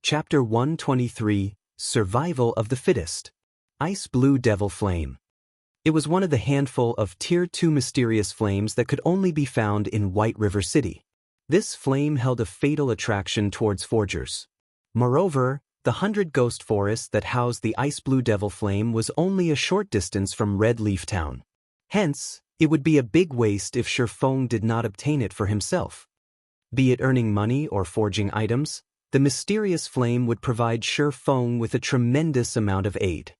Chapter 123, Survival of the Fittest. Ice Blue Devil Flame. It was one of the handful of Tier 2 mysterious flames that could only be found in White River City. This flame held a fatal attraction towards forgers. Moreover, the 100 Ghost Forest that housed the Ice Blue Devil Flame was only a short distance from Red Leaf Town. Hence, it would be a big waste if Shifeng did not obtain it for himself. Be it earning money or forging items, the mysterious flame would provide Shifeng with a tremendous amount of aid.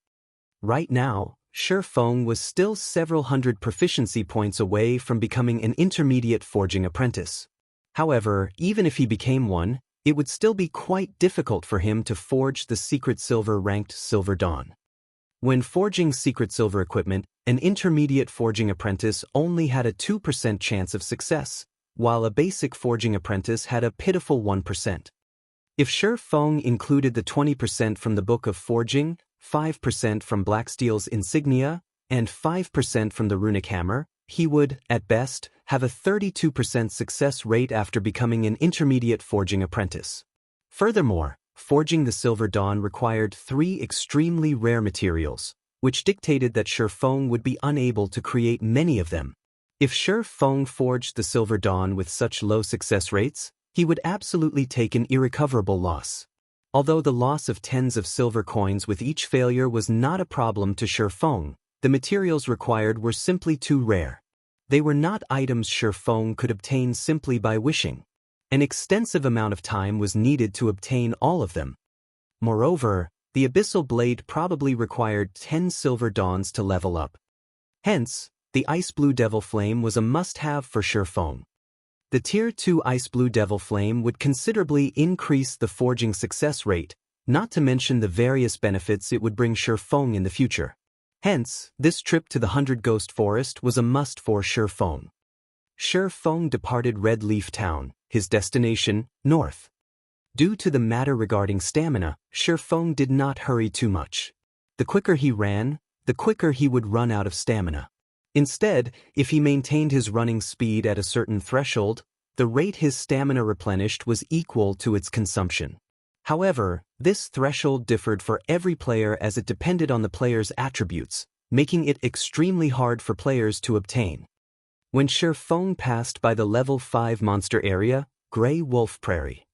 Right now, Shifeng was still several hundred proficiency points away from becoming an intermediate forging apprentice. However, even if he became one, it would still be quite difficult for him to forge the Secret Silver ranked Silver Dawn. When forging Secret Silver equipment, an intermediate forging apprentice only had a 2% chance of success, while a basic forging apprentice had a pitiful 1%. If Shifeng included the 20% from the Book of Forging, 5% from Blacksteel's insignia, and 5% from the runic hammer, he would, at best, have a 32% success rate after becoming an intermediate forging apprentice. Furthermore, forging the Silver Dawn required 3 extremely rare materials, which dictated that Shifeng would be unable to create many of them. If Shifeng forged the Silver Dawn with such low success rates, he would absolutely take an irrecoverable loss. Although the loss of tens of silver coins with each failure was not a problem to Shifeng, the materials required were simply too rare. They were not items Shifeng could obtain simply by wishing. An extensive amount of time was needed to obtain all of them. Moreover, the Abyssal Blade probably required 10 Silver Dawns to level up. Hence, the Ice Blue Devil Flame was a must-have for Shifeng. The Tier 2 Ice Blue Devil Flame would considerably increase the forging success rate, not to mention the various benefits it would bring Shifeng in the future. Hence, this trip to the 100 Ghost Forest was a must for Shifeng. Shifeng departed Red Leaf Town, his destination, north. Due to the matter regarding stamina, Shifeng did not hurry too much. The quicker he ran, the quicker he would run out of stamina. Instead, if he maintained his running speed at a certain threshold, the rate his stamina replenished was equal to its consumption. However, this threshold differed for every player as it depended on the player's attributes, making it extremely hard for players to obtain. When Shifeng passed by the level 5 monster area, Grey Wolf Prairie.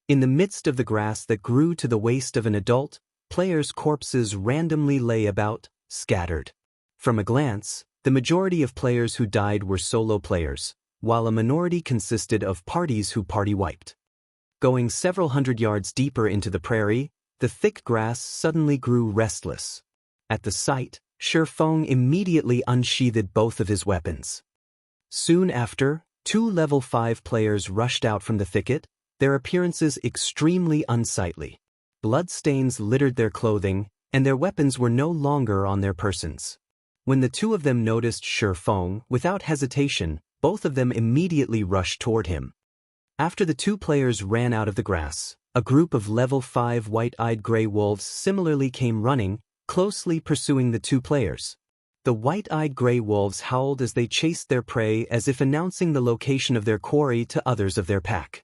In the midst of the grass that grew to the waist of an adult, players' corpses randomly lay about, scattered. From a glance, the majority of players who died were solo players, while a minority consisted of parties who party-wiped. Going several hundred yards deeper into the prairie, the thick grass suddenly grew restless. At the sight, Shifeng immediately unsheathed both of his weapons. Soon after, 2 level 5 players rushed out from the thicket, their appearances extremely unsightly. Bloodstains littered their clothing, and their weapons were no longer on their persons. When the 2 of them noticed Shifeng, without hesitation, both of them immediately rushed toward him. After the 2 players ran out of the grass, a group of level 5 white-eyed gray wolves similarly came running, closely pursuing the 2 players. The white-eyed gray wolves howled as they chased their prey as if announcing the location of their quarry to others of their pack.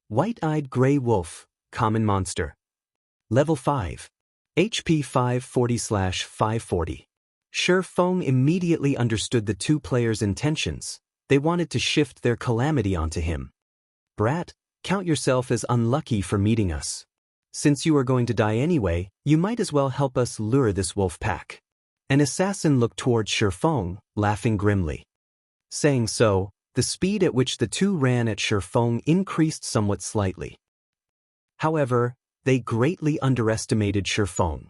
White-eyed gray wolf, common monster. Level 5. HP 540/540. Shifeng immediately understood the 2 players' intentions. They wanted to shift their calamity onto him. Brat, count yourself as unlucky for meeting us. Since you are going to die anyway, you might as well help us lure this wolf pack. An assassin looked towards Shifeng, laughing grimly. Saying so, the speed at which the 2 ran at Shifeng increased somewhat slightly. However, they greatly underestimated Shifeng.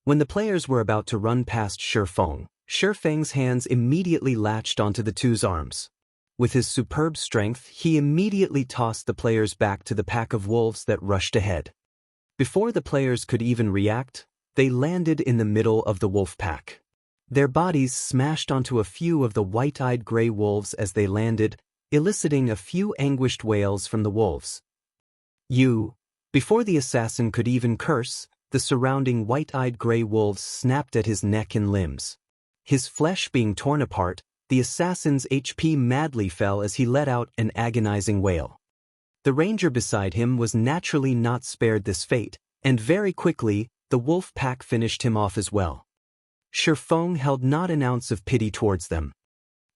When the players were about to run past Shifeng's hands immediately latched onto the 2's arms. With his superb strength, he immediately tossed the players back to the pack of wolves that rushed ahead. Before the players could even react, they landed in the middle of the wolf pack. Their bodies smashed onto a few of the white-eyed gray wolves as they landed, eliciting a few anguished wails from the wolves. Before the assassin could even curse, the surrounding white-eyed gray wolves snapped at his neck and limbs. His flesh being torn apart, the assassin's HP madly fell as he let out an agonizing wail. The ranger beside him was naturally not spared this fate, and very quickly, the wolf pack finished him off as well. Shi Feng held not an ounce of pity towards them.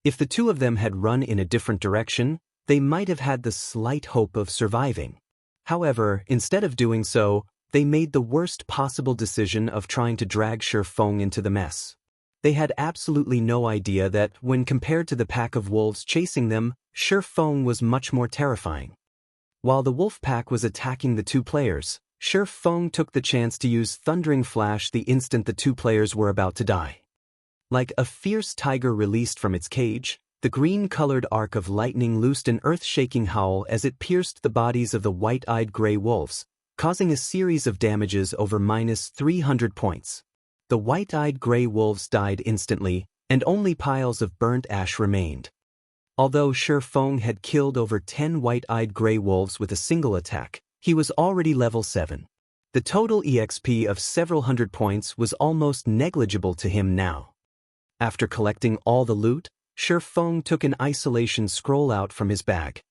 If the two of them had run in a different direction, they might have had the slight hope of surviving. However, instead of doing so, they made the worst possible decision of trying to drag Shi Feng into the mess. They had absolutely no idea that, when compared to the pack of wolves chasing them, Shi Feng was much more terrifying. While the wolf pack was attacking the two players, Shi Feng took the chance to use Thundering Flash the instant the two players were about to die. Like a fierce tiger released from its cage, the green-colored arc of lightning loosed an earth-shaking howl as it pierced the bodies of the white-eyed gray wolves, causing a series of damages over -300 points. The white-eyed gray wolves died instantly, and only piles of burnt ash remained. Although Shi Feng had killed over 10 white-eyed gray wolves with a single attack, he was already level 7. The total EXP of several hundred points was almost negligible to him now. After collecting all the loot, Shi Feng took an isolation scroll out from his bag.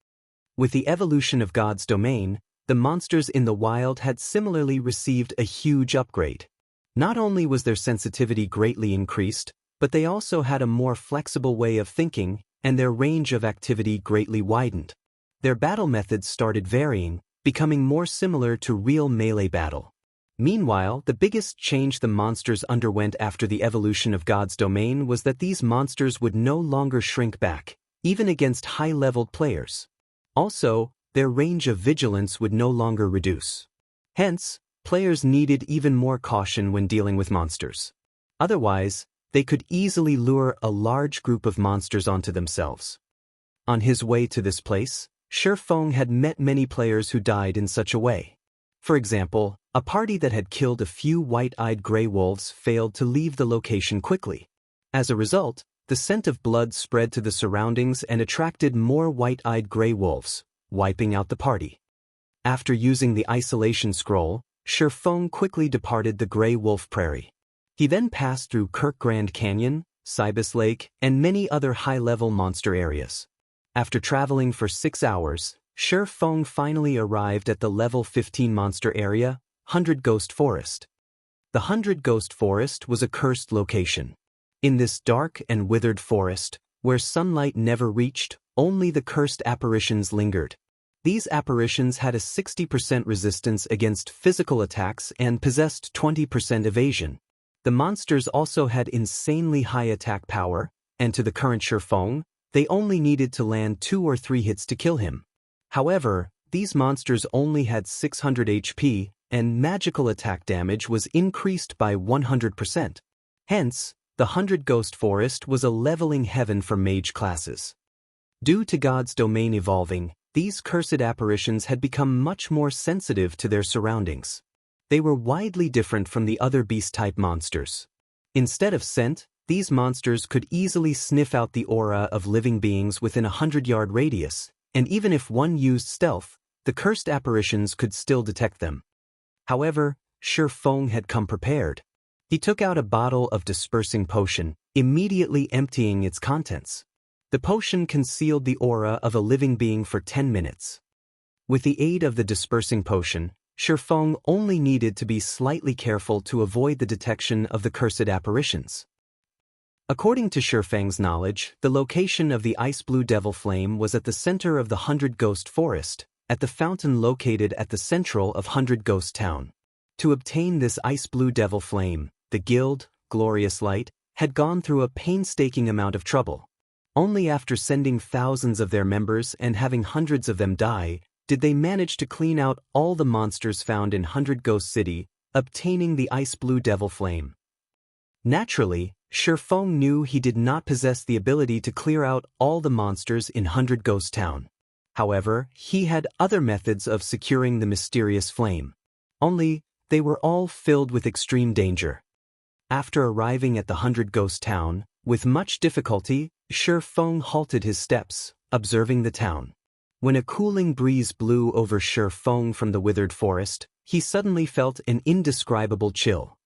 With the evolution of God's domain, the monsters in the wild had similarly received a huge upgrade. Not only was their sensitivity greatly increased, but they also had a more flexible way of thinking, and their range of activity greatly widened. Their battle methods started varying, becoming more similar to real melee battle. Meanwhile, the biggest change the monsters underwent after the evolution of God's domain was that these monsters would no longer shrink back, even against high-leveled players. Also, their range of vigilance would no longer reduce. Hence, players needed even more caution when dealing with monsters. Otherwise, they could easily lure a large group of monsters onto themselves. On his way to this place, Shi Feng had met many players who died in such a way. For example, a party that had killed a few white-eyed gray wolves failed to leave the location quickly. As a result, the scent of blood spread to the surroundings and attracted more white-eyed gray wolves, wiping out the party. After using the isolation scroll, Shi Feng quickly departed the Gray Wolf Prairie. He then passed through Kirkgrand Canyon, Cybus Lake, and many other high-level monster areas. After traveling for 6 hours, Shi Feng finally arrived at the level 15 monster area, 100 Ghost Forest. The 100 Ghost Forest was a cursed location. In this dark and withered forest, where sunlight never reached, only the cursed apparitions lingered. These apparitions had a 60% resistance against physical attacks and possessed 20% evasion. The monsters also had insanely high attack power, and to the current Shi Feng, they only needed to land 2 or 3 hits to kill him. However, these monsters only had 600 HP, and magical attack damage was increased by 100%. Hence, the 100 Ghost Forest was a leveling heaven for mage classes. Due to God's domain evolving, these cursed apparitions had become much more sensitive to their surroundings. They were widely different from the other beast-type monsters. Instead of scent, these monsters could easily sniff out the aura of living beings within a 100-yard radius, and even if one used stealth, the cursed apparitions could still detect them. However, Shi Feng had come prepared. He took out a bottle of dispersing potion, immediately emptying its contents. The potion concealed the aura of a living being for 10 minutes. With the aid of the dispersing potion, Shi Feng only needed to be slightly careful to avoid the detection of the cursed apparitions. According to Shi Feng's knowledge, the location of the ice blue devil flame was at the center of the 100 Ghost Forest, at the fountain located at the central of 100 Ghost Town. To obtain this ice blue devil flame, the guild, Glorious Light, had gone through a painstaking amount of trouble. Only after sending thousands of their members and having hundreds of them die, did they manage to clean out all the monsters found in 100 Ghost City, obtaining the ice blue devil flame. Naturally, Shi Feng knew he did not possess the ability to clear out all the monsters in 100 Ghost Town. However, he had other methods of securing the mysterious flame. Only, they were all filled with extreme danger. After arriving at the 100 Ghost Town, with much difficulty, Shi Feng halted his steps, observing the town. When a cooling breeze blew over Shi Feng from the withered forest, he suddenly felt an indescribable chill.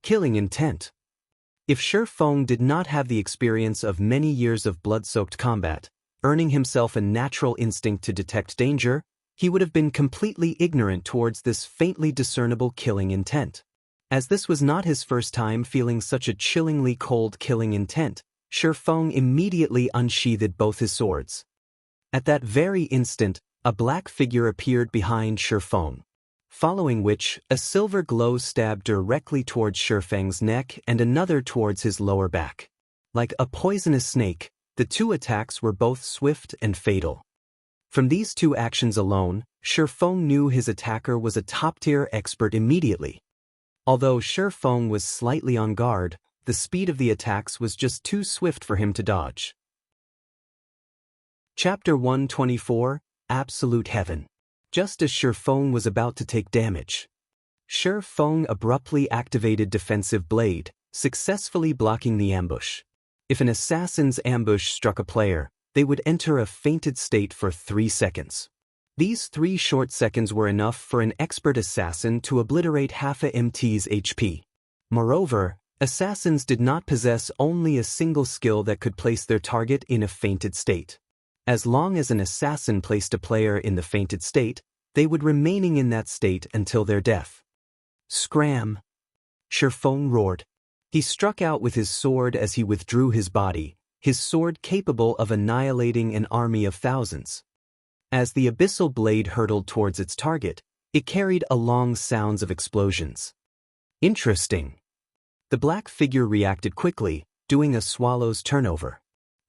Killing intent. If Shi Feng did not have the experience of many years of blood-soaked combat, earning himself a natural instinct to detect danger, he would have been completely ignorant towards this faintly discernible killing intent. As this was not his first time feeling such a chillingly cold killing intent, Shi Feng immediately unsheathed both his swords. At that very instant, a black figure appeared behind Shi Feng, following which, a silver glow stabbed directly towards Shi Feng's neck and another towards his lower back. Like a poisonous snake, the two attacks were both swift and fatal. From these two actions alone, Shi Feng knew his attacker was a top-tier expert immediately. Although Shi Feng was slightly on guard, the speed of the attacks was just too swift for him to dodge. Chapter 124, Absolute Heaven. Just as Shi Feng was about to take damage, Shi Feng abruptly activated Defensive Blade, successfully blocking the ambush. If an assassin's ambush struck a player, they would enter a fainted state for 3 seconds. These 3 short seconds were enough for an expert assassin to obliterate half a MT's HP. Moreover, assassins did not possess only a single skill that could place their target in a fainted state. As long as an assassin placed a player in the fainted state, they would remaining in that state until their death. Scram! Shi Feng roared. He struck out with his sword as he withdrew his body, his sword capable of annihilating an army of thousands. As the abyssal blade hurtled towards its target, it carried along sounds of explosions. Interesting. The black figure reacted quickly, doing a swallow's turnover.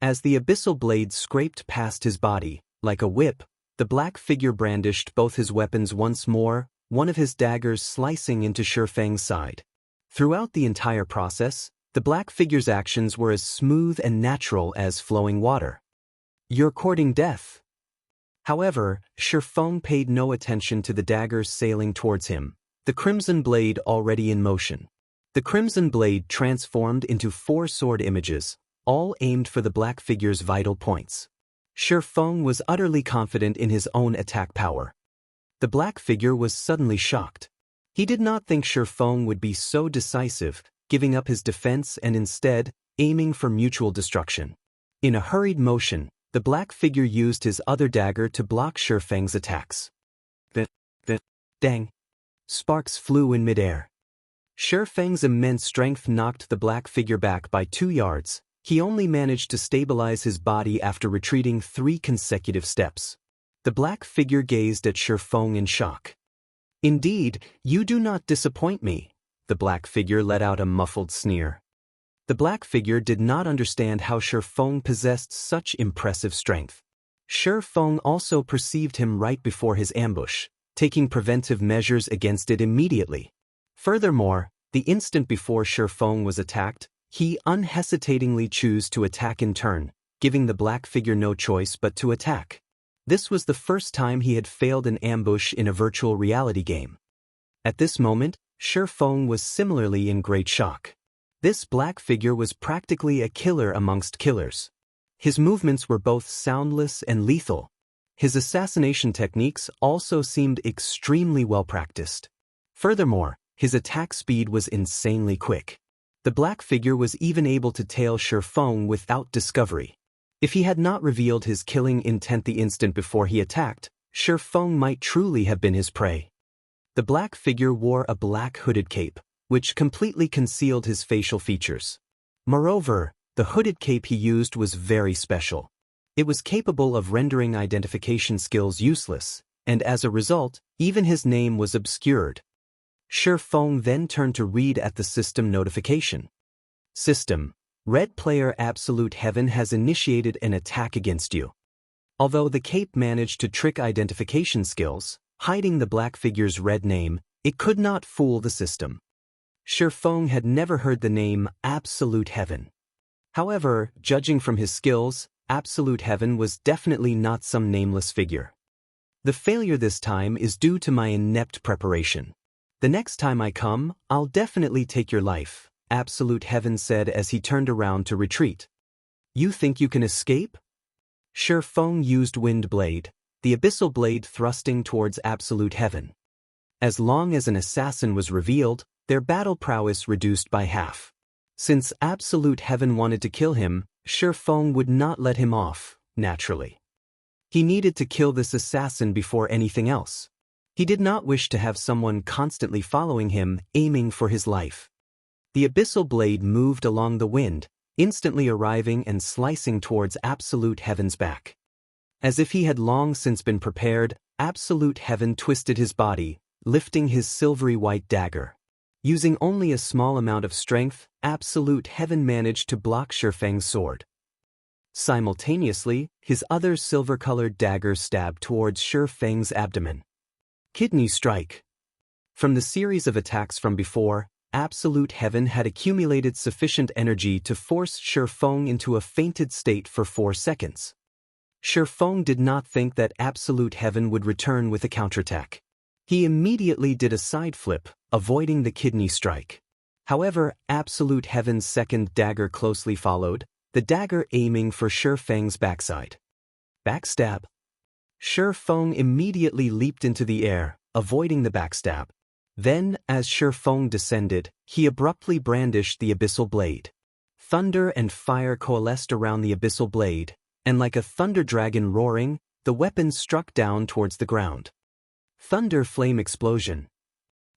As the abyssal blade scraped past his body, like a whip, the black figure brandished both his weapons once more, one of his daggers slicing into Shi Feng's side. Throughout the entire process, the black figure's actions were as smooth and natural as flowing water. You're courting death. However, Shi Feng paid no attention to the daggers sailing towards him, the crimson blade already in motion. The crimson blade transformed into 4 sword images, all aimed for the black figure's vital points. Shi Feng was utterly confident in his own attack power. The black figure was suddenly shocked. He did not think Shi Feng would be so decisive, giving up his defense and instead, aiming for mutual destruction. In a hurried motion, the black figure used his other dagger to block Shi Feng's attacks. Dang! Sparks flew in midair. Shi Feng's immense strength knocked the black figure back by 2 yards. He only managed to stabilize his body after retreating 3 consecutive steps. The black figure gazed at Shi Feng in shock. Indeed, you do not disappoint me. The black figure let out a muffled sneer. The black figure did not understand how Shi Feng possessed such impressive strength. Shi Feng also perceived him right before his ambush, taking preventive measures against it immediately. Furthermore, the instant before Shi Feng was attacked, he unhesitatingly chose to attack in turn, giving the black figure no choice but to attack. This was the first time he had failed an ambush in a virtual reality game. At this moment, Shi Feng was similarly in great shock. This black figure was practically a killer amongst killers. His movements were both soundless and lethal. His assassination techniques also seemed extremely well practiced. Furthermore, his attack speed was insanely quick. The black figure was even able to tail Shi Feng without discovery. If he had not revealed his killing intent the instant before he attacked, Shi Feng might truly have been his prey. The black figure wore a black hooded cape, which completely concealed his facial features. Moreover, the hooded cape he used was very special. It was capable of rendering identification skills useless, and as a result, even his name was obscured. Shi Feng then turned to read at the system notification. System: Red player Absolute Heaven has initiated an attack against you. Although the cape managed to trick identification skills, hiding the black figure's red name, it could not fool the system. Shi Feng had never heard the name Absolute Heaven. However, judging from his skills, Absolute Heaven was definitely not some nameless figure. The failure this time is due to my inept preparation. The next time I come, I'll definitely take your life, Absolute Heaven said as he turned around to retreat. You think you can escape? Shi Feng used Wind Blade, the abyssal blade thrusting towards Absolute Heaven. As long as an assassin was revealed, their battle prowess reduced by half. Since Absolute Heaven wanted to kill him, Shi Feng would not let him off, naturally. He needed to kill this assassin before anything else. He did not wish to have someone constantly following him, aiming for his life. The abyssal blade moved along the wind, instantly arriving and slicing towards Absolute Heaven's back. As if he had long since been prepared, Absolute Heaven twisted his body, lifting his silvery white dagger. Using only a small amount of strength, Absolute Heaven managed to block Shifeng's sword. Simultaneously, his other silver-colored dagger stabbed towards Shifeng's abdomen. Kidney strike. From the series of attacks from before, Absolute Heaven had accumulated sufficient energy to force Shifeng into a fainted state for 4 seconds. Shifeng did not think that Absolute Heaven would return with a counterattack. He immediately did a side flip, avoiding the kidney strike. However, Absolute Heaven's second dagger closely followed, the dagger aiming for Shifeng's backside. Backstab. Shifeng immediately leaped into the air, avoiding the backstab. Then, as Shifeng descended, he abruptly brandished the abyssal blade. Thunder and fire coalesced around the abyssal blade, and like a thunder dragon roaring, the weapon struck down towards the ground. Thunder flame explosion.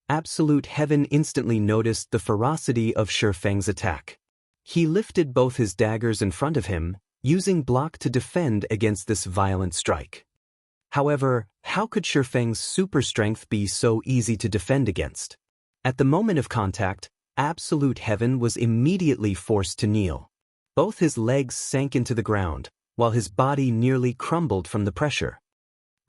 Absolute Heaven instantly noticed the ferocity of Shifeng's attack. He lifted both his daggers in front of him, using block to defend against this violent strike. However, how could Shifeng's super strength be so easy to defend against? At the moment of contact, Absolute Heaven was immediately forced to kneel. Both his legs sank into the ground, while his body nearly crumbled from the pressure.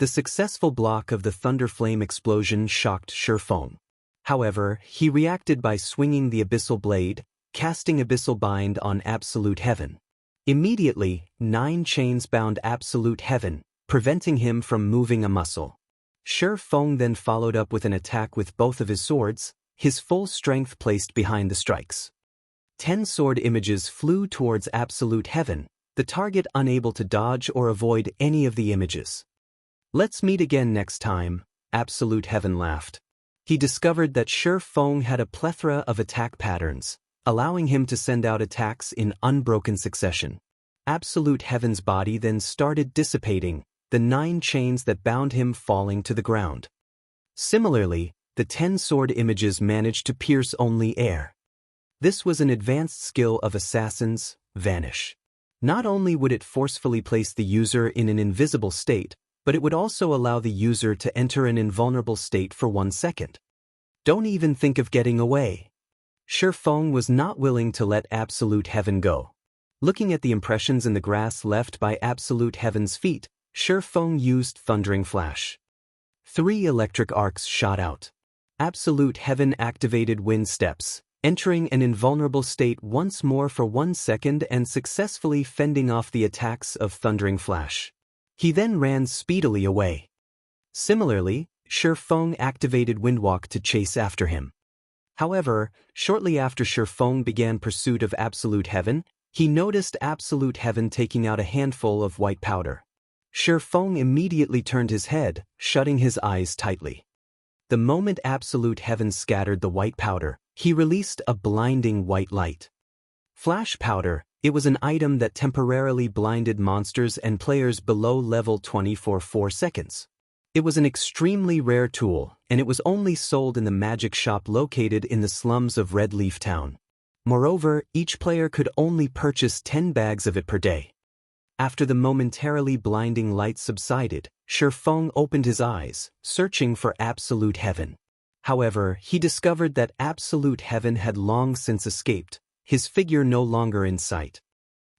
The successful block of the thunder flame explosion shocked Shifeng. However, he reacted by swinging the abyssal blade, casting Abyssal Bind on Absolute Heaven. Immediately, 9 chains bound Absolute Heaven, preventing him from moving a muscle. Shifeng then followed up with an attack with both of his swords, his full strength placed behind the strikes. 10 sword images flew towards Absolute Heaven, the target unable to dodge or avoid any of the images. Let's meet again next time, Absolute Heaven laughed. He discovered that Shifeng had a plethora of attack patterns, allowing him to send out attacks in unbroken succession. Absolute Heaven's body then started dissipating, the 9 chains that bound him falling to the ground. Similarly, the 10 sword images managed to pierce only air. This was an advanced skill of assassins, Vanish. Not only would it forcefully place the user in an invisible state, but it would also allow the user to enter an invulnerable state for 1 second. Don't even think of getting away. Shifeng was not willing to let Absolute Heaven go. Looking at the impressions in the grass left by Absolute Heaven's feet, Shifeng used Thundering Flash. 3 electric arcs shot out. Absolute Heaven activated Wind Steps, entering an invulnerable state once more for 1 second and successfully fending off the attacks of Thundering Flash. He then ran speedily away. Similarly, Shifeng activated Windwalk to chase after him. However, shortly after Shifeng began pursuit of Absolute Heaven, he noticed Absolute Heaven taking out a handful of white powder. Shifeng immediately turned his head, shutting his eyes tightly. The moment Absolute Heaven scattered the white powder, he released a blinding white light. Flash powder, it was an item that temporarily blinded monsters and players below level 20 for 4 seconds. It was an extremely rare tool, and it was only sold in the magic shop located in the slums of Red Leaf Town. Moreover, each player could only purchase 10 bags of it per day. After the momentarily blinding light subsided, Shifeng opened his eyes, searching for Absolute Heaven. However, he discovered that Absolute Heaven had long since escaped, his figure no longer in sight.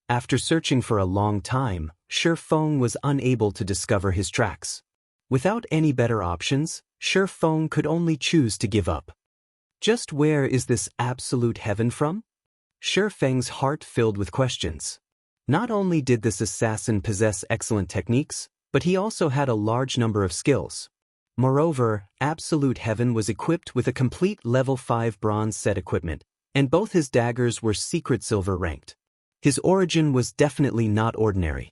After searching for a long time, Shifeng was unable to discover his tracks. Without any better options, Shifeng could only choose to give up. Just where is this Absolute Heaven from? Shifeng's heart filled with questions. Not only did this assassin possess excellent techniques, but he also had a large number of skills. Moreover, Absolute Heaven was equipped with a complete level 5 bronze set equipment, and both his daggers were secret silver ranked. His origin was definitely not ordinary.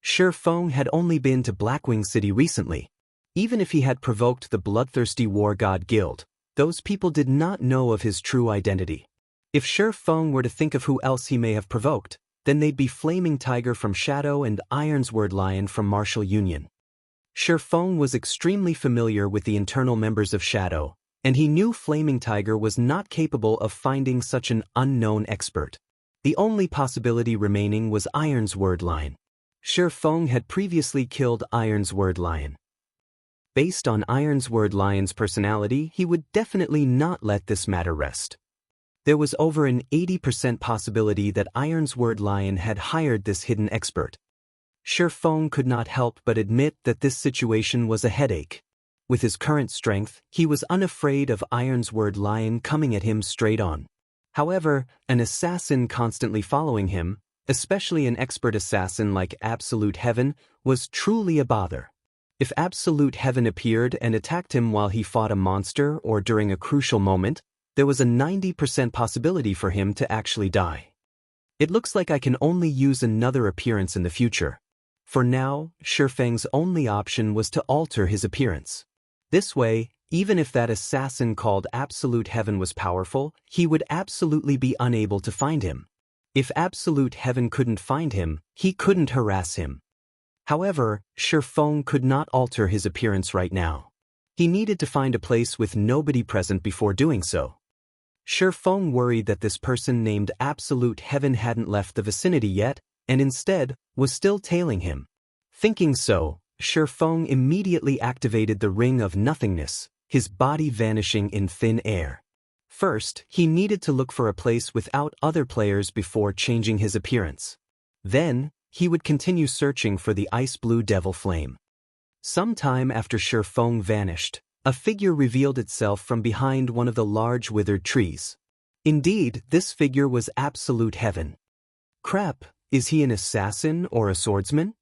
Shifeng had only been to Blackwing City recently. Even if he had provoked the bloodthirsty War God Guild, those people did not know of his true identity. If Shifeng were to think of who else he may have provoked, then they'd be Flaming Tiger from Shadow and Ironsword Lion from Martial Union. Shifeng was extremely familiar with the internal members of Shadow, and he knew Flaming Tiger was not capable of finding such an unknown expert. The only possibility remaining was Ironsword Lion. Shifeng had previously killed Ironsword Lion. Based on Ironsword Lion's personality, he would definitely not let this matter rest. There was over an 80% possibility that Ironsword Lion had hired this hidden expert. Shifeng could not help but admit that this situation was a headache. With his current strength, he was unafraid of Ironsword Lion coming at him straight on. However, an assassin constantly following him, especially an expert assassin like Absolute Heaven, was truly a bother. If Absolute Heaven appeared and attacked him while he fought a monster or during a crucial moment, there was a 90% possibility for him to actually die. It looks like I can only use another appearance in the future. For now, Shifeng's only option was to alter his appearance. This way, even if that assassin called Absolute Heaven was powerful, he would absolutely be unable to find him. If Absolute Heaven couldn't find him, he couldn't harass him. However, Shifeng could not alter his appearance right now. He needed to find a place with nobody present before doing so. Shifeng worried that this person named Absolute Heaven hadn't left the vicinity yet, and instead was still tailing him. Thinking so, Shifeng immediately activated the Ring of Nothingness, his body vanishing in thin air. First, he needed to look for a place without other players before changing his appearance. Then, he would continue searching for the ice blue devil flame. Some time after Shifeng vanished, a figure revealed itself from behind one of the large withered trees. Indeed, this figure was Absolute Heaven. Crap, is he an assassin or a swordsman?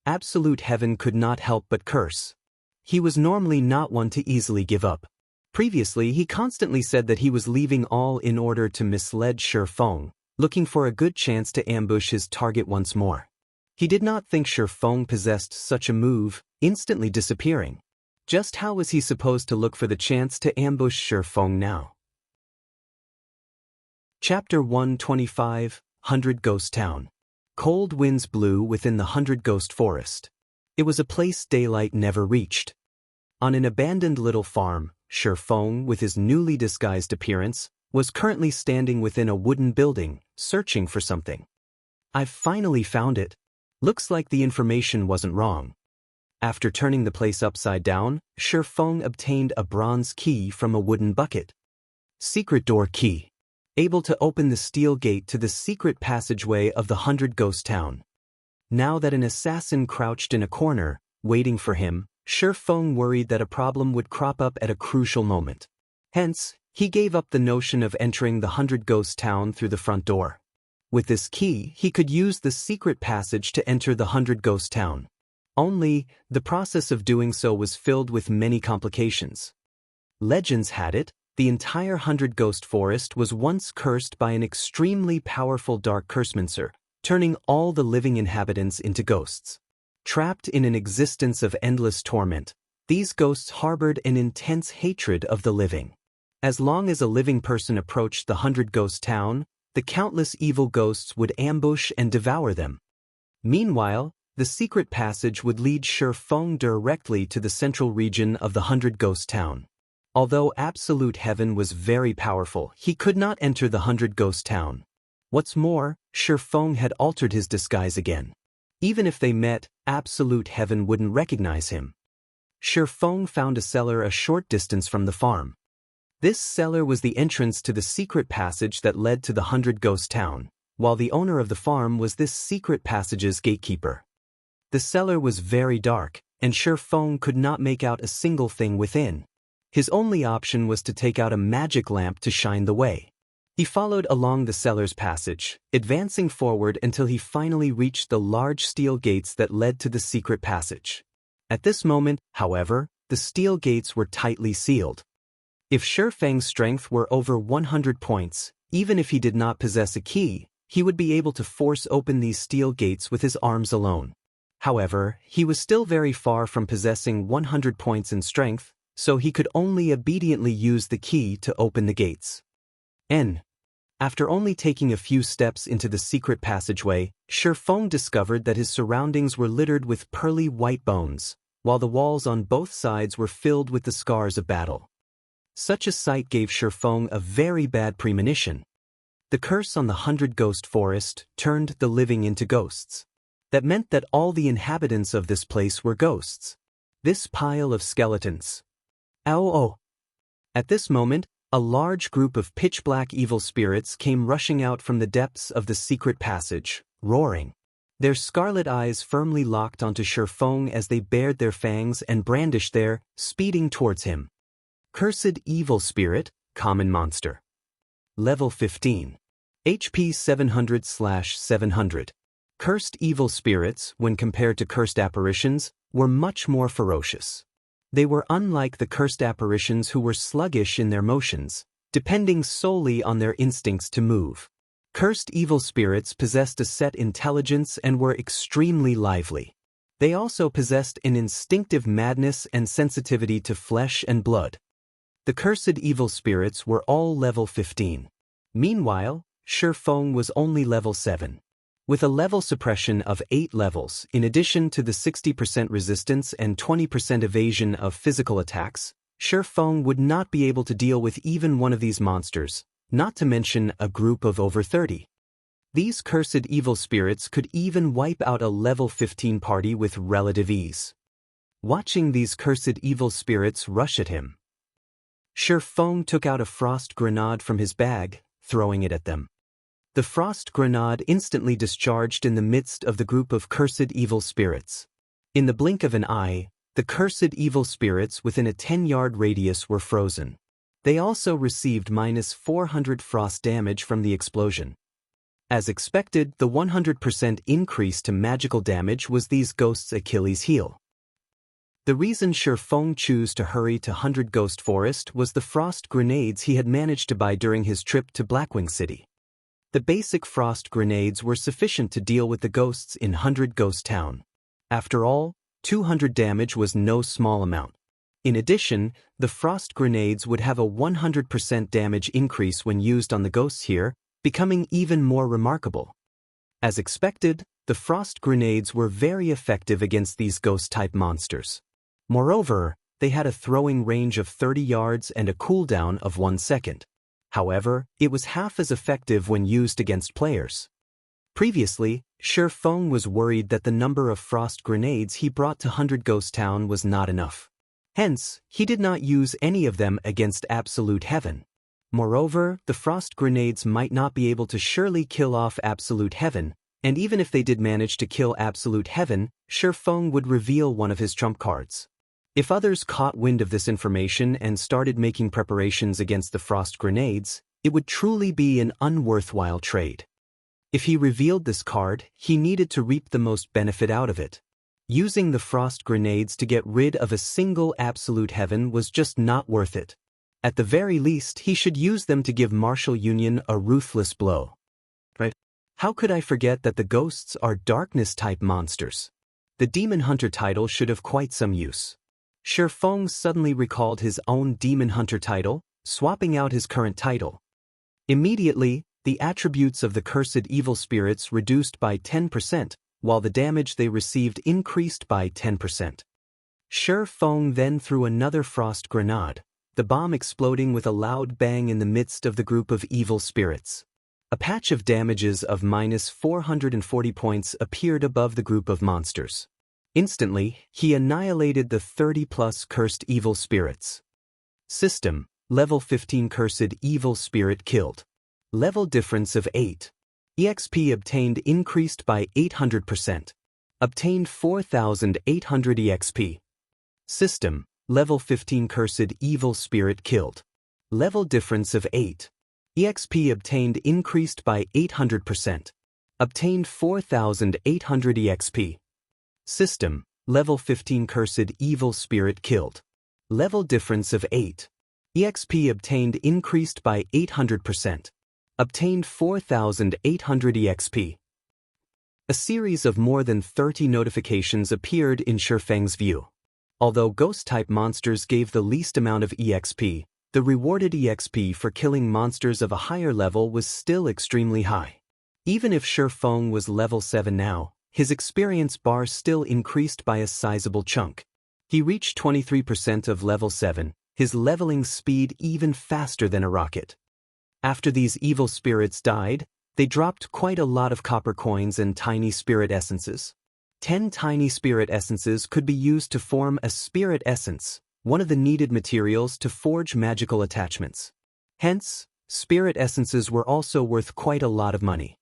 Absolute Heaven could not help but curse. He was normally not one to easily give up. Previously, he constantly said that he was leaving all in order to mislead Shifeng, looking for a good chance to ambush his target once more. He did not think Shifeng possessed such a move, instantly disappearing. Just how was he supposed to look for the chance to ambush Shifeng now? Chapter 125, 100 Ghost Town. Cold winds blew within the 100 Ghost Forest. It was a place daylight never reached. On an abandoned little farm, Shifeng, with his newly disguised appearance, was currently standing within a wooden building, searching for something. "I've finally found it. Looks like the information wasn't wrong." After turning the place upside down, Shifeng obtained a bronze key from a wooden bucket. Secret door key. Able to open the steel gate to the secret passageway of the 100 Ghost Town. Now that an assassin crouched in a corner, waiting for him, Shifeng worried that a problem would crop up at a crucial moment. Hence, he gave up the notion of entering the 100 Ghost Town through the front door. With this key, he could use the secret passage to enter the 100 Ghost Town. Only, the process of doing so was filled with many complications. Legends had it, the entire 100 Ghost Forest was once cursed by an extremely powerful dark cursemancer, turning all the living inhabitants into ghosts. Trapped in an existence of endless torment, these ghosts harbored an intense hatred of the living. As long as a living person approached the 100 Ghost Town, the countless evil ghosts would ambush and devour them. Meanwhile, the secret passage would lead Shifeng directly to the central region of the 100 Ghost Town. Although Absolute Heaven was very powerful, he could not enter the 100 Ghost Town. What's more, Shifeng had altered his disguise again. Even if they met, Absolute Heaven wouldn't recognize him. Shifeng found a cellar a short distance from the farm. This cellar was the entrance to the secret passage that led to the 100 Ghost Town, while the owner of the farm was this secret passage's gatekeeper. The cellar was very dark, and Shifeng could not make out a single thing within. His only option was to take out a magic lamp to shine the way. He followed along the cellar's passage, advancing forward until he finally reached the large steel gates that led to the secret passage. At this moment, however, the steel gates were tightly sealed. If Shifeng's strength were over 100 points, even if he did not possess a key, he would be able to force open these steel gates with his arms alone. However, he was still very far from possessing 100 points in strength, so he could only obediently use the key to open the gates. After only taking a few steps into the secret passageway, Shifeng discovered that his surroundings were littered with pearly white bones, while the walls on both sides were filled with the scars of battle. Such a sight gave Shifeng a very bad premonition. The curse on the 100-ghost forest turned the living into ghosts. That meant that all the inhabitants of this place were ghosts. This pile of skeletons. Oh! At this moment, a large group of pitch-black evil spirits came rushing out from the depths of the secret passage, roaring. Their scarlet eyes firmly locked onto Shifeng as they bared their fangs and brandished their, speeding towards him. Cursed Evil Spirit, Common Monster. Level 15. HP 700/700. Cursed evil spirits, when compared to cursed apparitions, were much more ferocious. They were unlike the cursed apparitions who were sluggish in their motions, depending solely on their instincts to move. Cursed evil spirits possessed a set intelligence and were extremely lively. They also possessed an instinctive madness and sensitivity to flesh and blood. The cursed evil spirits were all level 15. Meanwhile, Shifeng was only level 7. With a level suppression of 8 levels, in addition to the 60% resistance and 20% evasion of physical attacks, Shifeng would not be able to deal with even one of these monsters, not to mention a group of over 30. These cursed evil spirits could even wipe out a level 15 party with relative ease. Watching these cursed evil spirits rush at him, Shifeng took out a frost grenade from his bag, throwing it at them. The frost grenade instantly discharged in the midst of the group of cursed evil spirits. In the blink of an eye, the cursed evil spirits within a 10-yard radius were frozen. They also received -400 frost damage from the explosion. As expected, the 100% increase to magical damage was these ghosts' Achilles' heel. The reason Shifeng chose to hurry to 100 Ghost Forest was the frost grenades he had managed to buy during his trip to Blackwing City. The basic frost grenades were sufficient to deal with the ghosts in 100 Ghost Town. After all, 200 damage was no small amount. In addition, the frost grenades would have a 100% damage increase when used on the ghosts here, becoming even more remarkable. As expected, the frost grenades were very effective against these ghost-type monsters. Moreover, they had a throwing range of 30 yards and a cooldown of 1 second. However, it was half as effective when used against players. Previously, Shifeng was worried that the number of frost grenades he brought to 100 Ghost Town was not enough. Hence, he did not use any of them against Absolute Heaven. Moreover, the frost grenades might not be able to surely kill off Absolute Heaven, and even if they did manage to kill Absolute Heaven, Shifeng would reveal one of his trump cards. If others caught wind of this information and started making preparations against the frost grenades, it would truly be an unworthwhile trade. If he revealed this card, he needed to reap the most benefit out of it. Using the frost grenades to get rid of a single Absolute Heaven was just not worth it. At the very least, he should use them to give Martial Union a ruthless blow. Right? How could I forget that the ghosts are darkness-type monsters? The Demon Hunter title should have quite some use. Shifeng suddenly recalled his own Demon Hunter title, swapping out his current title. Immediately, the attributes of the cursed evil spirits reduced by 10%, while the damage they received increased by 10%. Shifeng then threw another frost grenade, the bomb exploding with a loud bang in the midst of the group of evil spirits. A patch of damages of -440 points appeared above the group of monsters. Instantly, he annihilated the 30+ cursed evil spirits. System: Level 15 Cursed Evil Spirit killed. Level difference of 8. EXP obtained increased by 800%. Obtained 4,800 EXP. System: Level 15 Cursed Evil Spirit killed. Level difference of 8. EXP obtained increased by 800%. Obtained 4,800 EXP. System: Level 15 Cursed Evil Spirit killed. Level difference of 8. EXP obtained increased by 800%. Obtained 4,800 EXP. A series of more than 30 notifications appeared in Shifeng's view. Although ghost-type monsters gave the least amount of EXP, The rewarded EXP for killing monsters of a higher level was still extremely high. Even if Shi Feng was level 7 now, his experience bar still increased by a sizable chunk. He reached 23% of level 7, his leveling speed even faster than a rocket. After these evil spirits died, they dropped quite a lot of copper coins and tiny spirit essences. 10 tiny spirit essences could be used to form a spirit essence, one of the needed materials to forge magical attachments. Hence, spirit essences were also worth quite a lot of money.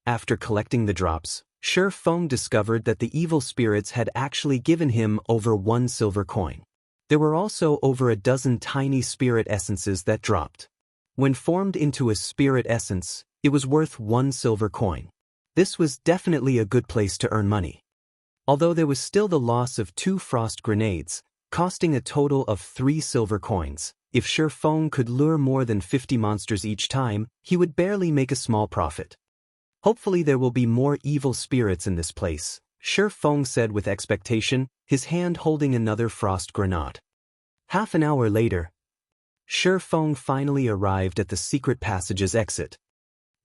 After collecting the drops, Shi Feng discovered that the evil spirits had actually given him over 1 silver coin. There were also over a dozen tiny spirit essences that dropped. When formed into a spirit essence, it was worth 1 silver coin. This was definitely a good place to earn money. Although there was still the loss of 2 frost grenades, costing a total of 3 silver coins, if Shi Feng could lure more than 50 monsters each time, he would barely make a small profit. Hopefully there will be more evil spirits in this place, Shi Feng said with expectation, his hand holding another frost grenade. Half an hour later, Shi Feng finally arrived at the secret passage's exit.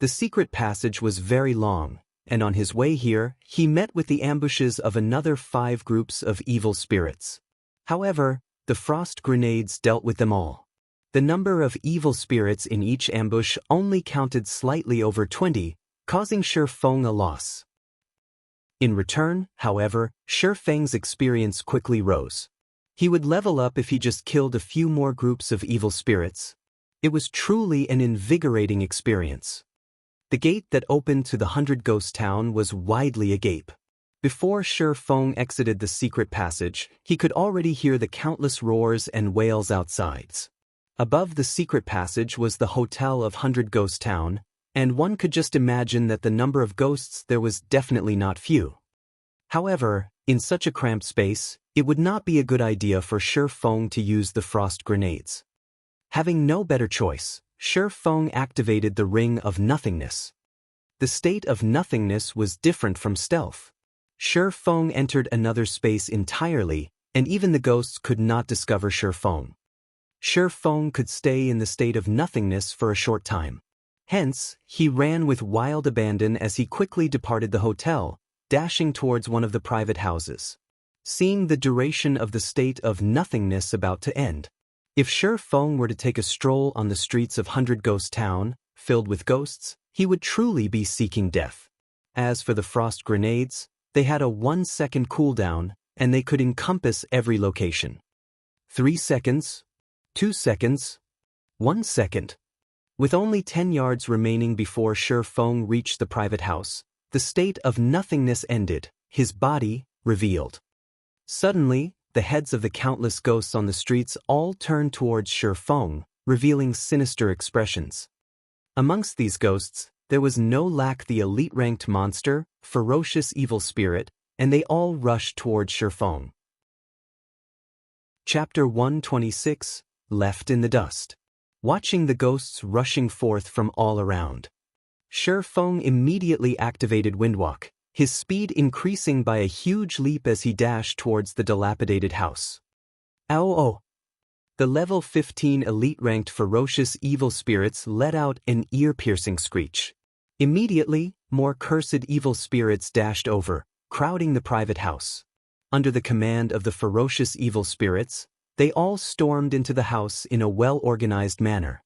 The secret passage was very long, and on his way here, he met with the ambushes of another 5 groups of evil spirits. However, the frost grenades dealt with them all. The number of evil spirits in each ambush only counted slightly over 20, causing Shi Feng a loss. In return, however, Shi Feng's experience quickly rose. He would level up if he just killed a few more groups of evil spirits. It was truly an invigorating experience. The gate that opened to the 100 Ghost Town was widely agape. Before Shi Feng exited the secret passage, he could already hear the countless roars and wails outside. Above the secret passage was the hotel of 100 Ghost Town, and one could just imagine that the number of ghosts there was definitely not few. However, in such a cramped space, it would not be a good idea for Shi Feng to use the frost grenades. Having no better choice, Shi Feng activated the Ring of Nothingness. The state of nothingness was different from stealth. Shi Feng entered another space entirely, and even the ghosts could not discover Shi Feng. Shi Feng could stay in the state of nothingness for a short time. Hence, he ran with wild abandon as he quickly departed the hotel, dashing towards one of the private houses. Seeing the duration of the state of nothingness about to end, if Shi Feng were to take a stroll on the streets of 100 Ghost Town, filled with ghosts, he would truly be seeking death. As for the frost grenades, they had a 1-second cooldown, and they could encompass every location. 3 seconds, 2 seconds, 1 second. With only 10 yards remaining before Shi Feng reached the private house, the state of nothingness ended, his body revealed. Suddenly, the heads of the countless ghosts on the streets all turned towards Shi Feng, revealing sinister expressions. Amongst these ghosts, there was no lack the elite-ranked monster, ferocious evil spirit, and they all rushed towards Shi Feng. Chapter 126, Left in the Dust. Watching the ghosts rushing forth from all around, Shi Feng immediately activated Windwalk, his speed increasing by a huge leap as he dashed towards the dilapidated house. Ow! The level 15 elite-ranked ferocious evil spirits let out an ear-piercing screech. Immediately, more cursed evil spirits dashed over, crowding the private house. Under the command of the ferocious evil spirits, they all stormed into the house in a well-organized manner.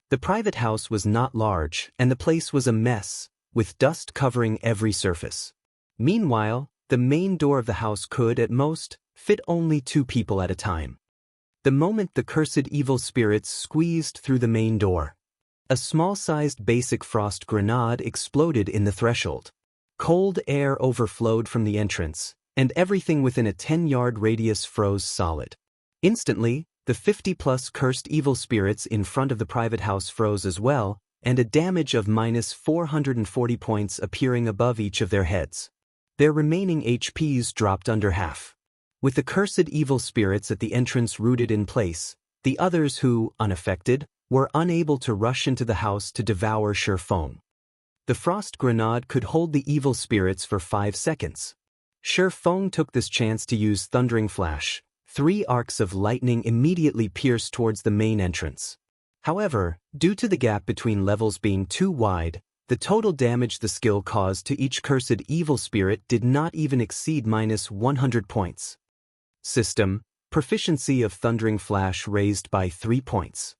The private house was not large, and the place was a mess, with dust covering every surface. Meanwhile, the main door of the house could, at most, fit only 2 people at a time. The moment the cursed evil spirits squeezed through the main door, a small-sized basic frost grenade exploded in the threshold. Cold air overflowed from the entrance, and everything within a 10-yard radius froze solid. Instantly, the 50-plus cursed evil spirits in front of the private house froze as well, and a damage of minus 440 points appearing above each of their heads. Their remaining HPs dropped under half. With the cursed evil spirits at the entrance rooted in place, the others who, unaffected, were unable to rush into the house to devour Shi Feng. The frost grenade could hold the evil spirits for 5 seconds. Shi Feng took this chance to use Thundering Flash, 3 arcs of lightning immediately pierced towards the main entrance. However, due to the gap between levels being too wide, the total damage the skill caused to each cursed evil spirit did not even exceed -100 points. System: proficiency of Thundering Flash raised by 3 points.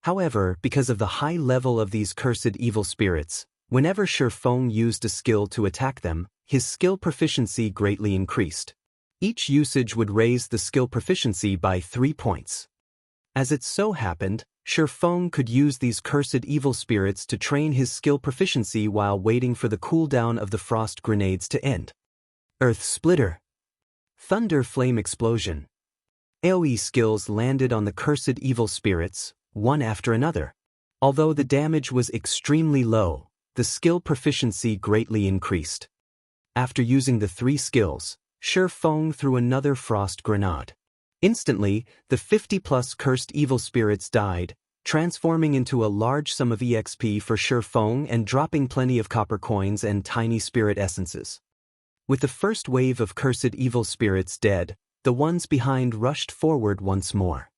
However, because of the high level of these cursed evil spirits, whenever Shifeng used a skill to attack them, his skill proficiency greatly increased. Each usage would raise the skill proficiency by 3 points. As it so happened, Shifeng could use these cursed evil spirits to train his skill proficiency while waiting for the cooldown of the frost grenades to end. Earth Splitter. Thunder Flame Explosion. AoE skills landed on the cursed evil spirits, one after another. Although the damage was extremely low, the skill proficiency greatly increased. After using the 3 skills, Shifeng threw another frost grenade. Instantly, the 50+ cursed evil spirits died, transforming into a large sum of EXP for Shifeng and dropping plenty of copper coins and tiny spirit essences. With the first wave of cursed evil spirits dead, the ones behind rushed forward once more.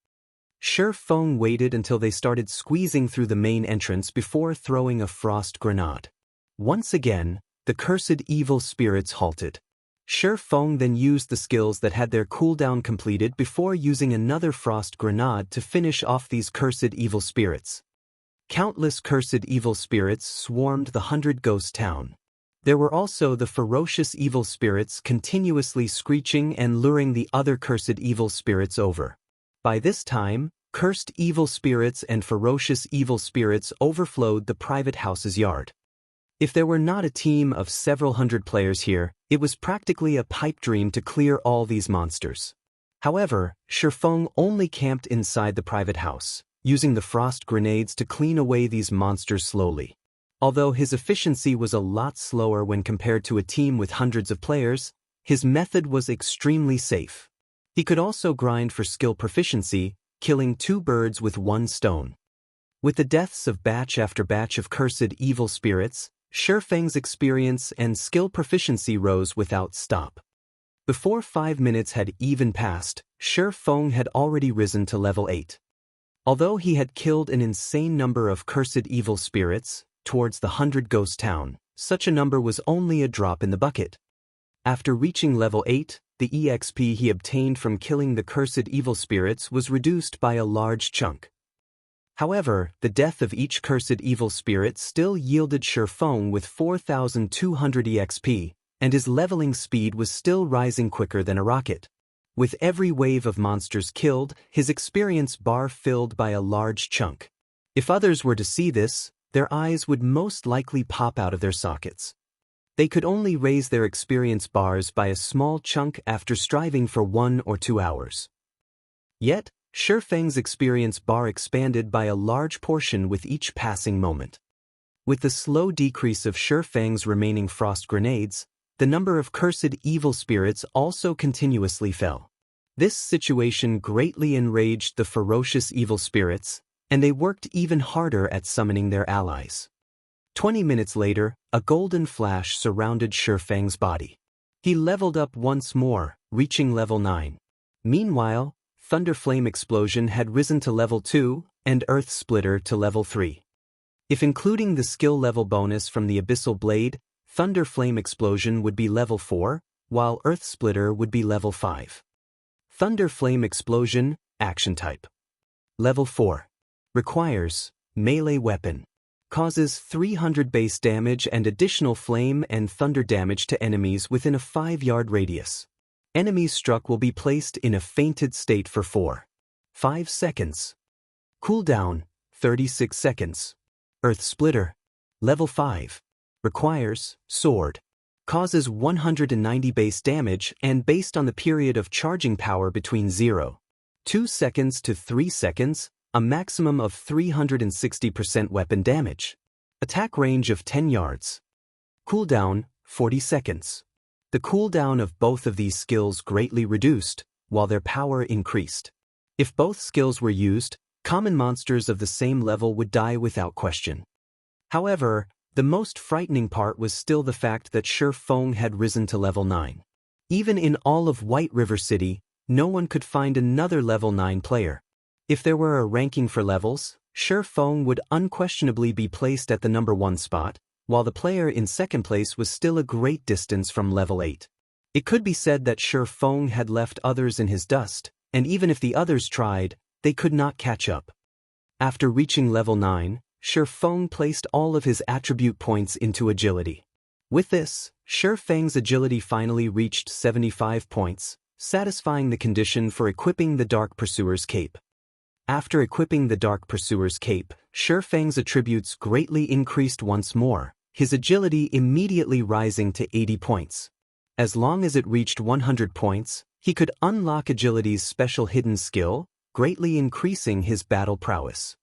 Shifeng waited until they started squeezing through the main entrance before throwing a frost grenade. Once again, the cursed evil spirits halted. Shifeng then used the skills that had their cooldown completed before using another frost grenade to finish off these cursed evil spirits. Countless cursed evil spirits swarmed the 100 Ghost Town. There were also the ferocious evil spirits continuously screeching and luring the other cursed evil spirits over. By this time, cursed evil spirits and ferocious evil spirits overflowed the private house's yard. If there were not a team of several hundred players here, it was practically a pipe dream to clear all these monsters. However, Shifeng only camped inside the private house, using the frost grenades to clean away these monsters slowly. Although his efficiency was a lot slower when compared to a team with hundreds of players, his method was extremely safe. He could also grind for skill proficiency, killing 2 birds with 1 stone. With the deaths of batch after batch of cursed evil spirits, Shifeng's experience and skill proficiency rose without stop. Before 5 minutes had even passed, Shifeng had already risen to level 8. Although he had killed an insane number of cursed evil spirits, towards the 100 Ghost Town, such a number was only a drop in the bucket. After reaching level 8, the EXP he obtained from killing the cursed evil spirits was reduced by a large chunk. However, the death of each cursed evil spirit still yielded Shifeng with 4,200 EXP, and his leveling speed was still rising quicker than a rocket. With every wave of monsters killed, his experience bar filled by a large chunk. If others were to see this, their eyes would most likely pop out of their sockets. They could only raise their experience bars by a small chunk after striving for 1 or 2 hours. Yet, Shifeng's experience bar expanded by a large portion with each passing moment. With the slow decrease of Shifeng's remaining frost grenades, the number of cursed evil spirits also continuously fell. This situation greatly enraged the ferocious evil spirits, and they worked even harder at summoning their allies. 20 minutes later, a golden flash surrounded Shifeng's body. He leveled up once more, reaching level 9. Meanwhile, Thunder Flame Explosion had risen to level 2, and Earth Splitter to level 3. If including the skill level bonus from the Abyssal Blade, Thunder Flame Explosion would be level 4, while Earth Splitter would be level 5. Thunder Flame Explosion, Action Type. Level 4. Requires melee weapon. Causes 300 base damage and additional flame and thunder damage to enemies within a 5-yard radius. Enemies struck will be placed in a fainted state for 4-5 seconds. Cooldown, 36 seconds. Earth Splitter. Level 5. Requires sword. Causes 190 base damage and based on the period of charging power between 0.2 seconds to 3 seconds, a maximum of 360% weapon damage. Attack range of 10 yards. Cooldown, 40 seconds. The cooldown of both of these skills greatly reduced, while their power increased. If both skills were used, common monsters of the same level would die without question. However, the most frightening part was still the fact that Shifeng had risen to level 9. Even in all of White River City, no one could find another level 9 player. If there were a ranking for levels, Shi Feng would unquestionably be placed at the number 1 spot, while the player in second place was still a great distance from level 8. It could be said that Shi Feng had left others in his dust, and even if the others tried, they could not catch up. After reaching level 9, Shi Feng placed all of his attribute points into agility. With this, Shi Feng's agility finally reached 75 points, satisfying the condition for equipping the Dark Pursuer's cape. After equipping the Dark Pursuer's cape, Shi Feng's attributes greatly increased once more, his agility immediately rising to 80 points. As long as it reached 100 points, he could unlock agility's special hidden skill, greatly increasing his battle prowess.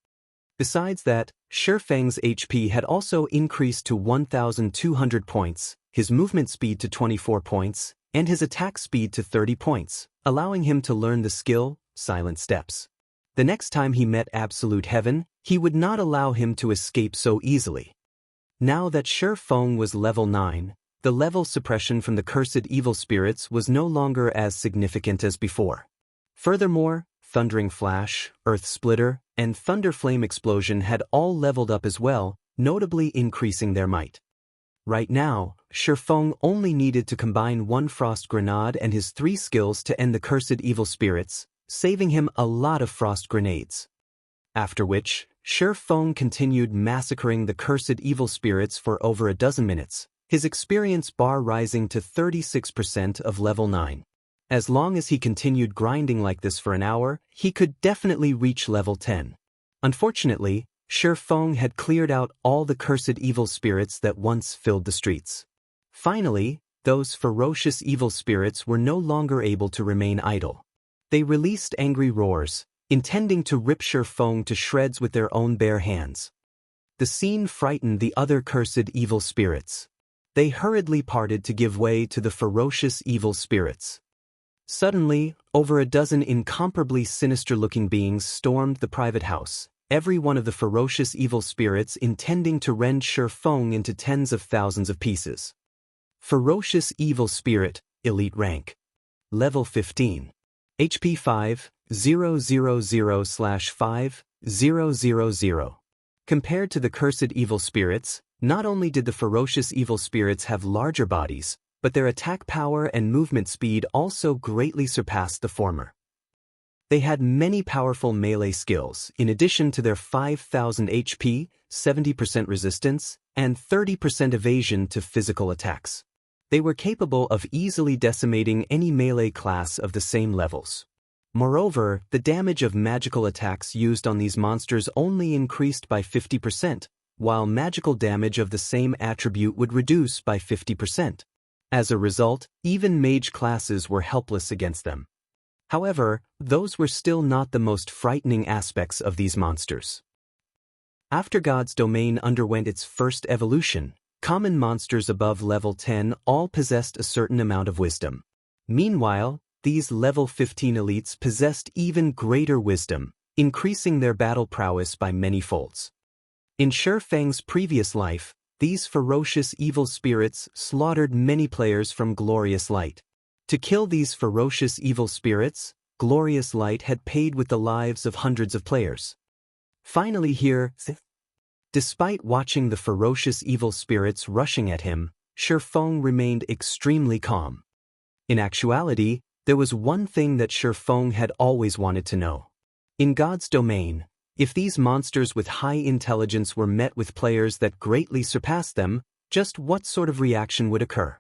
Besides that, Shi Feng's HP had also increased to 1,200 points, his movement speed to 24 points, and his attack speed to 30 points, allowing him to learn the skill, Silent Steps. The next time he met Absolute Heaven, he would not allow him to escape so easily. Now that Shi Feng was level 9, the level suppression from the cursed evil spirits was no longer as significant as before. Furthermore, Thundering Flash, Earth Splitter, and Thunder Flame Explosion had all leveled up as well, notably increasing their might. Right now, Shi Feng only needed to combine one Frost Grenade and his 3 skills to end the cursed evil spirits, saving him a lot of frost grenades. After which, Shi Feng continued massacring the cursed evil spirits for over a dozen minutes, his experience bar rising to 36% of level 9. As long as he continued grinding like this for an hour, he could definitely reach level 10. Unfortunately, Shi Feng had cleared out all the cursed evil spirits that once filled the streets. Finally, those ferocious evil spirits were no longer able to remain idle. They released angry roars, intending to rip Shi Feng to shreds with their own bare hands. The scene frightened the other cursed evil spirits. They hurriedly parted to give way to the ferocious evil spirits. Suddenly, over a dozen incomparably sinister-looking beings stormed the private house, every one of the ferocious evil spirits intending to rend Shi Feng into tens of thousands of pieces. Ferocious Evil Spirit, Elite Rank. Level 15. HP 5,000/5,000. Compared to the cursed evil spirits, not only did the ferocious evil spirits have larger bodies, but their attack power and movement speed also greatly surpassed the former. They had many powerful melee skills, in addition to their 5,000 HP, 70% resistance, and 30% evasion to physical attacks. They were capable of easily decimating any melee class of the same levels. Moreover, the damage of magical attacks used on these monsters only increased by 50%, while magical damage of the same attribute would reduce by 50%. As a result, even mage classes were helpless against them. However, those were still not the most frightening aspects of these monsters. After God's domain underwent its first evolution, common monsters above level 10 all possessed a certain amount of wisdom. Meanwhile, these level 15 elites possessed even greater wisdom, increasing their battle prowess by many folds. In Shi Feng's previous life, these ferocious evil spirits slaughtered many players from Glorious Light. To kill these ferocious evil spirits, Glorious Light had paid with the lives of hundreds of players. Finally here, despite watching the ferocious evil spirits rushing at him, Shi Feng remained extremely calm. In actuality, there was one thing that Shi Feng had always wanted to know. In God's domain, if these monsters with high intelligence were met with players that greatly surpassed them, just what sort of reaction would occur?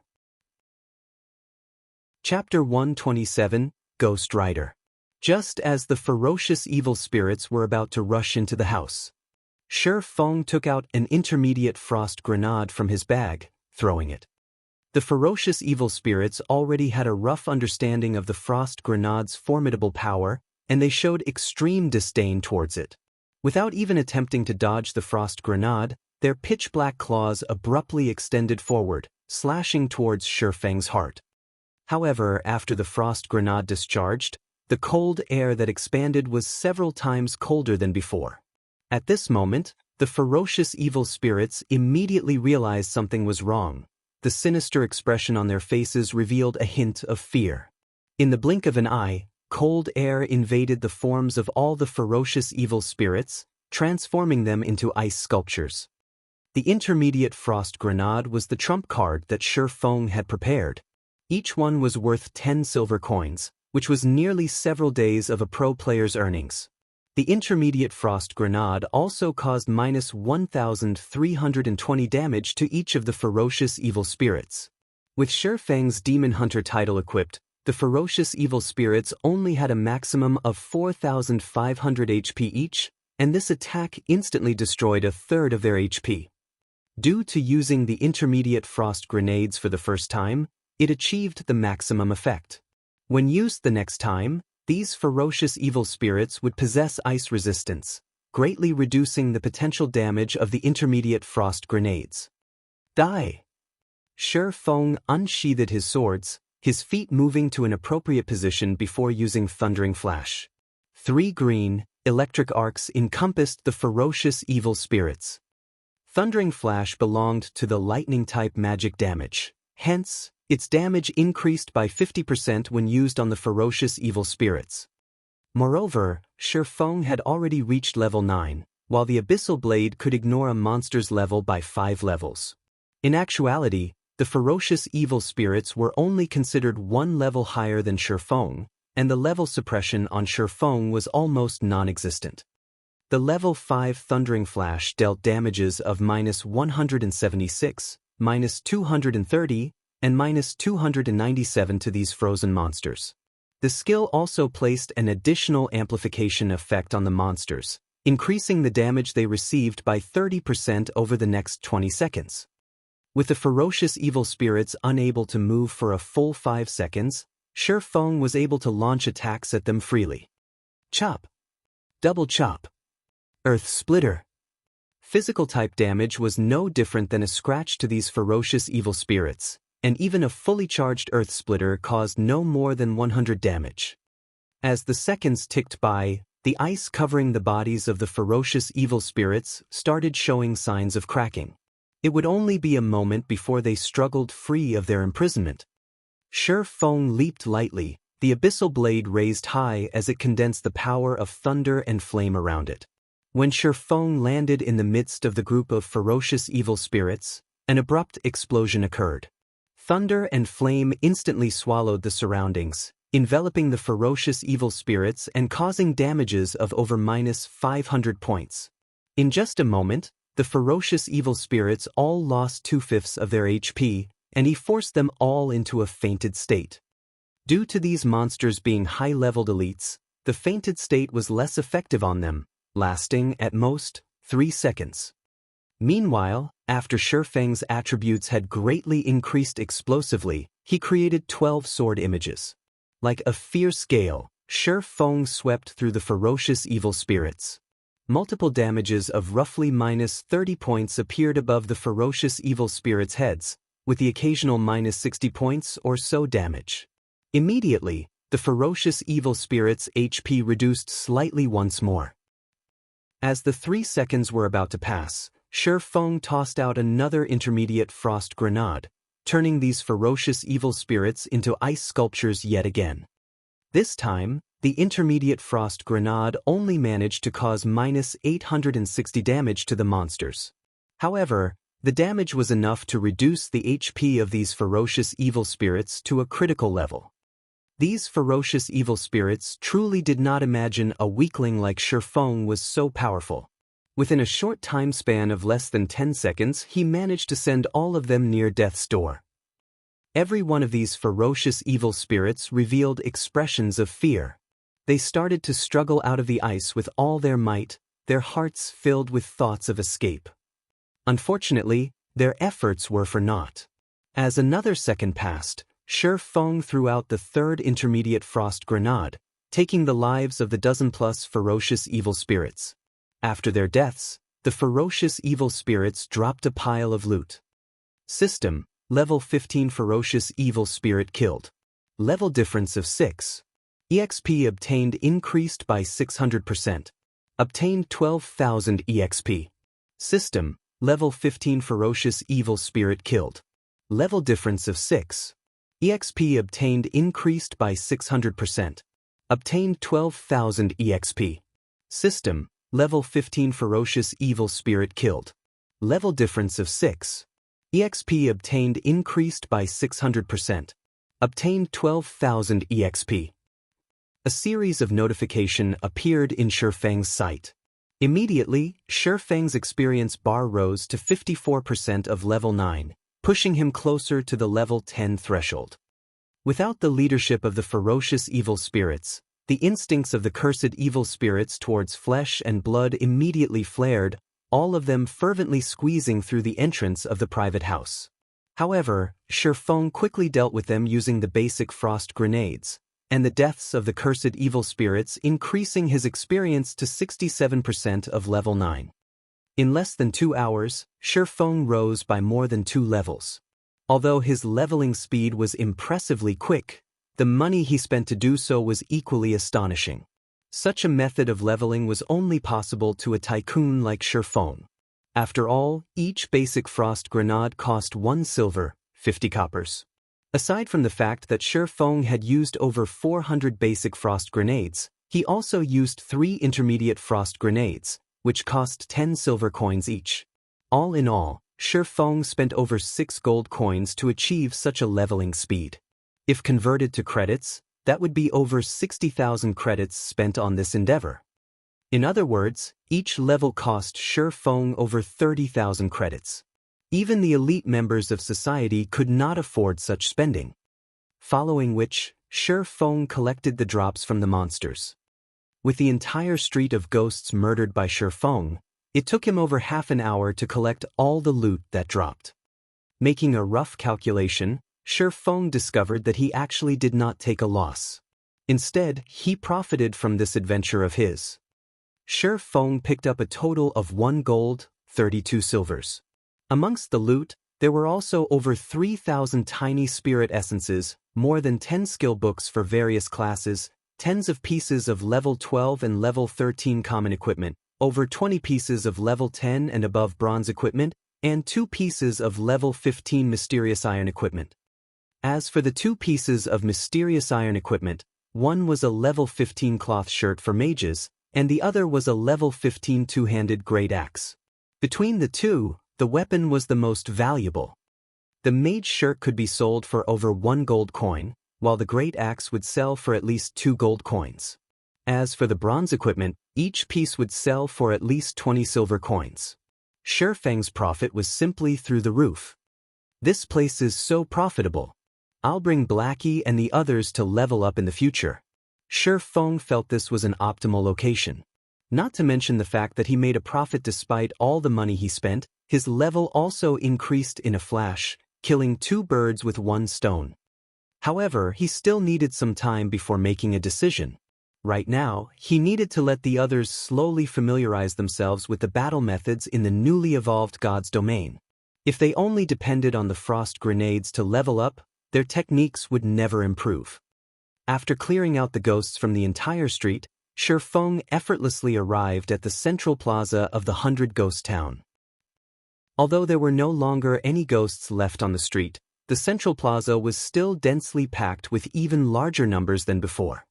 Chapter 127, Ghost Rider. Just as the ferocious evil spirits were about to rush into the house, Shi Feng took out an intermediate frost grenade from his bag, throwing it. The ferocious evil spirits already had a rough understanding of the frost grenade's formidable power, and they showed extreme disdain towards it. Without even attempting to dodge the frost grenade, their pitch-black claws abruptly extended forward, slashing towards Shi Feng's heart. However, after the frost grenade discharged, the cold air that expanded was several times colder than before. At this moment, the ferocious evil spirits immediately realized something was wrong. The sinister expression on their faces revealed a hint of fear. In the blink of an eye, Cold air invaded the forms of all the ferocious evil spirits, transforming them into ice sculptures. The intermediate frost grenade was the trump card that Shi Feng had prepared. Each one was worth 10 silver coins, which was nearly several days of a pro player's earnings. The intermediate frost grenade also caused minus 1,320 damage to each of the ferocious evil spirits. With Shi Feng's Demon Hunter title equipped, the ferocious evil spirits only had a maximum of 4,500 HP each, and this attack instantly destroyed a third of their HP. Due to using the intermediate frost grenades for the first time, it achieved the maximum effect. When used the next time, these ferocious evil spirits would possess ice resistance, greatly reducing the potential damage of the intermediate frost grenades. Die! Shi Feng unsheathed his swords, his feet moving to an appropriate position before using Thundering Flash. 3 green, electric arcs encompassed the ferocious evil spirits. Thundering Flash belonged to the lightning-type magic damage. Hence, its damage increased by 50% when used on the ferocious evil spirits. Moreover, Shi Feng had already reached level 9, while the Abyssal Blade could ignore a monster's level by 5 levels. In actuality, the ferocious evil spirits were only considered 1 level higher than Shi Feng, and the level suppression on Shi Feng was almost non-existent. The level 5 Thundering Flash dealt damages of minus 176, minus 230, and minus 297 to these frozen monsters. The skill also placed an additional amplification effect on the monsters, increasing the damage they received by 30% over the next 20 seconds. With the ferocious evil spirits unable to move for a full 5 seconds, Shi Feng was able to launch attacks at them freely. Chop. Double chop. Earth Splitter. Physical type damage was no different than a scratch to these ferocious evil spirits, and even a fully charged Earth Splitter caused no more than 100 damage. As the seconds ticked by, the ice covering the bodies of the ferocious evil spirits started showing signs of cracking. It would only be a moment before they struggled free of their imprisonment. Shi Feng leaped lightly, the Abyssal Blade raised high as it condensed the power of thunder and flame around it. When Shi Feng landed in the midst of the group of ferocious evil spirits, an abrupt explosion occurred. Thunder and flame instantly swallowed the surroundings, enveloping the ferocious evil spirits and causing damages of over minus 500 points. In just a moment, the ferocious evil spirits all lost 2/5 of their HP, and he forced them all into a fainted state. Due to these monsters being high-leveled elites, the fainted state was less effective on them, lasting, at most, 3 seconds. Meanwhile, after Shi Feng's attributes had greatly increased explosively, he created 12 sword images. Like a fierce gale, Shi Feng swept through the ferocious evil spirits. Multiple damages of roughly minus 30 points appeared above the ferocious evil spirits' heads, with the occasional minus 60 points or so damage. Immediately, the ferocious evil spirits' HP reduced slightly once more. As the 3 seconds were about to pass, Shi Feng tossed out another intermediate frost grenade, turning these ferocious evil spirits into ice sculptures yet again. This time, the intermediate frost grenade only managed to cause minus 860 damage to the monsters. However, the damage was enough to reduce the HP of these ferocious evil spirits to a critical level. These ferocious evil spirits truly did not imagine a weakling like Shi Feng was so powerful. Within a short time span of less than 10 seconds, he managed to send all of them near death's door. Every one of these ferocious evil spirits revealed expressions of fear. They started to struggle out of the ice with all their might, their hearts filled with thoughts of escape. Unfortunately, their efforts were for naught. As another second passed, Shi Feng threw out the third intermediate frost grenade, taking the lives of the dozen-plus ferocious evil spirits. After their deaths, the ferocious evil spirits dropped a pile of loot. System: Level 15 Ferocious Evil Spirit killed. Level difference of 6. EXP obtained increased by 600%. Obtained 12,000 EXP. System: Level 15 Ferocious Evil Spirit killed. Level difference of 6. EXP obtained increased by 600%. Obtained 12,000 EXP. System, level 15 ferocious evil spirit killed. Level difference of 6. EXP obtained increased by 600%. Obtained 12,000 EXP. A series of notification appeared in Shifeng's sight. Immediately, Shifeng's experience bar rose to 54% of level 9, pushing him closer to the level 10 threshold. Without the leadership of the ferocious evil spirits, the instincts of the cursed evil spirits towards flesh and blood immediately flared, all of them fervently squeezing through the entrance of the private house. However, Shifeng quickly dealt with them using the basic frost grenades, and the deaths of the cursed evil spirits increasing his experience to 67% of level 9. In less than 2 hours, Shifeng rose by more than 2 levels. Although his leveling speed was impressively quick, the money he spent to do so was equally astonishing. Such a method of leveling was only possible to a tycoon like Shifeng. After all, each basic frost grenade cost 1 silver, 50 coppers. Aside from the fact that Shifeng had used over 400 basic frost grenades, he also used 3 intermediate frost grenades, which cost 10 silver coins each. All in all, Shifeng spent over 6 gold coins to achieve such a leveling speed. If converted to credits, that would be over 60,000 credits spent on this endeavor. In other words, each level cost Shifeng over 30,000 credits. Even the elite members of society could not afford such spending. Following which, Shifeng collected the drops from the monsters. With the entire street of ghosts murdered by Shifeng, it took him over half an hour to collect all the loot that dropped. Making a rough calculation, Shifeng discovered that he actually did not take a loss. Instead, he profited from this adventure of his. Shifeng picked up a total of 1 gold, 32 silvers. Amongst the loot, there were also over 3,000 tiny spirit essences, more than 10 skill books for various classes, tens of pieces of level 12 and level 13 common equipment, over 20 pieces of level 10 and above bronze equipment, and 2 pieces of level 15 mysterious iron equipment. As for the 2 pieces of mysterious iron equipment, one was a level 15 cloth shirt for mages, and the other was a level 15 two-handed great axe. Between the two, the weapon was the most valuable. The mage shirt could be sold for over 1 gold coin, while the great axe would sell for at least 2 gold coins. As for the bronze equipment, each piece would sell for at least 20 silver coins. Shifeng's profit was simply through the roof. This place is so profitable. I'll bring Blackie and the others to level up in the future. Shifeng felt this was an optimal location. Not to mention the fact that he made a profit despite all the money he spent. His level also increased in a flash, killing 2 birds with 1 stone. However, he still needed some time before making a decision. Right now, he needed to let the others slowly familiarize themselves with the battle methods in the newly evolved God's domain. If they only depended on the frost grenades to level up, their techniques would never improve. After clearing out the ghosts from the entire street, Shifeng effortlessly arrived at the central plaza of the 100 Ghost Town. Although there were no longer any ghosts left on the street, the central plaza was still densely packed with even larger numbers than before.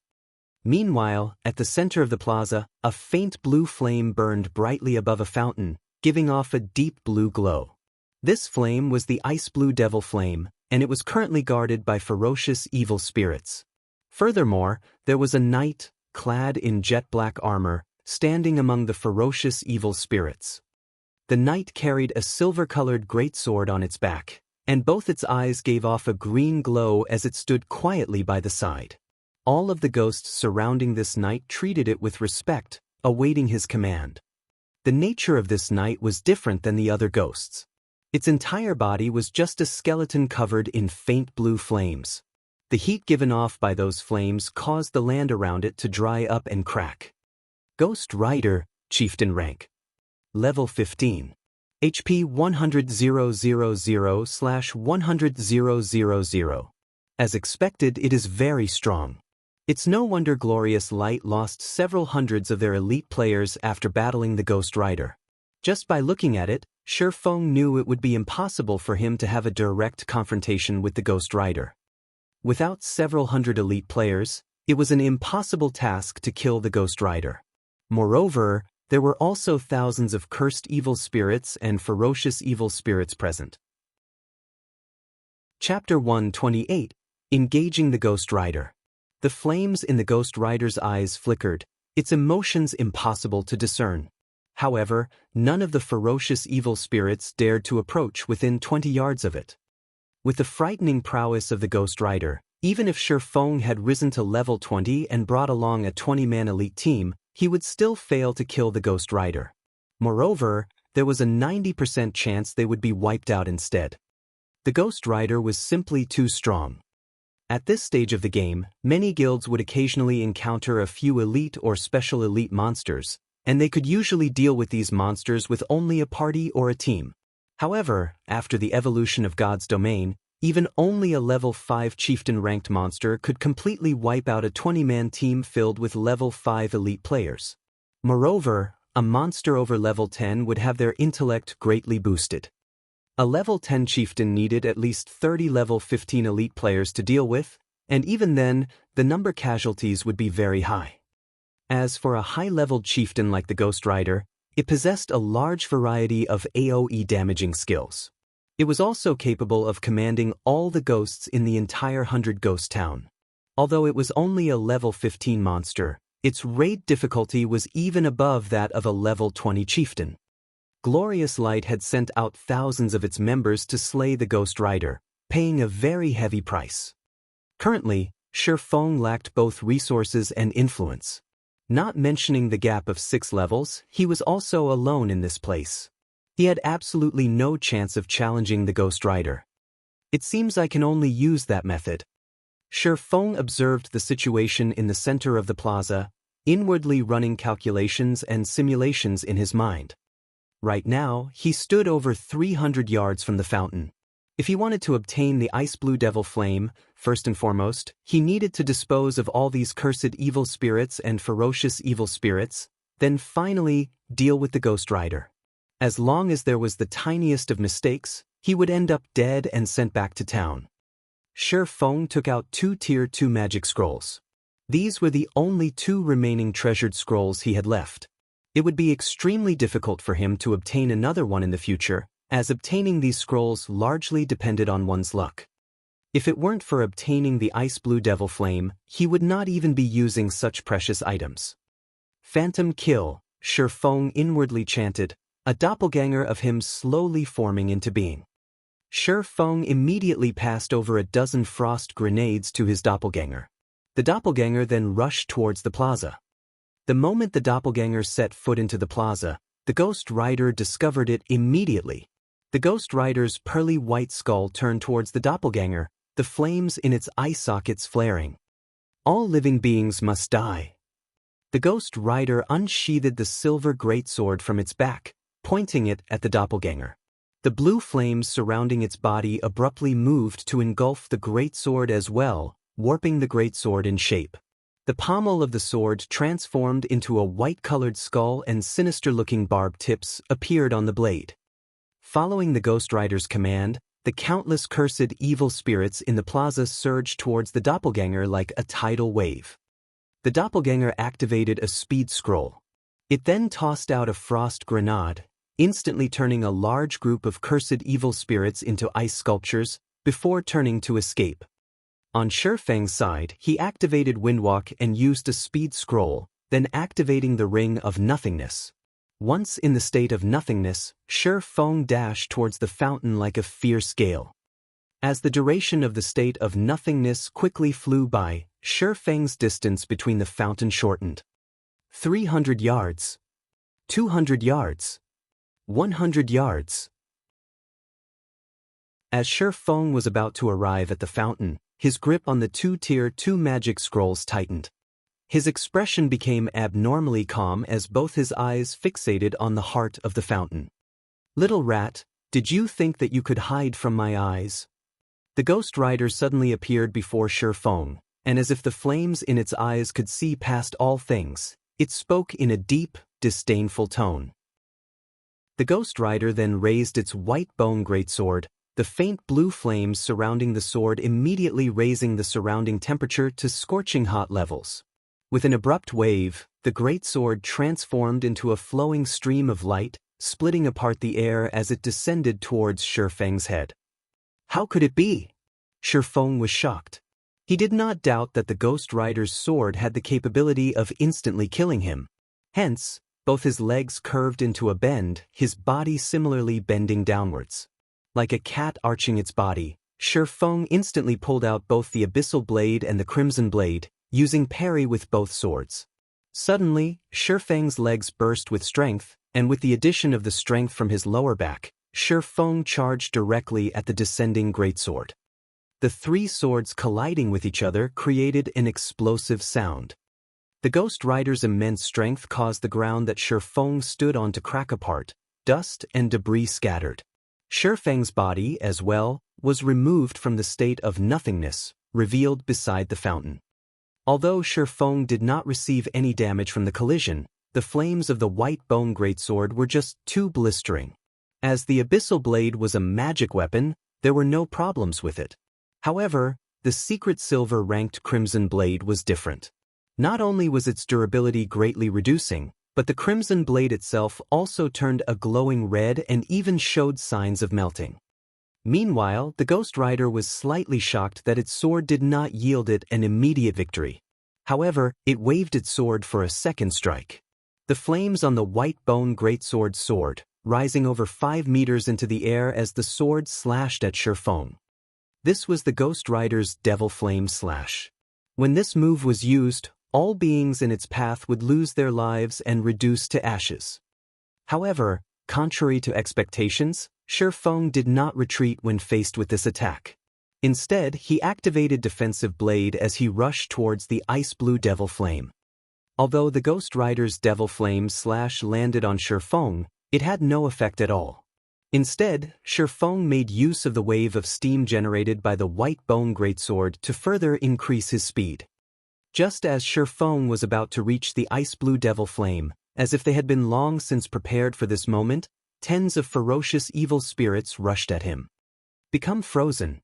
Meanwhile, at the center of the plaza, a faint blue flame burned brightly above a fountain, giving off a deep blue glow. This flame was the ice blue devil flame, and it was currently guarded by ferocious evil spirits. Furthermore, there was a knight, clad in jet-black armor, standing among the ferocious evil spirits. The knight carried a silver-colored greatsword on its back, and both its eyes gave off a green glow as it stood quietly by the side. All of the ghosts surrounding this knight treated it with respect, awaiting his command. The nature of this knight was different than the other ghosts. Its entire body was just a skeleton covered in faint blue flames. The heat given off by those flames caused the land around it to dry up and crack. Ghost Rider, Chieftain rank. Level 15. HP 100,000/100,000. As expected, it is very strong. It's no wonder Glorious Light lost several hundreds of their elite players after battling the Ghost Rider. Just by looking at it, Shifeng knew it would be impossible for him to have a direct confrontation with the Ghost Rider. Without several hundred elite players, It was an impossible task to kill the Ghost Rider. Moreover, there were also thousands of cursed evil spirits and ferocious evil spirits present. Chapter 128. Engaging the Ghost Rider. The flames in the Ghost Rider's eyes flickered, its emotions impossible to discern. However, none of the ferocious evil spirits dared to approach within 20 yards of it. With the frightening prowess of the Ghost Rider, even if Shi Feng had risen to level 20 and brought along a 20-man elite team, he would still fail to kill the Ghost Rider. Moreover, there was a 90% chance they would be wiped out instead. The Ghost Rider was simply too strong. At this stage of the game, many guilds would occasionally encounter a few elite or special elite monsters, and they could usually deal with these monsters with only a party or a team. However, after the evolution of God's domain, even only a level 5 chieftain-ranked monster could completely wipe out a 20-man team filled with level 5 elite players. Moreover, a monster over level 10 would have their intellect greatly boosted. A level 10 chieftain needed at least 30 level 15 elite players to deal with, and even then, the number casualties would be very high. As for a high-leveled chieftain like the Ghost Rider, it possessed a large variety of AoE damaging skills. It was also capable of commanding all the ghosts in the entire 100 Ghost Town. Although it was only a level 15 monster, its raid difficulty was even above that of a level 20 chieftain. Glorious Light had sent out thousands of its members to slay the Ghost Rider, paying a very heavy price. Currently, Shi Feng lacked both resources and influence. Not mentioning the gap of 6 levels, he was also alone in this place. He had absolutely no chance of challenging the Ghost Rider. It seems I can only use that method. Shi Feng observed the situation in the center of the plaza, inwardly running calculations and simulations in his mind. Right now, he stood over 300 yards from the fountain. If he wanted to obtain the Ice Blue Devil Flame, first and foremost, he needed to dispose of all these cursed evil spirits and ferocious evil spirits, then finally deal with the Ghost Rider. As long as there was the tiniest of mistakes, he would end up dead and sent back to town. Shi Feng took out 2 Tier 2 magic scrolls. These were the only 2 remaining treasured scrolls he had left. It would be extremely difficult for him to obtain another one in the future, as obtaining these scrolls largely depended on one's luck. If it weren't for obtaining the Ice Blue Devil Flame, he would not even be using such precious items. Phantom Kill, Shi Feng inwardly chanted, a doppelganger of him slowly forming into being. Shi Feng immediately passed over a dozen frost grenades to his doppelganger. The doppelganger then rushed towards the plaza. The moment the doppelganger set foot into the plaza, the Ghost Rider discovered it immediately. The Ghost Rider's pearly white skull turned towards the doppelganger, the flames in its eye sockets flaring. All living beings must die. The Ghost Rider unsheathed the silver greatsword from its back, pointing it at the doppelganger. The blue flames surrounding its body abruptly moved to engulf the greatsword as well, warping the greatsword in shape. The pommel of the sword transformed into a white-colored skull and sinister-looking barbed tips appeared on the blade. Following the Ghost Rider's command, the countless cursed evil spirits in the plaza surged towards the doppelganger like a tidal wave. The doppelganger activated a speed scroll. It then tossed out a frost grenade, instantly turning a large group of cursed evil spirits into ice sculptures, before turning to escape. On Shi Feng's side, he activated Windwalk and used a speed scroll, then activating the Ring of Nothingness. Once in the state of nothingness, Shi Feng dashed towards the fountain like a fierce gale. As the duration of the state of nothingness quickly flew by, Shi Feng's distance between the fountain shortened. 300 yards. 200 yards. 100 yards. As Shi Feng was about to arrive at the fountain, his grip on the 2 Tier 2 magic scrolls tightened. His expression became abnormally calm as both his eyes fixated on the heart of the fountain. Little rat, did you think that you could hide from my eyes? The Ghost Rider suddenly appeared before Shi Feng, and as if the flames in its eyes could see past all things, it spoke in a deep, disdainful tone. The Ghost Rider then raised its white bone greatsword, the faint blue flames surrounding the sword immediately raising the surrounding temperature to scorching hot levels. With an abrupt wave, the great sword transformed into a flowing stream of light, splitting apart the air as it descended towards Shifeng's head. How could it be? Shifeng was shocked. He did not doubt that the Ghost Rider's sword had the capability of instantly killing him. Hence, both his legs curved into a bend, his body similarly bending downwards. Like a cat arching its body, Shifeng instantly pulled out both the Abyssal Blade and the Crimson Blade, using parry with both swords. Suddenly, Shifeng's legs burst with strength, and with the addition of the strength from his lower back, Shifeng charged directly at the descending greatsword. The three swords colliding with each other created an explosive sound. The Ghost Rider's immense strength caused the ground that Shifeng stood on to crack apart, dust and debris scattered. Shifeng's body, as well, was removed from the state of nothingness, revealed beside the fountain. Although Shifeng did not receive any damage from the collision, the flames of the white bone greatsword were just too blistering. As the Abyssal Blade was a magic weapon, there were no problems with it. However, the secret silver-ranked Crimson Blade was different. Not only was its durability greatly reducing, but the Crimson Blade itself also turned a glowing red and even showed signs of melting. Meanwhile, the Ghost Rider was slightly shocked that its sword did not yield it an immediate victory. However, it waved its sword for a second strike. The flames on the white bone greatsword soared, rising over 5 meters into the air as the sword slashed at Shifeng. This was the Ghost Rider's Devil Flame Slash. When this move was used, all beings in its path would lose their lives and reduce to ashes. However, contrary to expectations, Shifeng did not retreat when faced with this attack. Instead, he activated Defensive Blade as he rushed towards the ice blue Devil Flame. Although the Ghost Rider's Devil Flame Slash landed on Shifeng, it had no effect at all. Instead, Shifeng made use of the wave of steam generated by the white bone greatsword to further increase his speed. Just as Shifeng was about to reach the ice blue Devil Flame, as if they had been long since prepared for this moment, tens of ferocious evil spirits rushed at him. Become frozen.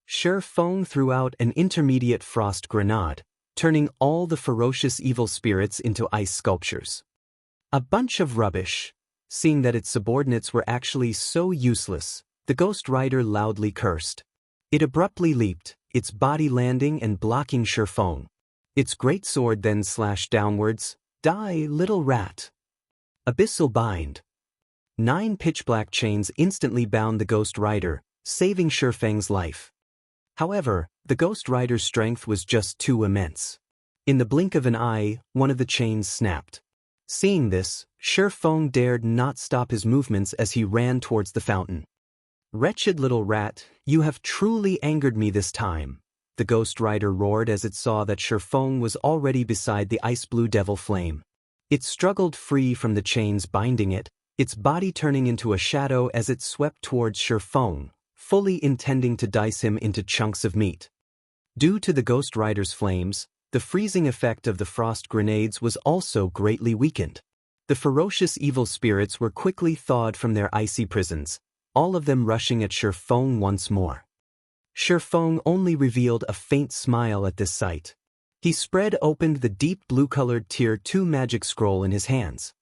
Shifeng threw out an intermediate frost grenade, turning all the ferocious evil spirits into ice sculptures. A bunch of rubbish. Seeing that its subordinates were actually so useless, the Ghost Rider loudly cursed. It abruptly leaped, its body landing and blocking Shifeng. Its greatsword then slashed downwards. Die, little rat. Abyssal Bind. 9 pitch-black chains instantly bound the Ghost Rider, saving Shifeng's life. However, the Ghost Rider's strength was just too immense. In the blink of an eye, one of the chains snapped. Seeing this, Shifeng dared not stop his movements as he ran towards the fountain. Wretched little rat, you have truly angered me this time, the Ghost Rider roared as it saw that Shifeng was already beside the ice blue Devil Flame. It struggled free from the chains binding it, its body turning into a shadow as it swept towards Shifeng, fully intending to dice him into chunks of meat. Due to the Ghost Rider's flames, the freezing effect of the frost grenades was also greatly weakened. The ferocious evil spirits were quickly thawed from their icy prisons, all of them rushing at Shifeng once more. Shifeng only revealed a faint smile at this sight. He spread open the deep blue-colored Tier 2 magic scroll in his hands.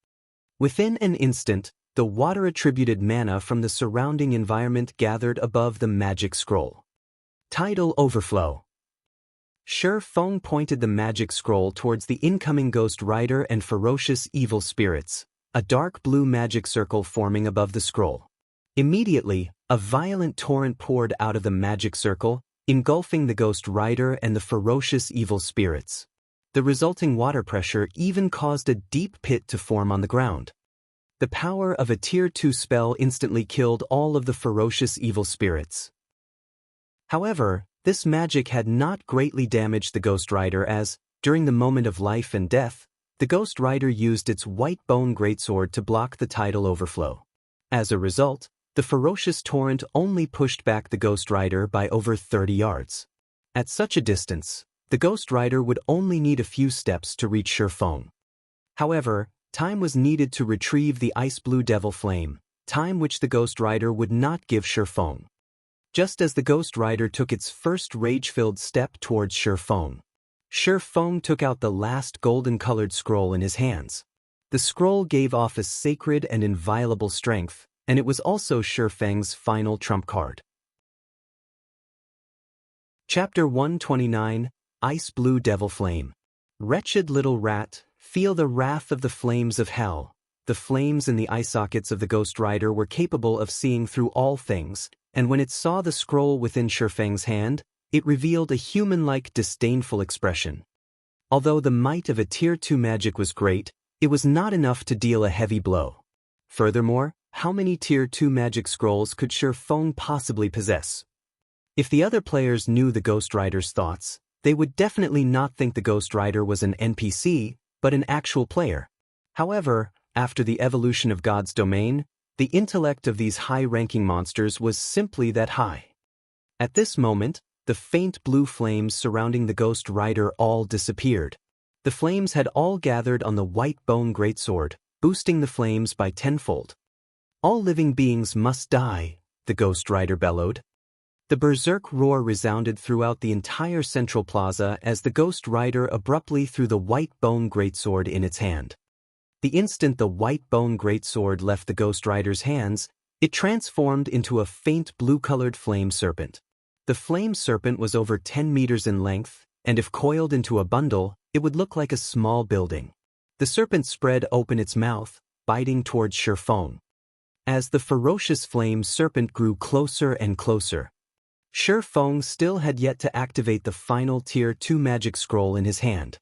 Within an instant, the water-attributed mana from the surrounding environment gathered above the magic scroll. Tidal overflow. Shifeng pointed the magic scroll towards the incoming Ghost Rider and ferocious evil spirits, a dark blue magic circle forming above the scroll. Immediately, a violent torrent poured out of the magic circle, engulfing the Ghost Rider and the ferocious evil spirits. The resulting water pressure even caused a deep pit to form on the ground. The power of a Tier 2 spell instantly killed all of the ferocious evil spirits. However, this magic had not greatly damaged the Ghost Rider as, during the moment of life and death, the Ghost Rider used its white bone greatsword to block the tidal overflow. As a result, the ferocious torrent only pushed back the Ghost Rider by over 30 yards. At such a distance, the Ghost Rider would only need a few steps to reach Shifeng. However, time was needed to retrieve the ice blue Devil Flame, time which the Ghost Rider would not give Shifeng. just as the Ghost Rider took its first rage-filled step towards Shifeng. Shifeng took out the last golden-colored scroll in his hands. The scroll gave off a sacred and inviolable strength, and it was also Shifeng's final trump card. Chapter 129, Ice Blue Devil Flame. Wretched little rat, feel the wrath of the flames of hell. The flames in the eye sockets of the Ghost Rider were capable of seeing through all things, and when it saw the scroll within Shifeng's hand, it revealed a human-like disdainful expression. Although the might of a Tier 2 magic was great, it was not enough to deal a heavy blow. Furthermore, how many Tier 2 magic scrolls could Shifeng possibly possess? If the other players knew the Ghost Rider's thoughts, they would definitely not think the Ghost Rider was an NPC, but an actual player. However, after the evolution of God's domain, the intellect of these high-ranking monsters was simply that high. At this moment, the faint blue flames surrounding the Ghost Rider all disappeared. The flames had all gathered on the white bone greatsword, boosting the flames by tenfold. All living beings must die, the Ghost Rider bellowed. The berserk roar resounded throughout the entire central plaza as the Ghost Rider abruptly threw the white bone greatsword in its hand. The instant the white bone greatsword left the Ghost Rider's hands, it transformed into a faint blue-colored flame serpent. The flame serpent was over 10 meters in length, and if coiled into a bundle, it would look like a small building. The serpent spread open its mouth, biting towards Shifeng. As the ferocious flame serpent grew closer and closer, Shifeng still had yet to activate the final Tier 2 magic scroll in his hand.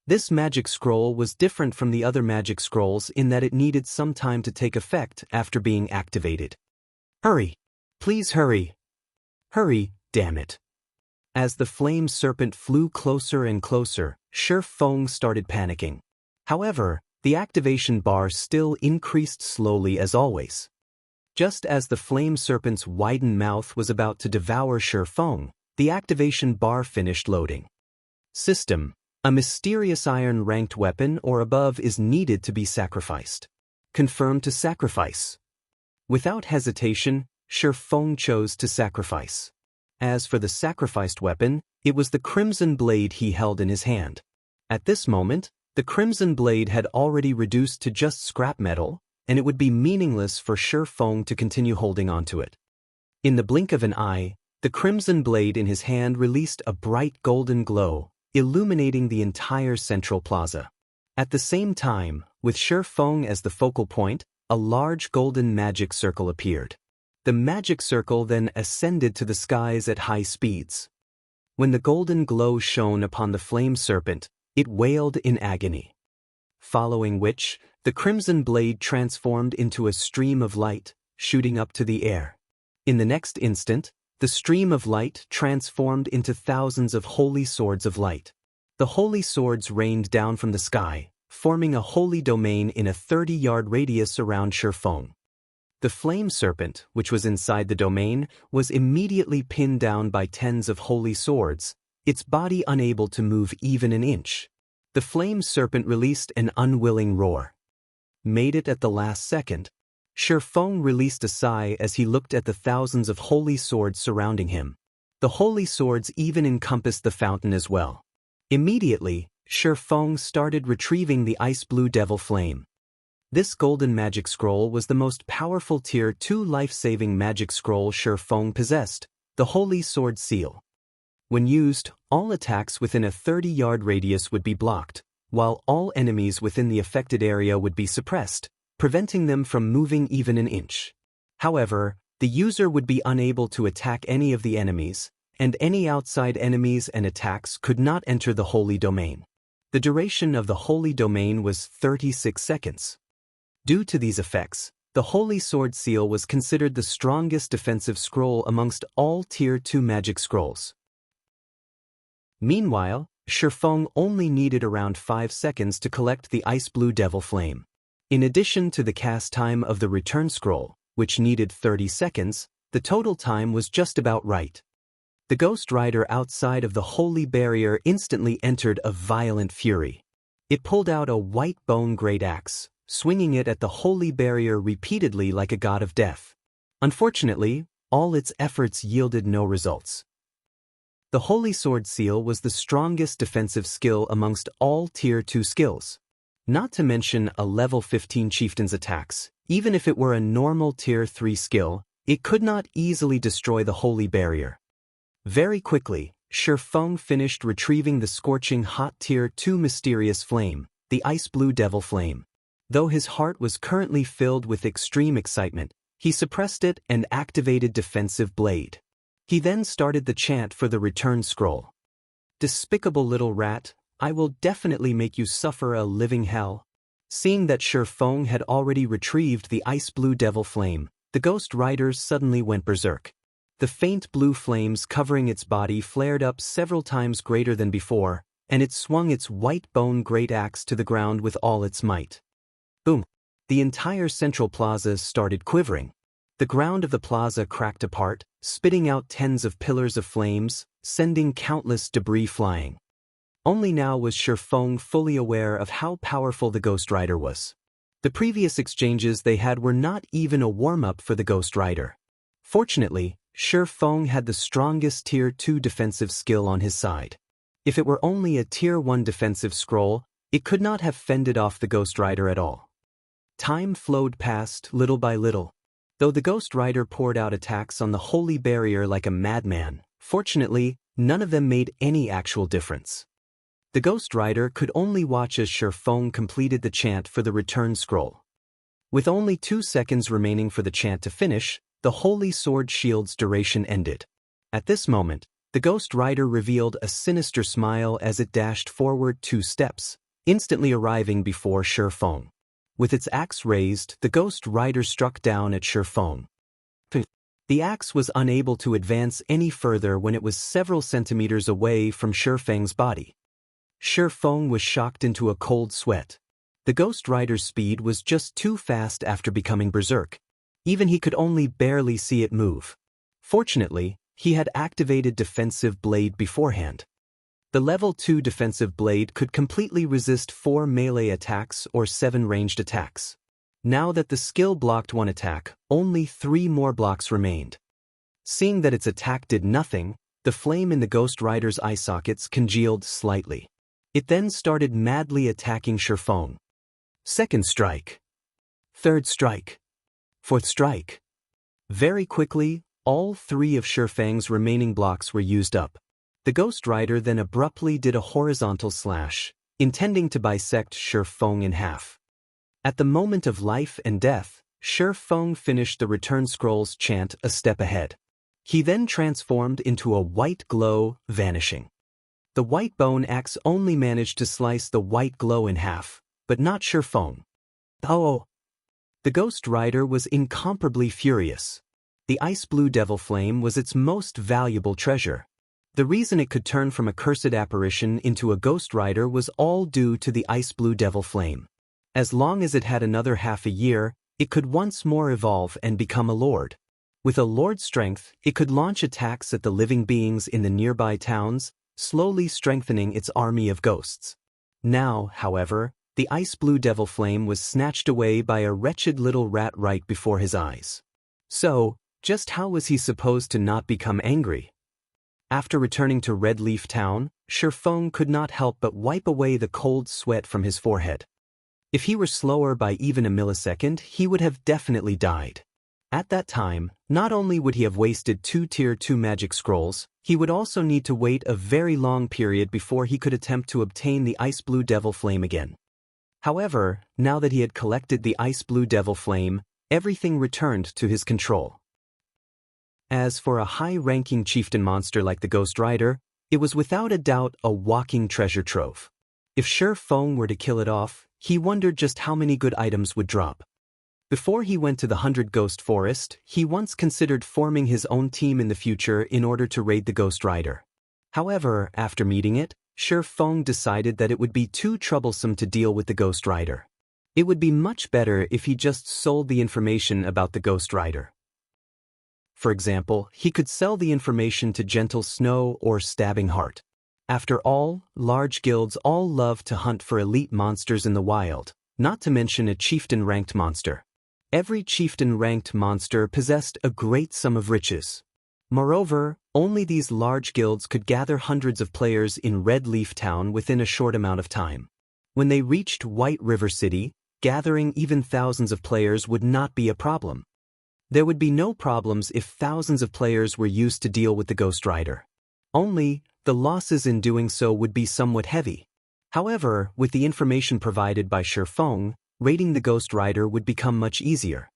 This magic scroll was different from the other magic scrolls in that it needed some time to take effect after being activated. Hurry! Please hurry! Hurry, damn it! As the flame serpent flew closer and closer, Shifeng started panicking. However, the activation bar still increased slowly as always. Just as the flame serpent's widened mouth was about to devour Shifeng, the activation bar finished loading. System: a mysterious iron-ranked weapon or above is needed to be sacrificed. Confirm to sacrifice. Without hesitation, Shifeng chose to sacrifice. As for the sacrificed weapon, it was the crimson blade he held in his hand. At this moment, the crimson blade had already reduced to just scrap metal, and it would be meaningless for Shifeng to continue holding onto it. In the blink of an eye, the crimson blade in his hand released a bright golden glow, illuminating the entire central plaza. At the same time, with Shifeng as the focal point, a large golden magic circle appeared. The magic circle then ascended to the skies at high speeds. When the golden glow shone upon the flame serpent, it wailed in agony. Following which, the crimson blade transformed into a stream of light, shooting up to the air. In the next instant, the stream of light transformed into thousands of holy swords of light. The holy swords rained down from the sky, forming a holy domain in a 30-yard radius around Shifeng. The flame serpent, which was inside the domain, was immediately pinned down by tens of holy swords, its body unable to move even an inch. The flame serpent released an unwilling roar. Made it at the last second. Shifeng released a sigh as he looked at the thousands of holy swords surrounding him. The holy swords even encompassed the fountain as well. Immediately, Shifeng started retrieving the ice blue devil flame. This golden magic scroll was the most powerful Tier 2 life-saving magic scroll Shifeng possessed, the Holy Sword Seal. When used, all attacks within a 30-yard radius would be blocked, while all enemies within the affected area would be suppressed, preventing them from moving even an inch. However, the user would be unable to attack any of the enemies, and any outside enemies and attacks could not enter the holy domain. The duration of the holy domain was 36 seconds. Due to these effects, the Holy Sword Seal was considered the strongest defensive scroll amongst all Tier 2 magic scrolls. Meanwhile, Shifeng only needed around 5 seconds to collect the ice blue devil flame. In addition to the cast time of the return scroll, which needed 30 seconds, the total time was just about right. The Ghost Rider outside of the holy barrier instantly entered a violent fury. It pulled out a white bone great axe, swinging it at the holy barrier repeatedly like a god of death. Unfortunately, all its efforts yielded no results. The Holy Sword Seal was the strongest defensive skill amongst all Tier 2 skills. Not to mention a level 15 chieftain's attacks. Even if it were a normal Tier 3 skill, it could not easily destroy the Holy Barrier. Very quickly, Shi Feng finished retrieving the scorching hot Tier 2 mysterious flame, the Ice Blue Devil Flame. Though his heart was currently filled with extreme excitement, he suppressed it and activated Defensive Blade. He then started the chant for the return scroll. Despicable little rat, I will definitely make you suffer a living hell. Seeing that Shi Feng had already retrieved the Ice Blue Devil Flame, the Ghost Riders suddenly went berserk. The faint blue flames covering its body flared up several times greater than before, and it swung its white bone great axe to the ground with all its might. Boom! The entire central plaza started quivering. The ground of the plaza cracked apart, spitting out tens of pillars of flames, sending countless debris flying. Only now was Shi Feng fully aware of how powerful the Ghost Rider was. The previous exchanges they had were not even a warm-up for the Ghost Rider. Fortunately, Shi Feng had the strongest Tier 2 defensive skill on his side. If it were only a Tier 1 defensive scroll, it could not have fended off the Ghost Rider at all. Time flowed past little by little. Though the Ghost Rider poured out attacks on the Holy Barrier like a madman, fortunately, none of them made any actual difference. The Ghost Rider could only watch as Shi Feng completed the chant for the return scroll. With only 2 seconds remaining for the chant to finish, the Holy Sword Shield's duration ended. At this moment, the Ghost Rider revealed a sinister smile as it dashed forward 2 steps, instantly arriving before Shi Feng. With its axe raised, the Ghost Rider struck down at Shi Feng. The axe was unable to advance any further when it was several centimeters away from Shi Feng's body. Shi Feng was shocked into a cold sweat. The Ghost Rider's speed was just too fast after becoming berserk. Even he could only barely see it move. Fortunately, he had activated Defensive Blade beforehand. The level 2 Defensive Blade could completely resist 4 melee attacks or 7 ranged attacks. Now that the skill blocked 1 attack, only 3 more blocks remained. Seeing that its attack did nothing, the flame in the Ghost Rider's eye sockets congealed slightly. It then started madly attacking Shi Feng. Second strike. Third strike. Fourth strike. Very quickly, all 3 of Shi Feng's remaining blocks were used up. The Ghost Rider then abruptly did a horizontal slash, intending to bisect Shi Feng in half. At the moment of life and death, Shi Feng finished the Return Scroll's chant a step ahead. He then transformed into a white glow, vanishing. The white bone axe only managed to slice the white glow in half, but not Shi Feng. Oh! The Ghost Rider was incomparably furious. The Ice Blue Devil Flame was its most valuable treasure. The reason it could turn from a cursed apparition into a Ghost Rider was all due to the Ice Blue Devil Flame. As long as it had another half a year, it could once more evolve and become a lord. With a lord's strength, it could launch attacks at the living beings in the nearby towns, slowly strengthening its army of ghosts. Now, however, the Ice Blue Devil Flame was snatched away by a wretched little rat right before his eyes. So, just how was he supposed to not become angry? After returning to Red Leaf Town, Shi Feng could not help but wipe away the cold sweat from his forehead. If he were slower by even a millisecond, he would have definitely died. At that time, not only would he have wasted 2 Tier 2 magic scrolls, he would also need to wait a very long period before he could attempt to obtain the Ice Blue Devil Flame again. However, now that he had collected the Ice Blue Devil Flame, everything returned to his control. As for a high-ranking chieftain monster like the Ghost Rider, it was without a doubt a walking treasure trove. If Shi Feng were to kill it off, he wondered just how many good items would drop. Before he went to the 100 Ghost Forest, he once considered forming his own team in the future in order to raid the Ghost Rider. However, after meeting it, Shi Feng decided that it would be too troublesome to deal with the Ghost Rider. It would be much better if he just sold the information about the Ghost Rider. For example, he could sell the information to Gentle Snow or Stabbing Heart. After all, large guilds all love to hunt for elite monsters in the wild, not to mention a chieftain-ranked monster. Every chieftain-ranked monster possessed a great sum of riches. Moreover, only these large guilds could gather hundreds of players in Red Leaf Town within a short amount of time. When they reached White River City, gathering even thousands of players would not be a problem. There would be no problems if thousands of players were used to deal with the Ghost Rider. Only, the losses in doing so would be somewhat heavy. However, with the information provided by Shifeng, raiding the Ghost Rider would become much easier.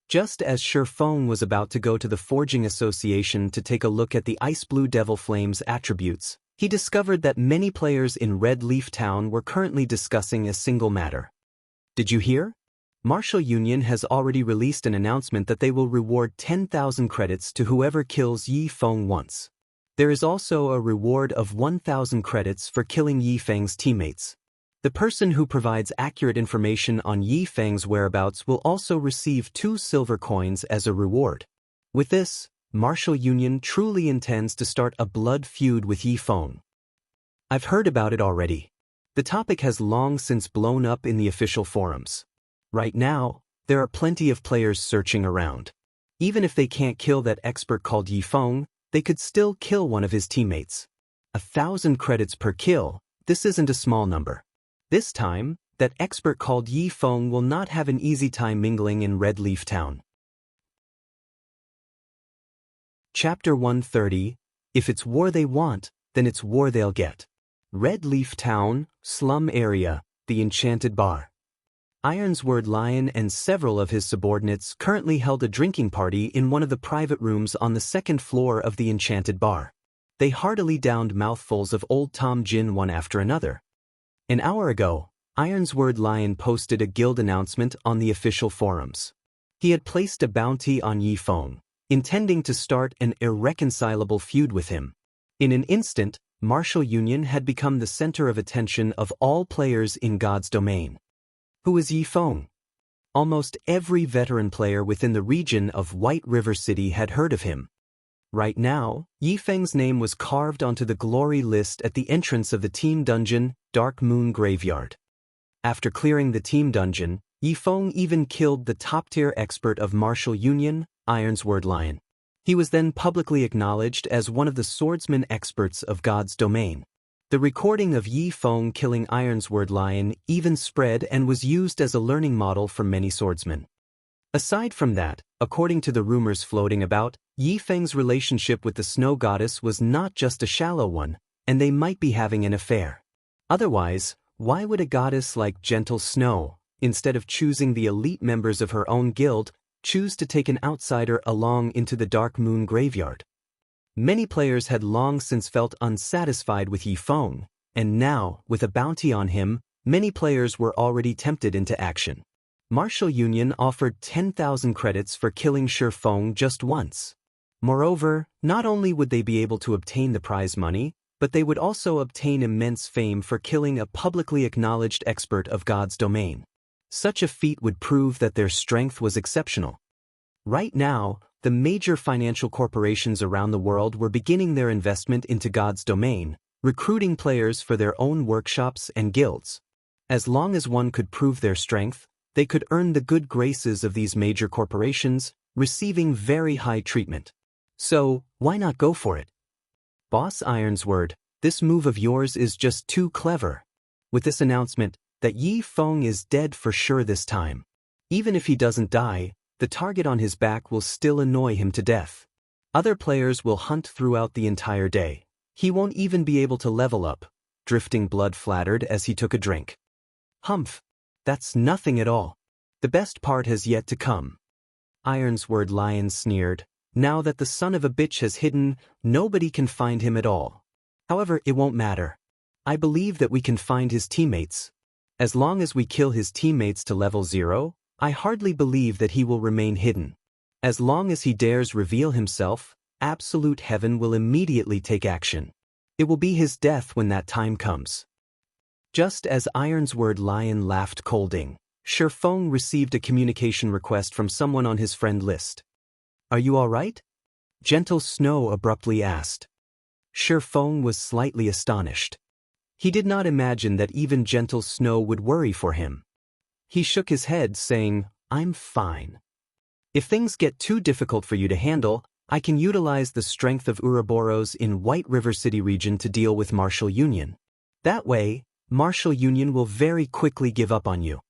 Just as Shifeng was about to go to the Forging Association to take a look at the Ice Blue Devil Flame's attributes, he discovered that many players in Red Leaf Town were currently discussing a single matter. Did you hear? Martial Union has already released an announcement that they will reward 10,000 credits to whoever kills Yi Feng once. There is also a reward of 1,000 credits for killing Yi Feng's teammates. The person who provides accurate information on Yi Feng's whereabouts will also receive 2 silver coins as a reward. With this, Martial Union truly intends to start a blood feud with Yi Feng. I've heard about it already. The topic has long since blown up in the official forums. Right now, there are plenty of players searching around. Even if they can't kill that expert called Yi Feng, they could still kill one of his teammates. 1,000 credits per kill, this isn't a small number. This time, that expert called Yi Feng will not have an easy time mingling in Red Leaf Town. Chapter 130, If it's war they want, then it's war they'll get. Red Leaf Town, slum area, the Enchanted Bar. Ironsword Lion and several of his subordinates currently held a drinking party in one of the private rooms on the 2nd floor of the Enchanted Bar. They heartily downed mouthfuls of Old Tom Gin one after another. An hour ago, Ironsword Lion posted a guild announcement on the official forums. He had placed a bounty on Yi Feng, intending to start an irreconcilable feud with him. In an instant, Martial Union had become the center of attention of all players in God's domain. Who is Yi Feng? Almost every veteran player within the region of White River City had heard of him. Right now, Yi Feng's name was carved onto the glory list at the entrance of the team dungeon, Dark Moon Graveyard. After clearing the team dungeon, Yi Feng even killed the top-tier expert of Martial Union, Ironsword Lion. He was then publicly acknowledged as one of the swordsman experts of God's domain. The recording of Yi Feng killing Ironsword Lion even spread and was used as a learning model for many swordsmen. Aside from that, according to the rumors floating about, Yi Feng's relationship with the snow goddess was not just a shallow one, and they might be having an affair. Otherwise, why would a goddess like Gentle Snow, instead of choosing the elite members of her own guild, choose to take an outsider along into the Dark Moon Graveyard? Many players had long since felt unsatisfied with Yi Feng, and now, with a bounty on him, many players were already tempted into action. Martial Union offered 10,000 credits for killing Shifeng just once. Moreover, not only would they be able to obtain the prize money, but they would also obtain immense fame for killing a publicly acknowledged expert of God's domain. Such a feat would prove that their strength was exceptional. Right now, the major financial corporations around the world were beginning their investment into God's domain, recruiting players for their own workshops and guilds. As long as one could prove their strength, they could earn the good graces of these major corporations, receiving very high treatment. So, why not go for it? Boss Ironsword, this move of yours is just too clever. With this announcement, that Yi Feng is dead for sure this time. Even if he doesn't die, the target on his back will still annoy him to death. Other players will hunt throughout the entire day. He won't even be able to level up, drifting blood flattered as he took a drink. Humph, that's nothing at all. The best part has yet to come. Ironsword Lion sneered. Now that the son of a bitch has hidden, nobody can find him at all. However, it won't matter. I believe that we can find his teammates. As long as we kill his teammates to level 0, I hardly believe that he will remain hidden. As long as he dares reveal himself, absolute heaven will immediately take action. It will be his death when that time comes. Just as Ironsword Lion laughed colding, Shifeng received a communication request from someone on his friend list. Are you all right? Gentle Snow abruptly asked. Shifeng was slightly astonished. He did not imagine that even Gentle Snow would worry for him. He shook his head, saying, I'm fine. If things get too difficult for you to handle, I can utilize the strength of Ouroboros in White River City region to deal with Martial Union. That way, Martial Union will very quickly give up on you.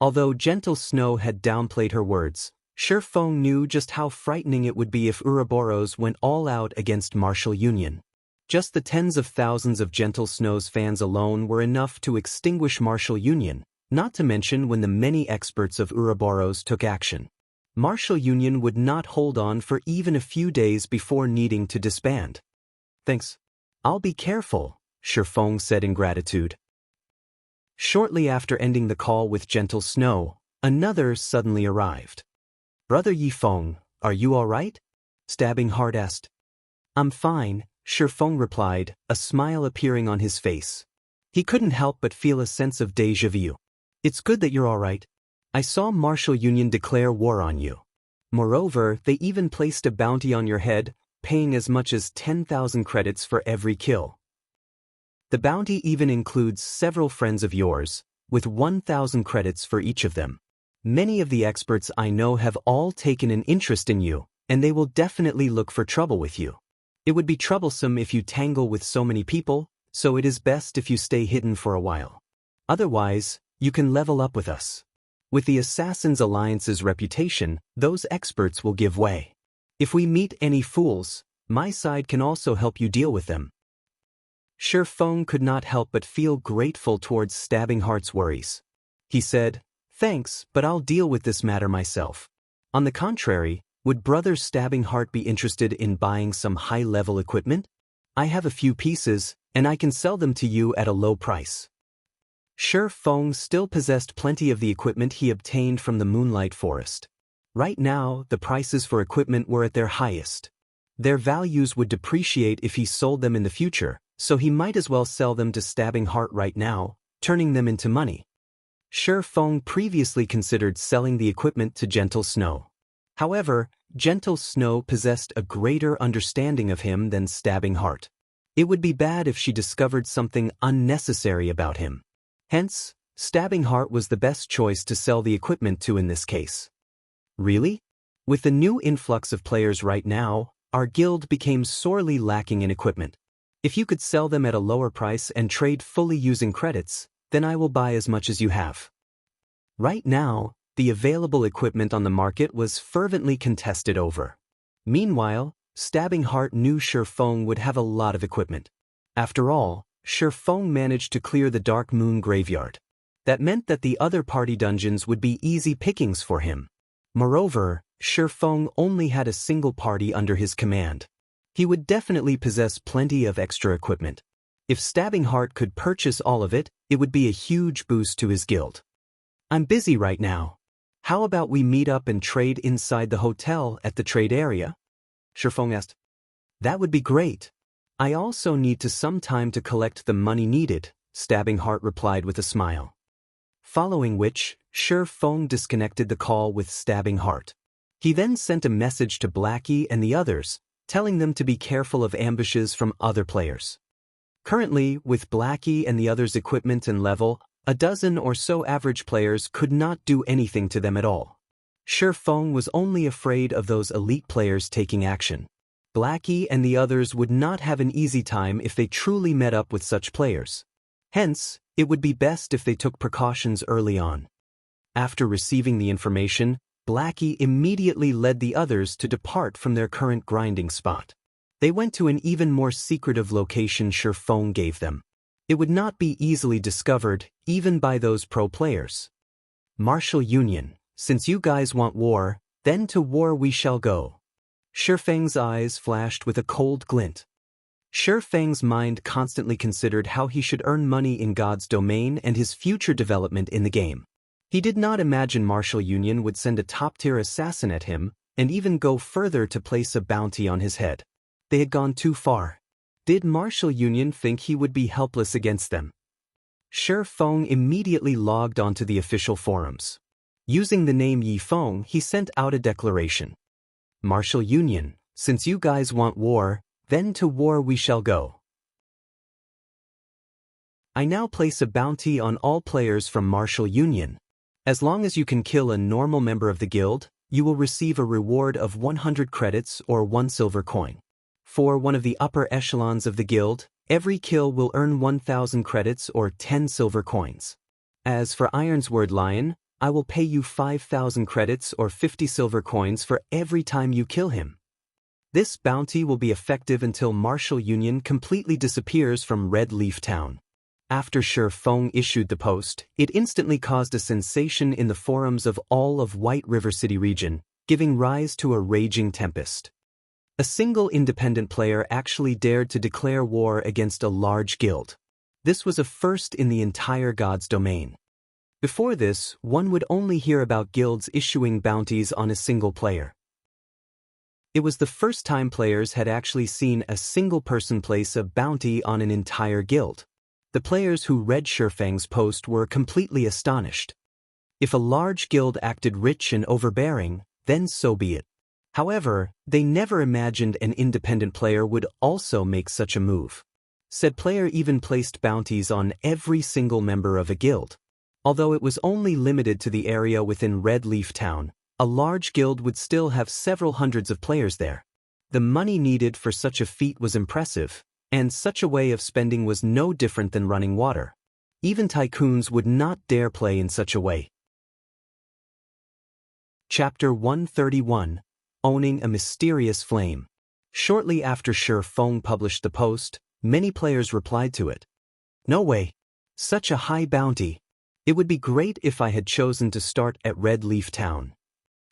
Although Gentle Snow had downplayed her words, Shifeng knew just how frightening it would be if Ouroboros went all out against Martial Union. Just the tens of thousands of Gentle Snow's fans alone were enough to extinguish Martial Union, not to mention when the many experts of Ouroboros took action. Martial Union would not hold on for even a few days before needing to disband. Thanks. I'll be careful, Shifeng said in gratitude. Shortly after ending the call with Gentle Snow, another suddenly arrived. Brother Yifeng, are you all right? Stabbing Heart asked. I'm fine, Shifeng replied, a smile appearing on his face. He couldn't help but feel a sense of déjà vu. It's good that you're all right. I saw Martial Union declare war on you. Moreover, they even placed a bounty on your head, paying as much as 10,000 credits for every kill. The bounty even includes several friends of yours, with 1,000 credits for each of them. Many of the experts I know have all taken an interest in you, and they will definitely look for trouble with you. It would be troublesome if you tangle with so many people, so it is best if you stay hidden for a while. Otherwise, you can level up with us. With the Assassins Alliance's reputation, those experts will give way. If we meet any fools, my side can also help you deal with them. Shifeng could not help but feel grateful towards Stabbing Heart's worries. He said, Thanks, but I'll deal with this matter myself. On the contrary, would Brother Stabbing Heart be interested in buying some high-level equipment? I have a few pieces, and I can sell them to you at a low price. Shifeng still possessed plenty of the equipment he obtained from the Moonlight Forest. Right now, the prices for equipment were at their highest. Their values would depreciate if he sold them in the future, so he might as well sell them to Stabbing Heart right now, turning them into money. Shifeng previously considered selling the equipment to Gentle Snow. However, Gentle Snow possessed a greater understanding of him than Stabbing Heart. It would be bad if she discovered something unnecessary about him. Hence, Stabbing Heart was the best choice to sell the equipment to in this case. Really? With the new influx of players right now, our guild became sorely lacking in equipment. If you could sell them at a lower price and trade fully using credits, then I will buy as much as you have. Right now, the available equipment on the market was fervently contested over. Meanwhile, Stabbing Heart knew Shifeng would have a lot of equipment. After all, Shifeng managed to clear the Dark Moon Graveyard. That meant that the other party dungeons would be easy pickings for him. Moreover, Shifeng only had a single party under his command. He would definitely possess plenty of extra equipment. If Stabbing Heart could purchase all of it, it would be a huge boost to his guild. I'm busy right now. How about we meet up and trade inside the hotel at the trade area? Shifeng asked. That would be great. I also need some time to collect the money needed, Stabbing Heart replied with a smile. Following which, Shifeng disconnected the call with Stabbing Heart. He then sent a message to Blackie and the others, telling them to be careful of ambushes from other players. Currently, with Blackie and the others' equipment and level, a dozen or so average players could not do anything to them at all. Shifeng was only afraid of those elite players taking action. Blackie and the others would not have an easy time if they truly met up with such players. Hence, it would be best if they took precautions early on. After receiving the information, Blackie immediately led the others to depart from their current grinding spot. They went to an even more secretive location Shifeng gave them. It would not be easily discovered, even by those pro players. Martial Union, since you guys want war, then to war we shall go. Shifeng's eyes flashed with a cold glint. Shifeng's mind constantly considered how he should earn money in God's domain and his future development in the game. He did not imagine Martial Union would send a top-tier assassin at him, and even go further to place a bounty on his head. They had gone too far. Did Martial Union think he would be helpless against them? Shifeng immediately logged onto the official forums. Using the name Yifeng, he sent out a declaration. Martial Union, since you guys want war, then to war we shall go. I now place a bounty on all players from Martial Union. As long as you can kill a normal member of the guild, you will receive a reward of 100 credits or 1 silver coin. For one of the upper echelons of the guild, every kill will earn 1,000 credits or 10 silver coins. As for Ironsword Lion, I will pay you 5,000 credits or 50 silver coins for every time you kill him. This bounty will be effective until Martial Union completely disappears from Red Leaf Town. After Shi Feng issued the post, it instantly caused a sensation in the forums of all of White River City region, giving rise to a raging tempest. A single independent player actually dared to declare war against a large guild. This was a first in the entire God's domain. Before this, one would only hear about guilds issuing bounties on a single player. It was the first time players had actually seen a single person place a bounty on an entire guild. The players who read Shi Feng's post were completely astonished. If a large guild acted rich and overbearing, then so be it. However, they never imagined an independent player would also make such a move. Said player even placed bounties on every single member of a guild. Although it was only limited to the area within Red Leaf Town, a large guild would still have several hundreds of players there. The money needed for such a feat was impressive, and such a way of spending was no different than running water. Even tycoons would not dare play in such a way. Chapter 131, Owning a Mysterious Flame. Shortly after Shi Feng published the post, many players replied to it. No way. Such a high bounty. It would be great if I had chosen to start at Red Leaf Town.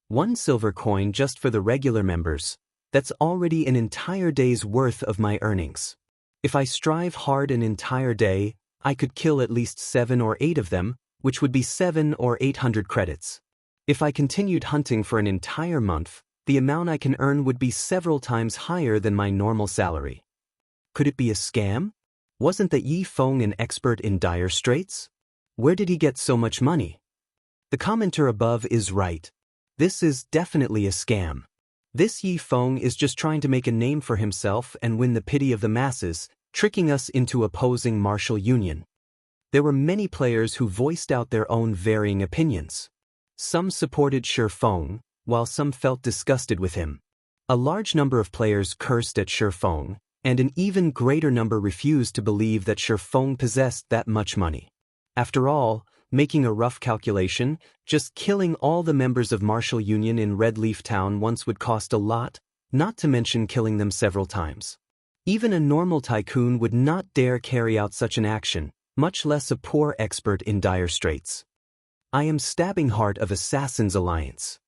1 silver coin just for the regular members. That's already an entire day's worth of my earnings. If I strive hard an entire day, I could kill at least 7 or 8 of them, which would be 700 or 800 credits. If I continued hunting for an entire month, the amount I can earn would be several times higher than my normal salary. Could it be a scam? Wasn't the Yi Feng an expert in dire straits? Where did he get so much money? The commenter above is right. This is definitely a scam. This Yi Feng is just trying to make a name for himself and win the pity of the masses, tricking us into opposing Martial Union. There were many players who voiced out their own varying opinions. Some supported Shi Feng, while some felt disgusted with him. A large number of players cursed at Shi Feng, and an even greater number refused to believe that Shi Feng possessed that much money. After all, making a rough calculation, just killing all the members of Martial Union in Red Leaf Town once would cost a lot, not to mention killing them several times. Even a normal tycoon would not dare carry out such an action, much less a poor expert in dire straits. I am Stabbing Heart of Assassin's Alliance.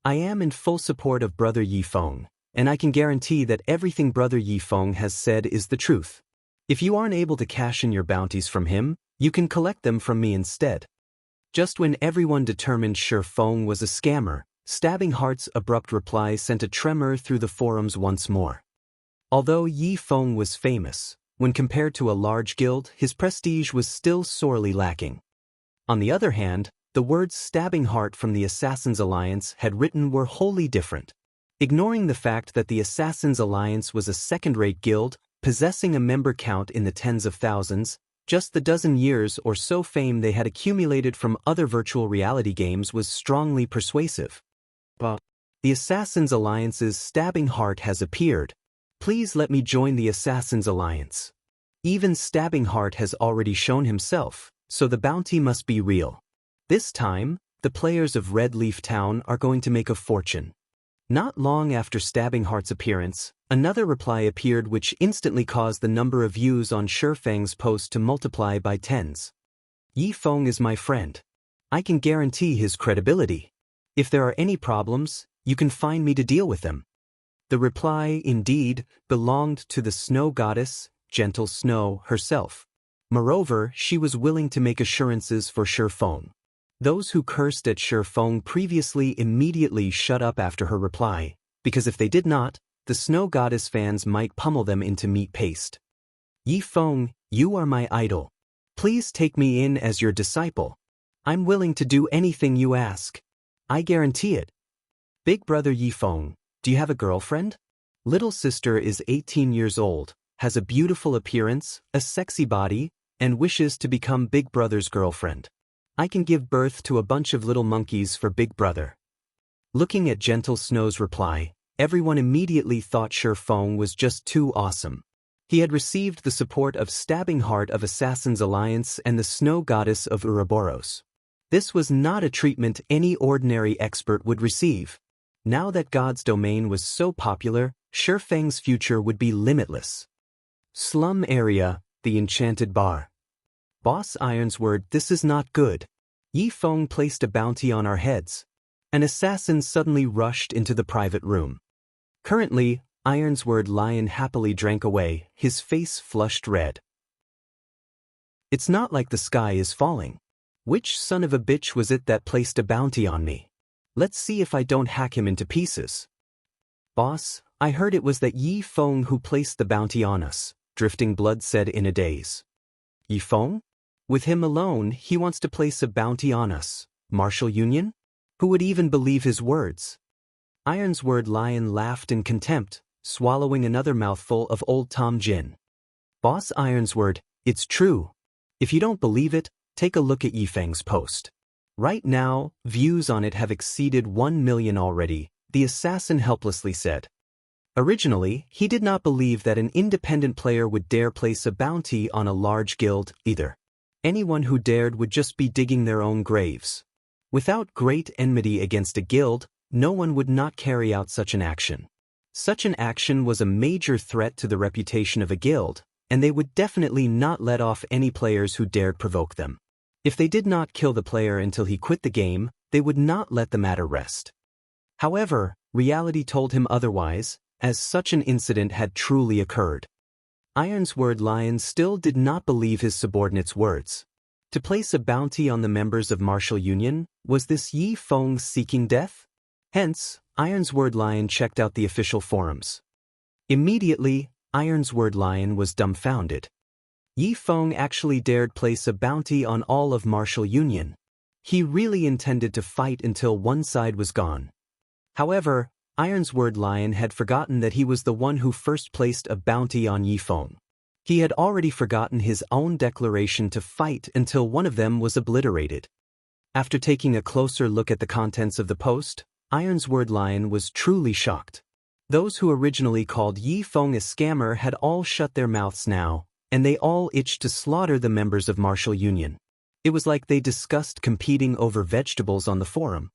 I am in full support of Brother Yi Feng, and I can guarantee that everything Brother Yi Feng has said is the truth. If you aren't able to cash in your bounties from him, you can collect them from me instead. Just when everyone determined Shi Feng was a scammer, Stabbing Heart's abrupt reply sent a tremor through the forums once more. Although Yi Feng was famous, when compared to a large guild, his prestige was still sorely lacking. On the other hand, the words Stabbing Heart from the Assassin's Alliance had written were wholly different. Ignoring the fact that the Assassin's Alliance was a second-rate guild, possessing a member count in the tens of thousands, just the dozen years or so fame they had accumulated from other virtual reality games was strongly persuasive. But the Assassin's Alliance's Stabbing Heart has appeared. Please let me join the Assassin's Alliance. Even Stabbing Heart has already shown himself, so the bounty must be real. This time, the players of Red Leaf Town are going to make a fortune. Not long after Stabbing Heart's appearance, another reply appeared which instantly caused the number of views on Shi Feng's post to multiply by tens. Yi Feng is my friend. I can guarantee his credibility. If there are any problems, you can find me to deal with them. The reply, indeed, belonged to the snow goddess, Gentle Snow, herself. Moreover, she was willing to make assurances for Shi Feng. Those who cursed at Shi Feng previously immediately shut up after her reply, because if they did not, the snow goddess fans might pummel them into meat paste. Yi Feng, you are my idol. Please take me in as your disciple. I'm willing to do anything you ask. I guarantee it. Big brother Yi Feng, do you have a girlfriend? Little sister is 18 years old, has a beautiful appearance, a sexy body, and wishes to become big brother's girlfriend. I can give birth to a bunch of little monkeys for Big Brother. Looking at Gentle Snow's reply, everyone immediately thought Shi Feng was just too awesome. He had received the support of Stabbing Heart of Assassin's Alliance and the Snow Goddess of Ouroboros. This was not a treatment any ordinary expert would receive. Now that God's domain was so popular, Shi Feng's future would be limitless. Slum area, the Enchanted Bar. Boss Ironsword, this is not good. Yi Feng placed a bounty on our heads. An assassin suddenly rushed into the private room. Currently, Ironsword Lion happily drank away, his face flushed red. It's not like the sky is falling. Which son of a bitch was it that placed a bounty on me? Let's see if I don't hack him into pieces. Boss, I heard it was that Yi Feng who placed the bounty on us, Drifting Blood said in a daze. Yi Feng? With him alone, he wants to place a bounty on us. Martial Union? Who would even believe his words? Ironsword Lion laughed in contempt, swallowing another mouthful of Old Tom Gin. Boss Ironsword, it's true. If you don't believe it, take a look at Yi Feng's post. Right now, views on it have exceeded 1 million already, the assassin helplessly said. Originally, he did not believe that an independent player would dare place a bounty on a large guild, either. Anyone who dared would just be digging their own graves. Without great enmity against a guild, no one would not carry out such an action. Such an action was a major threat to the reputation of a guild, and they would definitely not let off any players who dared provoke them. If they did not kill the player until he quit the game, they would not let the matter rest. However, reality told him otherwise, as such an incident had truly occurred. Ironsword Lion still did not believe his subordinate's words. To place a bounty on the members of Martial Union, was this Yi Feng seeking death? Hence, Ironsword Lion checked out the official forums. Immediately, Ironsword Lion was dumbfounded. Yi Feng actually dared place a bounty on all of Martial Union. He really intended to fight until one side was gone. However, Ironsword Lion had forgotten that he was the one who first placed a bounty on Yi Feng. He had already forgotten his own declaration to fight until one of them was obliterated. After taking a closer look at the contents of the post, Ironsword Lion was truly shocked. Those who originally called Yi Feng a scammer had all shut their mouths now, and they all itched to slaughter the members of Martial Union. It was like they discussed competing over vegetables on the forum.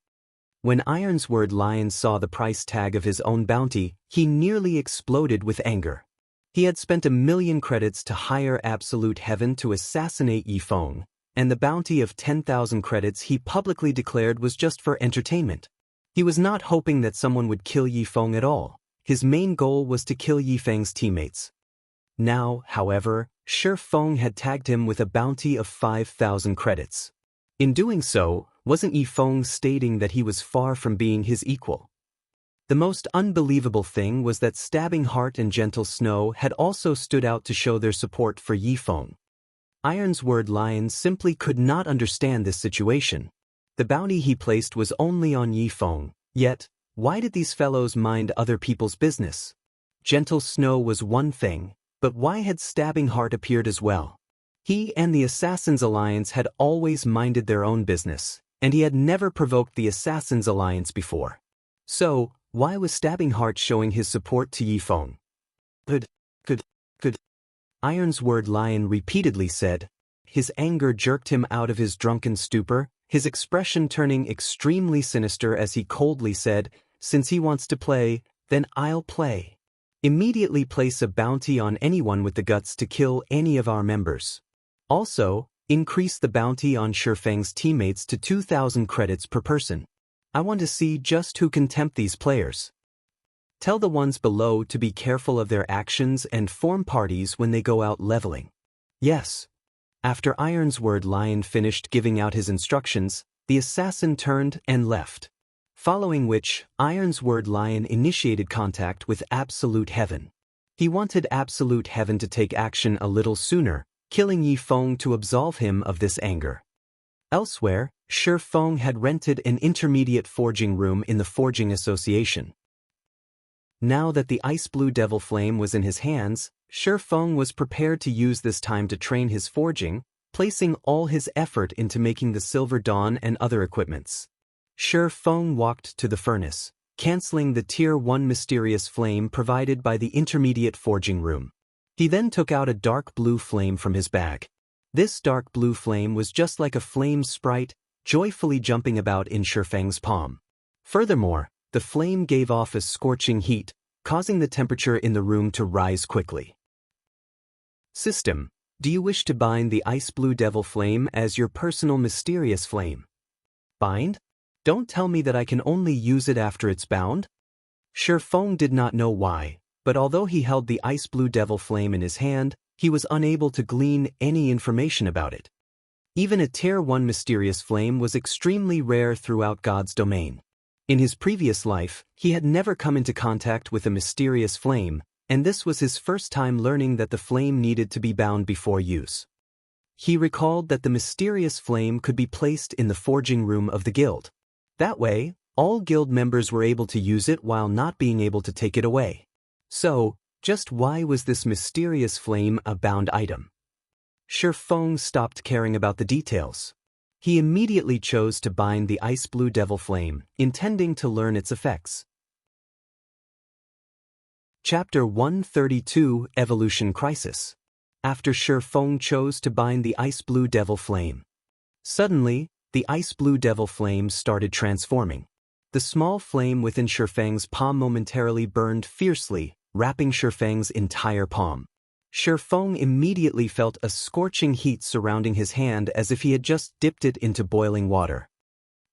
When Ironsword Lion saw the price tag of his own bounty, he nearly exploded with anger. He had spent 1 million credits to hire Absolute Heaven to assassinate Yi Feng, and the bounty of 10,000 credits he publicly declared was just for entertainment. He was not hoping that someone would kill Yi Feng at all. His main goal was to kill Yi Feng's teammates. Now, however, Shi Feng had tagged him with a bounty of 5,000 credits. In doing so, wasn't Yi Feng stating that he was far from being his equal? The most unbelievable thing was that Stabbing Heart and Gentle Snow had also stood out to show their support for Yi Feng. Ironsword Lion simply could not understand this situation. The bounty he placed was only on Yi Feng, yet, why did these fellows mind other people's business? Gentle Snow was one thing, but why had Stabbing Heart appeared as well? He and the Assassin's Alliance had always minded their own business, and he had never provoked the Assassin's Alliance before. So, why was Stabbing Heart showing his support to Yi Feng? Could. Ironsword Lion repeatedly said. His anger jerked him out of his drunken stupor, his expression turning extremely sinister as he coldly said, "Since he wants to play, then I'll play. Immediately place a bounty on anyone with the guts to kill any of our members. Also, increase the bounty on Shi Feng's teammates to 2,000 credits per person. I want to see just who can tempt these players. Tell the ones below to be careful of their actions and form parties when they go out leveling." Yes. After Ironsword Lion finished giving out his instructions, the assassin turned and left. Following which, Ironsword Lion initiated contact with Absolute Heaven. He wanted Absolute Heaven to take action a little sooner, killing Yi Feng to absolve him of this anger. Elsewhere, Shi Feng had rented an intermediate forging room in the Forging Association. Now that the ice blue devil flame was in his hands, Shi Feng was prepared to use this time to train his forging, placing all his effort into making the silver dawn and other equipments. Shi Feng walked to the furnace, canceling the Tier 1 mysterious flame provided by the intermediate forging room. He then took out a dark blue flame from his bag. This dark blue flame was just like a flame sprite, joyfully jumping about in Shi Feng's palm. Furthermore, the flame gave off a scorching heat, causing the temperature in the room to rise quickly. System: do you wish to bind the ice blue devil flame as your personal mysterious flame? Bind? Don't tell me that I can only use it after it's bound? Shi Feng did not know why, but although he held the ice blue devil flame in his hand, he was unable to glean any information about it. Even a Tier 1 mysterious flame was extremely rare throughout God's domain. In his previous life, he had never come into contact with a mysterious flame, and this was his first time learning that the flame needed to be bound before use. He recalled that the mysterious flame could be placed in the forging room of the guild. That way, all guild members were able to use it while not being able to take it away. So, just why was this mysterious flame a bound item? Shi Feng stopped caring about the details. He immediately chose to bind the ice blue devil flame, intending to learn its effects. Chapter 132 Evolution Crisis. After Shi Feng chose to bind the ice blue devil flame, suddenly, the ice blue devil flame started transforming. The small flame within Shi Feng's palm momentarily burned fiercely, wrapping Shi Feng's entire palm. Shi Feng immediately felt a scorching heat surrounding his hand as if he had just dipped it into boiling water.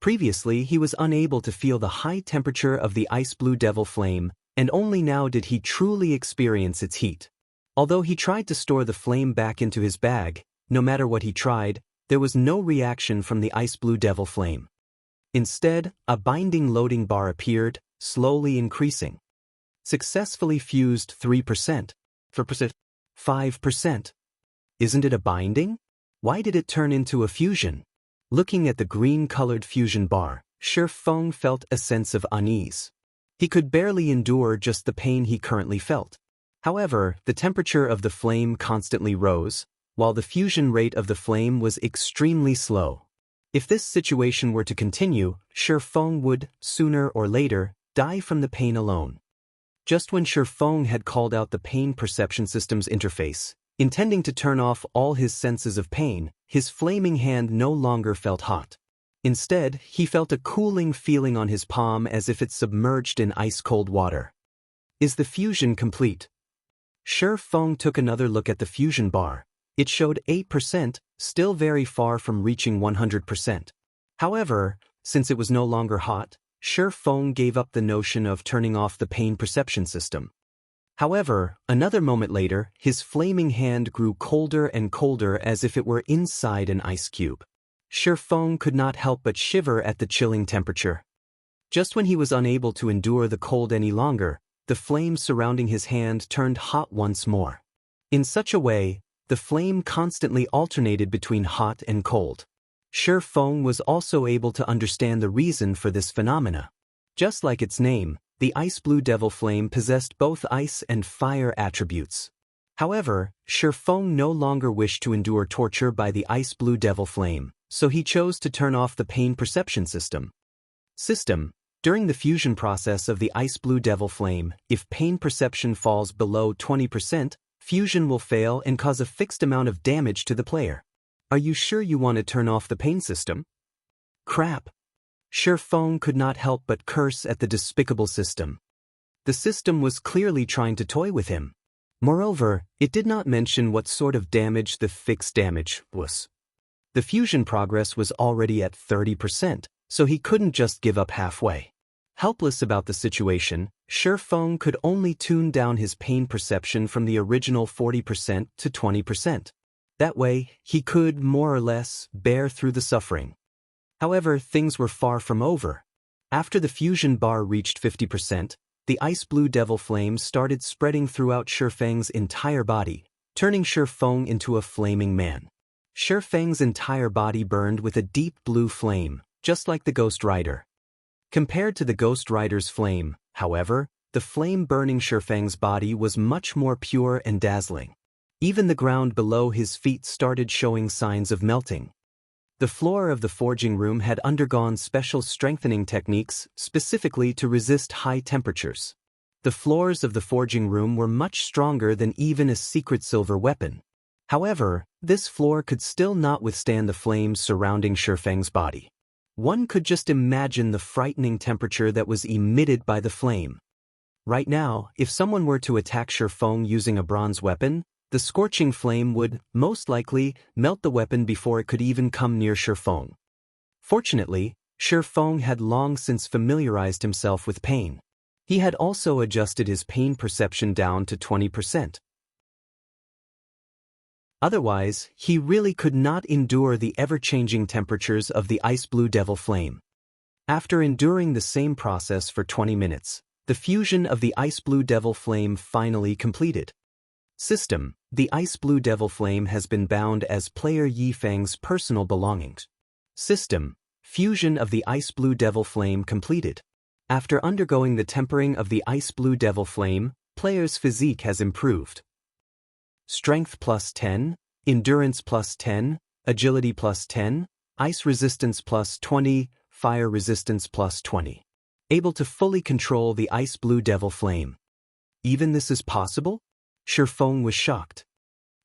Previously, he was unable to feel the high temperature of the ice blue devil flame, and only now did he truly experience its heat. Although he tried to store the flame back into his bag, no matter what he tried, there was no reaction from the ice blue devil flame. Instead, a binding loading bar appeared, slowly increasing. Successfully fused 3%. 4%. 5%. Isn't it a binding? Why did it turn into a fusion? Looking at the green-colored fusion bar, Shi Feng felt a sense of unease. He could barely endure just the pain he currently felt. However, the temperature of the flame constantly rose, while the fusion rate of the flame was extremely slow. If this situation were to continue, Shi Feng would, sooner or later, die from the pain alone. Just when Shi Feng had called out the pain perception system's interface, intending to turn off all his senses of pain, his flaming hand no longer felt hot. Instead, he felt a cooling feeling on his palm as if it submerged in ice-cold water. Is the fusion complete? Shi Feng took another look at the fusion bar. It showed 8%, still very far from reaching 100%. However, since it was no longer hot, Shi Feng gave up the notion of turning off the pain perception system. However, another moment later, his flaming hand grew colder and colder as if it were inside an ice cube. Shi Feng could not help but shiver at the chilling temperature. Just when he was unable to endure the cold any longer, the flame surrounding his hand turned hot once more. In such a way, the flame constantly alternated between hot and cold. Shi Feng was also able to understand the reason for this phenomena. Just like its name, the ice blue devil flame possessed both ice and fire attributes. However, Shi Feng no longer wished to endure torture by the ice blue devil flame, so he chose to turn off the pain perception system. During the fusion process of the ice blue devil flame, if pain perception falls below 20%, fusion will fail and cause a fixed amount of damage to the player. Are you sure you want to turn off the pain system? Crap! Shi Feng could not help but curse at the despicable system. The system was clearly trying to toy with him. Moreover, it did not mention what sort of damage the fixed damage was. The fusion progress was already at 30%, so he couldn't just give up halfway. Helpless about the situation, Shi Feng could only tune down his pain perception from the original 40% to 20%. That way, he could, more or less, bear through the suffering. However, things were far from over. After the fusion bar reached 50%, the ice blue devil flame started spreading throughout Shi Feng's entire body, turning Shi Feng into a flaming man. Shi Feng's entire body burned with a deep blue flame, just like the Ghost Rider. Compared to the Ghost Rider's flame, however, the flame burning Shi Feng's body was much more pure and dazzling. Even the ground below his feet started showing signs of melting. The floor of the forging room had undergone special strengthening techniques specifically to resist high temperatures. The floors of the forging room were much stronger than even a secret silver weapon. However, this floor could still not withstand the flames surrounding Shifeng's body. One could just imagine the frightening temperature that was emitted by the flame. Right now, if someone were to attack Shifeng using a bronze weapon, the scorching flame would, most likely, melt the weapon before it could even come near Shifeng. Fortunately, Shifeng had long since familiarized himself with pain. He had also adjusted his pain perception down to 20%. Otherwise, he really could not endure the ever-changing temperatures of the ice blue devil flame. After enduring the same process for 20 minutes, the fusion of the ice blue devil flame finally completed. System: the ice blue devil flame has been bound as player Yifeng's personal belongings. System: fusion of the ice blue devil flame completed. After undergoing the tempering of the ice blue devil flame, player's physique has improved. Strength plus 10, endurance plus 10, agility plus 10, ice resistance plus 20, fire resistance plus 20. Able to fully control the ice blue devil flame. Even this is possible? Shifeng was shocked.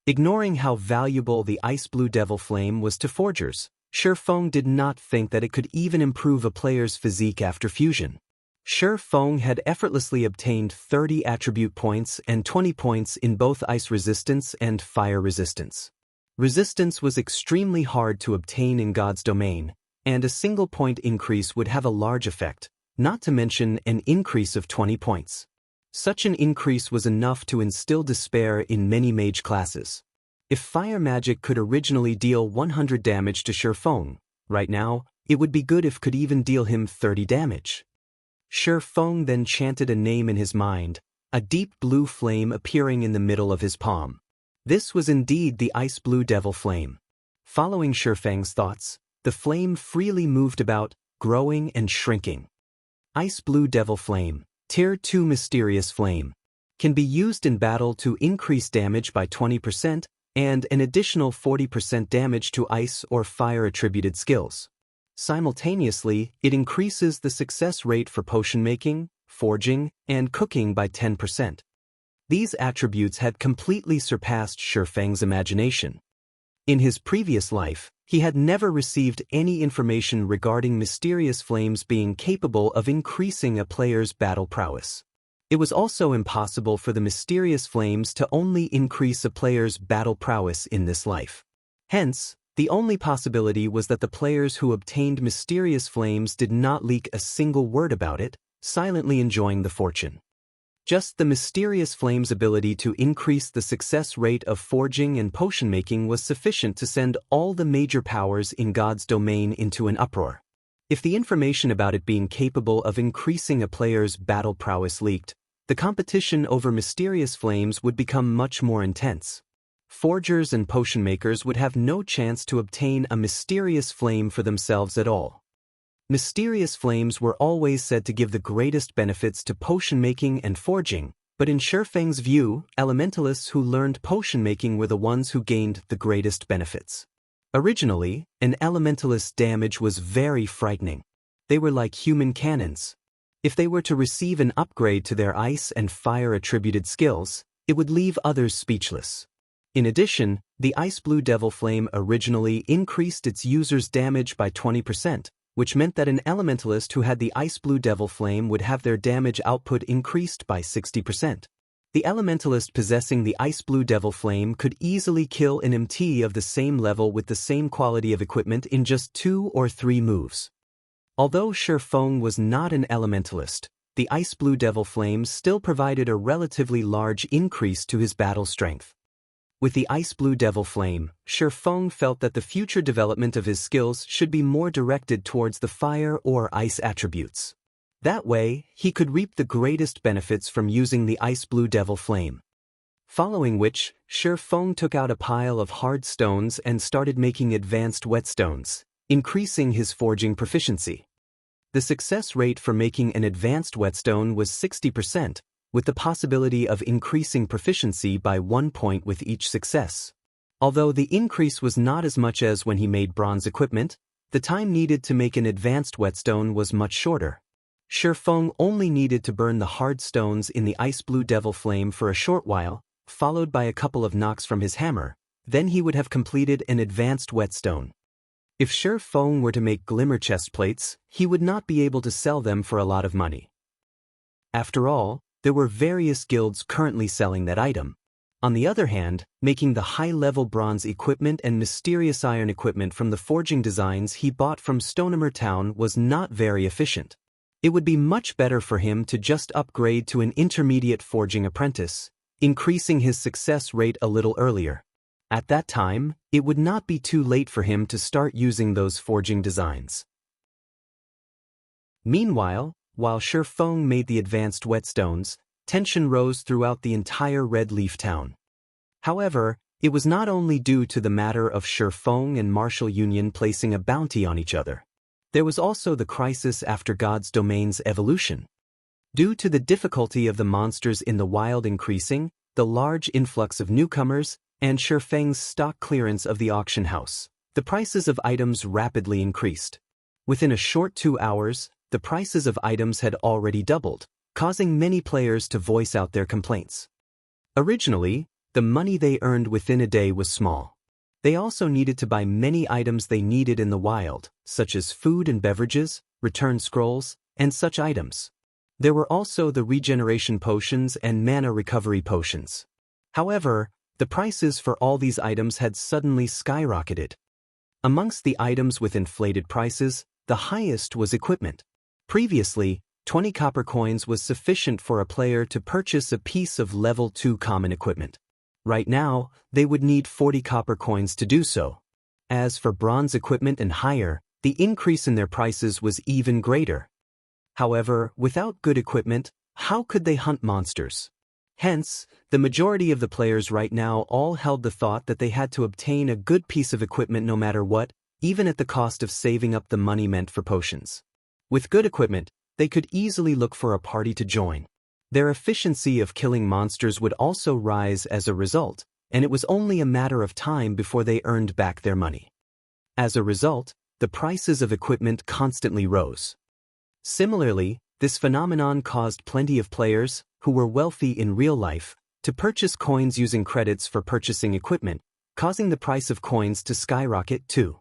Ignoring how valuable the ice blue devil flame was to forgers, Shifeng did not think that it could even improve a player's physique after fusion. Shifeng had effortlessly obtained 30 attribute points and 20 points in both ice resistance and fire resistance. Resistance was extremely hard to obtain in God's domain, and a single point increase would have a large effect, not to mention an increase of 20 points. Such an increase was enough to instill despair in many mage classes. If fire magic could originally deal 100 damage to Shifeng, right now, it would be good if could even deal him 30 damage. Shifeng then chanted a name in his mind, a deep blue flame appearing in the middle of his palm. This was indeed the ice blue devil flame. Following Shifeng's thoughts, the flame freely moved about, growing and shrinking. Ice blue devil flame, Tier 2 mysterious flame. Can be used in battle to increase damage by 20% and an additional 40% damage to ice or fire attributed skills. Simultaneously, it increases the success rate for potion making, forging, and cooking by 10%. These attributes had completely surpassed Shifeng's imagination. In his previous life, he had never received any information regarding mysterious flames being capable of increasing a player's battle prowess. It was also impossible for the mysterious flames to only increase a player's battle prowess in this life. Hence, the only possibility was that the players who obtained mysterious flames did not leak a single word about it, silently enjoying the fortune. Just the mysterious flame's ability to increase the success rate of forging and potion making was sufficient to send all the major powers in God's domain into an uproar. If the information about it being capable of increasing a player's battle prowess leaked, the competition over mysterious flames would become much more intense. Forgers and potion makers would have no chance to obtain a mysterious flame for themselves at all. Mysterious flames were always said to give the greatest benefits to potion making and forging, but in Shifeng's view, elementalists who learned potion making were the ones who gained the greatest benefits. Originally, an elementalist's damage was very frightening. They were like human cannons. If they were to receive an upgrade to their ice and fire attributed skills, it would leave others speechless. In addition, the ice blue devil flame originally increased its user's damage by 20%, which meant that an elementalist who had the ice blue devil flame would have their damage output increased by 60%. The elementalist possessing the ice blue devil flame could easily kill an MT of the same level with the same quality of equipment in just 2 or 3 moves. Although Shifeng was not an elementalist, the ice blue devil flame still provided a relatively large increase to his battle strength. With the ice blue devil flame, Shifeng felt that the future development of his skills should be more directed towards the fire or ice attributes. That way, he could reap the greatest benefits from using the ice blue devil flame. Following which, Shifeng took out a pile of hard stones and started making advanced whetstones, increasing his forging proficiency. The success rate for making an advanced whetstone was 60%, with the possibility of increasing proficiency by 1 point with each success. Although the increase was not as much as when he made bronze equipment, the time needed to make an advanced whetstone was much shorter. Shifeng only needed to burn the hard stones in the ice blue devil flame for a short while, followed by a couple of knocks from his hammer, then he would have completed an advanced whetstone. If Shifeng were to make glimmer chest plates, he would not be able to sell them for a lot of money. After all, there were various guilds currently selling that item. On the other hand, making the high-level bronze equipment and mysterious iron equipment from the forging designs he bought from Stonehammer Town was not very efficient. It would be much better for him to just upgrade to an intermediate forging apprentice, increasing his success rate a little earlier. At that time, it would not be too late for him to start using those forging designs. Meanwhile, while Shifeng made the advanced whetstones, tension rose throughout the entire Red Leaf Town. However, it was not only due to the matter of Shifeng and Martial Union placing a bounty on each other. There was also the crisis after God's Domain's evolution. Due to the difficulty of the monsters in the wild increasing, the large influx of newcomers, and Shifeng's stock clearance of the auction house, the prices of items rapidly increased. Within a short 2 hours, the prices of items had already doubled, causing many players to voice out their complaints. Originally, the money they earned within a day was small. They also needed to buy many items they needed in the wild, such as food and beverages, return scrolls, and such items. There were also the regeneration potions and mana recovery potions. However, the prices for all these items had suddenly skyrocketed. Amongst the items with inflated prices, the highest was equipment. Previously, 20 copper coins was sufficient for a player to purchase a piece of level 2 common equipment. Right now, they would need 40 copper coins to do so. As for bronze equipment and higher, the increase in their prices was even greater. However, without good equipment, how could they hunt monsters? Hence, the majority of the players right now all held the thought that they had to obtain a good piece of equipment no matter what, even at the cost of saving up the money meant for potions. With good equipment, they could easily look for a party to join. Their efficiency of killing monsters would also rise as a result, and it was only a matter of time before they earned back their money. As a result, the prices of equipment constantly rose. Similarly, this phenomenon caused plenty of players, who were wealthy in real life, to purchase coins using credits for purchasing equipment, causing the price of coins to skyrocket too.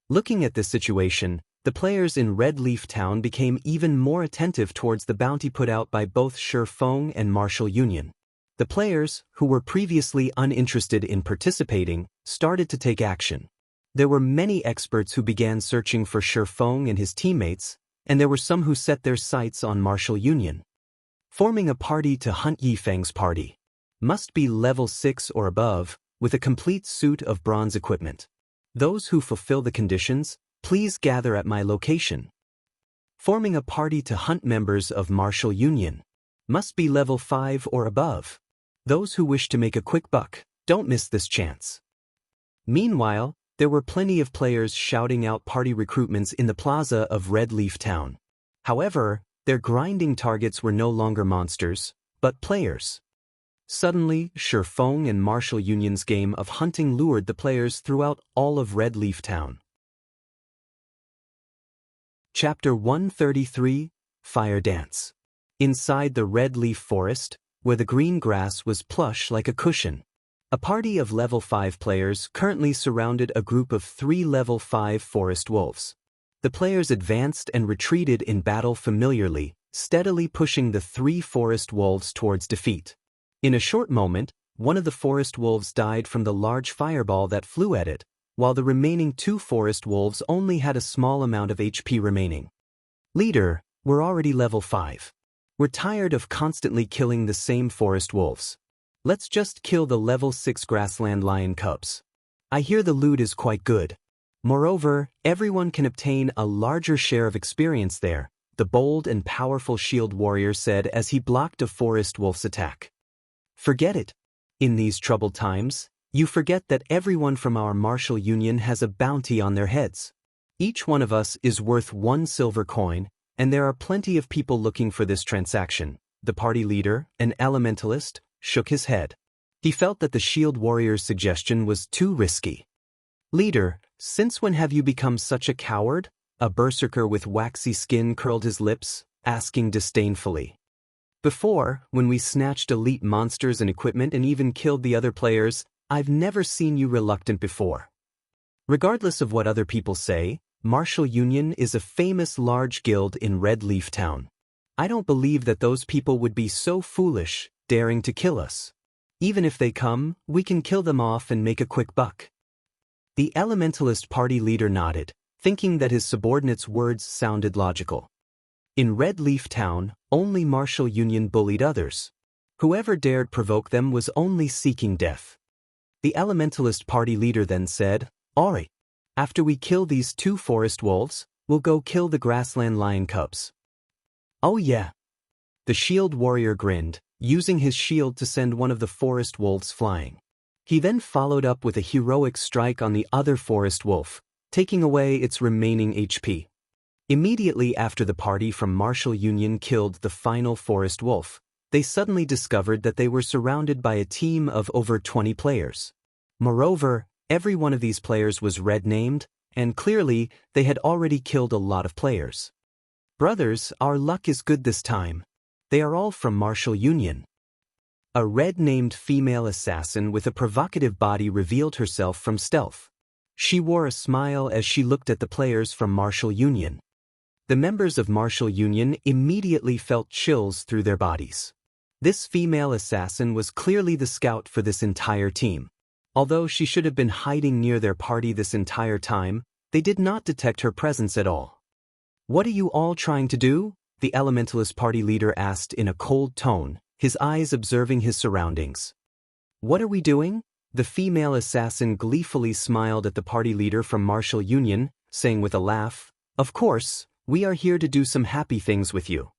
Looking at this situation, the players in Red Leaf Town became even more attentive towards the bounty put out by both Shifeng and Martial Union. The players, who were previously uninterested in participating, started to take action. There were many experts who began searching for Shifeng and his teammates, and there were some who set their sights on Martial Union. Forming a party to hunt Yifeng's party. Must be level 6 or above, with a complete suit of bronze equipment. Those who fulfill the conditions, please gather at my location. Forming a party to hunt members of Martial Union. Must be level 5 or above. Those who wish to make a quick buck, don't miss this chance. Meanwhile, there were plenty of players shouting out party recruitments in the plaza of Red Leaf Town. However, their grinding targets were no longer monsters, but players. Suddenly, Shifeng and Martial Union's game of hunting lured the players throughout all of Red Leaf Town. Chapter 133, Fire Dance. Inside the Red Leaf Forest, where the green grass was plush like a cushion, a party of level 5 players currently surrounded a group of 3 level 5 forest wolves. The players advanced and retreated in battle familiarly, steadily pushing the 3 forest wolves towards defeat. In a short moment, one of the forest wolves died from the large fireball that flew at it, while the remaining 2 forest wolves only had a small amount of HP remaining. Leader, we're already level 5. We're tired of constantly killing the same forest wolves. Let's just kill the level 6 grassland lion cubs. I hear the loot is quite good. Moreover, everyone can obtain a larger share of experience there, the bold and powerful shield warrior said as he blocked a forest wolf's attack. Forget it. In these troubled times, you forget that everyone from our Martial Union has a bounty on their heads. Each one of us is worth 1 silver coin, and there are plenty of people looking for this transaction. The party leader, an elementalist, shook his head. He felt that the shield warrior's suggestion was too risky. Leader, since when have you become such a coward? A berserker with waxy skin curled his lips, asking disdainfully. Before, when we snatched elite monsters and equipment and even killed the other players, I've never seen you reluctant before. Regardless of what other people say, Martial Union is a famous large guild in Red Leaf Town. I don't believe that those people would be so foolish, daring to kill us. Even if they come, we can kill them off and make a quick buck. The elementalist party leader nodded, thinking that his subordinate's words sounded logical. In Red Leaf Town, only Martial Union bullied others. Whoever dared provoke them was only seeking death. The elementalist party leader then said, "Alright, after we kill these 2 forest wolves, we'll go kill the grassland lion cubs." "Oh yeah." The shield warrior grinned, using his shield to send one of the forest wolves flying. He then followed up with a heroic strike on the other forest wolf, taking away its remaining HP. Immediately after the party from Martial Union killed the final forest wolf, they suddenly discovered that they were surrounded by a team of over 20 players. Moreover, every one of these players was red-named, and clearly, they had already killed a lot of players. "Brothers, our luck is good this time. They are all from Martial Union." A red-named female assassin with a provocative body revealed herself from stealth. She wore a smile as she looked at the players from Martial Union. The members of Martial Union immediately felt chills through their bodies. This female assassin was clearly the scout for this entire team. Although she should have been hiding near their party this entire time, they did not detect her presence at all. "What are you all trying to do?" the elementalist party leader asked in a cold tone, his eyes observing his surroundings. "What are we doing?" The female assassin gleefully smiled at the party leader from Martial Union, saying with a laugh, "Of course, we are here to do some happy things with you.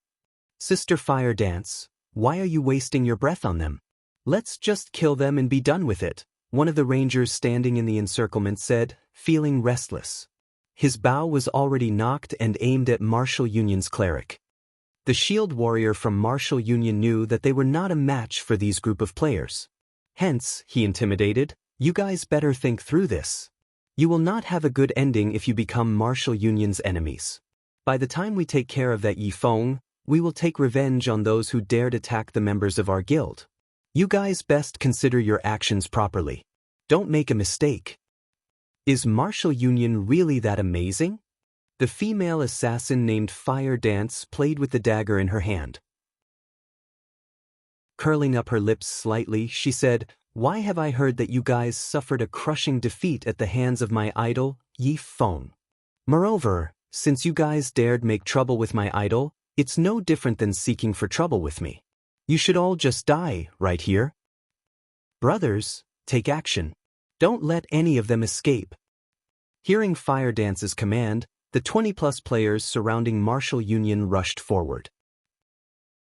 Sister Fire Dance, why are you wasting your breath on them? Let's just kill them and be done with it," one of the rangers standing in the encirclement said, feeling restless. His bow was already knocked and aimed at Martial Union's cleric. The shield warrior from Martial Union knew that they were not a match for these group of players. Hence, he intimidated, "You guys better think through this. You will not have a good ending if you become Martial Union's enemies. By the time we take care of that Yi Feng, we will take revenge on those who dared attack the members of our guild. You guys best consider your actions properly. Don't make a mistake." Is Martial Union really that amazing? The female assassin named Fire Dance played with the dagger in her hand. Curling up her lips slightly, she said, "Why have I heard that you guys suffered a crushing defeat at the hands of my idol, Yi Feng? Moreover, since you guys dared make trouble with my idol, it's no different than seeking for trouble with me. You should all just die, right here. Brothers, take action. Don't let any of them escape." Hearing Fire Dance's command, the 20-plus players surrounding Martial Union rushed forward.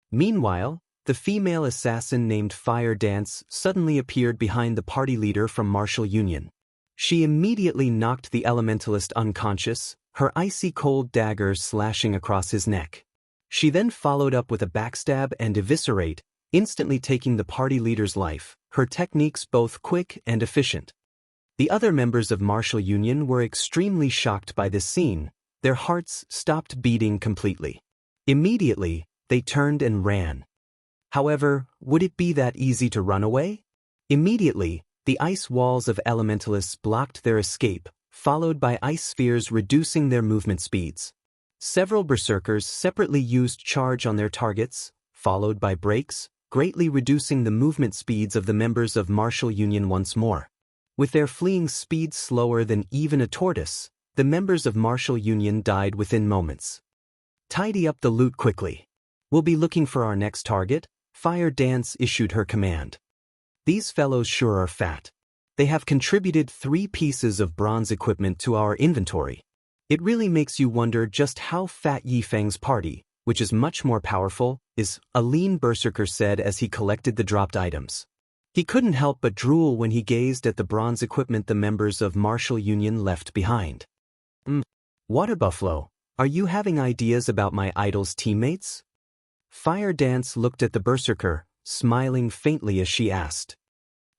Meanwhile, the female assassin named Fire Dance suddenly appeared behind the party leader from Martial Union. She immediately knocked the elementalist unconscious, her icy cold dagger slashing across his neck. She then followed up with a backstab and eviscerate, instantly taking the party leader's life, her techniques both quick and efficient. The other members of Martial Union were extremely shocked by this scene. Their hearts stopped beating completely. Immediately, they turned and ran. However, would it be that easy to run away? Immediately, the ice walls of elementalists blocked their escape, followed by ice spheres reducing their movement speeds. Several berserkers separately used charge on their targets, followed by breaks, greatly reducing the movement speeds of the members of Martial Union once more. With their fleeing speed slower than even a tortoise, the members of Martial Union died within moments. "Tidy up the loot quickly. We'll be looking for our next target," Fire Dance issued her command. "These fellows sure are fat. They have contributed 3 pieces of bronze equipment to our inventory. It really makes you wonder just how fat Yi Feng's party, which is much more powerful, is," a lean berserker said as he collected the dropped items. He couldn't help but drool when he gazed at the bronze equipment the members of Martial Union left behind. Water Buffalo, are you having ideas about my idol's teammates?" Fire Dance looked at the berserker, smiling faintly as she asked.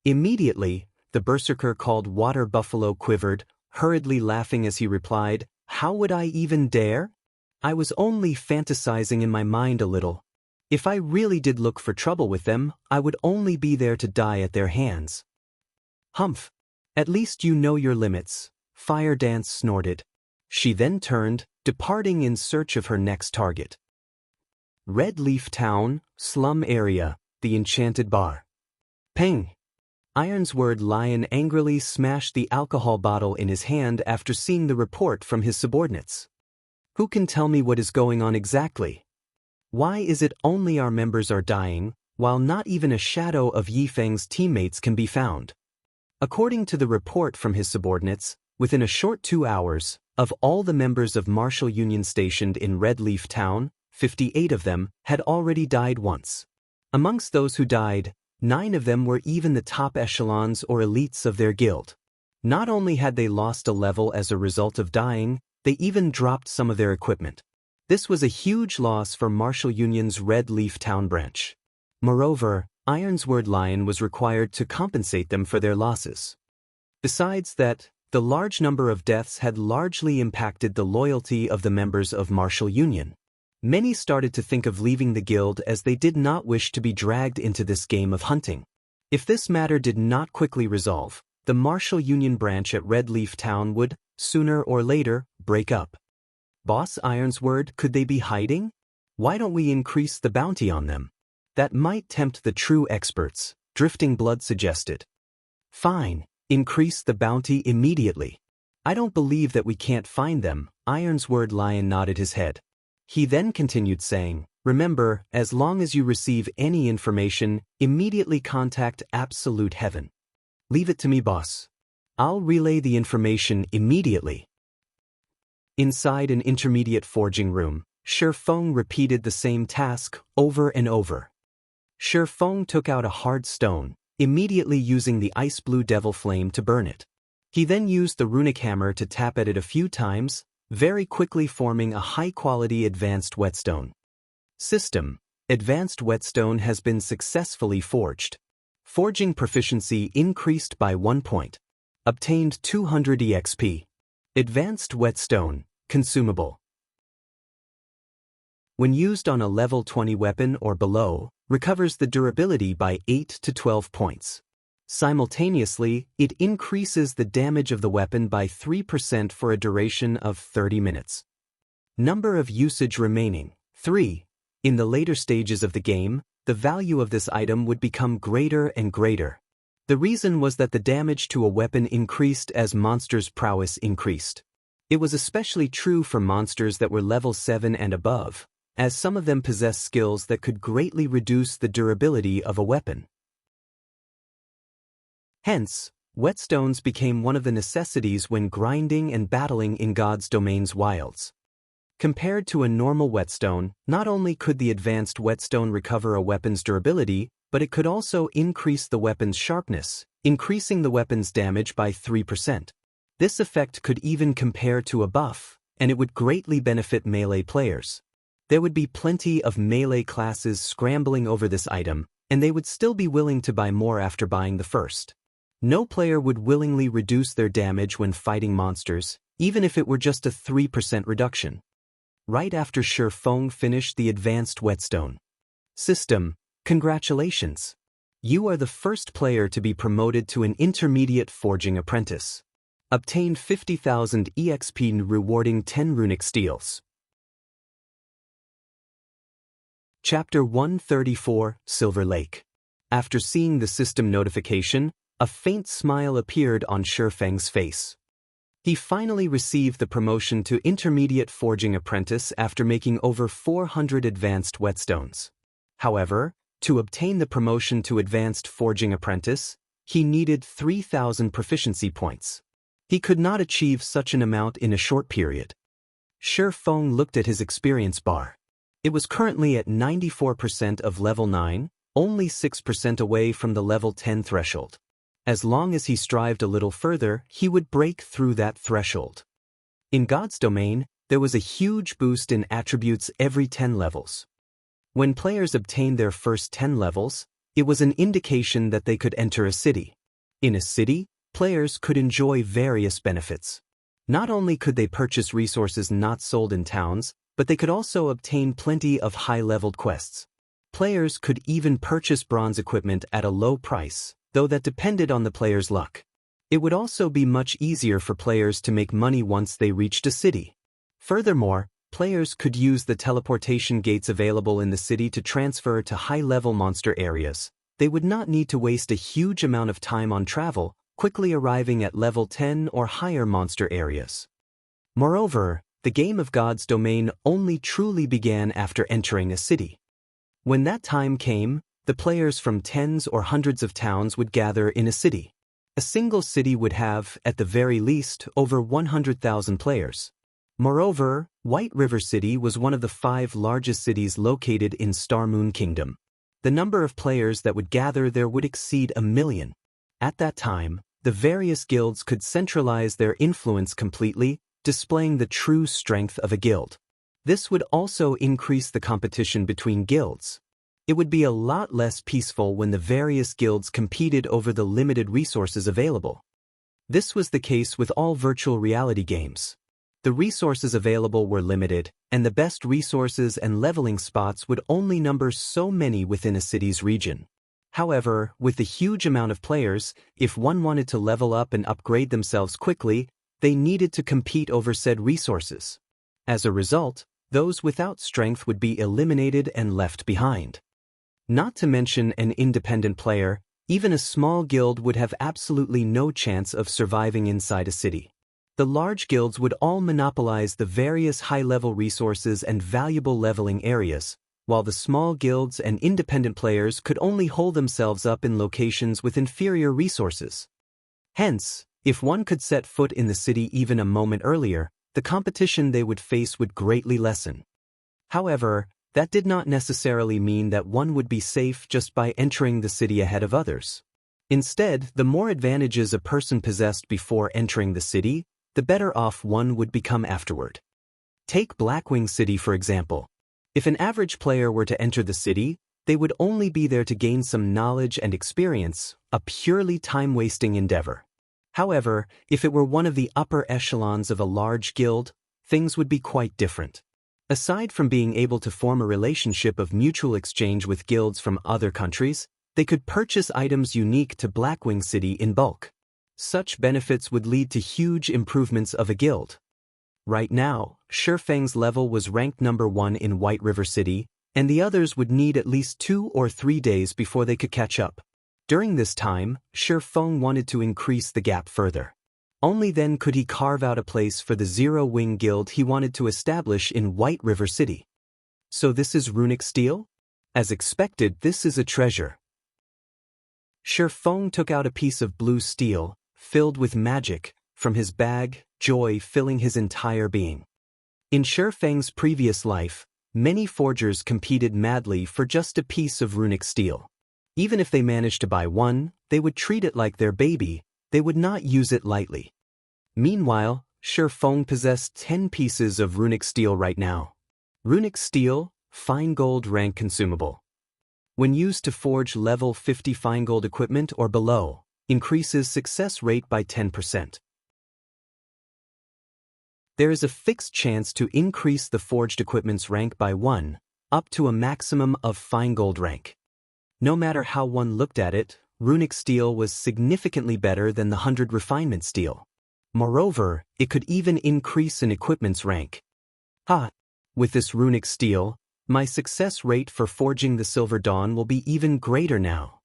Immediately, the berserker called Water Buffalo quivered, hurriedly laughing as he replied, "How would I even dare? I was only fantasizing in my mind a little. If I really did look for trouble with them, I would only be there to die at their hands." "Humph. At least you know your limits," Fire Dance snorted. She then turned, departing in search of her next target. Red Leaf Town, slum area, the enchanted bar. Ping! Ironsword Lion angrily smashed the alcohol bottle in his hand after seeing the report from his subordinates. "Who can tell me what is going on exactly? Why is it only our members are dying, while not even a shadow of Yifeng's teammates can be found?" According to the report from his subordinates, within a short 2 hours, of all the members of Martial Union stationed in Red Leaf Town, 58 of them had already died once. Amongst those who died, 9 of them were even the top echelons or elites of their guild. Not only had they lost a level as a result of dying, they even dropped some of their equipment. This was a huge loss for Martial Union's Red Leaf Town branch. Moreover, Ironsword Lion was required to compensate them for their losses. Besides that, the large number of deaths had largely impacted the loyalty of the members of Martial Union. Many started to think of leaving the guild as they did not wish to be dragged into this game of hunting. If this matter did not quickly resolve, the Martial Union branch at Red Leaf Town would, sooner or later, break up. "Boss Ironsword, could they be hiding? Why don't we increase the bounty on them? That might tempt the true experts," Drifting Blood suggested. "Fine, increase the bounty immediately. I don't believe that we can't find them," Ironsword Lion nodded his head. He then continued saying, "Remember, as long as you receive any information, immediately contact Absolute Heaven. Leave it to me, boss. I'll relay the information immediately." Inside an intermediate forging room, Shifeng repeated the same task over and over. Shifeng took out a hard stone, immediately using the ice blue devil flame to burn it. He then used the runic hammer to tap at it a few times, very quickly forming a high-quality advanced whetstone. System: Advanced whetstone has been successfully forged. Forging proficiency increased by 1 point. Obtained 200 EXP. Advanced whetstone, consumable. When used on a level 20 weapon or below, recovers the durability by 8 to 12 points. Simultaneously, it increases the damage of the weapon by 3% for a duration of 30 minutes. Number of usage remaining, 3. In the later stages of the game, the value of this item would become greater and greater. The reason was that the damage to a weapon increased as monsters' prowess increased. It was especially true for monsters that were level 7 and above, as some of them possess skills that could greatly reduce the durability of a weapon. Hence, whetstones became one of the necessities when grinding and battling in God's Domain's wilds. Compared to a normal whetstone, not only could the advanced whetstone recover a weapon's durability, but it could also increase the weapon's sharpness, increasing the weapon's damage by 3%. This effect could even compare to a buff, and it would greatly benefit melee players. There would be plenty of melee classes scrambling over this item, and they would still be willing to buy more after buying the first. No player would willingly reduce their damage when fighting monsters, even if it were just a 3% reduction. Right after Shifeng finished the advanced whetstone. System: Congratulations! You are the first player to be promoted to an intermediate forging apprentice. Obtain 50,000 EXP rewarding 10 runic steels. Chapter 134, Silver Lake. After seeing the system notification, a faint smile appeared on Shifeng's face. He finally received the promotion to Intermediate Forging Apprentice after making over 400 advanced whetstones. However, to obtain the promotion to Advanced Forging Apprentice, he needed 3,000 proficiency points. He could not achieve such an amount in a short period. Shifeng looked at his experience bar. It was currently at 94% of level 9, only 6% away from the level 10 threshold. As long as he strived a little further, he would break through that threshold. In God's Domain, there was a huge boost in attributes every 10 levels. When players obtained their first 10 levels, it was an indication that they could enter a city. In a city, players could enjoy various benefits. Not only could they purchase resources not sold in towns, but they could also obtain plenty of high-leveled quests. Players could even purchase bronze equipment at a low price, though that depended on the player's luck. It would also be much easier for players to make money once they reached a city. Furthermore, players could use the teleportation gates available in the city to transfer to high-level monster areas. They would not need to waste a huge amount of time on travel, quickly arriving at level 10 or higher monster areas. Moreover, the game of God's domain only truly began after entering a city. When that time came, the players from tens or hundreds of towns would gather in a city. A single city would have, at the very least, over 100,000 players. Moreover, White River City was one of the 5 largest cities located in Star Moon Kingdom. The number of players that would gather there would exceed 1 million. At that time, the various guilds could centralize their influence completely, displaying the true strength of a guild. This would also increase the competition between guilds. It would be a lot less peaceful when the various guilds competed over the limited resources available. This was the case with all virtual reality games. The resources available were limited, and the best resources and leveling spots would only number so many within a city's region. However, with the huge amount of players, if one wanted to level up and upgrade themselves quickly, they needed to compete over said resources. As a result, those without strength would be eliminated and left behind. Not to mention an independent player, even a small guild would have absolutely no chance of surviving inside a city. The large guilds would all monopolize the various high-level resources and valuable leveling areas, while the small guilds and independent players could only hold themselves up in locations with inferior resources. Hence, if one could set foot in the city even a moment earlier, the competition they would face would greatly lessen. However, that did not necessarily mean that one would be safe just by entering the city ahead of others. Instead, the more advantages a person possessed before entering the city, the better off one would become afterward. Take Blackwing City for example. If an average player were to enter the city, they would only be there to gain some knowledge and experience, a purely time-wasting endeavor. However, if it were one of the upper echelons of a large guild, things would be quite different. Aside from being able to form a relationship of mutual exchange with guilds from other countries, they could purchase items unique to Blackwing City in bulk. Such benefits would lead to huge improvements of a guild. Right now, Shifeng's level was ranked number 1 in White River City, and the others would need at least 2 or 3 days before they could catch up. During this time, Shifeng wanted to increase the gap further. Only then could he carve out a place for the Zero-Wing Guild he wanted to establish in White River City. So this is runic steel? As expected, this is a treasure. Shifeng took out a piece of blue steel, filled with magic, from his bag, joy filling his entire being. In Shifeng's previous life, many forgers competed madly for just a piece of runic steel. Even if they managed to buy one, they would treat it like their baby, they would not use it lightly. Meanwhile, Shifeng possessed 10 pieces of runic steel right now. Runic steel, fine gold rank consumable. When used to forge level 50 fine gold equipment or below, increases success rate by 10%. There is a fixed chance to increase the forged equipment's rank by 1, up to a maximum of fine gold rank. No matter how one looked at it, runic steel was significantly better than the 100 refinement steel. Moreover, it could even increase an equipment's rank. With this runic steel, my success rate for forging the Silver Dawn will be even greater now.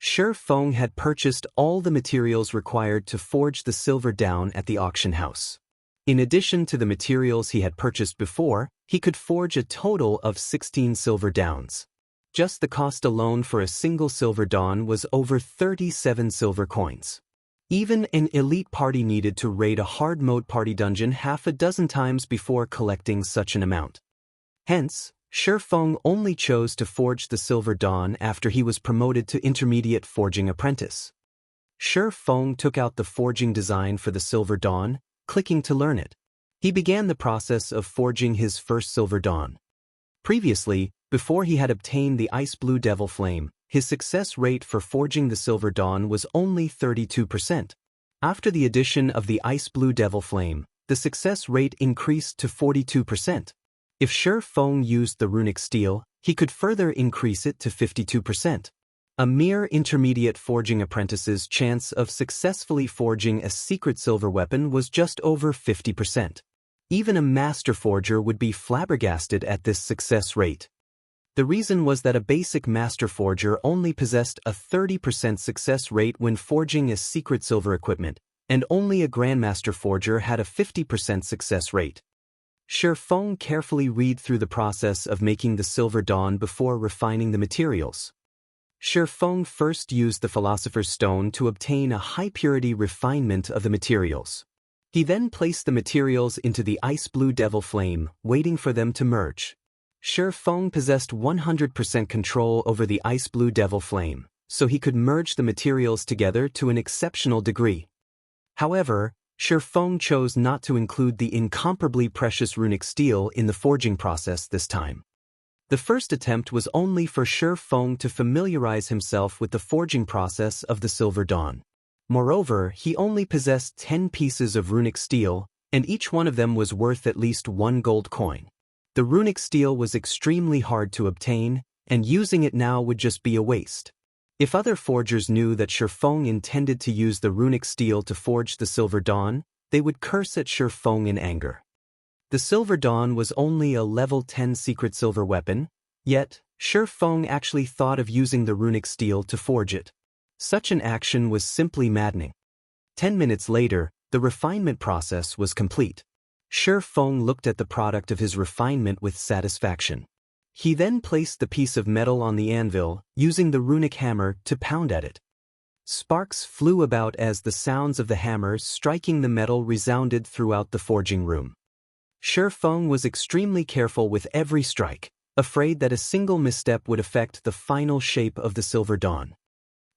Shifeng had purchased all the materials required to forge the Silver Dawn at the auction house. In addition to the materials he had purchased before, he could forge a total of 16 Silver Dawns. Just the cost alone for a single Silver Dawn was over 37 silver coins. Even an elite party needed to raid a hard mode party dungeon half a dozen times before collecting such an amount. Hence, Shifeng only chose to forge the Silver Dawn after he was promoted to intermediate forging apprentice. Shifeng took out the forging design for the Silver Dawn, clicking to learn it. He began the process of forging his first Silver Dawn. Previously, before he had obtained the ice blue devil flame, his success rate for forging the Silver Dawn was only 32%. After the addition of the ice blue devil flame, the success rate increased to 42%. If Shi Feng used the runic steel, he could further increase it to 52%. A mere intermediate forging apprentice's chance of successfully forging a secret silver weapon was just over 50%. Even a master forger would be flabbergasted at this success rate. The reason was that a basic master forger only possessed a 30% success rate when forging a secret silver equipment, and only a grandmaster forger had a 50% success rate. Shi Feng carefully read through the process of making the Silver Dawn before refining the materials. Shi Feng first used the Philosopher's Stone to obtain a high-purity refinement of the materials. He then placed the materials into the ice blue devil flame, waiting for them to merge. Shi Feng possessed 100% control over the ice blue devil flame, so he could merge the materials together to an exceptional degree. However, Shi Feng chose not to include the incomparably precious runic steel in the forging process this time. The first attempt was only for Shi Feng to familiarize himself with the forging process of the Silver Dawn. Moreover, he only possessed 10 pieces of runic steel, and each one of them was worth at least 1 gold coin. The runic steel was extremely hard to obtain, and using it now would just be a waste. If other forgers knew that Shi Feng intended to use the runic steel to forge the Silver Dawn, they would curse at Shi Feng in anger. The Silver Dawn was only a level 10 secret silver weapon, yet Shi Feng actually thought of using the runic steel to forge it. Such an action was simply maddening. 10 minutes later, the refinement process was complete. Shi Feng looked at the product of his refinement with satisfaction. He then placed the piece of metal on the anvil, using the runic hammer to pound at it. Sparks flew about as the sounds of the hammer striking the metal resounded throughout the forging room. Shi Feng was extremely careful with every strike, afraid that a single misstep would affect the final shape of the Silver Dawn.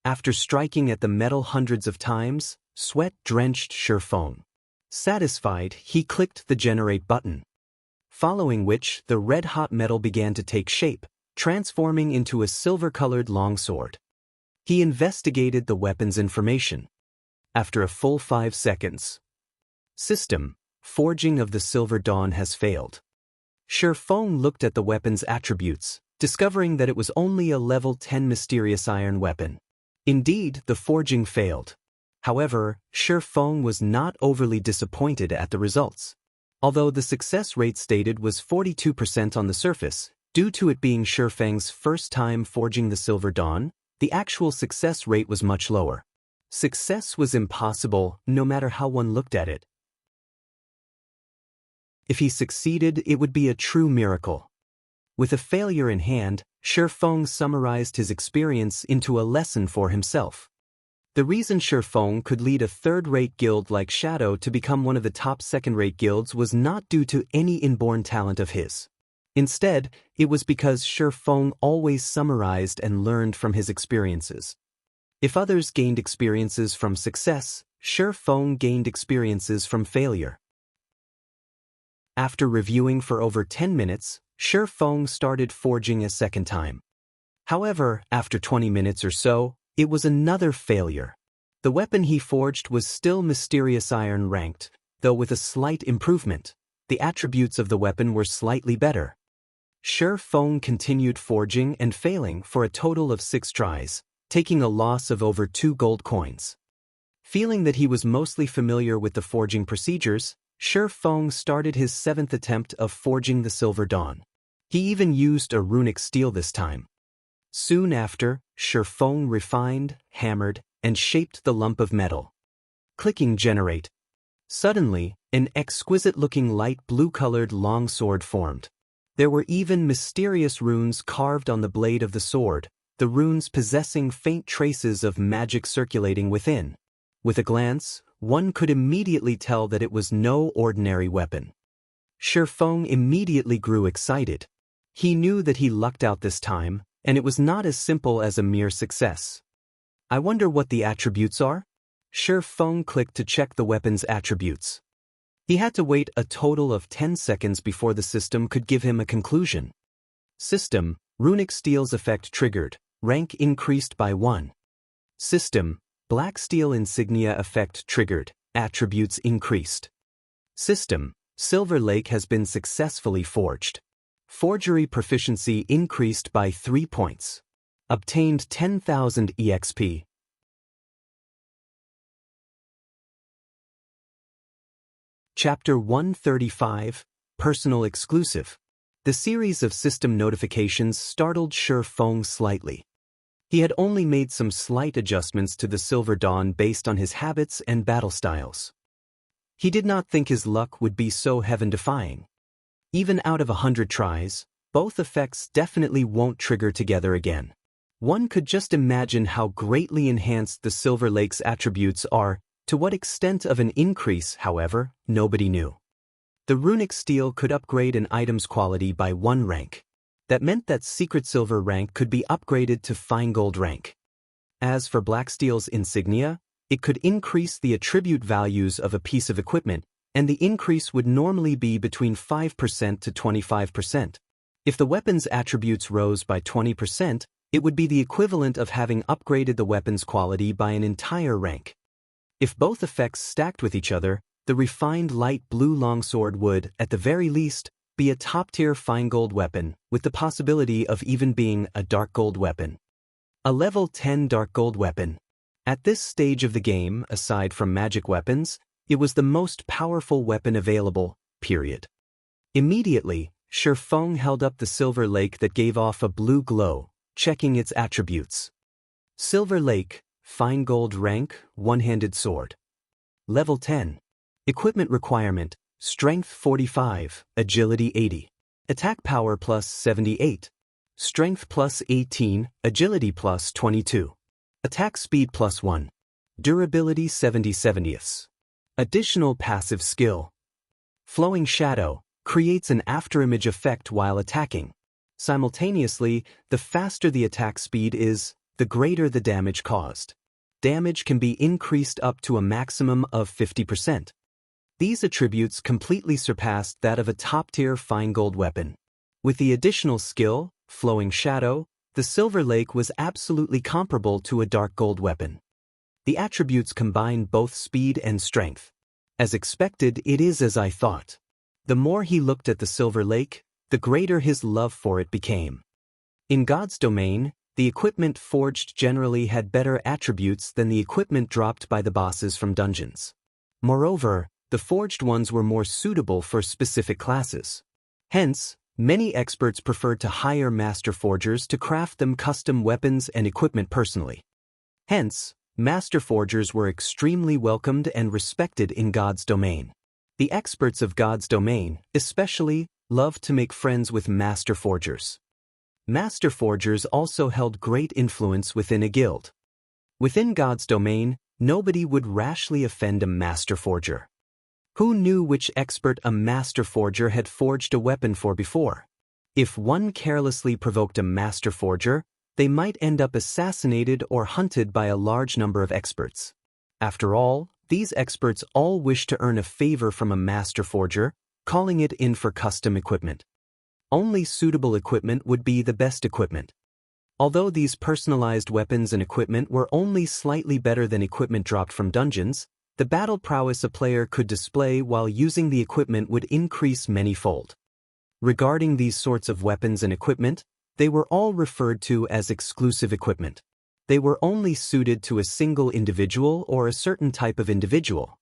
After striking at the metal hundreds of times, sweat drenched Shi Feng. Satisfied, he clicked the generate button. Following which, the red-hot metal began to take shape, transforming into a silver-colored longsword. He investigated the weapon's information. After a full 5 seconds. System: forging of the Silver Dawn has failed. Shi Feng looked at the weapon's attributes, discovering that it was only a level 10 mysterious iron weapon. Indeed, the forging failed. However, Shi Feng was not overly disappointed at the results. Although the success rate stated was 42% on the surface, due to it being Shi Feng's first time forging the Silver Dawn, the actual success rate was much lower. Success was impossible, no matter how one looked at it. If he succeeded, it would be a true miracle. With a failure in hand, Shi Feng summarized his experience into a lesson for himself. The reason Shi Feng could lead a third-rate guild like Shadow to become one of the top second-rate guilds was not due to any inborn talent of his. Instead, it was because Shi Feng always summarized and learned from his experiences. If others gained experiences from success, Shi Feng gained experiences from failure. After reviewing for over 10 minutes, Shi Feng started forging a second time. However, after 20 minutes or so, it was another failure. The weapon he forged was still mysterious iron ranked, though with a slight improvement. The attributes of the weapon were slightly better. Shi Feng continued forging and failing for a total of 6 tries, taking a loss of over 2 gold coins. Feeling that he was mostly familiar with the forging procedures, Shi Feng started his 7th attempt of forging the Silver Dawn. He even used a runic steel this time. Soon after, Shi Feng refined, hammered, and shaped the lump of metal. Clicking generate. Suddenly, an exquisite-looking light blue-colored longsword formed. There were even mysterious runes carved on the blade of the sword, the runes possessing faint traces of magic circulating within. With a glance, one could immediately tell that it was no ordinary weapon. Shi Feng immediately grew excited. He knew that he lucked out this time, and it was not as simple as a mere success. I wonder what the attributes are? Shi Feng clicked to check the weapon's attributes. He had to wait a total of 10 seconds before the system could give him a conclusion. System: Runic steel's effect triggered, rank increased by 1. System, black steel insignia effect triggered, attributes increased. System, Silver Lake has been successfully forged. Forgery proficiency increased by 3 points. Obtained 10,000 EXP. Chapter 135, Personal Exclusive. The series of system notifications startled Shi Feng slightly. He had only made some slight adjustments to the Silver Dawn based on his habits and battle styles. He did not think his luck would be so heaven-defying. Even out of 100 tries, both effects definitely won't trigger together again. One could just imagine how greatly enhanced the Silver Lake's attributes are. To what extent of an increase, however, nobody knew. The runic steel could upgrade an item's quality by 1 rank. That meant that secret silver rank could be upgraded to fine gold rank. As for black steel's insignia, it could increase the attribute values of a piece of equipment, and the increase would normally be between 5% to 25%. If the weapon's attributes rose by 20%, it would be the equivalent of having upgraded the weapon's quality by an entire rank. If both effects stacked with each other, the refined light blue longsword would, at the very least, be a top-tier fine gold weapon, with the possibility of even being a dark gold weapon. A level 10 dark gold weapon. At this stage of the game, aside from magic weapons, it was the most powerful weapon available, period. Immediately, Shi Feng held up the Silver Lake that gave off a blue glow, checking its attributes. Silver Lake, fine gold rank, one-handed sword. Level 10. Equipment requirement, strength 45, agility 80. Attack power plus 78. Strength plus 18, agility plus 22. Attack speed plus 1. Durability 70/70ths. Additional passive skill. Flowing shadow, creates an afterimage effect while attacking. Simultaneously, the faster the attack speed is, the greater the damage caused. Damage can be increased up to a maximum of 50%. These attributes completely surpassed that of a top-tier fine gold weapon. With the additional skill, Flowing Shadow, the Silver Lake was absolutely comparable to a dark gold weapon. The attributes combine both speed and strength. As expected, it is as I thought. The more he looked at the Silver Lake, the greater his love for it became. In God's domain, the equipment forged generally had better attributes than the equipment dropped by the bosses from dungeons. Moreover, the forged ones were more suitable for specific classes. Hence, many experts preferred to hire master forgers to craft them custom weapons and equipment personally. Hence, master forgers were extremely welcomed and respected in God's domain. The experts of God's domain, especially, loved to make friends with master forgers. Master forgers also held great influence within a guild. Within God's domain, nobody would rashly offend a master forger. Who knew which expert a master forger had forged a weapon for before? If one carelessly provoked a master forger, they might end up assassinated or hunted by a large number of experts. After all, these experts all wish to earn a favor from a master forger, calling it in for custom equipment. Only suitable equipment would be the best equipment. Although these personalized weapons and equipment were only slightly better than equipment dropped from dungeons, the battle prowess a player could display while using the equipment would increase many-fold. Regarding these sorts of weapons and equipment, they were all referred to as exclusive equipment. They were only suited to a single individual or a certain type of individual.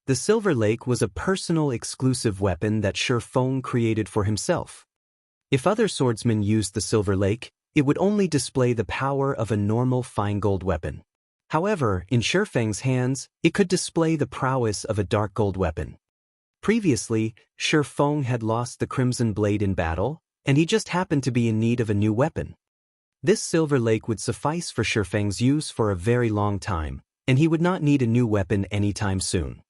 The Silver Lake was a personal exclusive weapon that Shi Feng created for himself. If other swordsmen used the Silver Lake, it would only display the power of a normal fine gold weapon. However, in Shi Feng's hands, it could display the prowess of a dark gold weapon. Previously, Shi Feng had lost the Crimson Blade in battle, and he just happened to be in need of a new weapon. This Silver Lake would suffice for Shi Feng's use for a very long time, and he would not need a new weapon anytime soon.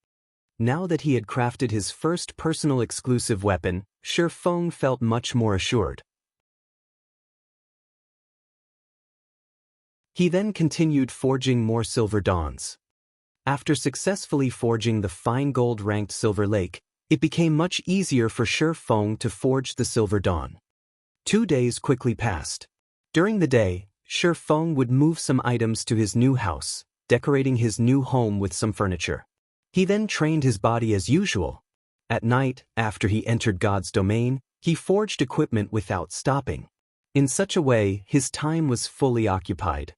Now that he had crafted his first personal exclusive weapon, Shi Feng felt much more assured. He then continued forging more Silver Dawns. After successfully forging the fine gold-ranked Silver Lake, it became much easier for Shi Feng to forge the Silver Dawn. 2 days quickly passed. During the day, Shi Feng would move some items to his new house, decorating his new home with some furniture. He then trained his body as usual. At night, after he entered God's domain, he forged equipment without stopping. In such a way, his time was fully occupied.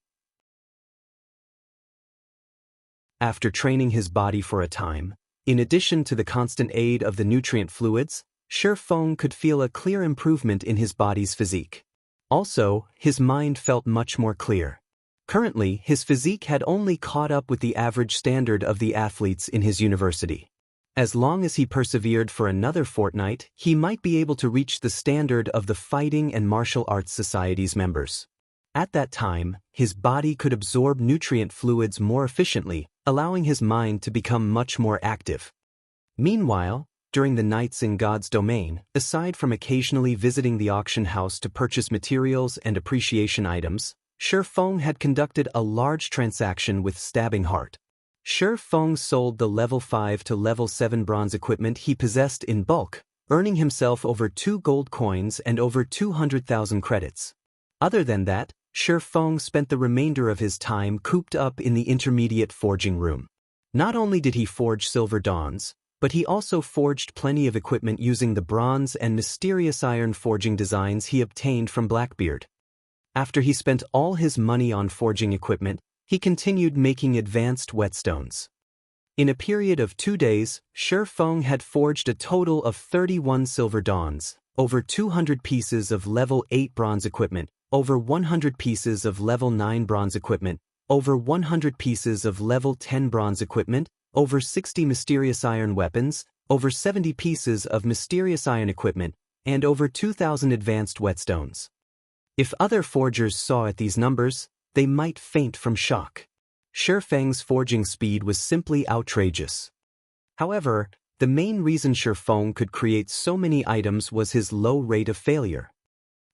After training his body for a time, in addition to the constant aid of the nutrient fluids, Shi Feng could feel a clear improvement in his body's physique. Also, his mind felt much more clear. Currently, his physique had only caught up with the average standard of the athletes in his university. As long as he persevered for another fortnight, he might be able to reach the standard of the Fighting and Martial Arts Society's members. At that time, his body could absorb nutrient fluids more efficiently, allowing his mind to become much more active. Meanwhile, during the nights in God's domain, aside from occasionally visiting the auction house to purchase materials and appreciation items, Shi Feng had conducted a large transaction with Stabbing Heart. Shi Feng sold the level 5 to level 7 bronze equipment he possessed in bulk, earning himself over 2 gold coins and over 200,000 credits. Other than that, Shi Feng spent the remainder of his time cooped up in the intermediate forging room. Not only did he forge silver dawns, but he also forged plenty of equipment using the bronze and mysterious iron forging designs he obtained from Blackbeard. After he spent all his money on forging equipment, he continued making advanced whetstones. In a period of 2 days, Shi Feng had forged a total of 31 silver dawns, over 200 pieces of level 8 bronze equipment, over 100 pieces of level 9 bronze equipment, over 100 pieces of level 10 bronze equipment, over 60 mysterious iron weapons, over 70 pieces of mysterious iron equipment, and over 2,000 advanced whetstones. If other forgers saw at these numbers, they might faint from shock. Shi Feng's forging speed was simply outrageous. However, the main reason Shi Feng could create so many items was his low rate of failure.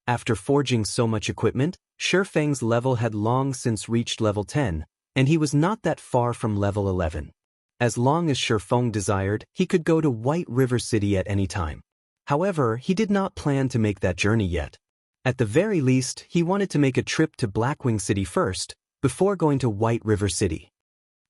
After forging so much equipment, Shi Feng's level had long since reached level 10, and he was not that far from level 11. As long as Shi Feng desired, he could go to White River City at any time. However, he did not plan to make that journey yet. At the very least, he wanted to make a trip to Blackwing City first, before going to White River City.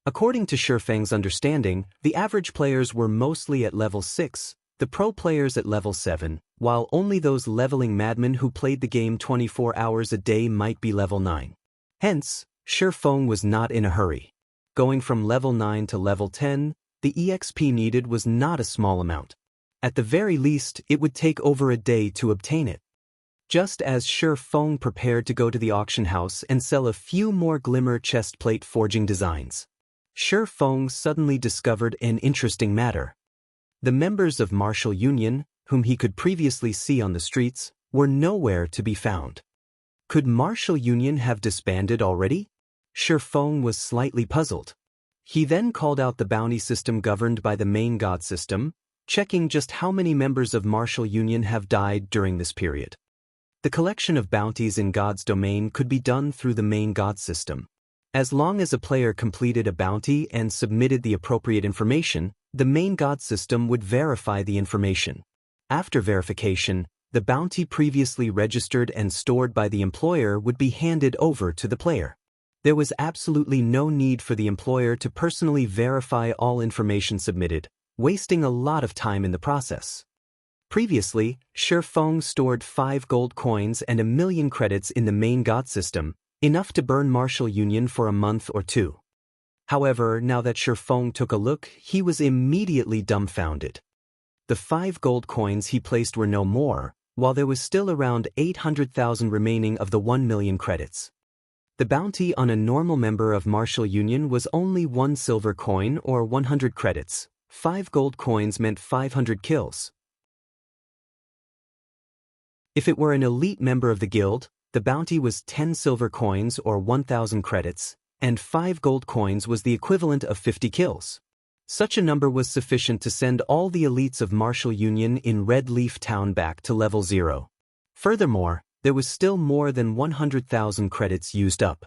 According to Shi Feng's understanding, the average players were mostly at level 6, the pro players at level 7, while only those leveling madmen who played the game 24 hours a day might be level 9. Hence, Shi Feng was not in a hurry. Going from level 9 to level 10, the EXP needed was not a small amount. At the very least, it would take over a day to obtain it. Just as Shi Feng prepared to go to the auction house and sell a few more glimmer chestplate forging designs, Shi Feng suddenly discovered an interesting matter. The members of Martial Union, whom he could previously see on the streets, were nowhere to be found. Could Martial Union have disbanded already? Shi Feng was slightly puzzled. He then called out the bounty system governed by the main god system, checking just how many members of Martial Union have died during this period. The collection of bounties in God's domain could be done through the main god system. As long as a player completed a bounty and submitted the appropriate information, the main god system would verify the information. After verification, the bounty previously registered and stored by the employer would be handed over to the player. There was absolutely no need for the employer to personally verify all information submitted, wasting a lot of time in the process. Previously, Shi Feng stored 5 gold coins and 1,000,000 credits in the main god system, enough to burn Martial Union for a month or two. However, now that Shi Feng took a look, he was immediately dumbfounded. The 5 gold coins he placed were no more, while there was still around 800,000 remaining of the 1,000,000 credits. The bounty on a normal member of Martial Union was only 1 silver coin or 100 credits. 5 gold coins meant 500 kills. If it were an elite member of the guild, the bounty was 10 silver coins or 1,000 credits, and 5 gold coins was the equivalent of 50 kills. Such a number was sufficient to send all the elites of Martial Union in Red Leaf Town back to level 0. Furthermore, there was still more than 100,000 credits used up.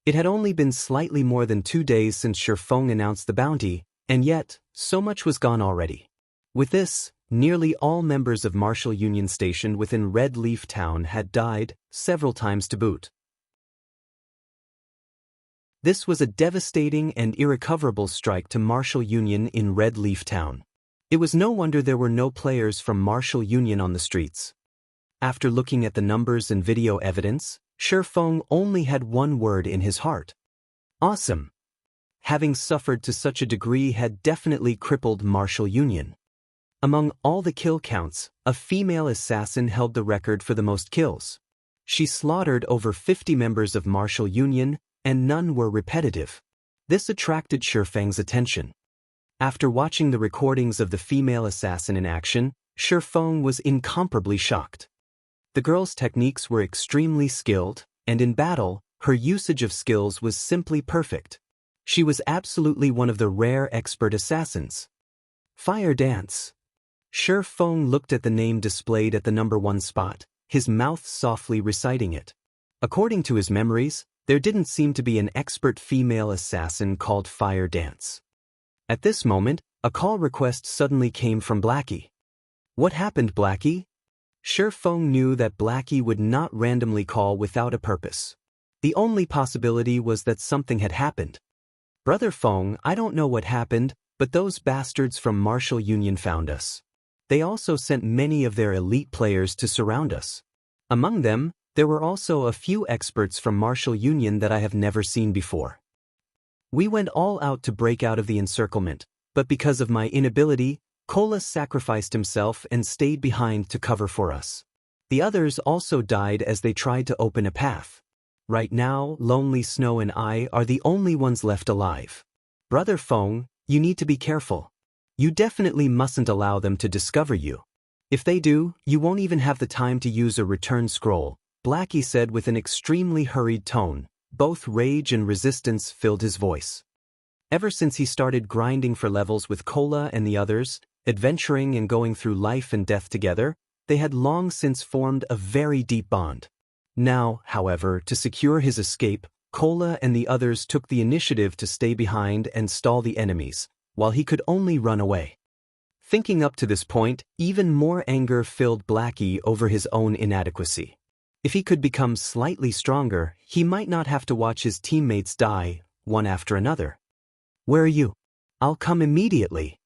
It had only been slightly more than 2 days since Shi Feng announced the bounty, and yet, so much was gone already. With this, Nearly all members of Martial Union stationed within Red Leaf Town had died, several times to boot. This was a devastating and irrecoverable strike to Martial Union in Red Leaf Town. It was no wonder there were no players from Martial Union on the streets. After looking at the numbers and video evidence, Shifeng only had one word in his heart. Awesome. Having suffered to such a degree had definitely crippled Martial Union. Among all the kill counts, a female assassin held the record for the most kills. She slaughtered over 50 members of Martial Union, and none were repetitive. This attracted Shifeng's attention. After watching the recordings of the female assassin in action, Shifeng was incomparably shocked. The girl's techniques were extremely skilled, and in battle, her usage of skills was simply perfect. She was absolutely one of the rare expert assassins. Fire Dance. Shifeng looked at the name displayed at the number 1 spot, his mouth softly reciting it. According to his memories, there didn't seem to be an expert female assassin called Fire Dance. At this moment, a call request suddenly came from Blackie. What happened, Blackie? Shifeng knew that Blackie would not randomly call without a purpose. The only possibility was that something had happened. Brother Feng, I don't know what happened, but those bastards from Martial Union found us. They also sent many of their elite players to surround us. Among them, there were also a few experts from Martial Union that I have never seen before. We went all out to break out of the encirclement, but because of my inability, Kola sacrificed himself and stayed behind to cover for us. The others also died as they tried to open a path. Right now, Lonely Snow and I are the only ones left alive. Brother Feng, you need to be careful. You definitely mustn't allow them to discover you. If they do, you won't even have the time to use a return scroll, Blackie said with an extremely hurried tone. Both rage and resistance filled his voice. Ever since he started grinding for levels with Kola and the others, adventuring and going through life and death together, they had long since formed a very deep bond. Now, however, to secure his escape, Kola and the others took the initiative to stay behind and stall the enemies, while he could only run away. Thinking up to this point, even more anger filled Blackie over his own inadequacy. If he could become slightly stronger, he might not have to watch his teammates die, one after another. Where are you? I'll come immediately.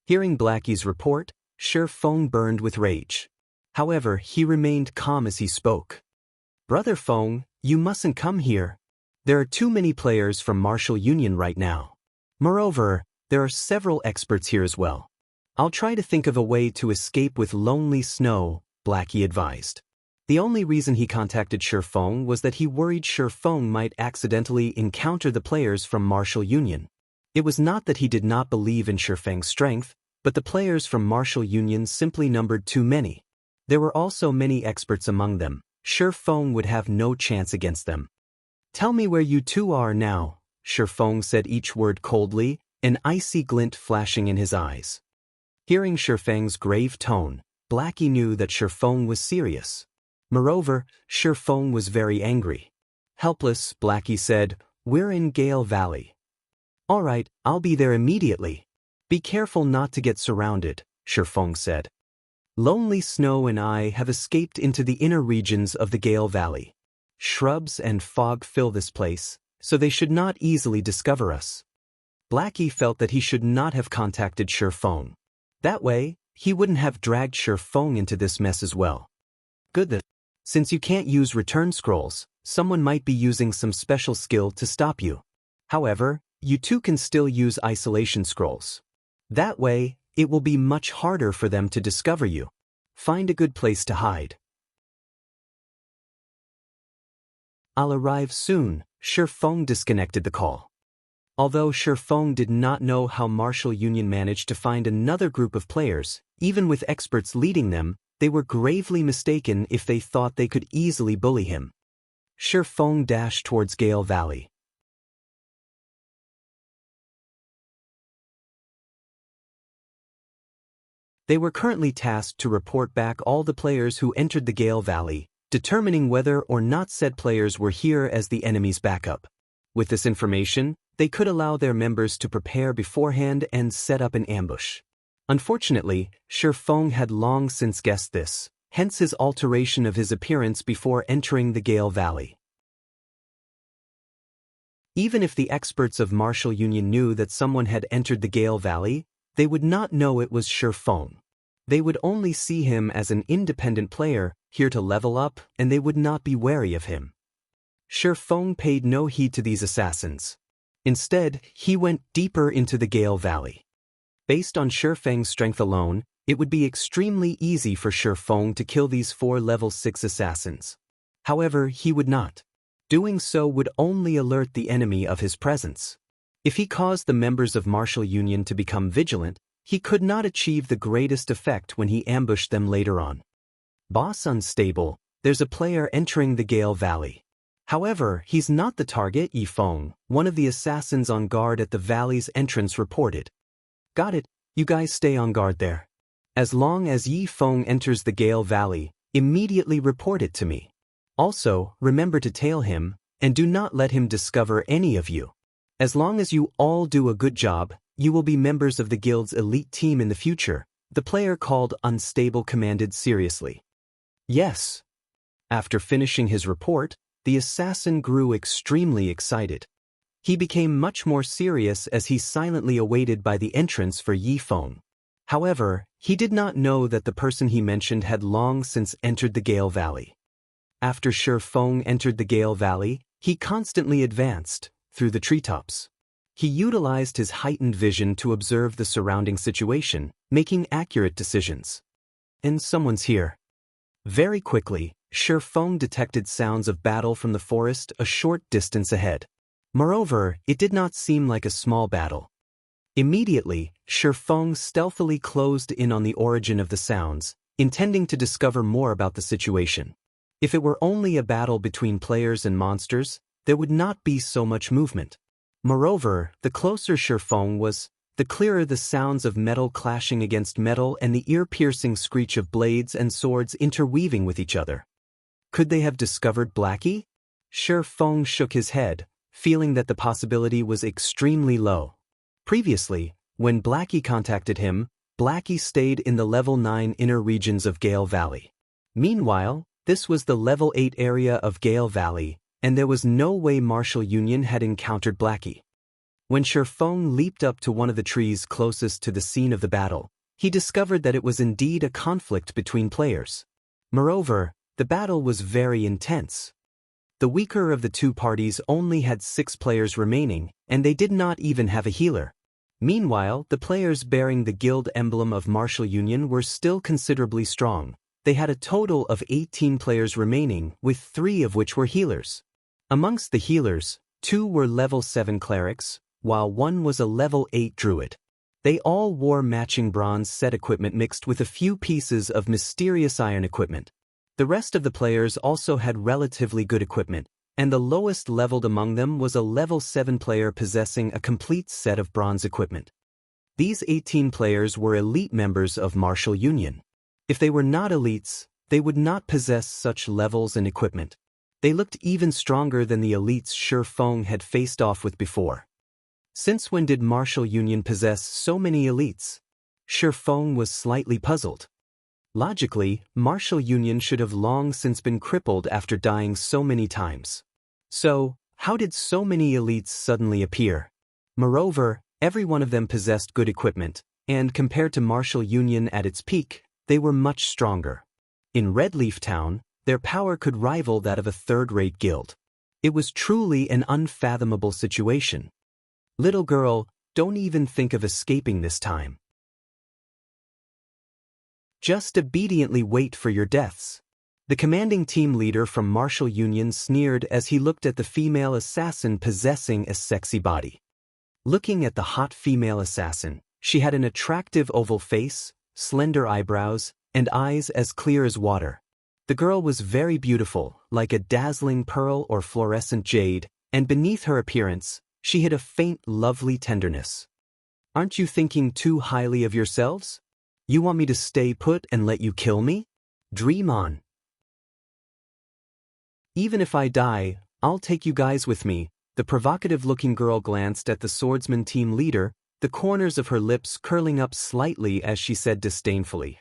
Hearing Blackie's report, Shifeng burned with rage. However, he remained calm as he spoke. Brother Feng, you mustn't come here. There are too many players from Martial Union right now. Moreover, there are several experts here as well. I'll try to think of a way to escape with Lonely Snow, Blackie advised. The only reason he contacted Shifeng was that he worried Shifeng might accidentally encounter the players from Martial Union. It was not that he did not believe in Shifeng's strength, but the players from Martial Union simply numbered too many. There were also many experts among them. Shifeng would have no chance against them. Tell me where you two are now, Shifeng said each word coldly, an icy glint flashing in his eyes. Hearing Shifeng's grave tone, Blackie knew that Shifeng was serious. Moreover, Shifeng was very angry. Helpless, Blackie said, we're in Gale Valley. All right, I'll be there immediately. Be careful not to get surrounded, Shifeng said. Lonely Snow and I have escaped into the inner regions of the Gale Valley. Shrubs and fog fill this place, so they should not easily discover us. Blackie felt that he should not have contacted Shifeng. That way, he wouldn't have dragged Shifeng into this mess as well. Good. Since you can't use return scrolls, someone might be using some special skill to stop you. However, you too can still use isolation scrolls. That way, it will be much harder for them to discover you. Find a good place to hide. I'll arrive soon, Shifeng disconnected the call. Although Shifeng did not know how Martial Union managed to find another group of players, even with experts leading them, they were gravely mistaken if they thought they could easily bully him. Shifeng dashed towards Gale Valley. They were currently tasked to report back all the players who entered the Gale Valley, determining whether or not said players were here as the enemy's backup. With this information, they could allow their members to prepare beforehand and set up an ambush. Unfortunately, Shi Feng had long since guessed this, hence his alteration of his appearance before entering the Gale Valley. Even if the experts of Martial Union knew that someone had entered the Gale Valley, they would not know it was Shi Feng. They would only see him as an independent player, here to level up, and they would not be wary of him. Shi Feng paid no heed to these assassins. Instead, he went deeper into the Gale Valley. Based on Shi Feng's strength alone, it would be extremely easy for Shi Feng to kill these 4 level 6 assassins. However, he would not. Doing so would only alert the enemy of his presence. If he caused the members of Martial Union to become vigilant, he could not achieve the greatest effect when he ambushed them later on. Boss unstable, there's a player entering the Gale Valley. However, he's not the target, Yi Feng, one of the assassins on guard at the valley's entrance reported. Got it, you guys stay on guard there. As long as Yi Feng enters the Gale Valley, immediately report it to me. Also, remember to tail him, and do not let him discover any of you. As long as you all do a good job, you will be members of the guild's elite team in the future, the player called Unstable commanded seriously. Yes. After finishing his report, the assassin grew extremely excited. He became much more serious as he silently awaited by the entrance for Yi Feng. However, he did not know that the person he mentioned had long since entered the Gale Valley. After Shi Feng entered the Gale Valley, he constantly advanced through the treetops. He utilized his heightened vision to observe the surrounding situation, making accurate decisions. And someone's here. Very quickly, Shi Feng detected sounds of battle from the forest a short distance ahead. Moreover, it did not seem like a small battle. Immediately, Shi Feng stealthily closed in on the origin of the sounds, intending to discover more about the situation. If it were only a battle between players and monsters, there would not be so much movement. Moreover, the closer Shi Feng was, the clearer the sounds of metal clashing against metal and the ear-piercing screech of blades and swords interweaving with each other. Could they have discovered Blackie? Shi Feng shook his head, feeling that the possibility was extremely low. Previously, when Blackie contacted him, Blackie stayed in the level 9 inner regions of Gale Valley. Meanwhile, this was the level 8 area of Gale Valley, and there was no way Martial Union had encountered Blackie. When Shi Feng leaped up to one of the trees closest to the scene of the battle, he discovered that it was indeed a conflict between players. Moreover, the battle was very intense. The weaker of the two parties only had 6 players remaining, and they did not even have a healer. Meanwhile, the players bearing the guild emblem of Martial Union were still considerably strong. They had a total of 18 players remaining, with 3 of which were healers. Amongst the healers, 2 were level 7 clerics, while 1 was a level 8 druid. They all wore matching bronze set equipment mixed with a few pieces of mysterious iron equipment. The rest of the players also had relatively good equipment, and the lowest leveled among them was a level 7 player possessing a complete set of bronze equipment. These 18 players were elite members of Martial Union. If they were not elites, they would not possess such levels and equipment. They looked even stronger than the elites Shi Feng had faced off with before. Since when did Martial Union possess so many elites? Shi Feng was slightly puzzled. Logically, Martial Union should have long since been crippled after dying so many times. So, how did so many elites suddenly appear? Moreover, every one of them possessed good equipment, and compared to Martial Union at its peak, they were much stronger. In Red Leaf Town, their power could rival that of a third-rate guild. It was truly an unfathomable situation. Little girl, don't even think of escaping this time. Just obediently wait for your deaths. The commanding team leader from Martial Union sneered as he looked at the female assassin possessing a sexy body. Looking at the hot female assassin, she had an attractive oval face, slender eyebrows, and eyes as clear as water. The girl was very beautiful, like a dazzling pearl or fluorescent jade, and beneath her appearance, she hid a faint, lovely tenderness. Aren't you thinking too highly of yourselves? You want me to stay put and let you kill me? Dream on. Even if I die, I'll take you guys with me. The provocative-looking girl glanced at the swordsman team leader, the corners of her lips curling up slightly as she said disdainfully,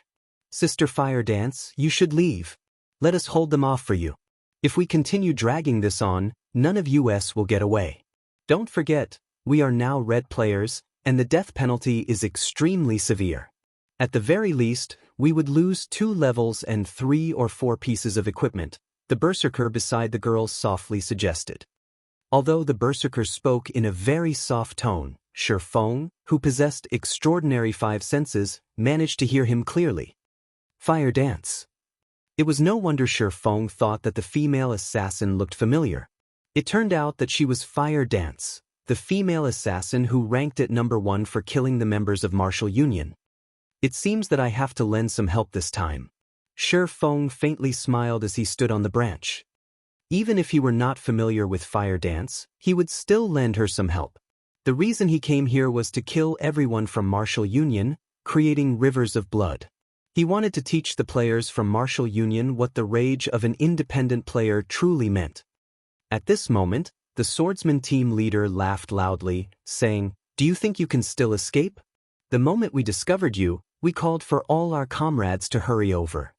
"Sister Fire Dance, you should leave. Let us hold them off for you. If we continue dragging this on, none of us will get away. Don't forget, we are now red players, and the death penalty is extremely severe. At the very least, we would lose 2 levels and 3 or 4 pieces of equipment," the berserker beside the girl softly suggested. Although the berserker spoke in a very soft tone, Shi Feng, who possessed extraordinary 5 senses, managed to hear him clearly. Fire Dance. It was no wonder Shi Feng thought that the female assassin looked familiar. It turned out that she was Fire Dance, the female assassin who ranked at number 1 for killing the members of Martial Union. "It seems that I have to lend some help this time." Shi Feng faintly smiled as he stood on the branch. Even if he were not familiar with Fire Dance, he would still lend her some help. The reason he came here was to kill everyone from Martial Union, creating rivers of blood. He wanted to teach the players from Martial Union what the rage of an independent player truly meant. At this moment, the swordsman team leader laughed loudly, saying, "Do you think you can still escape? The moment we discovered you, we called for all our comrades to hurry over.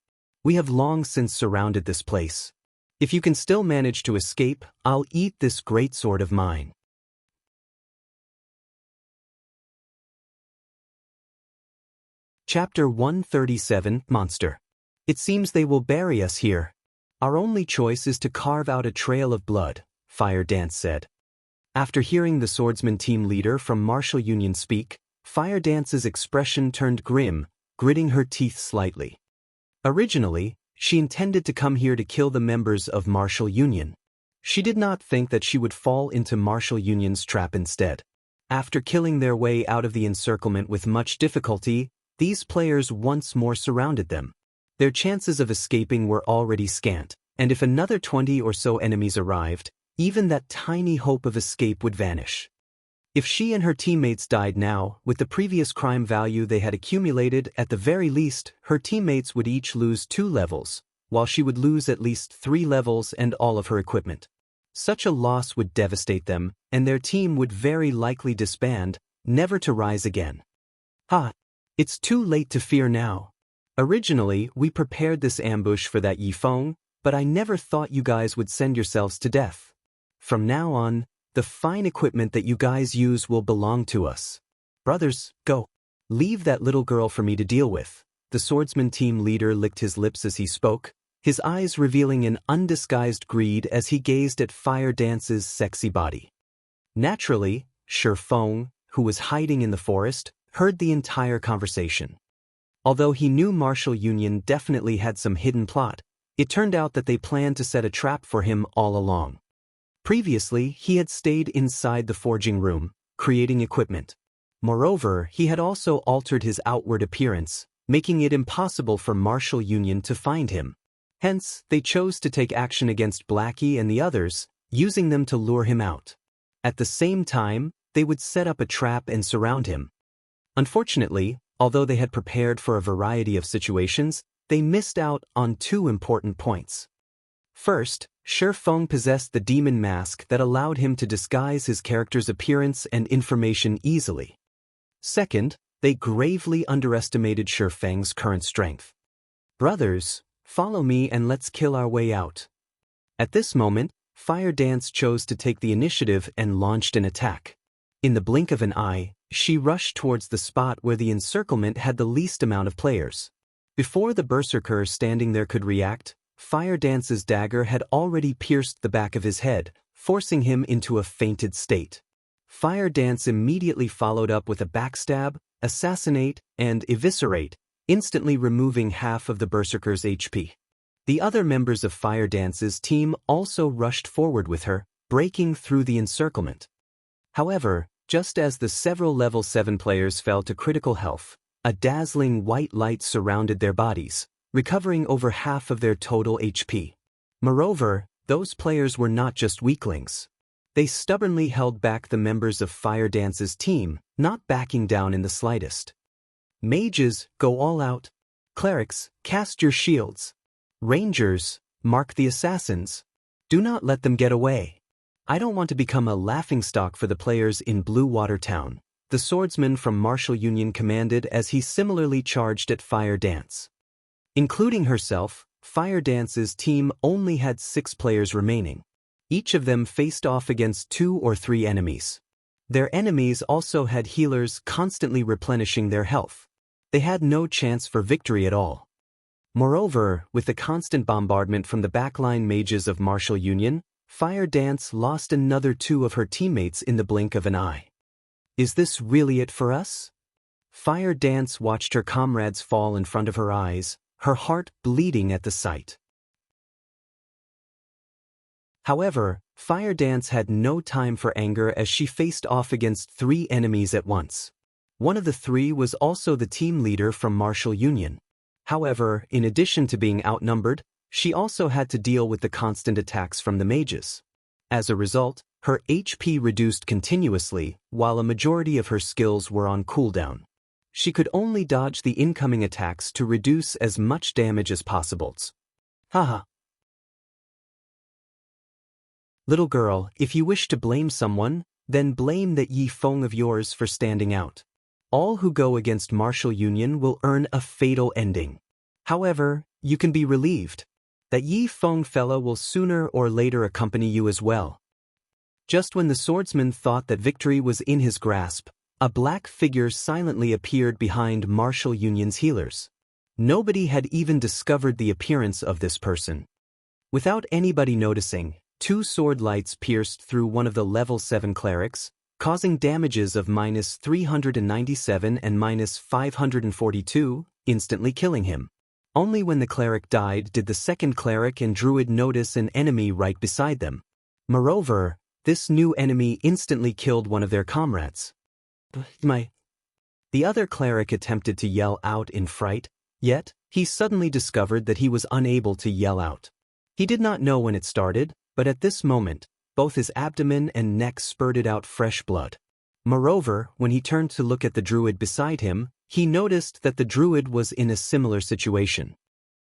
We have long since surrounded this place. If you can still manage to escape, I'll eat this great sword of mine." Chapter 137, Monster. "It seems they will bury us here. Our only choice is to carve out a trail of blood," Fire Dance said. After hearing the swordsman team leader from Martial Union speak, Fire Dance's expression turned grim, gritting her teeth slightly. Originally, she intended to come here to kill the members of Martial Union. She did not think that she would fall into Martial Union's trap instead. After killing their way out of the encirclement with much difficulty, these players once more surrounded them. Their chances of escaping were already scant, and if another 20 or so enemies arrived, even that tiny hope of escape would vanish. If she and her teammates died now, with the previous crime value they had accumulated, at the very least, her teammates would each lose 2 levels, while she would lose at least 3 levels and all of her equipment. Such a loss would devastate them, and their team would very likely disband, never to rise again. "Ha! It's too late to fear now. Originally, we prepared this ambush for that Yifeng, but I never thought you guys would send yourselves to death. From now on, the fine equipment that you guys use will belong to us. Brothers, go. Leave that little girl for me to deal with." The swordsman team leader licked his lips as he spoke, his eyes revealing an undisguised greed as he gazed at Fire Dance's sexy body. Naturally, Shi Feng, who was hiding in the forest, heard the entire conversation. Although he knew Martial Union definitely had some hidden plot, it turned out that they planned to set a trap for him all along. Previously, he had stayed inside the forging room, creating equipment. Moreover, he had also altered his outward appearance, making it impossible for Martial Union to find him. Hence, they chose to take action against Blackie and the others, using them to lure him out. At the same time, they would set up a trap and surround him. Unfortunately, although they had prepared for a variety of situations, they missed out on 2 important points. First, Shi Feng possessed the demon mask that allowed him to disguise his character's appearance and information easily. Second, they gravely underestimated Shi Feng's current strength. "Brothers, follow me and let's kill our way out." At this moment, Fire Dance chose to take the initiative and launched an attack. In the blink of an eye, she rushed towards the spot where the encirclement had the least amount of players. Before the berserker standing there could react, Fire Dance's dagger had already pierced the back of his head, forcing him into a fainted state. Fire Dance immediately followed up with a backstab, assassinate, and eviscerate, instantly removing half of the berserker's HP. The other members of Fire Dance's team also rushed forward with her, breaking through the encirclement. However, just as the several level 7 players fell to critical health, a dazzling white light surrounded their bodies, recovering over half of their total HP. Moreover, those players were not just weaklings. They stubbornly held back the members of Fire Dance's team, not backing down in the slightest. "Mages, go all out. Clerics, cast your shields. Rangers, mark the assassins. Do not let them get away. I don't want to become a laughingstock for the players in Blue Water Town," the swordsman from Martial Union commanded as he similarly charged at Fire Dance. Including herself, Fire Dance's team only had 6 players remaining. Each of them faced off against 2 or 3 enemies. Their enemies also had healers constantly replenishing their health. They had no chance for victory at all. Moreover, with the constant bombardment from the backline mages of Martial Union, Fire Dance lost another 2 of her teammates in the blink of an eye. Is this really it for us? Fire Dance watched her comrades fall in front of her eyes, her heart bleeding at the sight. However, Fire Dance had no time for anger as she faced off against 3 enemies at once. One of the 3 was also the team leader from Martial Union. However, in addition to being outnumbered, she also had to deal with the constant attacks from the mages. As a result, her HP reduced continuously, while a majority of her skills were on cooldown. She could only dodge the incoming attacks to reduce as much damage as possible. Haha. Little girl, if you wish to blame someone, then blame that Yi Feng of yours for standing out. All who go against Martial Union will earn a fatal ending. However, you can be relieved. That Yi Feng fella will sooner or later accompany you as well. Just when the swordsman thought that victory was in his grasp, a black figure silently appeared behind Martial Union's healers. Nobody had even discovered the appearance of this person. Without anybody noticing, 2 sword lights pierced through one of the level 7 clerics, causing damages of -397 and -542, instantly killing him. Only when the cleric died did the second cleric and druid notice an enemy right beside them. Moreover, this new enemy instantly killed one of their comrades. The other cleric attempted to yell out in fright, yet he suddenly discovered that he was unable to yell out. He did not know when it started, but at this moment, both his abdomen and neck spurted out fresh blood. Moreover, when he turned to look at the druid beside him, he noticed that the druid was in a similar situation.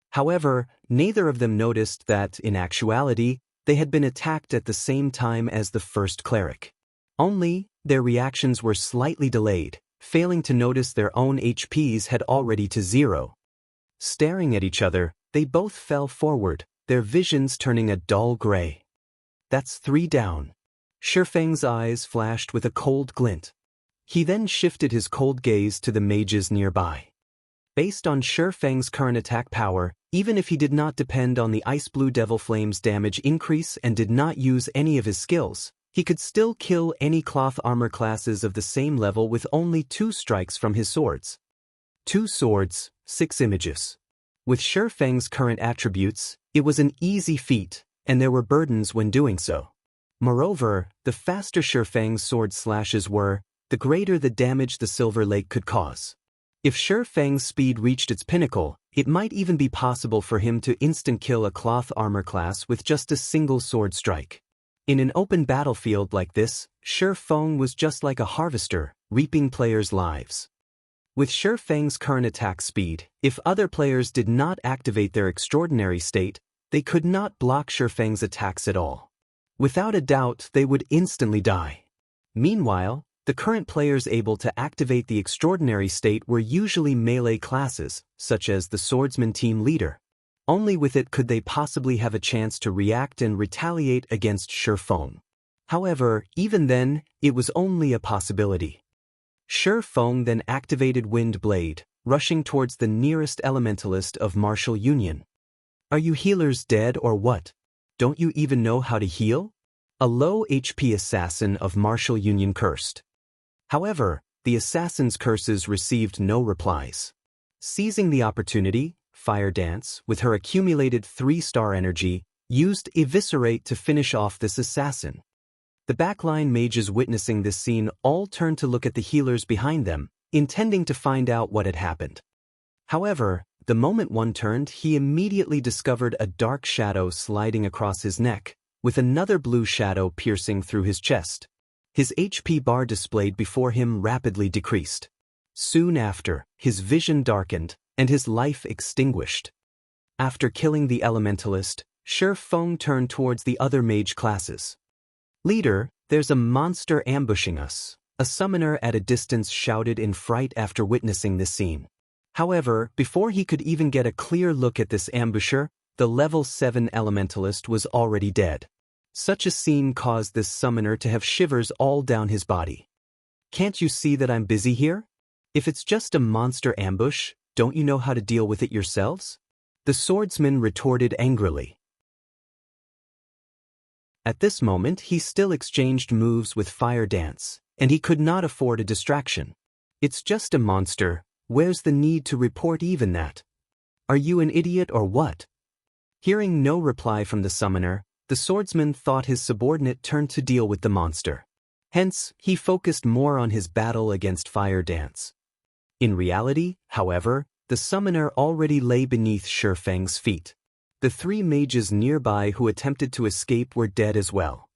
However, neither of them noticed that, in actuality, they had been attacked at the same time as the first cleric. Only, their reactions were slightly delayed, failing to notice their own HPs had already to 0. Staring at each other, they both fell forward, their visions turning a dull gray. That's 3 down. Shifeng's eyes flashed with a cold glint. He then shifted his cold gaze to the mages nearby. Based on Shifeng's current attack power, even if he did not depend on the Ice Blue Devil Flame's damage increase and did not use any of his skills, he could still kill any cloth armor classes of the same level with only 2 strikes from his swords. 2 swords, 6 images. With Shifeng's current attributes, it was an easy feat, and there were burdens when doing so. Moreover, the faster Shifeng's sword slashes were, the greater the damage the Silver Lake could cause. If Shifeng's speed reached its pinnacle, it might even be possible for him to instant-kill a cloth armor class with just a single sword strike. In an open battlefield like this, Shifeng was just like a harvester, reaping players' lives. With Shifeng's current attack speed, if other players did not activate their extraordinary state, they could not block Shifeng's attacks at all. Without a doubt, they would instantly die. Meanwhile, the current players able to activate the extraordinary state were usually melee classes, such as the swordsman team leader. Only with it could they possibly have a chance to react and retaliate against Shifeng. However, even then, it was only a possibility. Shifeng then activated Wind Blade, rushing towards the nearest elementalist of Martial Union. Are you healers dead or what? Don't you even know how to heal? A low HP assassin of Martial Union cursed. However, the assassin's curses received no replies. Seizing the opportunity, Fire Dance, with her accumulated 3-star energy, used Eviscerate to finish off this assassin. The backline mages witnessing this scene all turned to look at the healers behind them, intending to find out what had happened. However, the moment one turned, he immediately discovered a dark shadow sliding across his neck, with another blue shadow piercing through his chest. His HP bar displayed before him rapidly decreased. Soon after, his vision darkened, and his life extinguished. After killing the elementalist, Shifeng turned towards the other mage classes. Leader, there's a monster ambushing us. A summoner at a distance shouted in fright after witnessing this scene. However, before he could even get a clear look at this ambusher, the level 7 elementalist was already dead. Such a scene caused this summoner to have shivers all down his body. Can't you see that I'm busy here? If it's just a monster ambush, don't you know how to deal with it yourselves? The swordsman retorted angrily. At this moment he still exchanged moves with Fire Dance, and he could not afford a distraction. It's just a monster, where's the need to report even that? Are you an idiot or what? Hearing no reply from the summoner, the swordsman thought his subordinate turned to deal with the monster. Hence, he focused more on his battle against Fire Dance. In reality, however, the summoner already lay beneath Shifeng's feet. The 3 mages nearby who attempted to escape were dead as well.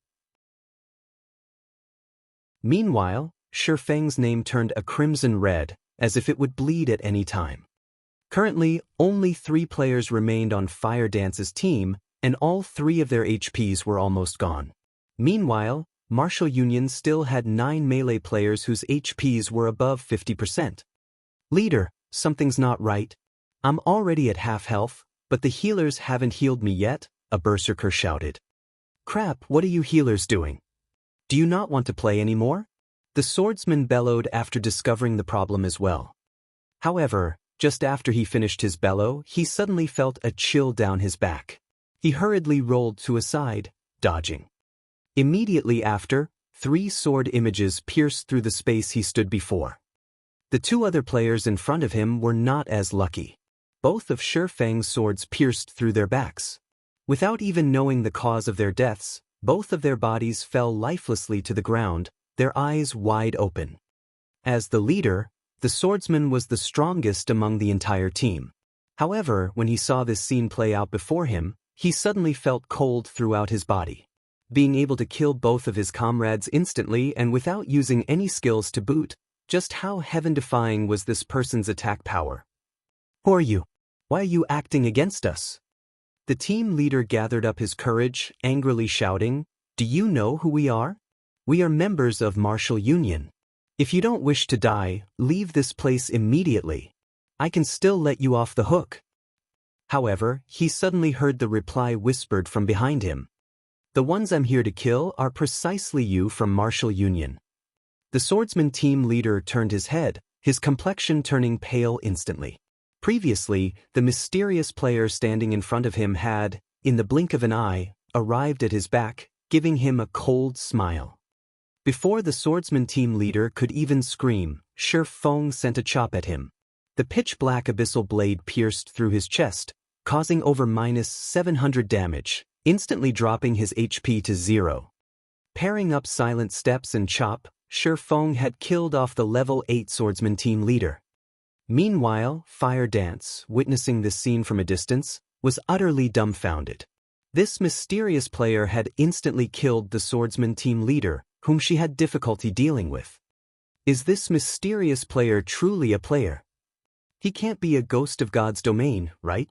Meanwhile, Shifeng's name turned a crimson red, as if it would bleed at any time. Currently, only 3 players remained on Fire Dance's team, and all 3 of their HPs were almost gone. Meanwhile, Martial Union still had 9 melee players whose HPs were above 50%. Leader, something's not right. I'm already at half health, but the healers haven't healed me yet, a berserker shouted. Crap, what are you healers doing? Do you not want to play anymore? The swordsman bellowed after discovering the problem as well. However, just after he finished his bellow, he suddenly felt a chill down his back. He hurriedly rolled to a side, dodging. Immediately after, 3 sword images pierced through the space he stood before. The 2 other players in front of him were not as lucky. Both of Shifeng's swords pierced through their backs. Without even knowing the cause of their deaths, both of their bodies fell lifelessly to the ground, their eyes wide open. As the leader, the swordsman was the strongest among the entire team. However, when he saw this scene play out before him, he suddenly felt cold throughout his body. Being able to kill both of his comrades instantly and without using any skills to boot, just how heaven-defying was this person's attack power? Who are you? Why are you acting against us? The team leader gathered up his courage, angrily shouting, Do you know who we are? We are members of Martial Union. If you don't wish to die, leave this place immediately. I can still let you off the hook. However, he suddenly heard the reply whispered from behind him. The ones I'm here to kill are precisely you from Martial Union. The swordsman team leader turned his head, his complexion turning pale instantly. Previously, the mysterious player standing in front of him had, in the blink of an eye, arrived at his back, giving him a cold smile. Before the swordsman team leader could even scream, Shifeng sent a chop at him. The pitch-black abyssal blade pierced through his chest, causing over -700 damage, instantly dropping his HP to 0. Pairing up silent steps and chop, Shifeng had killed off the level 8 swordsman team leader. Meanwhile, Fire Dance, witnessing this scene from a distance, was utterly dumbfounded. This mysterious player had instantly killed the swordsman team leader, whom she had difficulty dealing with. Is this mysterious player truly a player? He can't be a ghost of God's domain, right?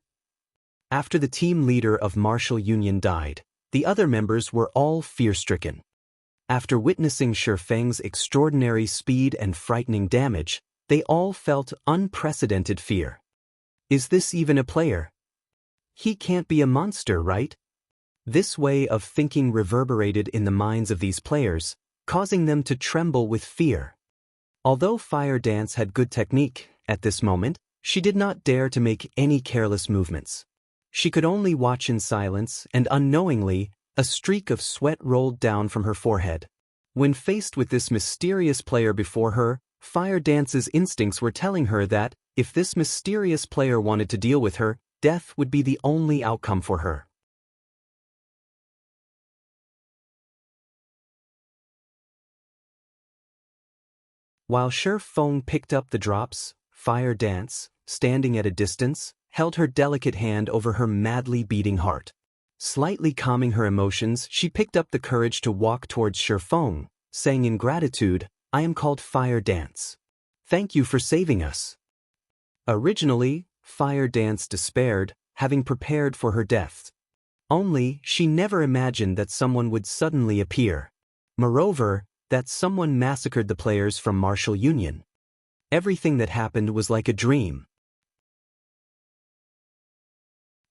After the team leader of Martial Union died, the other members were all fear-stricken. After witnessing Shifeng's extraordinary speed and frightening damage, they all felt unprecedented fear. Is this even a player? He can't be a monster, right? This way of thinking reverberated in the minds of these players, causing them to tremble with fear. Although Fire Dance had good technique, at this moment, she did not dare to make any careless movements. She could only watch in silence, and unknowingly, a streak of sweat rolled down from her forehead. When faced with this mysterious player before her, Fire Dance's instincts were telling her that, if this mysterious player wanted to deal with her, death would be the only outcome for her. While Shifeng picked up the drops, Fire Dance, standing at a distance, held her delicate hand over her madly beating heart. Slightly calming her emotions, she picked up the courage to walk towards Shifeng, saying in gratitude, I am called Fire Dance. Thank you for saving us. Originally, Fire Dance despaired, having prepared for her death. Only, she never imagined that someone would suddenly appear. Moreover, that someone massacred the players from Martial Union. Everything that happened was like a dream.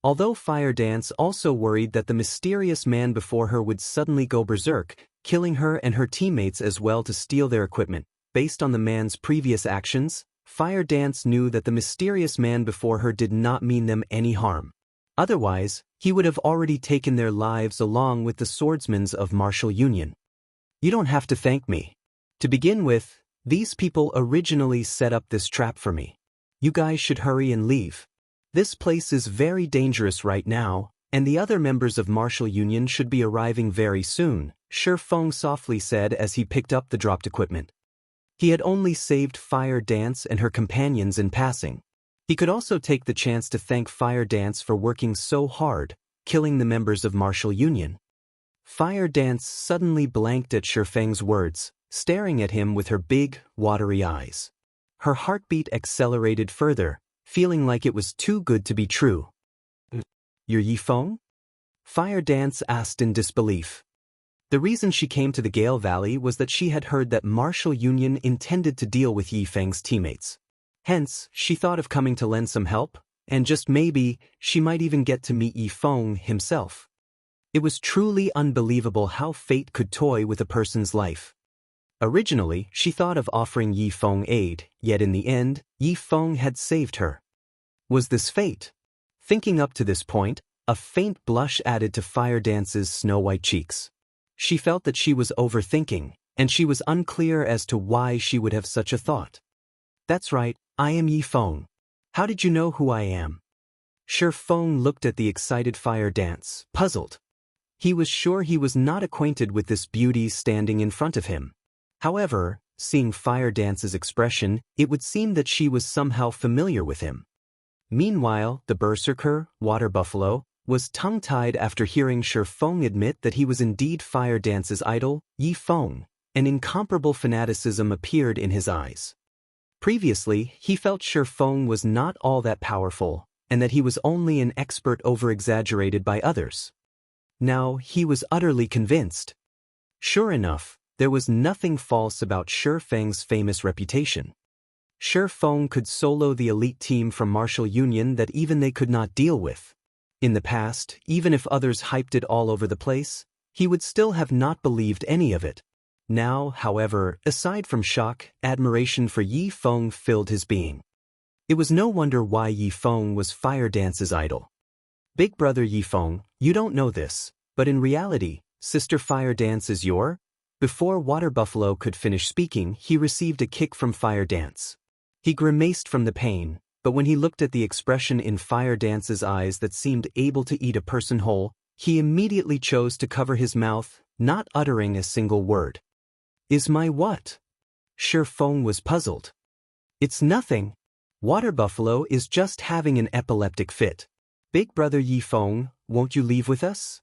Although Fire Dance also worried that the mysterious man before her would suddenly go berserk, killing her and her teammates as well to steal their equipment, based on the man's previous actions, Fire Dance knew that the mysterious man before her did not mean them any harm. Otherwise, he would have already taken their lives along with the swordsmen of Martial Union. You don't have to thank me. To begin with, these people originally set up this trap for me. You guys should hurry and leave. This place is very dangerous right now, and the other members of Martial Union should be arriving very soon, Shi Feng softly said as he picked up the dropped equipment. He had only saved Fire Dance and her companions in passing. He could also take the chance to thank Fire Dance for working so hard, killing the members of Martial Union. Fire Dance suddenly blanked at Shi Feng's words, staring at him with her big, watery eyes. Her heartbeat accelerated further, feeling like it was too good to be true. You're Yi Feng? Fire Dance asked in disbelief. The reason she came to the Gale Valley was that she had heard that Martial Union intended to deal with Yi Feng's teammates. Hence, she thought of coming to lend some help, and just maybe, she might even get to meet Yi Feng himself. It was truly unbelievable how fate could toy with a person's life. Originally, she thought of offering Yi Feng aid, yet in the end, Yi Feng had saved her. Was this fate? Thinking up to this point, a faint blush added to Fire Dance's snow-white cheeks. She felt that she was overthinking, and she was unclear as to why she would have such a thought. That's right, I am Yi Feng. How did you know who I am? Shi Feng looked at the excited Fire Dance, puzzled. He was sure he was not acquainted with this beauty standing in front of him. However, seeing Fire Dance's expression, it would seem that she was somehow familiar with him. Meanwhile, the berserker, Water Buffalo, was tongue-tied after hearing Shi Feng admit that he was indeed Fire Dance's idol, Yi Feng. An incomparable fanaticism appeared in his eyes. Previously, he felt Shi Feng was not all that powerful, and that he was only an expert over-exaggerated by others. Now, he was utterly convinced. Sure enough, there was nothing false about Shi Feng's famous reputation. Shi Feng could solo the elite team from Martial Union that even they could not deal with. In the past, even if others hyped it all over the place, he would still have not believed any of it. Now, however, aside from shock, admiration for Yi Feng filled his being. It was no wonder why Yi Feng was Fire Dance's idol. Big brother Yi Feng, you don't know this, but in reality, Sister Fire Dance is your? Before Water Buffalo could finish speaking, he received a kick from Fire Dance. He grimaced from the pain, but when he looked at the expression in Fire Dance's eyes that seemed able to eat a person whole, he immediately chose to cover his mouth, not uttering a single word. Is my what? Shi Feng was puzzled. It's nothing. Water Buffalo is just having an epileptic fit. Big brother Yi Feng, won't you leave with us?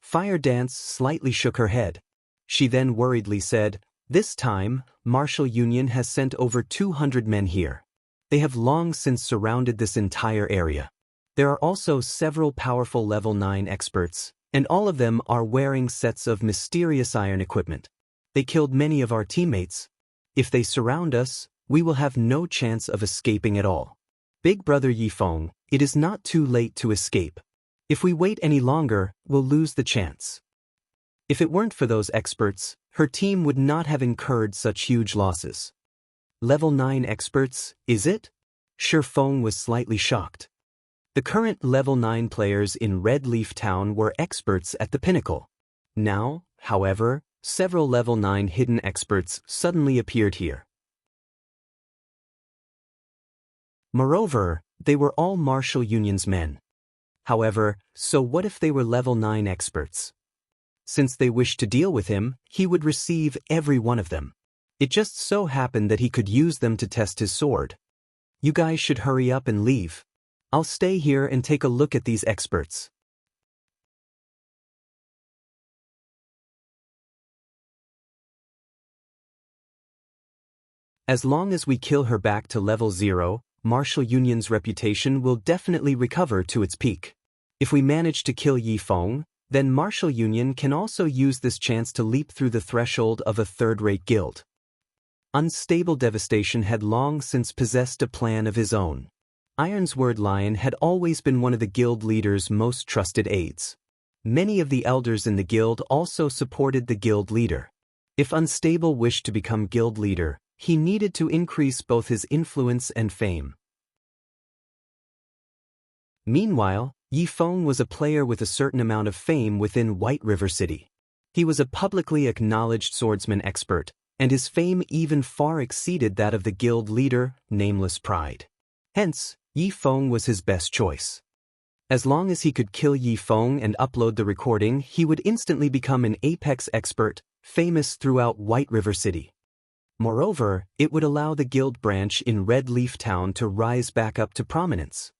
Fire Dance slightly shook her head. She then worriedly said, this time, Martial Union has sent over 200 men here. They have long since surrounded this entire area. There are also several powerful level 9 experts, and all of them are wearing sets of mysterious iron equipment. They killed many of our teammates. If they surround us, we will have no chance of escaping at all. Big brother Yi Feng, it is not too late to escape. If we wait any longer, we'll lose the chance. If it weren't for those experts, her team would not have incurred such huge losses. Level 9 experts, is it? Shi Feng was slightly shocked. The current level 9 players in Red Leaf Town were experts at the pinnacle. Now, however, several level 9 hidden experts suddenly appeared here. Moreover, they were all Martial Union's men. However, so what if they were level 9 experts? Since they wished to deal with him, he would receive every one of them. It just so happened that he could use them to test his sword. You guys should hurry up and leave. I'll stay here and take a look at these experts. As long as we kill her back to level 0, Martial Union's reputation will definitely recover to its peak. If we manage to kill Yi Feng, then Martial Union can also use this chance to leap through the threshold of a third-rate guild. Unstable Devastation had long since possessed a plan of his own. Ironsword Lion had always been one of the guild leader's most trusted aides. Many of the elders in the guild also supported the guild leader. If Unstable wished to become guild leader, he needed to increase both his influence and fame. Meanwhile, Yi Feng was a player with a certain amount of fame within White River City. He was a publicly acknowledged swordsman expert, and his fame even far exceeded that of the guild leader, Nameless Pride. Hence, Yi Feng was his best choice. As long as he could kill Yi Feng and upload the recording, he would instantly become an apex expert, famous throughout White River City. Moreover, it would allow the guild branch in Red Leaf Town to rise back up to prominence.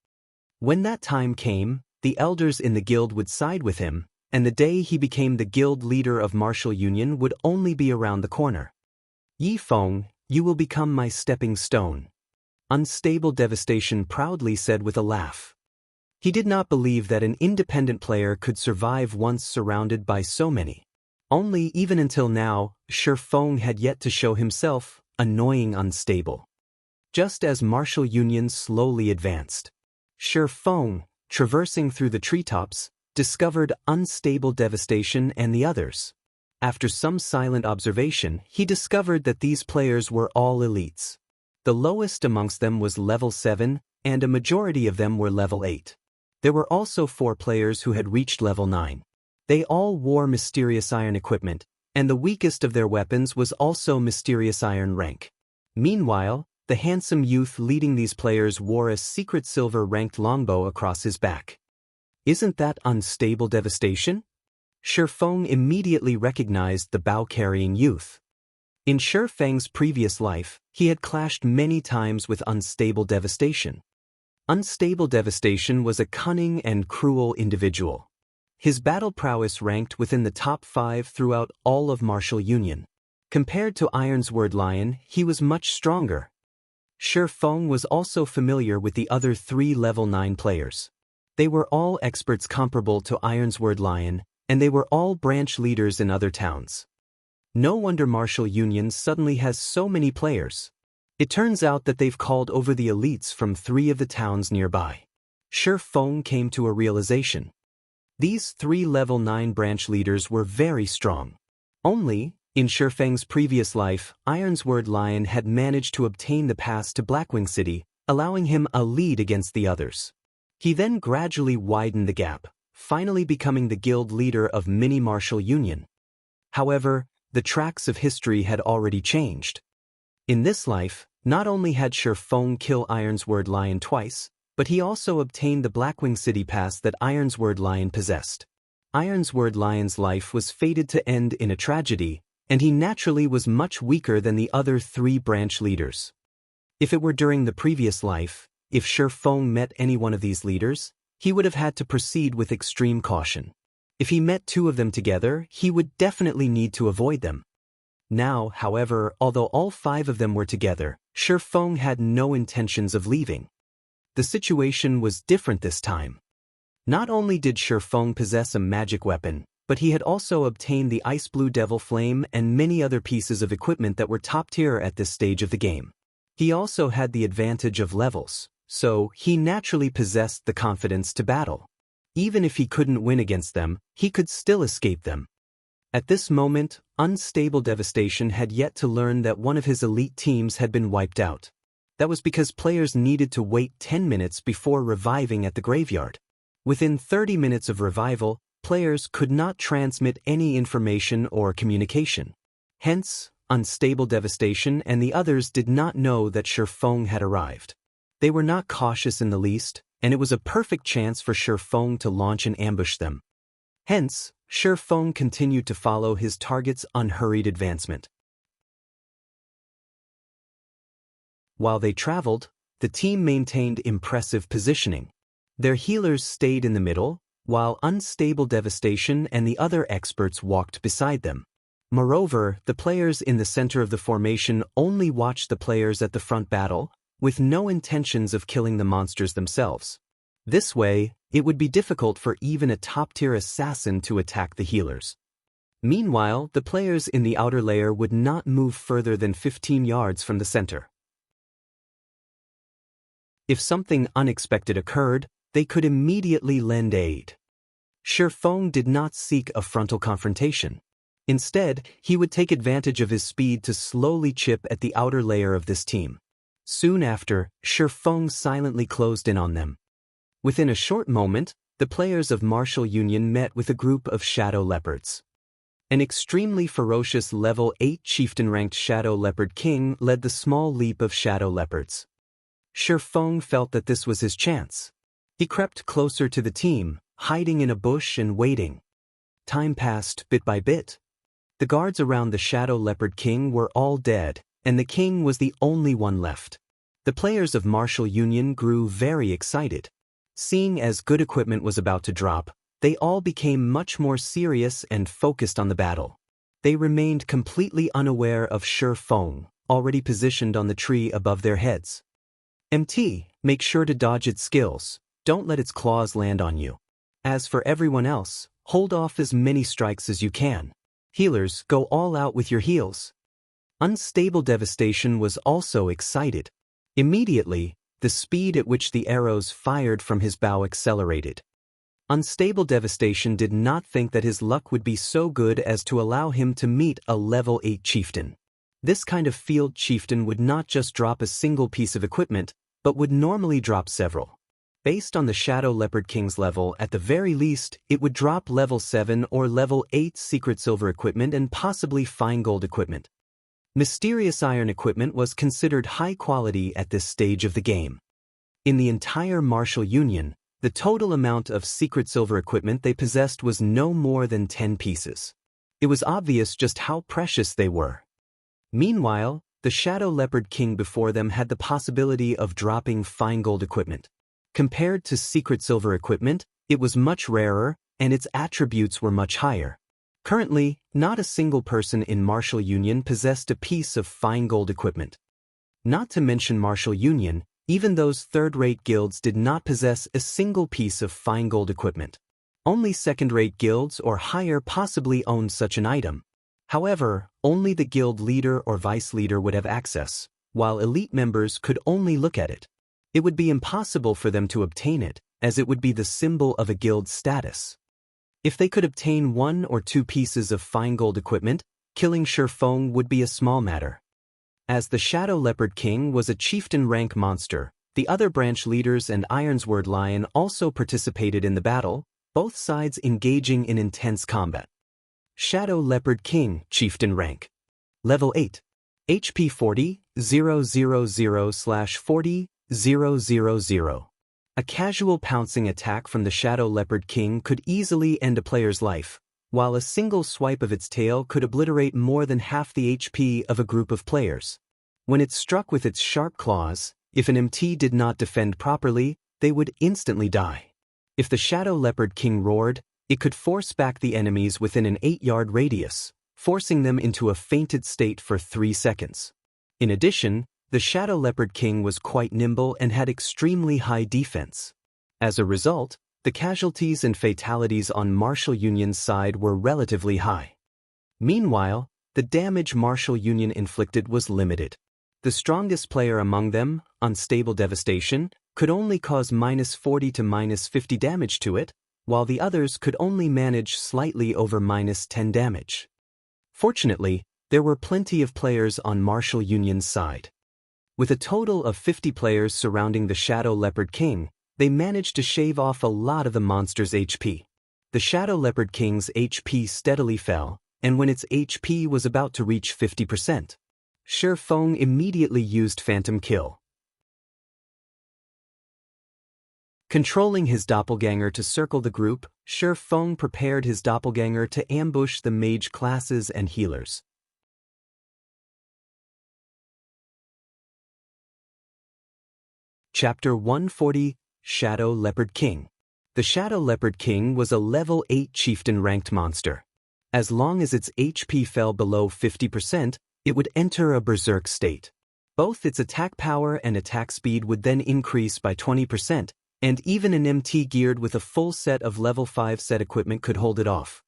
When that time came, the elders in the guild would side with him, and the day he became the guild leader of Martial Union would only be around the corner. Yi Feng, you will become my stepping stone. Unstable Devastation proudly said with a laugh. He did not believe that an independent player could survive once surrounded by so many. Only even until now, Shi Feng had yet to show himself annoying unstable. Just as Martial Union slowly advanced, Shi Feng, traversing through the treetops, discovered Unstable Devastation and the others. After some silent observation, he discovered that these players were all elites. The lowest amongst them was level 7, and a majority of them were level 8. There were also 4 players who had reached level 9. They all wore mysterious iron equipment, and the weakest of their weapons was also mysterious iron rank. Meanwhile, the handsome youth leading these players wore a secret silver-ranked longbow across his back. Isn't that Unstable Devastation? Shi Feng immediately recognized the bow-carrying youth. In Shi Feng's previous life, he had clashed many times with Unstable Devastation. Unstable Devastation was a cunning and cruel individual. His battle prowess ranked within the top 5 throughout all of Martial Union. Compared to Ironsword Lion, he was much stronger. Shi Feng was also familiar with the other 3 level 9 players. They were all experts comparable to Ironsword Lion, and they were all branch leaders in other towns. No wonder Martial Union suddenly has so many players. It turns out that they've called over the elites from 3 of the towns nearby. Shi Feng came to a realization. These 3 level 9 branch leaders were very strong. Only, in Shi Feng's previous life, Ironsword Lion had managed to obtain the pass to Blackwing City, allowing him a lead against the others. He then gradually widened the gap, finally becoming the guild leader of Mini Martial Union. However, the tracks of history had already changed. In this life, not only had Shi Feng kill Ironsword Lion twice, but he also obtained the Blackwing City pass that Ironsword Lion possessed. Ironsword Lion's life was fated to end in a tragedy, and he naturally was much weaker than the other 3 branch leaders. If it were during the previous life, if Shi Feng met any one of these leaders, he would have had to proceed with extreme caution. If he met 2 of them together, he would definitely need to avoid them. Now, however, although all 5 of them were together, Shi Feng had no intentions of leaving. The situation was different this time. Not only did Shi Feng possess a magic weapon, but he had also obtained the Ice Blue Devil Flame and many other pieces of equipment that were top tier at this stage of the game. He also had the advantage of levels, so he naturally possessed the confidence to battle. Even if he couldn't win against them, he could still escape them. At this moment, Unstable Devastation had yet to learn that one of his elite teams had been wiped out. That was because players needed to wait 10 minutes before reviving at the graveyard. Within 30 minutes of revival, players could not transmit any information or communication. Hence, Unstable Devastation and the others did not know that Shi Feng had arrived. They were not cautious in the least, and it was a perfect chance for Shi Feng to launch and ambush them. Hence, Shi Feng continued to follow his target's unhurried advancement. While they traveled, the team maintained impressive positioning. Their healers stayed in the middle, while Unstable Devastation and the other experts walked beside them. Moreover, the players in the center of the formation only watched the players at the front battle, with no intentions of killing the monsters themselves. This way, it would be difficult for even a top-tier assassin to attack the healers. Meanwhile, the players in the outer layer would not move further than 15 yards from the center. If something unexpected occurred, they could immediately lend aid. Shifeng did not seek a frontal confrontation. Instead, he would take advantage of his speed to slowly chip at the outer layer of this team. Soon after, Shifeng silently closed in on them. Within a short moment, the players of Martial Union met with a group of Shadow Leopards. An extremely ferocious level 8 chieftain-ranked Shadow Leopard King led the small leap of Shadow Leopards. Shifeng felt that this was his chance. He crept closer to the team, hiding in a bush and waiting. Time passed bit by bit. The guards around the Shadow Leopard King were all dead, and the king was the only one left. The players of Martial Union grew very excited. Seeing as good equipment was about to drop, they all became much more serious and focused on the battle. They remained completely unaware of Shifeng, already positioned on the tree above their heads. MT, make sure to dodge its skills, don't let its claws land on you. As for everyone else, hold off as many strikes as you can. Healers, go all out with your heals. Unstable Devastation was also excited. Immediately, the speed at which the arrows fired from his bow accelerated. Unstable Devastation did not think that his luck would be so good as to allow him to meet a level 8 chieftain. This kind of field chieftain would not just drop a single piece of equipment, but would normally drop several. Based on the Shadow Leopard King's level, at the very least, it would drop level 7 or level 8 secret silver equipment and possibly fine gold equipment. Mysterious iron equipment was considered high quality at this stage of the game. In the entire Martial Union, the total amount of secret silver equipment they possessed was no more than 10 pieces. It was obvious just how precious they were. Meanwhile, the Shadow Leopard King before them had the possibility of dropping fine gold equipment. Compared to secret silver equipment, it was much rarer, and its attributes were much higher. Currently, not a single person in Martial Union possessed a piece of fine gold equipment. Not to mention Martial Union, even those third-rate guilds did not possess a single piece of fine gold equipment. Only second-rate guilds or higher possibly owned such an item. However, only the guild leader or vice leader would have access, while elite members could only look at it. It would be impossible for them to obtain it, as it would be the symbol of a guild's status. If they could obtain 1 or 2 pieces of fine gold equipment, killing Shifeng would be a small matter. As the Shadow Leopard King was a chieftain rank monster, the other branch leaders and Ironsword Lion also participated in the battle, both sides engaging in intense combat. Shadow Leopard King, chieftain rank. Level 8. HP 40, 000/40, 000. A casual pouncing attack from the Shadow Leopard King could easily end a player's life, while a single swipe of its tail could obliterate more than half the HP of a group of players. When it struck with its sharp claws, if an MT did not defend properly, they would instantly die. If the Shadow Leopard King roared, it could force back the enemies within an 8-yard radius, forcing them into a fainted state for 3 seconds. In addition, the Shadow Leopard King was quite nimble and had extremely high defense. As a result, the casualties and fatalities on Martial Union's side were relatively high. Meanwhile, the damage Martial Union inflicted was limited. The strongest player among them, Unstable Devastation, could only cause -40 to -50 damage to it, while the others could only manage slightly over -10 damage. Fortunately, there were plenty of players on Martial Union's side. With a total of 50 players surrounding the Shadow Leopard King, they managed to shave off a lot of the monster's HP. The Shadow Leopard King's HP steadily fell, and when its HP was about to reach 50%, Shifeng immediately used Phantom Kill. Controlling his doppelganger to circle the group, Shifeng prepared his doppelganger to ambush the mage classes and healers. Chapter 140, Shadow Leopard King. The Shadow Leopard King was a level 8 chieftain-ranked monster. As long as its HP fell below 50%, it would enter a berserk state. Both its attack power and attack speed would then increase by 20%, And even an MT geared with a full set of level 5 set equipment could hold it off.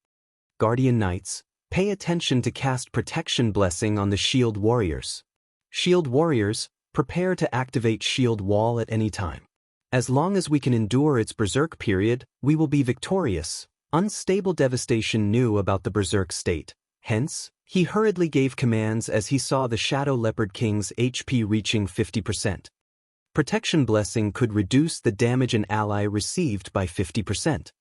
Guardian Knights, pay attention to cast Protection Blessing on the Shield Warriors. Shield Warriors, prepare to activate Shield Wall at any time. As long as we can endure its Berserk period, we will be victorious. Unstable Devastation knew about the Berserk state. Hence, he hurriedly gave commands as he saw the Shadow Leopard King's HP reaching 50%. Protection Blessing could reduce the damage an ally received by 50%.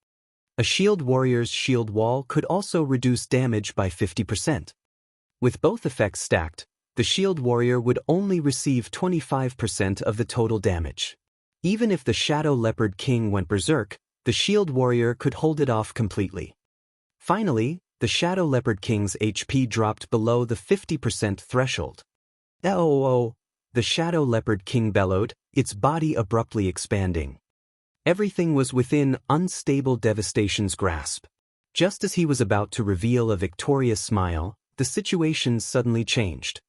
A Shield Warrior's Shield Wall could also reduce damage by 50%. With both effects stacked, the Shield Warrior would only receive 25% of the total damage. Even if the Shadow Leopard King went berserk, the Shield Warrior could hold it off completely. Finally, the Shadow Leopard King's HP dropped below the 50% threshold. Oh! The Shadow Leopard King bellowed, its body abruptly expanding. Everything was within Unstable Devastation's grasp. Just as he was about to reveal a victorious smile, the situation suddenly changed.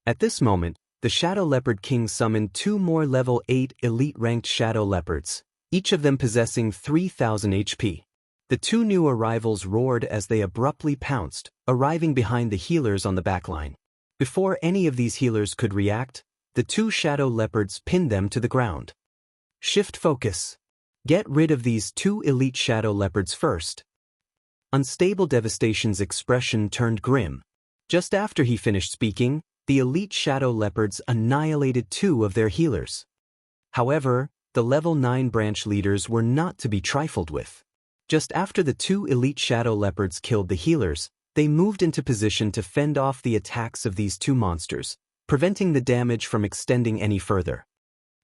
At this moment, the Shadow Leopard King summoned 2 more level 8 elite-ranked Shadow Leopards, each of them possessing 3,000 HP. The 2 new arrivals roared as they abruptly pounced, arriving behind the healers on the backline. Before any of these healers could react, the 2 Shadow Leopards pinned them to the ground. Shift focus. Get rid of these 2 elite Shadow Leopards first. Unstable Devastation's expression turned grim. Just after he finished speaking, the elite Shadow Leopards annihilated 2 of their healers. However, the level 9 branch leaders were not to be trifled with. Just after the 2 elite Shadow Leopards killed the healers, they moved into position to fend off the attacks of these 2 monsters, preventing the damage from extending any further.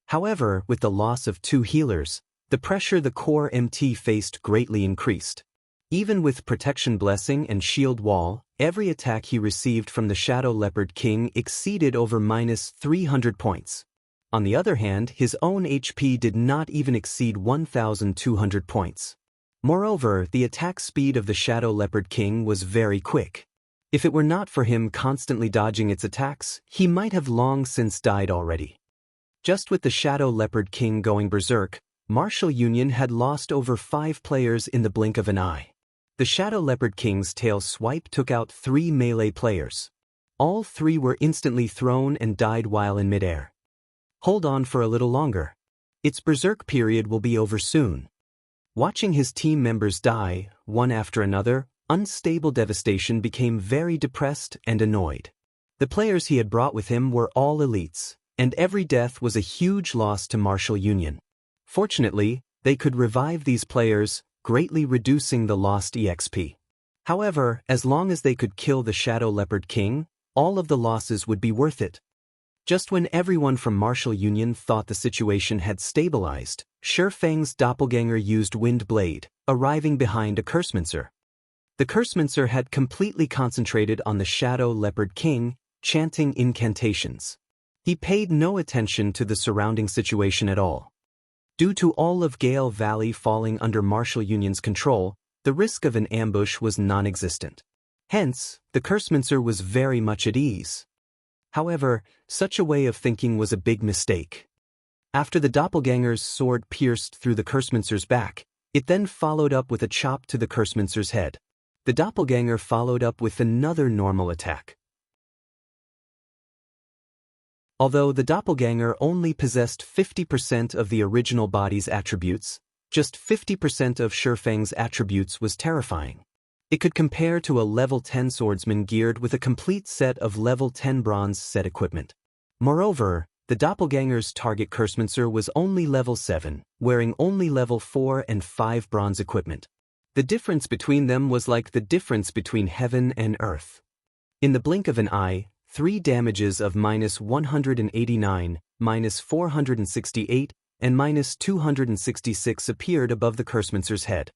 However, with the loss of 2 healers, the pressure the core MT faced greatly increased. Even with Protection Blessing and Shield Wall, every attack he received from the Shadow Leopard King exceeded over -300 points. On the other hand, his own HP did not even exceed 1,200 points. Moreover, the attack speed of the Shadow Leopard King was very quick. If it were not for him constantly dodging its attacks, he might have long since died already. Just with the Shadow Leopard King going berserk, Martial Union had lost over 5 players in the blink of an eye. The Shadow Leopard King's tail swipe took out 3 melee players. All 3 were instantly thrown and died while in midair. Hold on for a little longer. Its berserk period will be over soon. Watching his team members die, one after another, Unstable Devastation became very depressed and annoyed. The players he had brought with him were all elites, and every death was a huge loss to Martial Union. Fortunately, they could revive these players, greatly reducing the lost EXP. However, as long as they could kill the Shadow Leopard King, all of the losses would be worth it. Just when everyone from Martial Union thought the situation had stabilized, Shurfeng's doppelganger used Wind Blade, arriving behind a Cursemancer. The Cursemancer had completely concentrated on the Shadow Leopard King, chanting incantations. He paid no attention to the surrounding situation at all. Due to all of Gale Valley falling under Martial Union's control, the risk of an ambush was non-existent. Hence, the Cursemancer was very much at ease. However, such a way of thinking was a big mistake. After the doppelganger's sword pierced through the Cursemancer's back, it then followed up with a chop to the Cursemancer's head. The doppelganger followed up with another normal attack. Although the doppelganger only possessed 50% of the original body's attributes, just 50% of Shurfeng's attributes was terrifying. It could compare to a level 10 swordsman geared with a complete set of level 10 bronze set equipment. Moreover, the doppelganger's target Cursemancer was only level 7, wearing only level 4 and 5 bronze equipment. The difference between them was like the difference between heaven and earth. In the blink of an eye, 3 damages of -189, -468, and -266 appeared above the Cursemancer's head.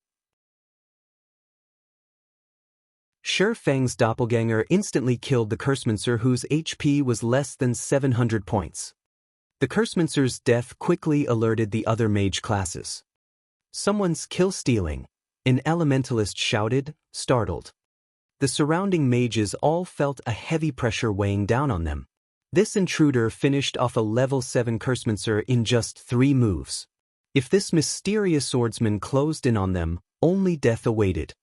Shurfeng's doppelganger instantly killed the Cursemancer, whose HP was less than 700 points. The Cursemancer's death quickly alerted the other mage classes. "Someone's kill-stealing," an elementalist shouted, startled. The surrounding mages all felt a heavy pressure weighing down on them. This intruder finished off a level 7 Cursemancer in just 3 moves. If this mysterious swordsman closed in on them, only death awaited.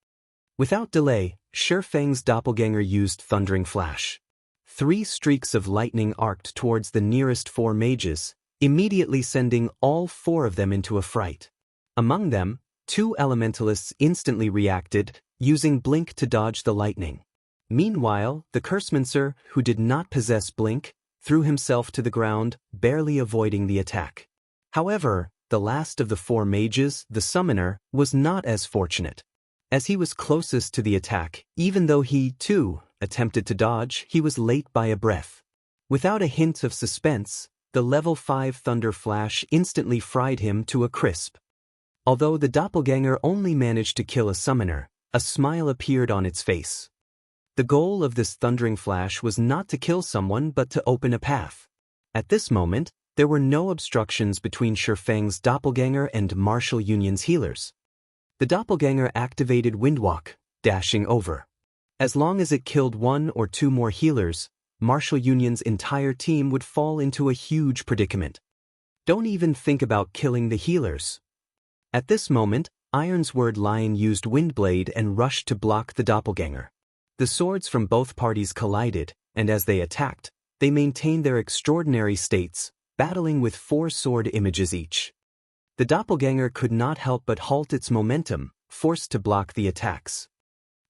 Without delay, Shi Feng's doppelganger used Thundering Flash. 3 streaks of lightning arced towards the nearest 4 mages, immediately sending all 4 of them into a fright. Among them, 2 elementalists instantly reacted, using Blink to dodge the lightning. Meanwhile, the Cursemancer, who did not possess Blink, threw himself to the ground, barely avoiding the attack. However, the last of the 4 mages, the Summoner, was not as fortunate. As he was closest to the attack, even though he, too, attempted to dodge, he was late by a breath. Without a hint of suspense, the level 5 Thunder Flash instantly fried him to a crisp. Although the doppelganger only managed to kill a summoner, a smile appeared on its face. The goal of this Thundering Flash was not to kill someone but to open a path. At this moment, there were no obstructions between Shi Feng's doppelganger and Martial Union's healers. The doppelganger activated Windwalk, dashing over. As long as it killed 1 or 2 more healers, Martial Union's entire team would fall into a huge predicament. Don't even think about killing the healers. At this moment, Ironsword Lion used Windblade and rushed to block the doppelganger. The swords from both parties collided, and as they attacked, they maintained their extraordinary states, battling with 4 sword images each. The doppelganger could not help but halt its momentum, forced to block the attacks.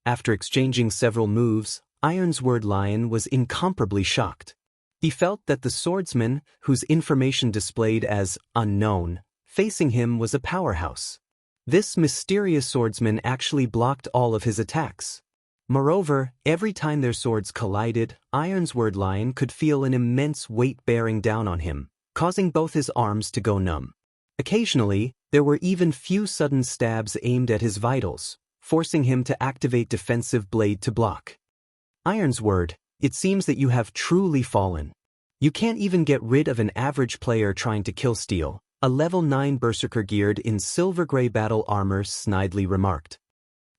After exchanging several moves, Ironsword Lion was incomparably shocked. He felt that the swordsman, whose information displayed as unknown, facing him was a powerhouse. This mysterious swordsman actually blocked all of his attacks. Moreover, every time their swords collided, Ironsword Lion could feel an immense weight bearing down on him, causing both his arms to go numb. Occasionally, there were even few sudden stabs aimed at his vitals, forcing him to activate Defensive Blade to block. Ironsword, it seems that you have truly fallen. You can't even get rid of an average player trying to kill Steel, a level 9 berserker geared in silver gray battle armor snidely remarked.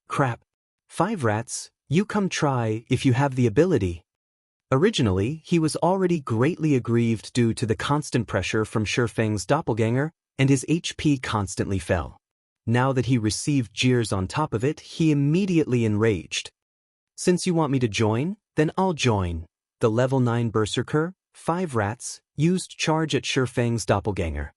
Crap. 5 rats, you come try if you have the ability. Originally, he was already greatly aggrieved due to the constant pressure from Shi Feng's doppelganger, and his HP constantly fell. Now that he received jeers on top of it, he immediately enraged. Since you want me to join, then I'll join. The level 9 berserker, 5 rats, used Charge at Shi Feng's doppelganger.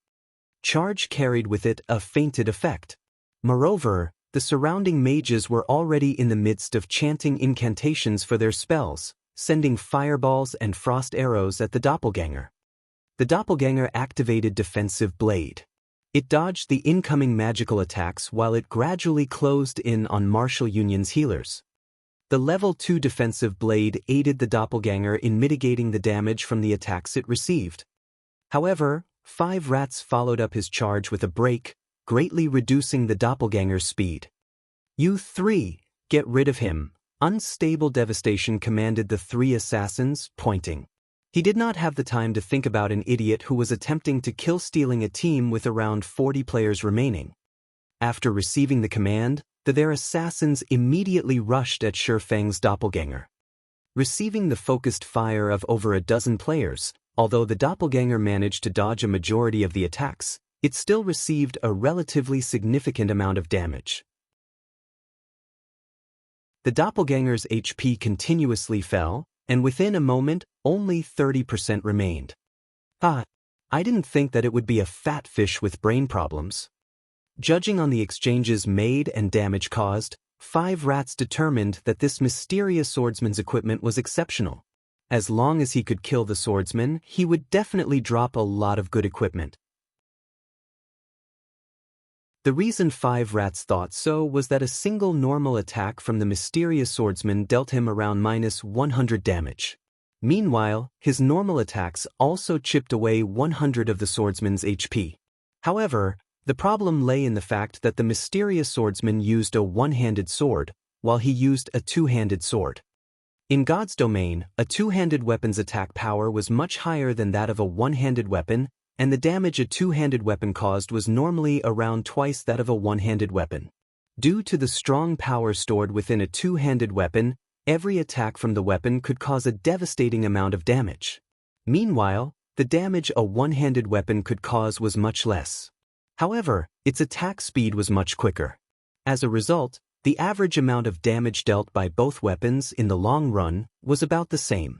Charge carried with it a fainted effect. Moreover, the surrounding mages were already in the midst of chanting incantations for their spells, sending fireballs and frost arrows at the doppelganger. The doppelganger activated Defensive Blade. It dodged the incoming magical attacks while it gradually closed in on Martial Union's healers. The level 2 Defensive Blade aided the doppelganger in mitigating the damage from the attacks it received. However, 5 rats followed up his charge with a break, greatly reducing the doppelganger's speed. You 3, get rid of him. Unstable Devastation commanded the 3 assassins, pointing. He did not have the time to think about an idiot who was attempting to kill stealing a team with around 40 players remaining. After receiving the command, their assassins immediately rushed at Shi Feng's doppelganger. Receiving the focused fire of over a dozen players, although the doppelganger managed to dodge a majority of the attacks, it still received a relatively significant amount of damage. The doppelganger's HP continuously fell, and within a moment, only 30% remained. I didn't think that it would be a fat fish with brain problems. Judging on the exchanges made and damage caused, 5 rats determined that this mysterious swordsman's equipment was exceptional. As long as he could kill the swordsman, he would definitely drop a lot of good equipment. The reason 5 rats thought so was that a single normal attack from the mysterious swordsman dealt him around -100 damage. Meanwhile, his normal attacks also chipped away 100 of the swordsman's HP. However, the problem lay in the fact that the mysterious swordsman used a one-handed sword, while he used a two-handed sword. In God's domain, a two-handed weapon's attack power was much higher than that of a one-handed weapon, and the damage a two-handed weapon caused was normally around twice that of a one-handed weapon. Due to the strong power stored within a two-handed weapon, every attack from the weapon could cause a devastating amount of damage. Meanwhile, the damage a one-handed weapon could cause was much less. However, its attack speed was much quicker. As a result, the average amount of damage dealt by both weapons in the long run was about the same.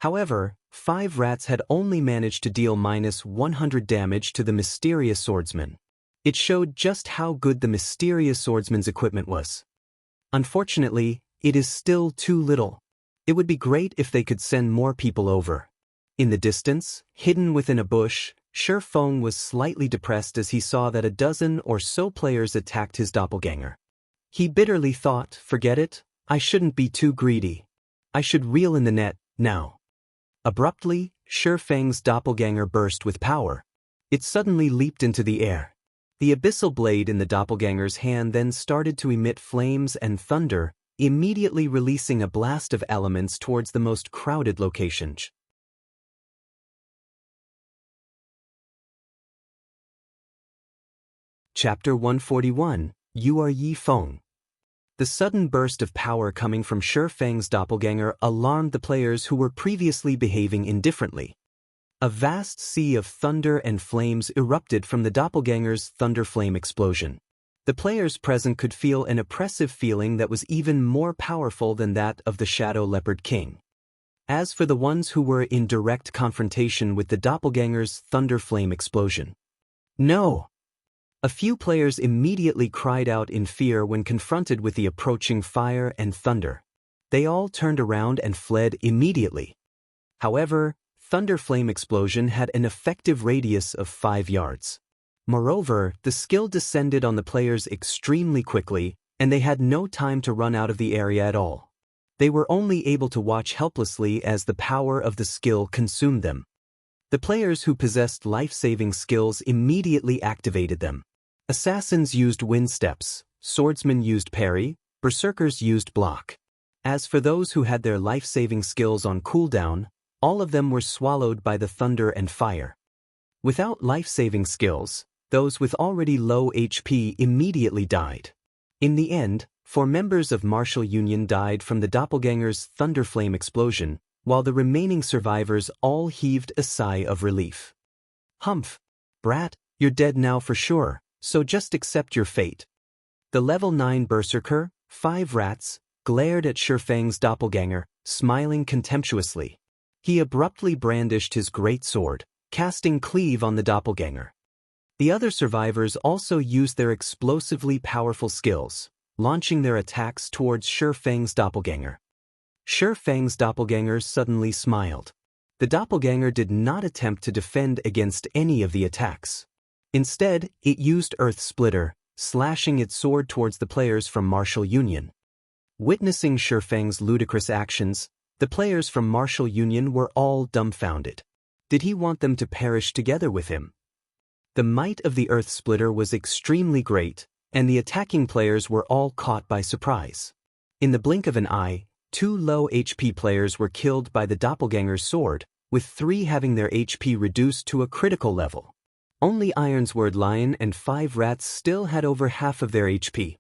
However, 5 rats had only managed to deal -100 damage to the mysterious swordsman. It showed just how good the mysterious swordsman's equipment was. Unfortunately, it is still too little. It would be great if they could send more people over. In the distance, hidden within a bush, Shi Feng was slightly depressed as he saw that a dozen or so players attacked his doppelganger. He bitterly thought, forget it, I shouldn't be too greedy. I should reel in the net, now. Abruptly, Shi Feng's doppelganger burst with power. It suddenly leaped into the air. The abyssal blade in the doppelganger's hand then started to emit flames and thunder, immediately releasing a blast of elements towards the most crowded location. Chapter 141, You Are Yi Feng. The sudden burst of power coming from Shi Feng's doppelganger alarmed the players who were previously behaving indifferently. A vast sea of thunder and flames erupted from the doppelganger's thunder flame explosion. The players present could feel an oppressive feeling that was even more powerful than that of the Shadow Leopard King. As for the ones who were in direct confrontation with the doppelganger's thunder flame explosion, no! A few players immediately cried out in fear when confronted with the approaching fire and thunder. They all turned around and fled immediately. However, thunder flame explosion had an effective radius of 5 yards. Moreover, the skill descended on the players extremely quickly, and they had no time to run out of the area at all. They were only able to watch helplessly as the power of the skill consumed them. The players who possessed life-saving skills immediately activated them. Assassins used wind steps, swordsmen used parry, berserkers used block. As for those who had their life-saving skills on cooldown, all of them were swallowed by the thunder and fire. Without life-saving skills, those with already low HP immediately died. In the end, 4 members of Martial Union died from the doppelganger's thunder flame explosion, while the remaining survivors all heaved a sigh of relief. Humph! Brat, you're dead now for sure. So just accept your fate. The level 9 berserker, 5 rats, glared at Shi Feng's doppelganger, smiling contemptuously. He abruptly brandished his great sword, casting cleave on the doppelganger. The other survivors also used their explosively powerful skills, launching their attacks towards Shi Feng's doppelganger. Shi Feng's doppelganger suddenly smiled. The doppelganger did not attempt to defend against any of the attacks. Instead, it used Earth Splitter, slashing its sword towards the players from Martial Union. Witnessing Shi Feng's ludicrous actions, the players from Martial Union were all dumbfounded. Did he want them to perish together with him? The might of the Earth Splitter was extremely great, and the attacking players were all caught by surprise. In the blink of an eye, 2 low HP players were killed by the doppelganger's sword, with 3 having their HP reduced to a critical level. Only Ironsword Lion and 5 rats still had over half of their HP.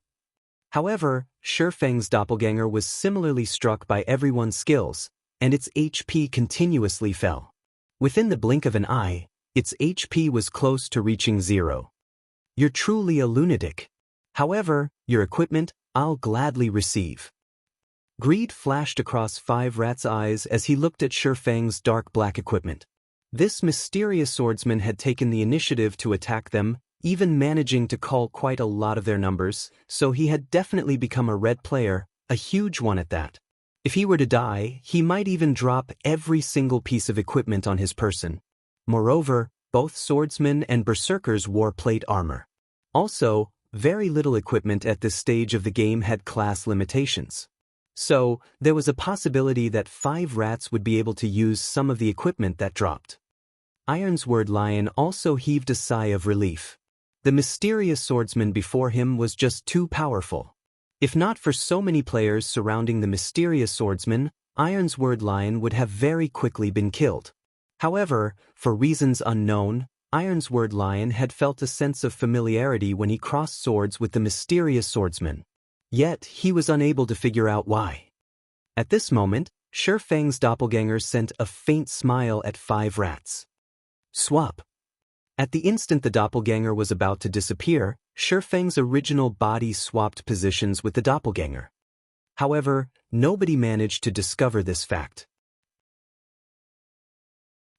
However, Shi Feng's doppelganger was similarly struck by everyone's skills, and its HP continuously fell. Within the blink of an eye, its HP was close to reaching 0. You're truly a lunatic. However, your equipment, I'll gladly receive. Greed flashed across 5 rats' eyes as he looked at Shi Feng's dark black equipment. This mysterious swordsman had taken the initiative to attack them, even managing to call quite a lot of their numbers, so he had definitely become a red player, a huge one at that. If he were to die, he might even drop every single piece of equipment on his person. Moreover, both swordsmen and berserkers wore plate armor. Also, very little equipment at this stage of the game had class limitations. So, there was a possibility that 5 rats would be able to use some of the equipment that dropped. Ironsword Lion also heaved a sigh of relief. The mysterious swordsman before him was just too powerful. If not for so many players surrounding the mysterious swordsman, Ironsword Lion would have very quickly been killed. However, for reasons unknown, Ironsword Lion had felt a sense of familiarity when he crossed swords with the mysterious swordsman. Yet, he was unable to figure out why. At this moment, Shi Feng's doppelganger sent a faint smile at 5 rats. Swap. At the instant the doppelganger was about to disappear, Shifeng's original body swapped positions with the doppelganger. However, nobody managed to discover this fact.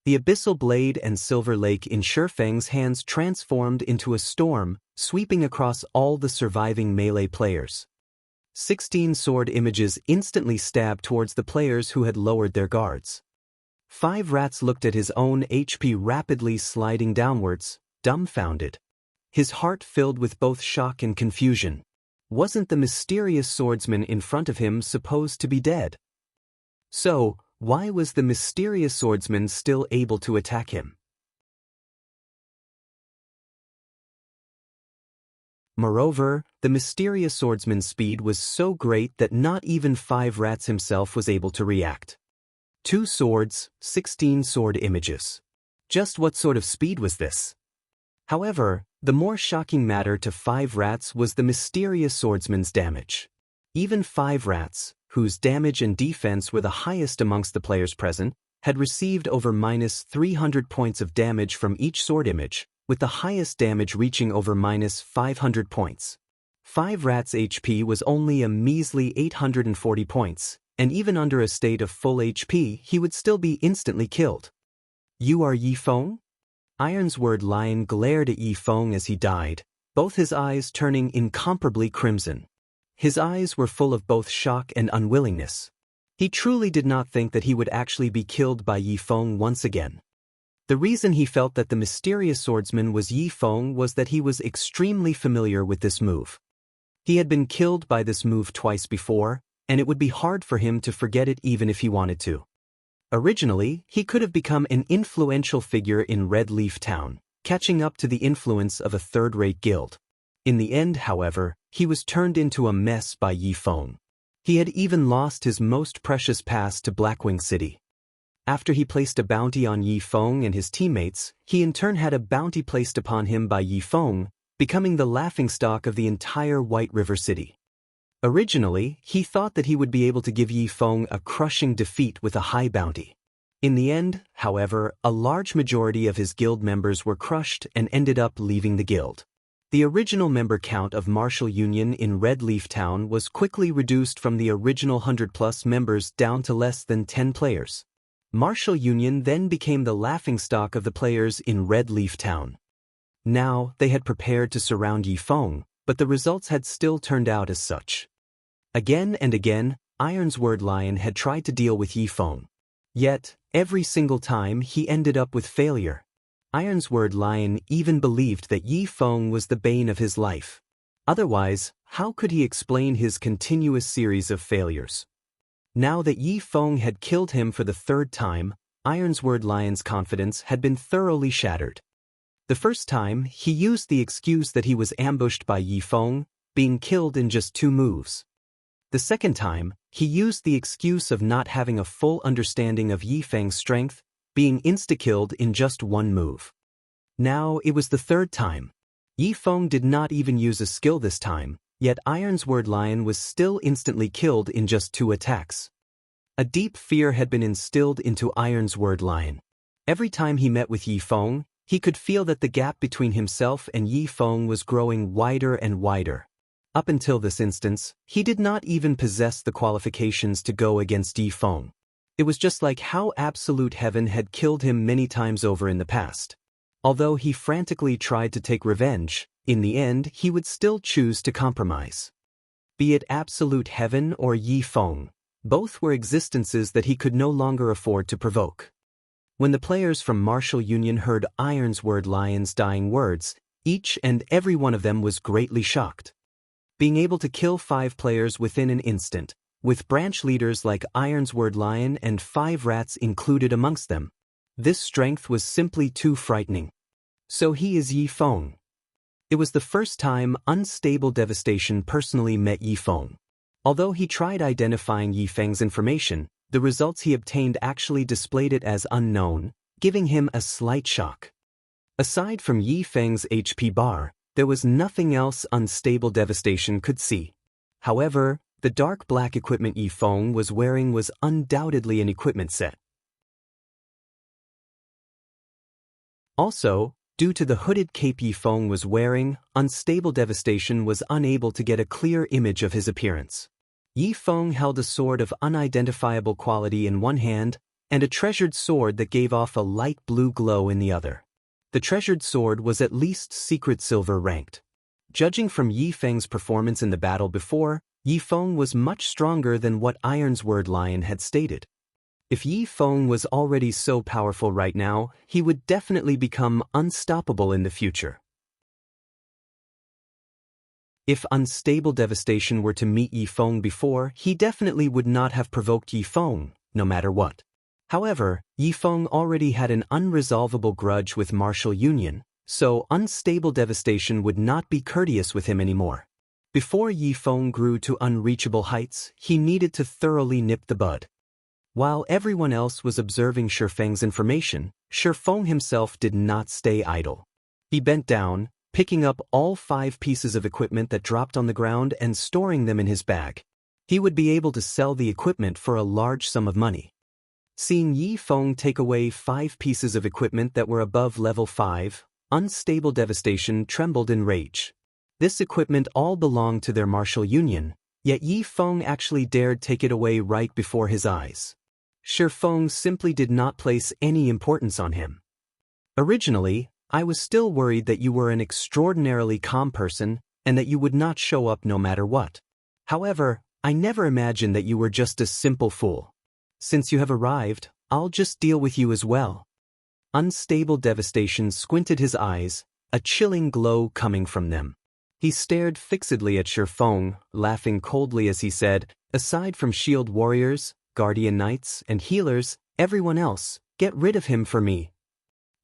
The abyssal blade and silver lake in Shifeng's hands transformed into a storm, sweeping across all the surviving melee players. 16 sword images instantly stabbed towards the players who had lowered their guards. 5 rats looked at his own HP rapidly sliding downwards, dumbfounded. His heart filled with both shock and confusion. Wasn't the mysterious swordsman in front of him supposed to be dead? So, why was the mysterious swordsman still able to attack him? Moreover, the mysterious swordsman's speed was so great that not even 5 rats himself was able to react. 2 swords, 16 sword images. Just what sort of speed was this? However, the more shocking matter to 5 rats was the mysterious swordsman's damage. Even 5 rats, whose damage and defense were the highest amongst the players present, had received over -300 points of damage from each sword image, with the highest damage reaching over -500 points. 5 rats' HP was only a measly 840 points, and even under a state of full HP he would still be instantly killed. You are Yifeng? Ironsword Lion glared at Yifeng as he died, both his eyes turning incomparably crimson. His eyes were full of both shock and unwillingness. He truly did not think that he would actually be killed by Yifeng once again. The reason he felt that the mysterious swordsman was Yifeng was that he was extremely familiar with this move. He had been killed by this move twice before, and it would be hard for him to forget it even if he wanted to. Originally, he could have become an influential figure in Red Leaf Town, catching up to the influence of a third-rate guild. In the end, however, he was turned into a mess by Yifeng. He had even lost his most precious pass to Blackwing City. After he placed a bounty on Yifeng and his teammates, he in turn had a bounty placed upon him by Yifeng, becoming the laughingstock of the entire White River City. Originally, he thought that he would be able to give Yifeng a crushing defeat with a high bounty. In the end, however, a large majority of his guild members were crushed and ended up leaving the guild. The original member count of Martial Union in Red Leaf Town was quickly reduced from the original 100+ members down to less than 10 players. Martial Union then became the laughingstock of the players in Red Leaf Town. Now, they had prepared to surround Yifeng, but the results had still turned out as such. Again and again, Ironsword Lion had tried to deal with Yifeng. Yet, every single time he ended up with failure. Ironsword Lion even believed that Yifeng was the bane of his life. Otherwise, how could he explain his continuous series of failures? Now that Yifeng had killed him for the 3rd time, Ironsword Lion's confidence had been thoroughly shattered. The first time, he used the excuse that he was ambushed by Yifeng, being killed in just 2 moves. The second time, he used the excuse of not having a full understanding of Yifeng's strength, being insta-killed in just 1 move. Now it was the 3rd time. Yifeng did not even use a skill this time, yet Ironsword Lion was still instantly killed in just 2 attacks. A deep fear had been instilled into Ironsword Lion. Every time he met with Yifeng, he could feel that the gap between himself and Yifeng was growing wider and wider. Up until this instance, he did not even possess the qualifications to go against Yifeng. It was just like how Absolute Heaven had killed him many times over in the past. Although he frantically tried to take revenge, in the end he would still choose to compromise. Be it Absolute Heaven or Yifeng, both were existences that he could no longer afford to provoke. When the players from Martial Union heard Ironsword Lion's dying words, each and every one of them was greatly shocked. Being able to kill 5 players within an instant, with branch leaders like Ironsword Lion and 5 rats included amongst them, this strength was simply too frightening. So he is Yifeng. It was the first time Unstable Devastation personally met Yifeng. Although he tried identifying Yifeng's information, the results he obtained actually displayed it as unknown, giving him a slight shock. Aside from Yifeng's HP bar, there was nothing else Unstable Devastation could see. However, the dark black equipment Yifeng was wearing was undoubtedly an equipment set. Also, Due to the hooded cape Yi Feng was wearing, Unstable Devastation was unable to get a clear image of his appearance. Yi Feng held a sword of unidentifiable quality in one hand and a treasured sword that gave off a light blue glow in the other. The treasured sword was at least secret silver ranked. Judging from Yi Feng's performance in the battle before, Yi Feng was much stronger than what Iron's Word Lion had stated. If Yi Feng was already so powerful right now, he would definitely become unstoppable in the future. If Unstable Devastation were to meet Yi Feng before, he definitely would not have provoked Yi Feng, no matter what. However, Yi Feng already had an unresolvable grudge with Martial Union, so Unstable Devastation would not be courteous with him anymore. Before Yi Feng grew to unreachable heights, he needed to thoroughly nip the bud. While everyone else was observing Shi Feng's information, Shi Feng himself did not stay idle. He bent down, picking up all 5 pieces of equipment that dropped on the ground and storing them in his bag. He would be able to sell the equipment for a large sum of money. Seeing Yi Feng take away 5 pieces of equipment that were above level 5, Unstable Devastation trembled in rage. This equipment all belonged to their martial union, yet Yi Feng actually dared take it away right before his eyes. Shi Feng simply did not place any importance on him. Originally, I was still worried that you were an extraordinarily calm person and that you would not show up no matter what. However, I never imagined that you were just a simple fool. Since you have arrived, I'll just deal with you as well. Unstable Devastation squinted his eyes, a chilling glow coming from them. He stared fixedly at Shi Feng, laughing coldly as he said, "Aside from shield warriors, guardian knights, and healers, everyone else, get rid of him for me."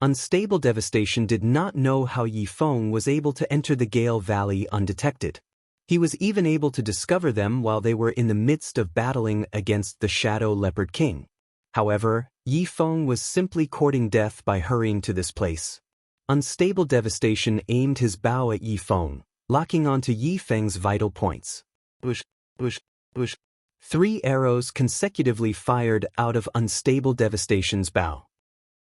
Unstable Devastation did not know how Yi Feng was able to enter the Gale Valley undetected. He was even able to discover them while they were in the midst of battling against the Shadow Leopard King. However, Yi Feng was simply courting death by hurrying to this place. Unstable Devastation aimed his bow at Yi Feng, locking onto Yi Feng's vital points. Bush, bush, bush. 3 arrows consecutively fired out of Unstable Devastation's bow.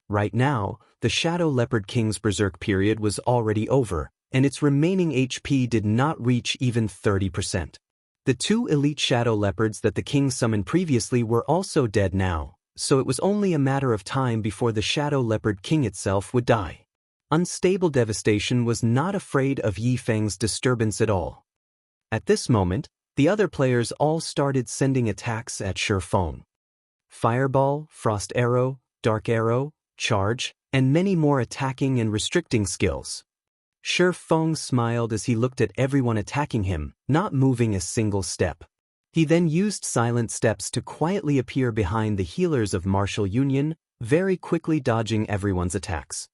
Right now, the Shadow Leopard King's berserk period was already over, and its remaining HP did not reach even 30%. The 2 elite Shadow Leopards that the king summoned previously were also dead now, so it was only a matter of time before the Shadow Leopard King itself would die. Unstable Devastation was not afraid of Yi Feng's disturbance at all. At this moment, the other players all started sending attacks at Shi Feng. Fireball, Frost Arrow, Dark Arrow, Charge, and many more attacking and restricting skills. Shi Feng smiled as he looked at everyone attacking him, not moving a single step. He then used silent steps to quietly appear behind the healers of Martial Union, very quickly dodging everyone's attacks.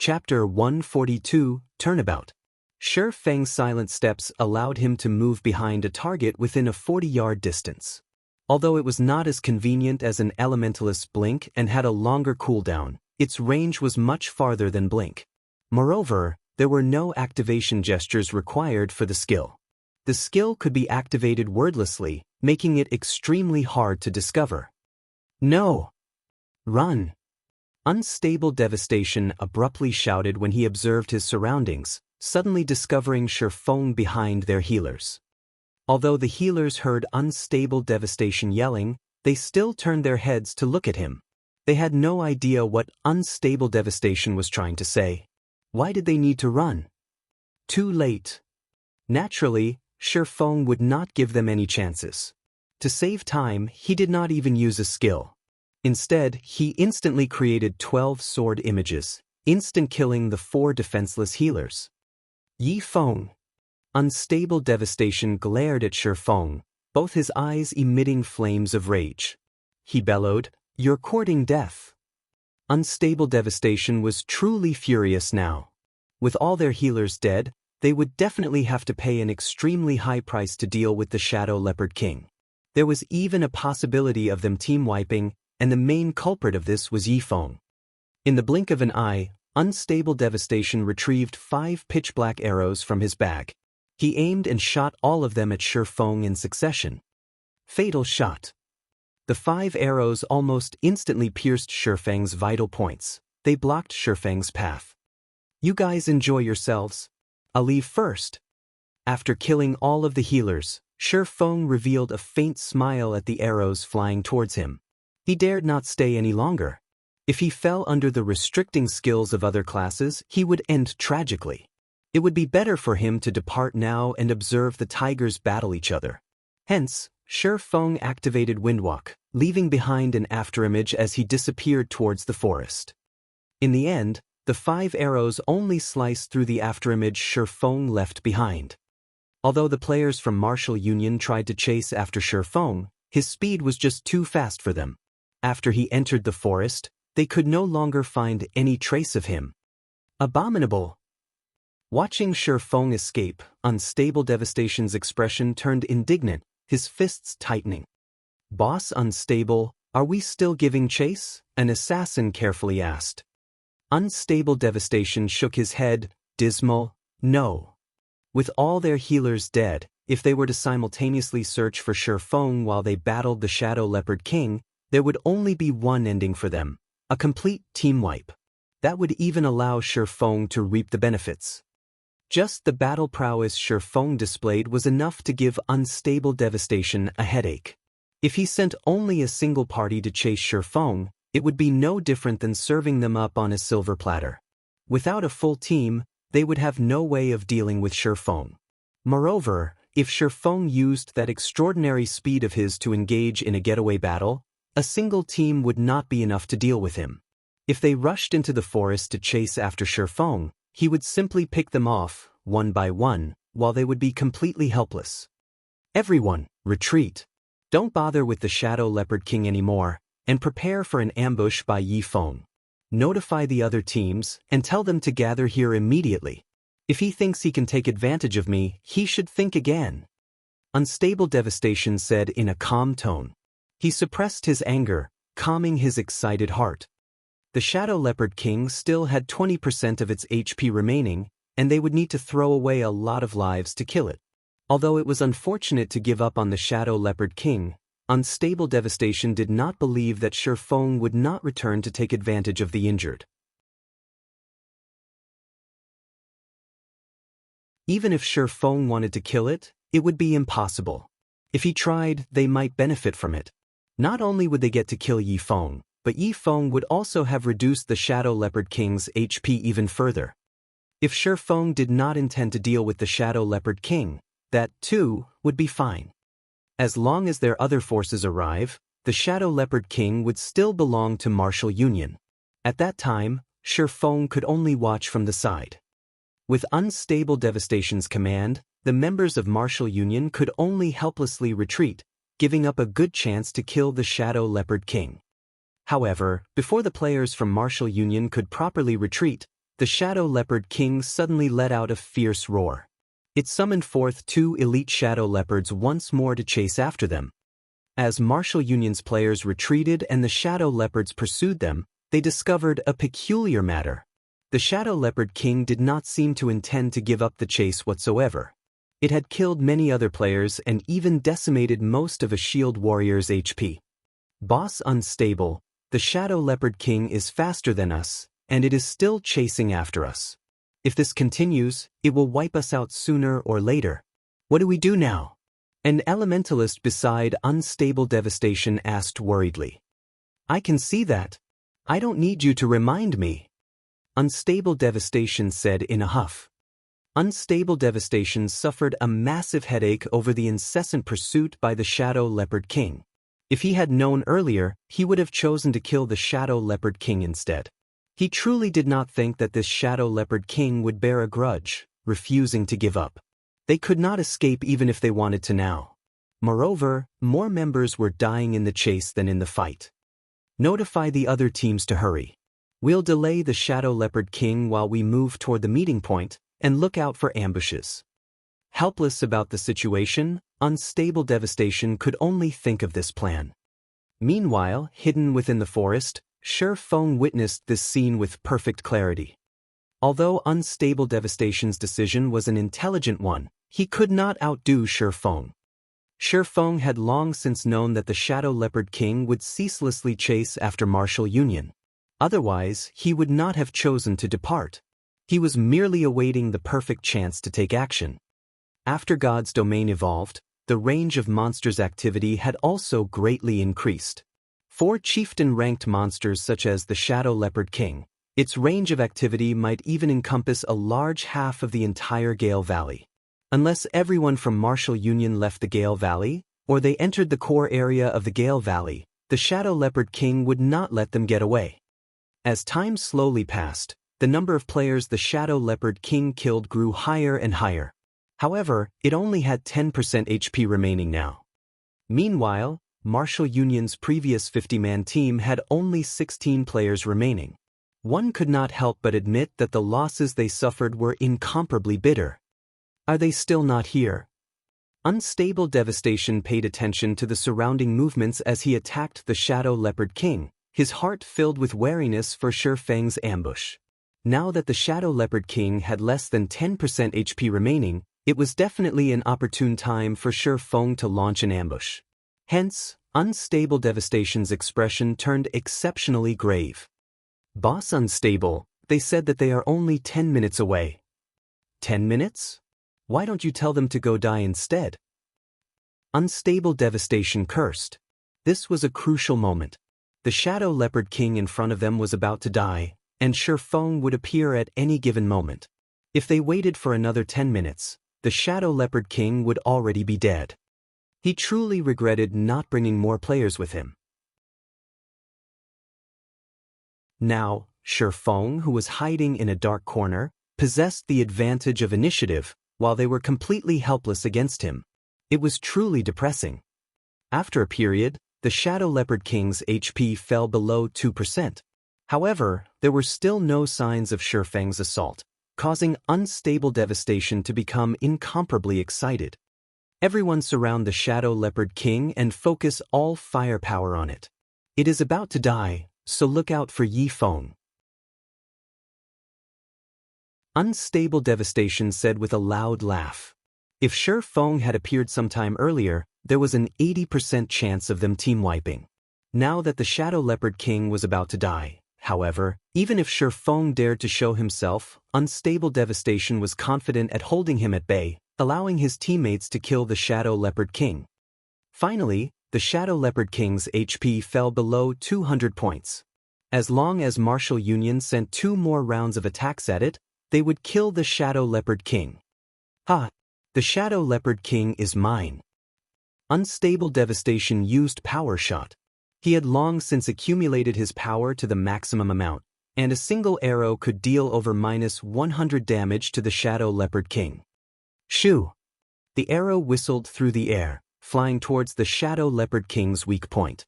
Chapter 142, Turnabout. Shi Feng's silent steps allowed him to move behind a target within a 40-yard distance. Although it was not as convenient as an elementalist's blink and had a longer cooldown, its range was much farther than blink. Moreover, there were no activation gestures required for the skill. The skill could be activated wordlessly, making it extremely hard to discover. No! Run! Unstable Devastation abruptly shouted when he observed his surroundings, suddenly discovering Shi Feng behind their healers. Although the healers heard Unstable Devastation yelling, they still turned their heads to look at him. They had no idea what Unstable Devastation was trying to say. Why did they need to run? Too late. Naturally, Shi Feng would not give them any chances. To save time, he did not even use a skill. Instead, he instantly created 12 sword images, instant killing the 4 defenseless healers. Yi Feng. Unstable Devastation glared at Shi Feng, both his eyes emitting flames of rage. He bellowed, "You're courting death." Unstable Devastation was truly furious now. With all their healers dead, they would definitely have to pay an extremely high price to deal with the Shadow Leopard King. There was even a possibility of them team-wiping, and the main culprit of this was Yi Feng. In the blink of an eye, Unstable Devastation retrieved 5 pitch-black arrows from his bag. He aimed and shot all of them at Shi Feng in succession. Fatal shot. The 5 arrows almost instantly pierced Shifeng's vital points. They blocked Shifeng's path. "You guys enjoy yourselves. I'll leave first." After killing all of the healers, Shifeng revealed a faint smile at the arrows flying towards him. He dared not stay any longer. If he fell under the restricting skills of other classes, he would end tragically. It would be better for him to depart now and observe the tigers battle each other. Hence, Shifeng activated Windwalk, leaving behind an afterimage as he disappeared towards the forest. In the end, the 5 arrows only sliced through the afterimage Shifeng left behind. Although the players from Martial Union tried to chase after Shifeng, his speed was just too fast for them. After he entered the forest, they could no longer find any trace of him. Abominable! Watching Shifeng escape, Unstable Devastation's expression turned indignant, his fists tightening. "Boss Unstable, are we still giving chase?" an assassin carefully asked. Unstable Devastation shook his head, dismal, "No. With all their healers dead, if they were to simultaneously search for Shifeng while they battled the Shadow Leopard King, there would only be one ending for them, a complete team wipe. That would even allow Shifeng to reap the benefits." Just the battle prowess Shifeng displayed was enough to give Unstable Devastation a headache. If he sent only a single party to chase Shifeng, it would be no different than serving them up on a silver platter. Without a full team, they would have no way of dealing with Shifeng. Moreover, if Shifeng used that extraordinary speed of his to engage in a getaway battle, a single team would not be enough to deal with him. If they rushed into the forest to chase after Shifeng, he would simply pick them off, one by one, while they would be completely helpless. "Everyone, retreat. Don't bother with the Shadow Leopard King anymore, and prepare for an ambush by Yifeng. Notify the other teams, and tell them to gather here immediately. If he thinks he can take advantage of me, he should think again." Unstable Devastation said in a calm tone. He suppressed his anger, calming his excited heart. The Shadow Leopard King still had 20% of its HP remaining, and they would need to throw away a lot of lives to kill it. Although it was unfortunate to give up on the Shadow Leopard King, Unstable Devastation did not believe that Shifeng would not return to take advantage of the injured. Even if Shifeng wanted to kill it, it would be impossible. If he tried, they might benefit from it. Not only would they get to kill Yifeng, but Yifeng would also have reduced the Shadow Leopard King's HP even further. If Shifeng did not intend to deal with the Shadow Leopard King, that, too, would be fine. As long as their other forces arrive, the Shadow Leopard King would still belong to Martial Union. At that time, Shifeng could only watch from the side. With Unstable Devastation's command, the members of Martial Union could only helplessly retreat, giving up a good chance to kill the Shadow Leopard King. However, before the players from Martial Union could properly retreat, the Shadow Leopard King suddenly let out a fierce roar. It summoned forth 2 elite Shadow Leopards once more to chase after them. As Martial Union's players retreated and the Shadow Leopards pursued them, they discovered a peculiar matter. The Shadow Leopard King did not seem to intend to give up the chase whatsoever. It had killed many other players and even decimated most of a shield warrior's HP. "Boss Unstable, the Shadow Leopard King is faster than us, and it is still chasing after us. If this continues, it will wipe us out sooner or later. What do we do now?" An elementalist beside Unstable Devastation asked worriedly. "I can see that. I don't need you to remind me." Unstable Devastation said in a huff. Unstable Devastation suffered a massive headache over the incessant pursuit by the Shadow Leopard King. If he had known earlier, he would have chosen to kill the Shadow Leopard King instead. He truly did not think that this Shadow Leopard King would bear a grudge, refusing to give up. They could not escape even if they wanted to now. Moreover, more members were dying in the chase than in the fight. "Notify the other teams to hurry. We'll delay the Shadow Leopard King while we move toward the meeting point, and look out for ambushes." Helpless about the situation, Unstable Devastation could only think of this plan. Meanwhile, hidden within the forest, Shifeng witnessed this scene with perfect clarity. Although Unstable Devastation's decision was an intelligent one, he could not outdo Shifeng. Shi Feng had long since known that the Shadow Leopard King would ceaselessly chase after martial union. Otherwise, he would not have chosen to depart. He was merely awaiting the perfect chance to take action. After God's domain evolved, the range of monsters' activity had also greatly increased. For chieftain-ranked monsters such as the Shadow Leopard King, its range of activity might even encompass a large half of the entire Gale Valley. Unless everyone from Martial Union left the Gale Valley, or they entered the core area of the Gale Valley, the Shadow Leopard King would not let them get away. As time slowly passed, the number of players the Shadow Leopard King killed grew higher and higher. However, it only had 10% HP remaining now. Meanwhile, Martial Union's previous 50-man team had only 16 players remaining. One could not help but admit that the losses they suffered were incomparably bitter. Are they still not here? Unstable Devastation paid attention to the surrounding movements as he attacked the Shadow Leopard King, his heart filled with wariness for Shi Feng's ambush. Now that the Shadow Leopard King had less than 10% HP remaining, it was definitely an opportune time for Shi Feng to launch an ambush. Hence, Unstable Devastation's expression turned exceptionally grave. "Boss Unstable, they said that they are only 10 minutes away." 10 minutes? Why don't you tell them to go die instead? Unstable Devastation cursed. This was a crucial moment. The Shadow Leopard King in front of them was about to die, and Shi Feng would appear at any given moment. If they waited for another 10 minutes, the Shadow Leopard King would already be dead. He truly regretted not bringing more players with him. Now, Shi Feng, who was hiding in a dark corner, possessed the advantage of initiative, while they were completely helpless against him. It was truly depressing. After a period, the Shadow Leopard King's HP fell below 2%. However, there were still no signs of Shi Feng's assault, causing Unstable Devastation to become incomparably excited. Everyone surround the Shadow Leopard King and focus all firepower on it. It is about to die, so look out for Yi Feng. Unstable Devastation said with a loud laugh. If Shi Feng had appeared sometime earlier, there was an 80% chance of them team-wiping. Now that the Shadow Leopard King was about to die, however, even if Shi Feng dared to show himself, Unstable Devastation was confident at holding him at bay, allowing his teammates to kill the Shadow Leopard King. Finally, the Shadow Leopard King's HP fell below 200 points. As long as Martial Union sent 2 more rounds of attacks at it, they would kill the Shadow Leopard King. Ha! The Shadow Leopard King is mine. Unstable Devastation used Power Shot. He had long since accumulated his power to the maximum amount, and a single arrow could deal over -100 damage to the Shadow Leopard King. Shoo! The arrow whistled through the air, flying towards the Shadow Leopard King's weak point.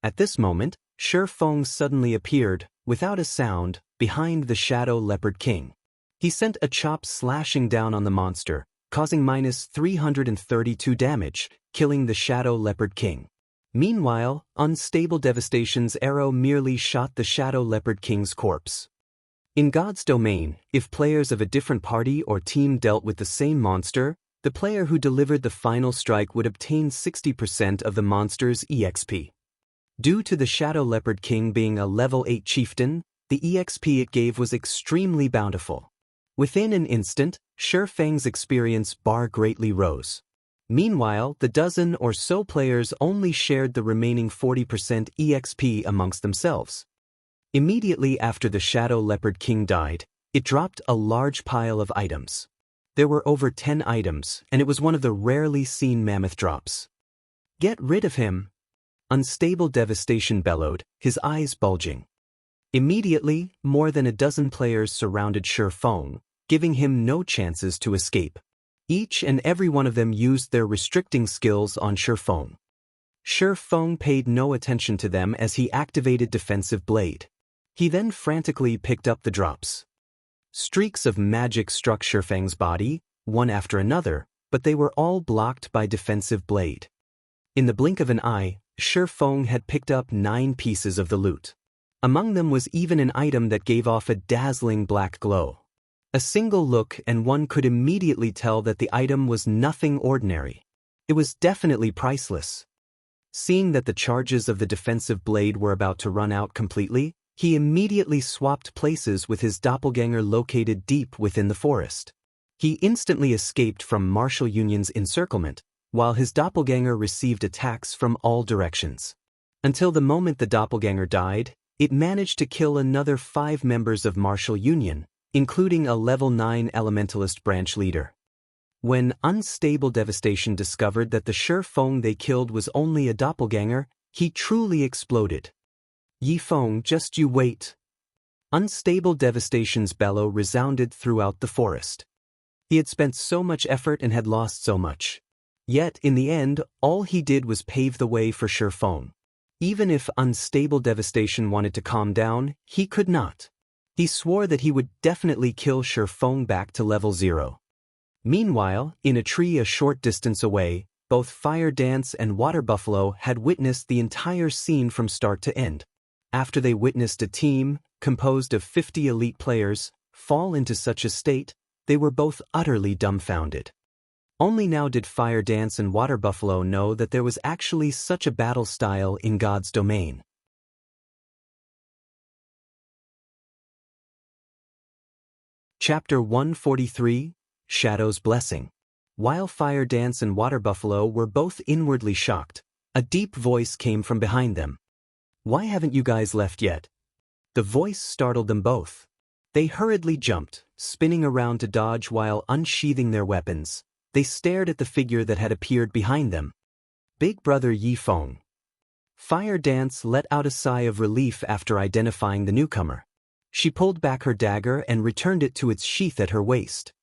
At this moment, Shi Feng suddenly appeared, without a sound, behind the Shadow Leopard King. He sent a chop slashing down on the monster, causing -332 damage, killing the Shadow Leopard King. Meanwhile, Unstable Devastation's arrow merely shot the Shadow Leopard King's corpse. In God's domain, if players of a different party or team dealt with the same monster, the player who delivered the final strike would obtain 60% of the monster's EXP. Due to the Shadow Leopard King being a level 8 chieftain, the EXP it gave was extremely bountiful. Within an instant, Shi Feng's experience bar greatly rose. Meanwhile, the dozen or so players only shared the remaining 40% EXP amongst themselves. Immediately after the Shadow Leopard King died, it dropped a large pile of items. There were over 10 items, and it was one of the rarely seen mammoth drops. "Get rid of him!" Unstable Devastation bellowed, his eyes bulging. Immediately, more than a dozen players surrounded Shi Feng, giving him no chances to escape. Each and every one of them used their restricting skills on Shi Feng. Shi Feng paid no attention to them as he activated Defensive Blade. He then frantically picked up the drops. Streaks of magic struck Shi Feng's body, one after another, but they were all blocked by Defensive Blade. In the blink of an eye, Shi Feng had picked up 9 pieces of the loot. Among them was even an item that gave off a dazzling black glow. A single look and one could immediately tell that the item was nothing ordinary. It was definitely priceless. Seeing that the charges of the defensive blade were about to run out completely, he immediately swapped places with his doppelganger located deep within the forest. He instantly escaped from Martial Union's encirclement, while his doppelganger received attacks from all directions. Until the moment the doppelganger died, it managed to kill another 5 members of Martial Union, including a level 9 elementalist branch leader. When Unstable Devastation discovered that the Shi Feng they killed was only a doppelganger, he truly exploded. "Yi Feng, just you wait." Unstable Devastation's bellow resounded throughout the forest. He had spent so much effort and had lost so much. Yet, in the end, all he did was pave the way for Shi Feng. Even if Unstable Devastation wanted to calm down, he could not. He swore that he would definitely kill Shi Feng back to level 0. Meanwhile, in a tree a short distance away, both Fire Dance and Water Buffalo had witnessed the entire scene from start to end. After they witnessed a team, composed of 50 elite players, fall into such a state, they were both utterly dumbfounded. Only now did Fire Dance and Water Buffalo know that there was actually such a battle style in God's domain. Chapter 143, Shadow's Blessing. While Fire Dance and Water Buffalo were both inwardly shocked, a deep voice came from behind them. "Why haven't you guys left yet?" The voice startled them both. They hurriedly jumped, spinning around to dodge while unsheathing their weapons. They stared at the figure that had appeared behind them. Big Brother Yi Feng. Fire Dance let out a sigh of relief after identifying the newcomer. She pulled back her dagger and returned it to its sheath at her waist.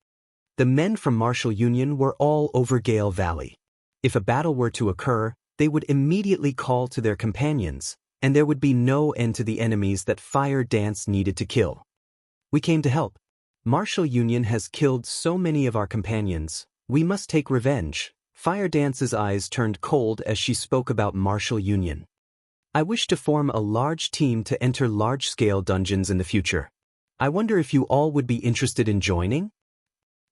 The men from Martial Union were all over Gale Valley. If a battle were to occur, they would immediately call to their companions, and there would be no end to the enemies that Fire Dance needed to kill. "We came to help. Martial Union has killed so many of our companions. We must take revenge." Fire Dance's eyes turned cold as she spoke about Martial Union. "I wish to form a large team to enter large-scale dungeons in the future. I wonder if you all would be interested in joining?"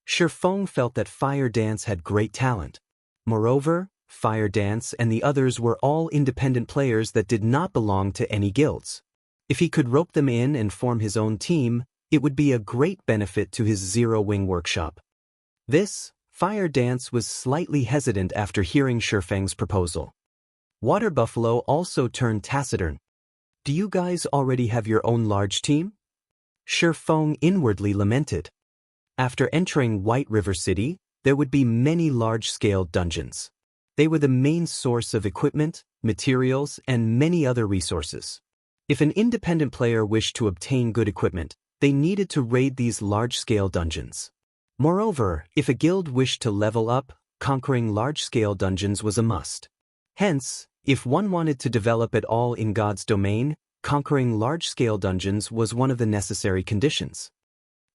Shi Feng felt that Fire Dance had great talent. Moreover, Fire Dance and the others were all independent players that did not belong to any guilds. If he could rope them in and form his own team, it would be a great benefit to his Zero Wing workshop. Fire Dance was slightly hesitant after hearing Shi Feng's proposal. Water Buffalo also turned taciturn. "Do you guys already have your own large team?" Shi Feng inwardly lamented. After entering White River City, there would be many large-scale dungeons. They were the main source of equipment, materials, and many other resources. If an independent player wished to obtain good equipment, they needed to raid these large-scale dungeons. Moreover, if a guild wished to level up, conquering large-scale dungeons was a must. Hence, if one wanted to develop at all in God's domain, conquering large-scale dungeons was one of the necessary conditions.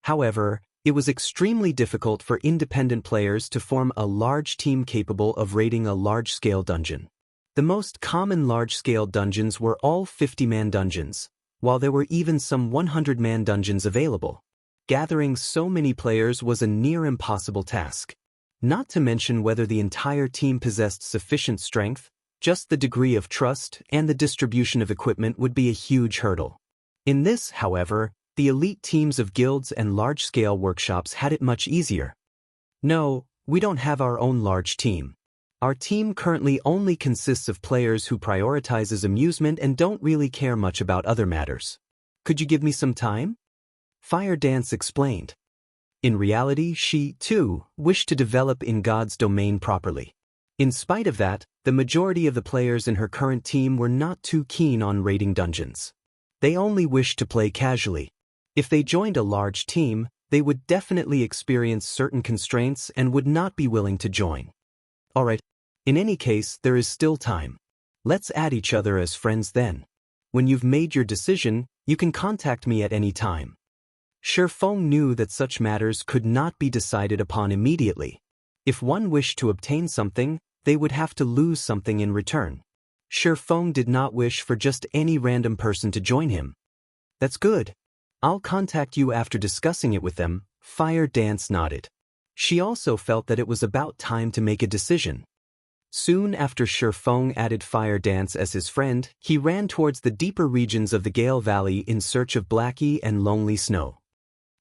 However, it was extremely difficult for independent players to form a large team capable of raiding a large-scale dungeon. The most common large-scale dungeons were all 50-man dungeons, while there were even some 100-man dungeons available. Gathering so many players was a near impossible task. Not to mention whether the entire team possessed sufficient strength, just the degree of trust and the distribution of equipment would be a huge hurdle. In this, however, the elite teams of guilds and large-scale workshops had it much easier. "No, we don't have our own large team. Our team currently only consists of players who prioritizes amusement and don't really care much about other matters. Could you give me some time?" Fire Dance explained. In reality, she, too, wished to develop in God's domain properly. In spite of that, the majority of the players in her current team were not too keen on raiding dungeons. They only wished to play casually. If they joined a large team, they would definitely experience certain constraints and would not be willing to join. Alright, in any case, there is still time. Let's add each other as friends then. When you've made your decision, you can contact me at any time. Shi Feng knew that such matters could not be decided upon immediately. If one wished to obtain something, they would have to lose something in return. Shi Feng did not wish for just any random person to join him. "That's good. I'll contact you after discussing it with them." Fire Dance nodded. She also felt that it was about time to make a decision. Soon after Shi Feng added Fire Dance as his friend, he ran towards the deeper regions of the Gale Valley in search of Blackie and Lonely Snow.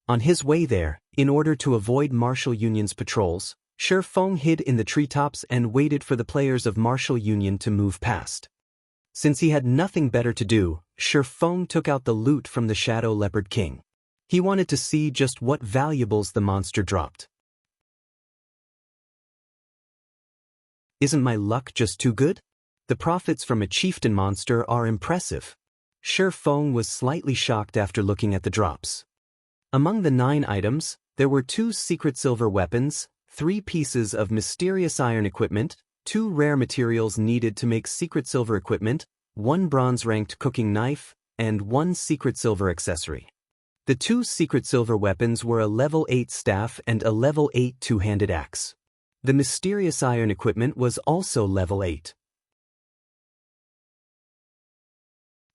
On his way there, in order to avoid Martial Union's patrols, Shi Feng hid in the treetops and waited for the players of Martial Union to move past. Since he had nothing better to do, Shi Feng took out the loot from the Shadow Leopard King. He wanted to see just what valuables the monster dropped. Isn't my luck just too good? The profits from a chieftain monster are impressive. Shi Feng was slightly shocked after looking at the drops. Among the 9 items, there were 2 secret silver weapons, 3 pieces of mysterious iron equipment, 2 rare materials needed to make secret silver equipment, 1 bronze-ranked cooking knife, and 1 secret silver accessory. The 2 secret silver weapons were a level 8 staff and a level 8 two-handed axe. The mysterious iron equipment was also level 8.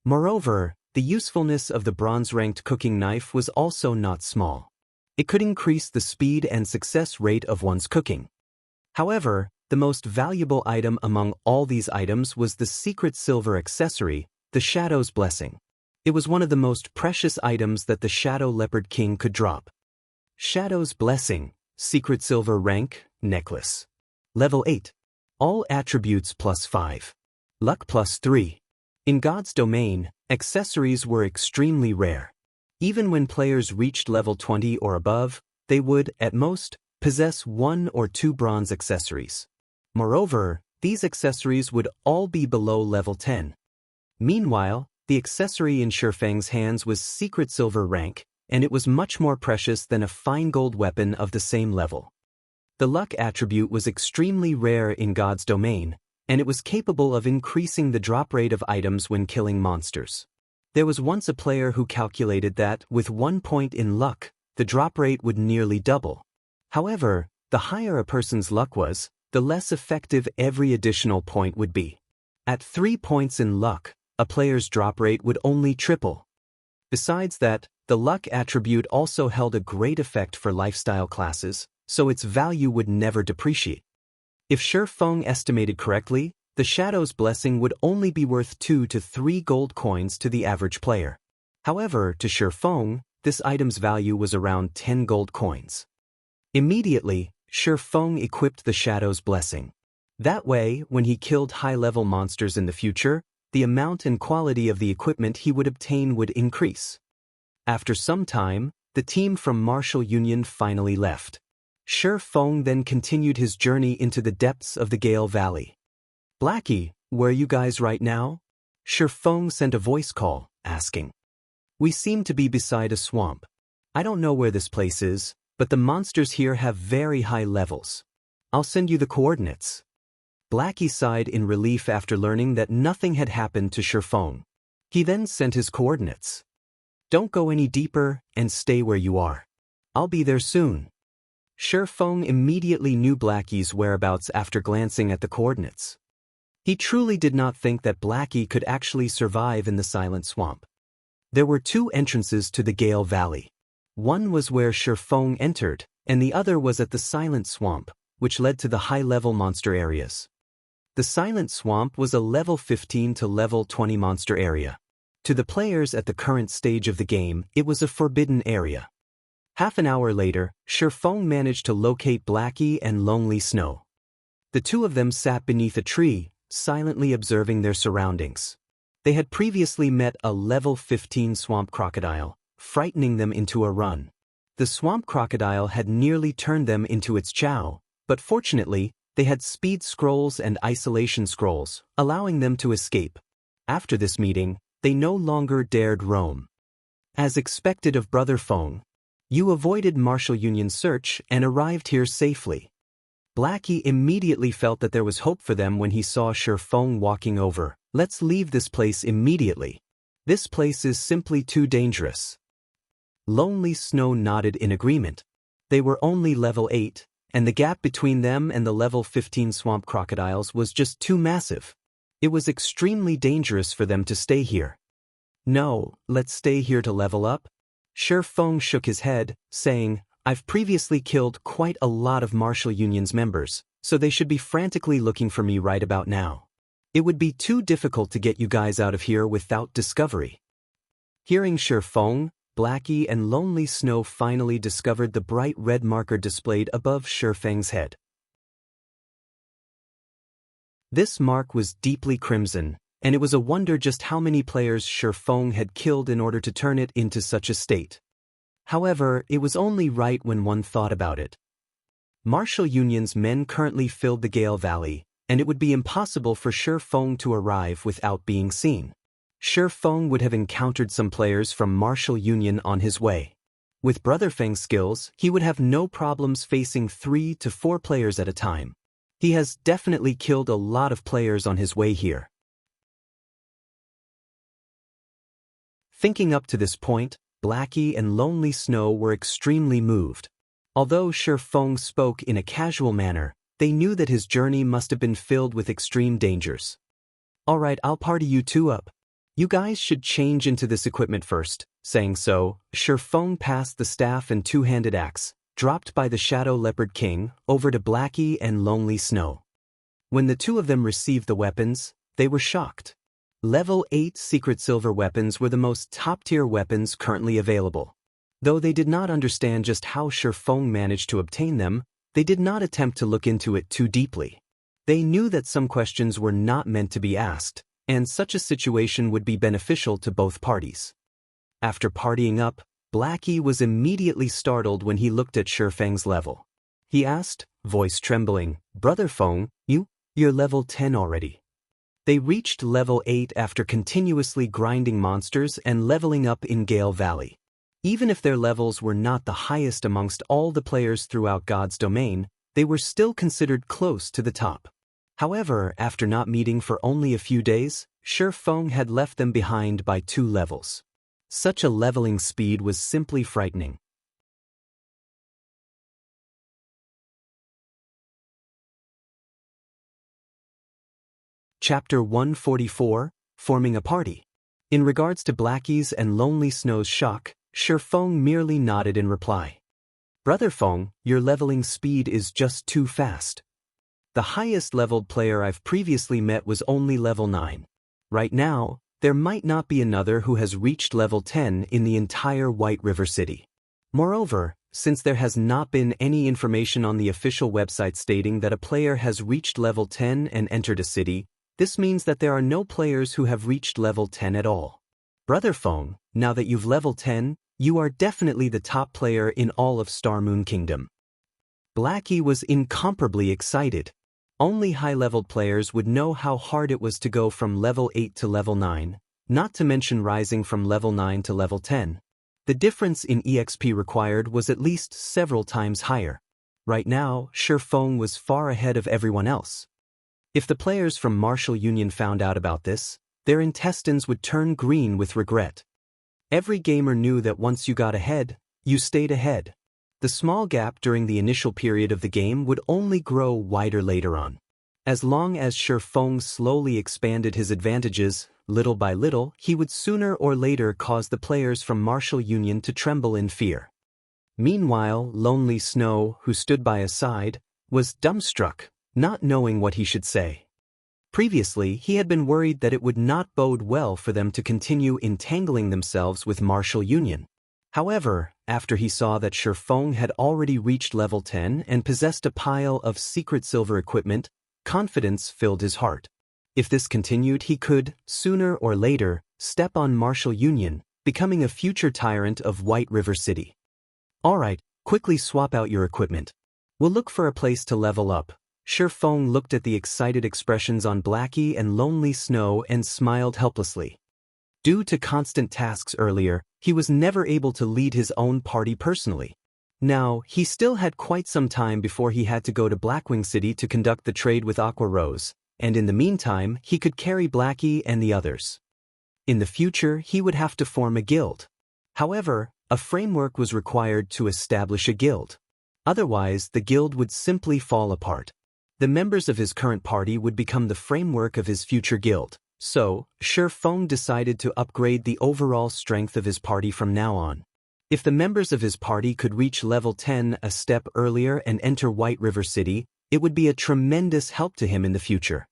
Moreover, the usefulness of the bronze-ranked cooking knife was also not small. It could increase the speed and success rate of one's cooking. However, the most valuable item among all these items was the secret silver accessory, the Shadow's Blessing. It was one of the most precious items that the Shadow Leopard King could drop. Shadow's Blessing, secret silver rank, necklace. Level 8. All attributes +5. Luck +3. In God's domain, accessories were extremely rare. Even when players reached level 20 or above, they would, at most, possess 1 or 2 bronze accessories. Moreover, these accessories would all be below level 10. Meanwhile, the accessory in Shi Feng's hands was secret silver rank, and it was much more precious than a fine gold weapon of the same level. The luck attribute was extremely rare in God's domain, and it was capable of increasing the drop rate of items when killing monsters. There was once a player who calculated that, with 1 point in luck, the drop rate would nearly double. However, the higher a person's luck was, the less effective every additional point would be. At 3 points in luck, a player's drop rate would only triple. Besides that, the luck attribute also held a great effect for lifestyle classes, so its value would never depreciate. If Shi Feng estimated correctly, the Shadow's Blessing would only be worth 2 to 3 gold coins to the average player. However, to Shi Feng, this item's value was around 10 gold coins. Immediately, Shi Feng equipped the Shadow's Blessing. That way, when he killed high-level monsters in the future, the amount and quality of the equipment he would obtain would increase. After some time, the team from Martial Union finally left. Shi Feng then continued his journey into the depths of the Gale Valley. Blackie, where are you guys right now? Shi Feng sent a voice call, asking. We seem to be beside a swamp. I don't know where this place is, but the monsters here have very high levels. I'll send you the coordinates. Blackie sighed in relief after learning that nothing had happened to Shi Feng. He then sent his coordinates. Don't go any deeper and stay where you are. I'll be there soon. Shi Feng immediately knew Blackie's whereabouts after glancing at the coordinates. He truly did not think that Blackie could actually survive in the Silent Swamp. There were 2 entrances to the Gale Valley. One was where Shi Feng entered, and the other was at the Silent Swamp, which led to the high-level monster areas. The Silent Swamp was a level 15 to level 20 monster area. To the players at the current stage of the game, it was a forbidden area. Half an hour later, Shi Feng managed to locate Blackie and Lonely Snow. The 2 of them sat beneath a tree, silently observing their surroundings. They had previously met a level 15 swamp crocodile, frightening them into a run. The swamp crocodile had nearly turned them into its chow, but fortunately, they had speed scrolls and isolation scrolls, allowing them to escape. After this meeting, they no longer dared roam. As expected of Brother Feng, you avoided Martial Union's search and arrived here safely. Blackie immediately felt that there was hope for them when he saw Shi Feng walking over. Let's leave this place immediately. This place is simply too dangerous. Lonely Snow nodded in agreement. They were only level 8, and the gap between them and the level 15 swamp crocodiles was just too massive. It was extremely dangerous for them to stay here. No, let's stay here to level up. Shi Feng shook his head, saying, I've previously killed quite a lot of Martial Union's members, so they should be frantically looking for me right about now. It would be too difficult to get you guys out of here without discovery. Hearing Shifeng, Blackie and Lonely Snow finally discovered the bright red marker displayed above Shifeng's head. This mark was deeply crimson, and it was a wonder just how many players Shifeng had killed in order to turn it into such a state. However, it was only right when one thought about it. Martial Union's men currently filled the Gale Valley, and it would be impossible for Shifeng to arrive without being seen. Shifeng would have encountered some players from Martial Union on his way. With Brother Feng's skills, he would have no problems facing 3 to 4 players at a time. He has definitely killed a lot of players on his way here. Thinking up to this point, Blackie and Lonely Snow were extremely moved. Although Shifeng spoke in a casual manner, they knew that his journey must have been filled with extreme dangers. "Alright, I'll party you two up. You guys should change into this equipment first." Saying so, Shifeng passed the staff and two-handed axe, dropped by the Shadow Leopard King, over to Blackie and Lonely Snow. When the two of them received the weapons, they were shocked. Level 8 secret silver weapons were the most top-tier weapons currently available. Though they did not understand just how Shifeng managed to obtain them, they did not attempt to look into it too deeply. They knew that some questions were not meant to be asked, and such a situation would be beneficial to both parties. After partying up, Blackie was immediately startled when he looked at Shifeng's level. He asked, voice trembling, "Brother Feng, you're level 10 already." They reached level 8 after continuously grinding monsters and leveling up in Gale Valley. Even if their levels were not the highest amongst all the players throughout God's domain, they were still considered close to the top. However, after not meeting for only a few days, Shifeng had left them behind by 2 levels. Such a leveling speed was simply frightening. Chapter 144, Forming a Party. In regards to Blackie's and Lonely Snow's shock, Shifeng merely nodded in reply. "Brother Feng, your leveling speed is just too fast. The highest leveled player I've previously met was only level 9. Right now, there might not be another who has reached level 10 in the entire White River City. Moreover, since there has not been any information on the official website stating that a player has reached level 10 and entered a city, this means that there are no players who have reached level 10 at all. Brother Feng, now that you've level 10, you are definitely the top player in all of Star Moon Kingdom." Blackie was incomparably excited. Only high-leveled players would know how hard it was to go from level 8 to level 9, not to mention rising from level 9 to level 10. The difference in EXP required was at least several times higher. Right now, Shifeng was far ahead of everyone else. If the players from Martial Union found out about this, their intestines would turn green with regret. Every gamer knew that once you got ahead, you stayed ahead. The small gap during the initial period of the game would only grow wider later on. As long as Shifeng slowly expanded his advantages, little by little, he would sooner or later cause the players from Martial Union to tremble in fear. Meanwhile, Lonely Snow, who stood by his side, was dumbstruck, not knowing what he should say. Previously, he had been worried that it would not bode well for them to continue entangling themselves with Martial Union. However, after he saw that Shifeng had already reached level 10 and possessed a pile of secret silver equipment, confidence filled his heart. If this continued, he could, sooner or later, step on Martial Union, becoming a future tyrant of White River City. "Alright, quickly swap out your equipment. We'll look for a place to level up." Shifeng looked at the excited expressions on Blackie and Lonely Snow and smiled helplessly. Due to constant tasks earlier, he was never able to lead his own party personally. Now, he still had quite some time before he had to go to Blackwing City to conduct the trade with Aqua Rose, and in the meantime, he could carry Blackie and the others. In the future, he would have to form a guild. However, a framework was required to establish a guild. Otherwise, the guild would simply fall apart. The members of his current party would become the framework of his future guild. So, Shifeng decided to upgrade the overall strength of his party from now on. If the members of his party could reach level 10 a step earlier and enter White River City, It would be a tremendous help to him in the future.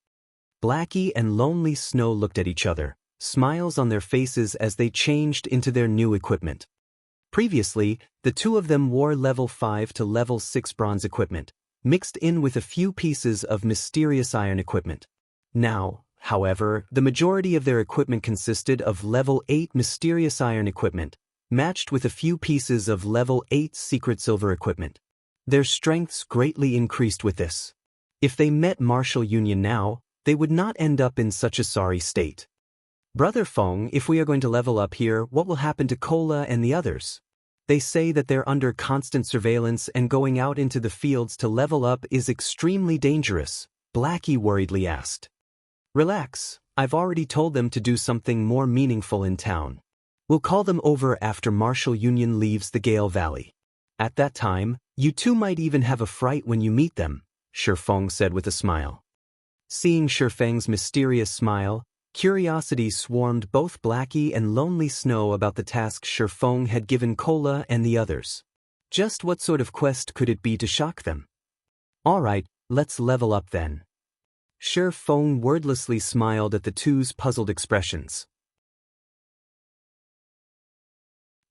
Blackie and Lonely Snow looked at each other, smiles on their faces as they changed into their new equipment. Previously, the two of them wore level 5 to level 6 bronze equipment, mixed in with a few pieces of mysterious iron equipment. Now, however, the majority of their equipment consisted of level 8 mysterious iron equipment, matched with a few pieces of level 8 secret silver equipment. Their strengths greatly increased with this. If they met Martial Union now, they would not end up in such a sorry state. Brother Feng, if we are going to level up here, what will happen to Cola and the others? They say that they're under constant surveillance and going out into the fields to level up is extremely dangerous, Blackie worriedly asked. Relax, I've already told them to do something more meaningful in town. We'll call them over after Martial Union leaves the Gale Valley. At that time, you two might even have a fright when you meet them, Shifeng said with a smile. Seeing Shifeng's mysterious smile, curiosity swarmed both Blackie and Lonely Snow about the task Shifeng had given Cola and the others. Just what sort of quest could it be to shock them? Alright, let's level up then. Shifeng wordlessly smiled at the two's puzzled expressions.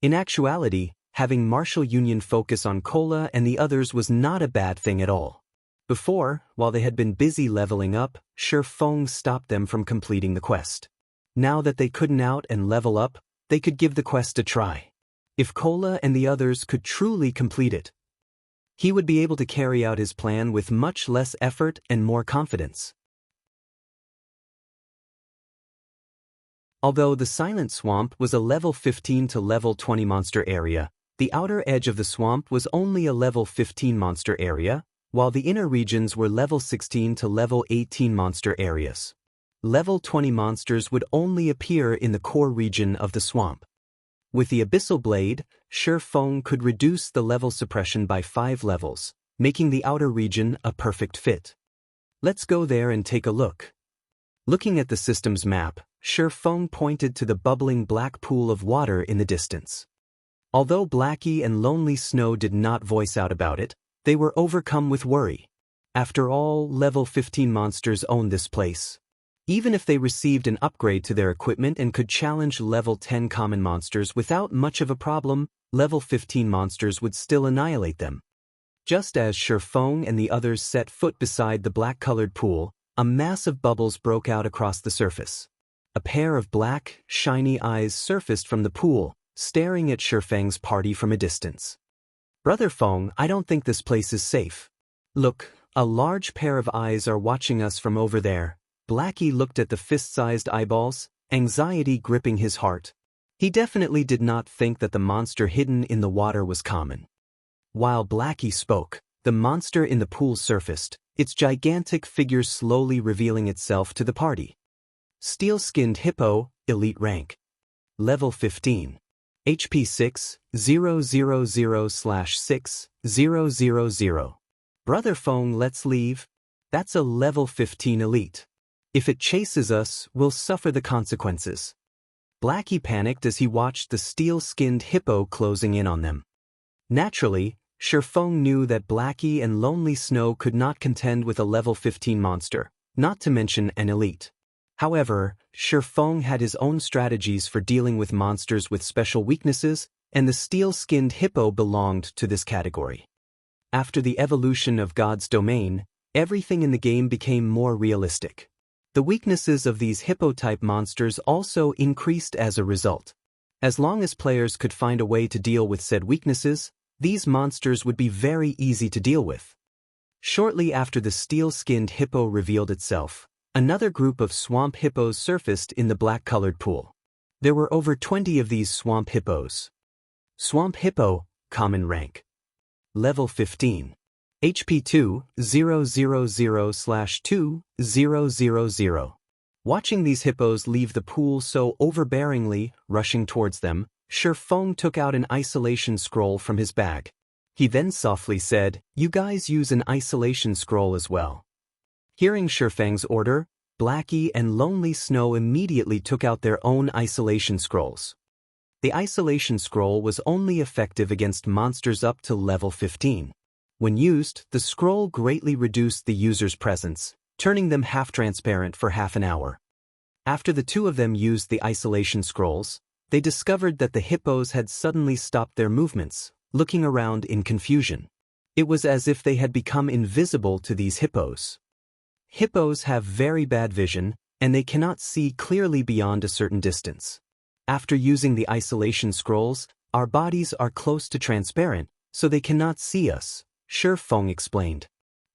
In actuality, having Martial Union focus on Cola and the others was not a bad thing at all. Before, while they had been busy leveling up, Shifeng stopped them from completing the quest. Now that they couldn't out and level up, they could give the quest a try. If Cola and the others could truly complete it, he would be able to carry out his plan with much less effort and more confidence. Although the Silent Swamp was a level 15 to level 20 monster area, the outer edge of the swamp was only a level 15 monster area, while the inner regions were level 16 to level 18 monster areas. Level 20 monsters would only appear in the core region of the swamp. With the Abyssal Blade, Shifeng could reduce the level suppression by 5 levels, making the outer region a perfect fit. Let's go there and take a look. Looking at the system's map, Shifeng pointed to the bubbling black pool of water in the distance. Although Blackie and Lonely Snow did not voice out about it, they were overcome with worry. After all, level 15 monsters own this place. Even if they received an upgrade to their equipment and could challenge level 10 common monsters without much of a problem, level 15 monsters would still annihilate them. Just as Shifeng and the others set foot beside the black-colored pool, a mass of bubbles broke out across the surface. A pair of black, shiny eyes surfaced from the pool, staring at Shifeng's party from a distance. Brother Feng, I don't think this place is safe. Look, a large pair of eyes are watching us from over there. Blackie looked at the fist-sized eyeballs, anxiety gripping his heart. He definitely did not think that the monster hidden in the water was common. While Blackie spoke, the monster in the pool surfaced, its gigantic figure slowly revealing itself to the party. Steel-skinned hippo, elite rank. Level 15. HP 6,000/6,000. Brother Feng, let's leave. That's a level 15 elite. If it chases us, we'll suffer the consequences. Blackie panicked as he watched the steel-skinned hippo closing in on them. Naturally, Shifeng knew that Blackie and Lonely Snow could not contend with a level 15 monster, not to mention an elite. However, Shifeng had his own strategies for dealing with monsters with special weaknesses, and the steel-skinned hippo belonged to this category. After the evolution of God's domain, everything in the game became more realistic. The weaknesses of these hippo-type monsters also increased as a result. As long as players could find a way to deal with said weaknesses, these monsters would be very easy to deal with. Shortly after the steel-skinned hippo revealed itself, another group of swamp hippos surfaced in the black-colored pool. There were over 20 of these swamp hippos. Swamp hippo, common rank. Level 15. HP 2,000/2,000. Watching these hippos leave the pool so overbearingly, rushing towards them, Shifeng took out an isolation scroll from his bag. He then softly said, "You guys use an isolation scroll as well." Hearing Shifeng's order, Blackie and Lonely Snow immediately took out their own isolation scrolls. The isolation scroll was only effective against monsters up to level 15. When used, the scroll greatly reduced the user's presence, turning them half-transparent for half an hour. After the two of them used the isolation scrolls, they discovered that the hippos had suddenly stopped their movements, looking around in confusion. It was as if they had become invisible to these hippos. Hippos have very bad vision, and they cannot see clearly beyond a certain distance. After using the isolation scrolls, our bodies are close to transparent, so they cannot see us, Shi Feng explained.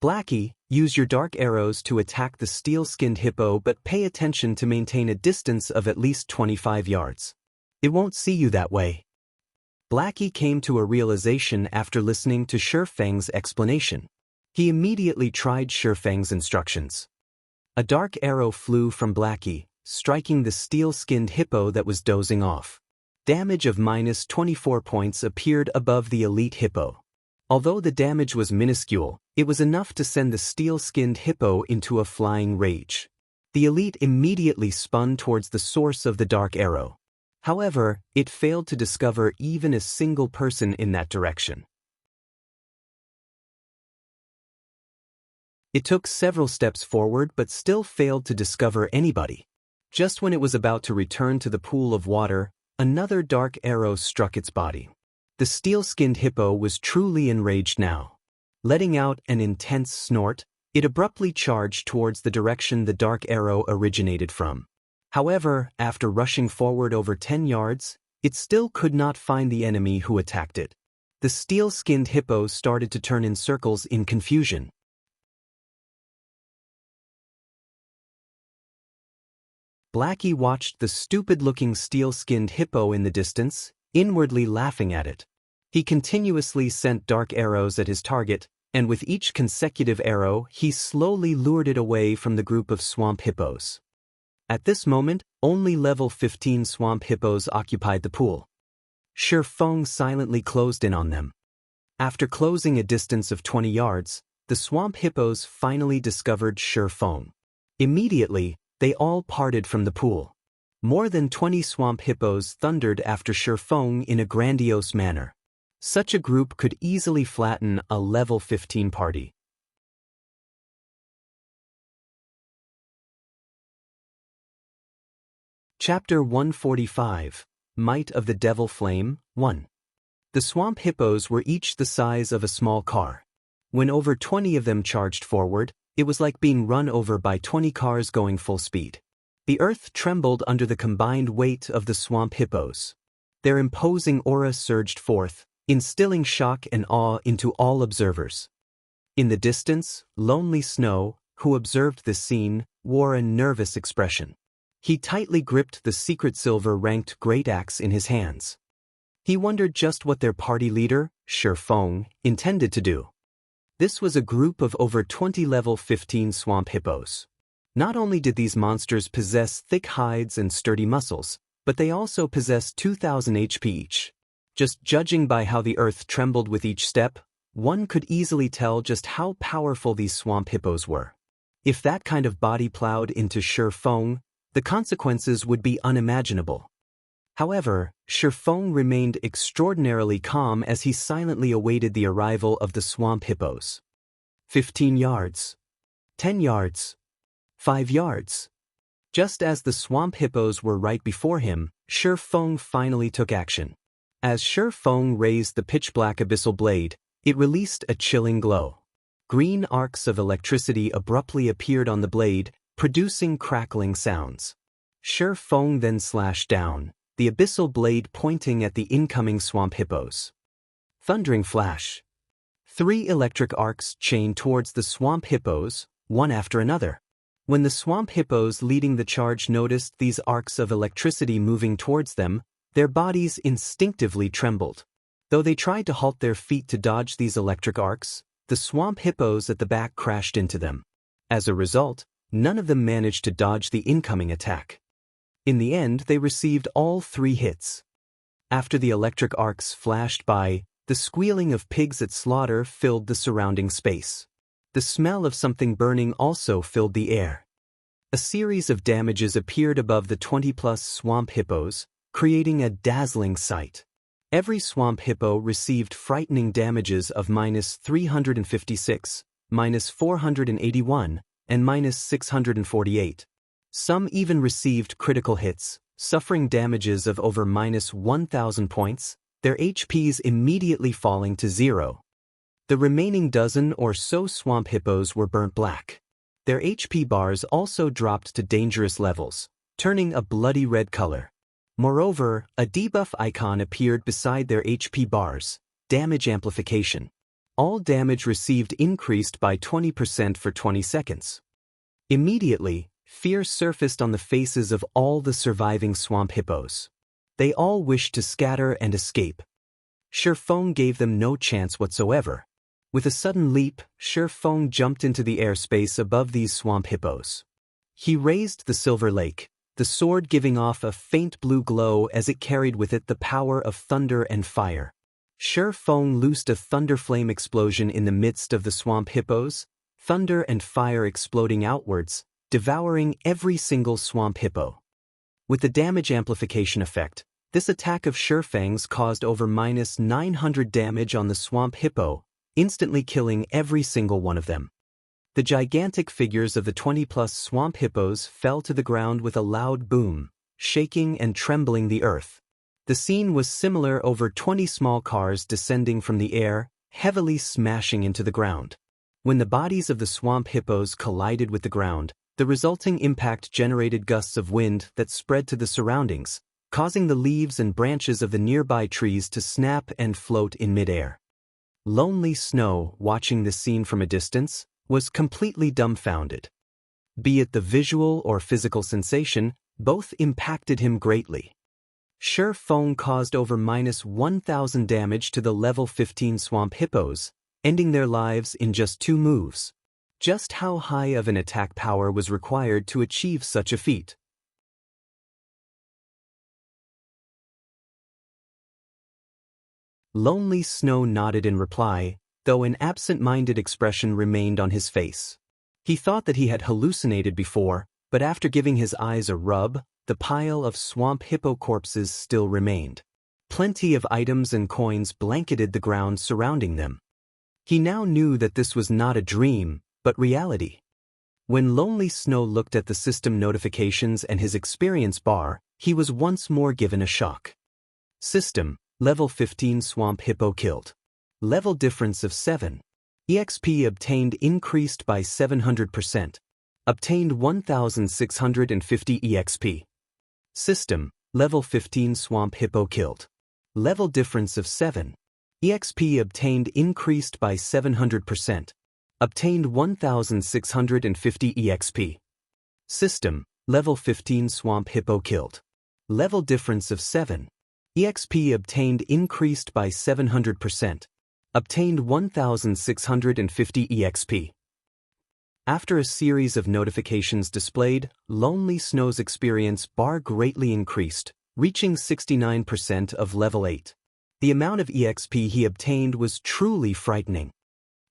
Blackie, use your dark arrows to attack the steel-skinned hippo, but pay attention to maintain a distance of at least 25 yards. It won't see you that way. Blackie came to a realization after listening to Shi Feng's explanation. He immediately tried Shi Feng's instructions. A dark arrow flew from Blackie, striking the steel-skinned hippo that was dozing off. Damage of -24 points appeared above the elite hippo. Although the damage was minuscule, it was enough to send the steel-skinned hippo into a flying rage. The elite immediately spun towards the source of the dark arrow. However, it failed to discover even a single person in that direction. It took several steps forward but still failed to discover anybody. Just when it was about to return to the pool of water, another dark arrow struck its body. The steel-skinned hippo was truly enraged now. Letting out an intense snort, it abruptly charged towards the direction the dark arrow originated from. However, after rushing forward over 10 yards, it still could not find the enemy who attacked it. The steel-skinned hippo started to turn in circles in confusion. Blackie watched the stupid-looking steel-skinned hippo in the distance, inwardly laughing at it. He continuously sent dark arrows at his target, and with each consecutive arrow he slowly lured it away from the group of swamp hippos. At this moment, only level 15 swamp hippos occupied the pool. Shi Feng silently closed in on them. After closing a distance of 20 yards, the swamp hippos finally discovered Shi Feng. Immediately, they all parted from the pool. More than 20 swamp hippos thundered after Shi Feng in a grandiose manner. Such a group could easily flatten a level 15 party. Chapter 145, Might of the Devil Flame, 1. The swamp hippos were each the size of a small car. When over 20 of them charged forward, it was like being run over by 20 cars going full speed. The earth trembled under the combined weight of the swamp hippos. Their imposing aura surged forth, instilling shock and awe into all observers. In the distance, Lonely Snow, who observed this scene, wore a nervous expression. He tightly gripped the secret silver-ranked great axe in his hands. He wondered just what their party leader, Shi Feng, intended to do. This was a group of over 20 level 15 swamp hippos. Not only did these monsters possess thick hides and sturdy muscles, but they also possessed 2,000 HP each. Just judging by how the earth trembled with each step, one could easily tell just how powerful these swamp hippos were. If that kind of body plowed into Shi Feng, the consequences would be unimaginable. However, Shi Feng remained extraordinarily calm as he silently awaited the arrival of the swamp hippos. 15 yards. 10 yards. 5 yards. Just as the swamp hippos were right before him, Shi Feng finally took action. As Shi Feng raised the pitch-black abyssal blade, it released a chilling glow. Green arcs of electricity abruptly appeared on the blade, producing crackling sounds. Shi Feng then slashed down, the abyssal blade pointing at the incoming swamp hippos. Thundering flash. 3 electric arcs chained towards the swamp hippos, one after another. When the swamp hippos leading the charge noticed these arcs of electricity moving towards them, their bodies instinctively trembled. Though they tried to halt their feet to dodge these electric arcs, the swamp hippos at the back crashed into them. As a result, none of them managed to dodge the incoming attack. In the end, they received all 3 hits. After the electric arcs flashed by, the squealing of pigs at slaughter filled the surrounding space. The smell of something burning also filled the air. A series of damages appeared above the 20-plus swamp hippos, creating a dazzling sight. Every swamp hippo received frightening damages of -356, -481, and -648. Some even received critical hits, suffering damages of over -1,000 points, their HPs immediately falling to 0. The remaining dozen or so swamp hippos were burnt black. Their HP bars also dropped to dangerous levels, turning a bloody red color. Moreover, a debuff icon appeared beside their HP bars, damage amplification. All damage received increased by 20% for 20 seconds. Immediately, fear surfaced on the faces of all the surviving swamp hippos. They all wished to scatter and escape. Shifeng gave them no chance whatsoever. With a sudden leap, Shifeng jumped into the airspace above these swamp hippos. He raised the silver lake, the sword giving off a faint blue glow as it carried with it the power of thunder and fire. Shifeng loosed a thunder flame explosion in the midst of the swamp hippos, thunder and fire exploding outwards, devouring every single swamp hippo. With the damage amplification effect, this attack of Shifeng's caused over -900 damage on the swamp hippo, instantly killing every single one of them. The gigantic figures of the 20+ swamp hippos fell to the ground with a loud boom, shaking and trembling the earth. The scene was similar over 20 small cars descending from the air, heavily smashing into the ground. When the bodies of the swamp hippos collided with the ground, the resulting impact generated gusts of wind that spread to the surroundings, causing the leaves and branches of the nearby trees to snap and float in midair. Lonely Snow, watching this scene from a distance, was completely dumbfounded. Be it the visual or physical sensation, both impacted him greatly. Shifeng caused over -1,000 damage to the level 15 swamp hippos, ending their lives in just 2 moves. Just how high of an attack power was required to achieve such a feat? Lonely Snow nodded in reply, though an absent-minded expression remained on his face. He thought that he had hallucinated before, but after giving his eyes a rub, the pile of swamp hippo corpses still remained. Plenty of items and coins blanketed the ground surrounding them. He now knew that this was not a dream, but reality. When Lonely Snow looked at the system notifications and his experience bar, he was once more given a shock. System: Level 15 swamp hippo killed. Level difference of 7. EXP obtained increased by 700%. Obtained 1,650 EXP. System: Level 15 swamp hippo killed. Level difference of 7. EXP obtained increased by 700%. Obtained 1,650 EXP. System: Level 15 swamp hippo killed. Level difference of 7. EXP obtained increased by 700%. Obtained 1,650 EXP. After a series of notifications displayed, Lonely Snow's experience bar greatly increased, reaching 69% of level 8. The amount of EXP he obtained was truly frightening.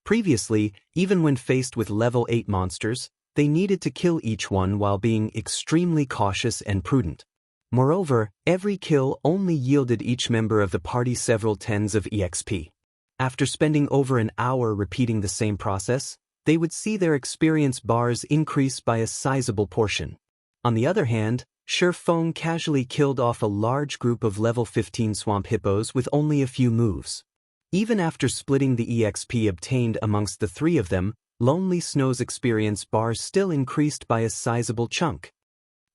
Previously, even when faced with level 8 monsters, they needed to kill each one while being extremely cautious and prudent. Moreover, every kill only yielded each member of the party several tens of EXP. After spending over an hour repeating the same process, they would see their experience bars increase by a sizable portion. On the other hand, Shifeng casually killed off a large group of level 15 swamp hippos with only a few moves. Even after splitting the EXP obtained amongst the 3 of them, Lonely Snow's experience bar still increased by a sizable chunk.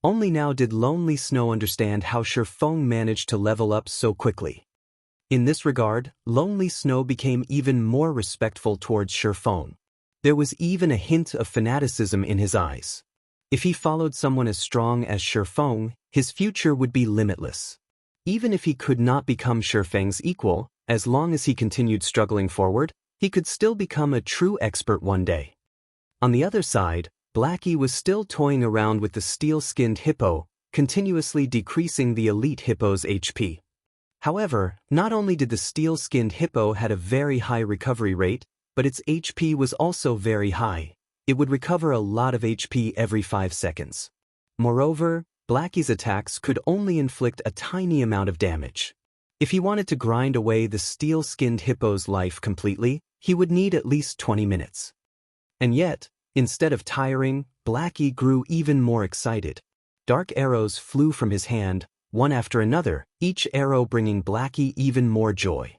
Only now did Lonely Snow understand how Shifeng managed to level up so quickly. In this regard, Lonely Snow became even more respectful towards Shifeng. There was even a hint of fanaticism in his eyes. If he followed someone as strong as Shifeng, his future would be limitless. Even if he could not become Shifeng's equal, as long as he continued struggling forward, he could still become a true expert one day. On the other side, Blackie was still toying around with the steel-skinned hippo, continuously decreasing the elite hippo's HP. However, not only did the steel-skinned hippo had a very high recovery rate, but its HP was also very high. It would recover a lot of HP every 5 seconds. Moreover, Blackie's attacks could only inflict a tiny amount of damage. If he wanted to grind away the steel-skinned hippo's life completely, he would need at least 20 minutes. And yet, instead of tiring, Blackie grew even more excited. Dark arrows flew from his hand, one after another, each arrow bringing Blackie even more joy.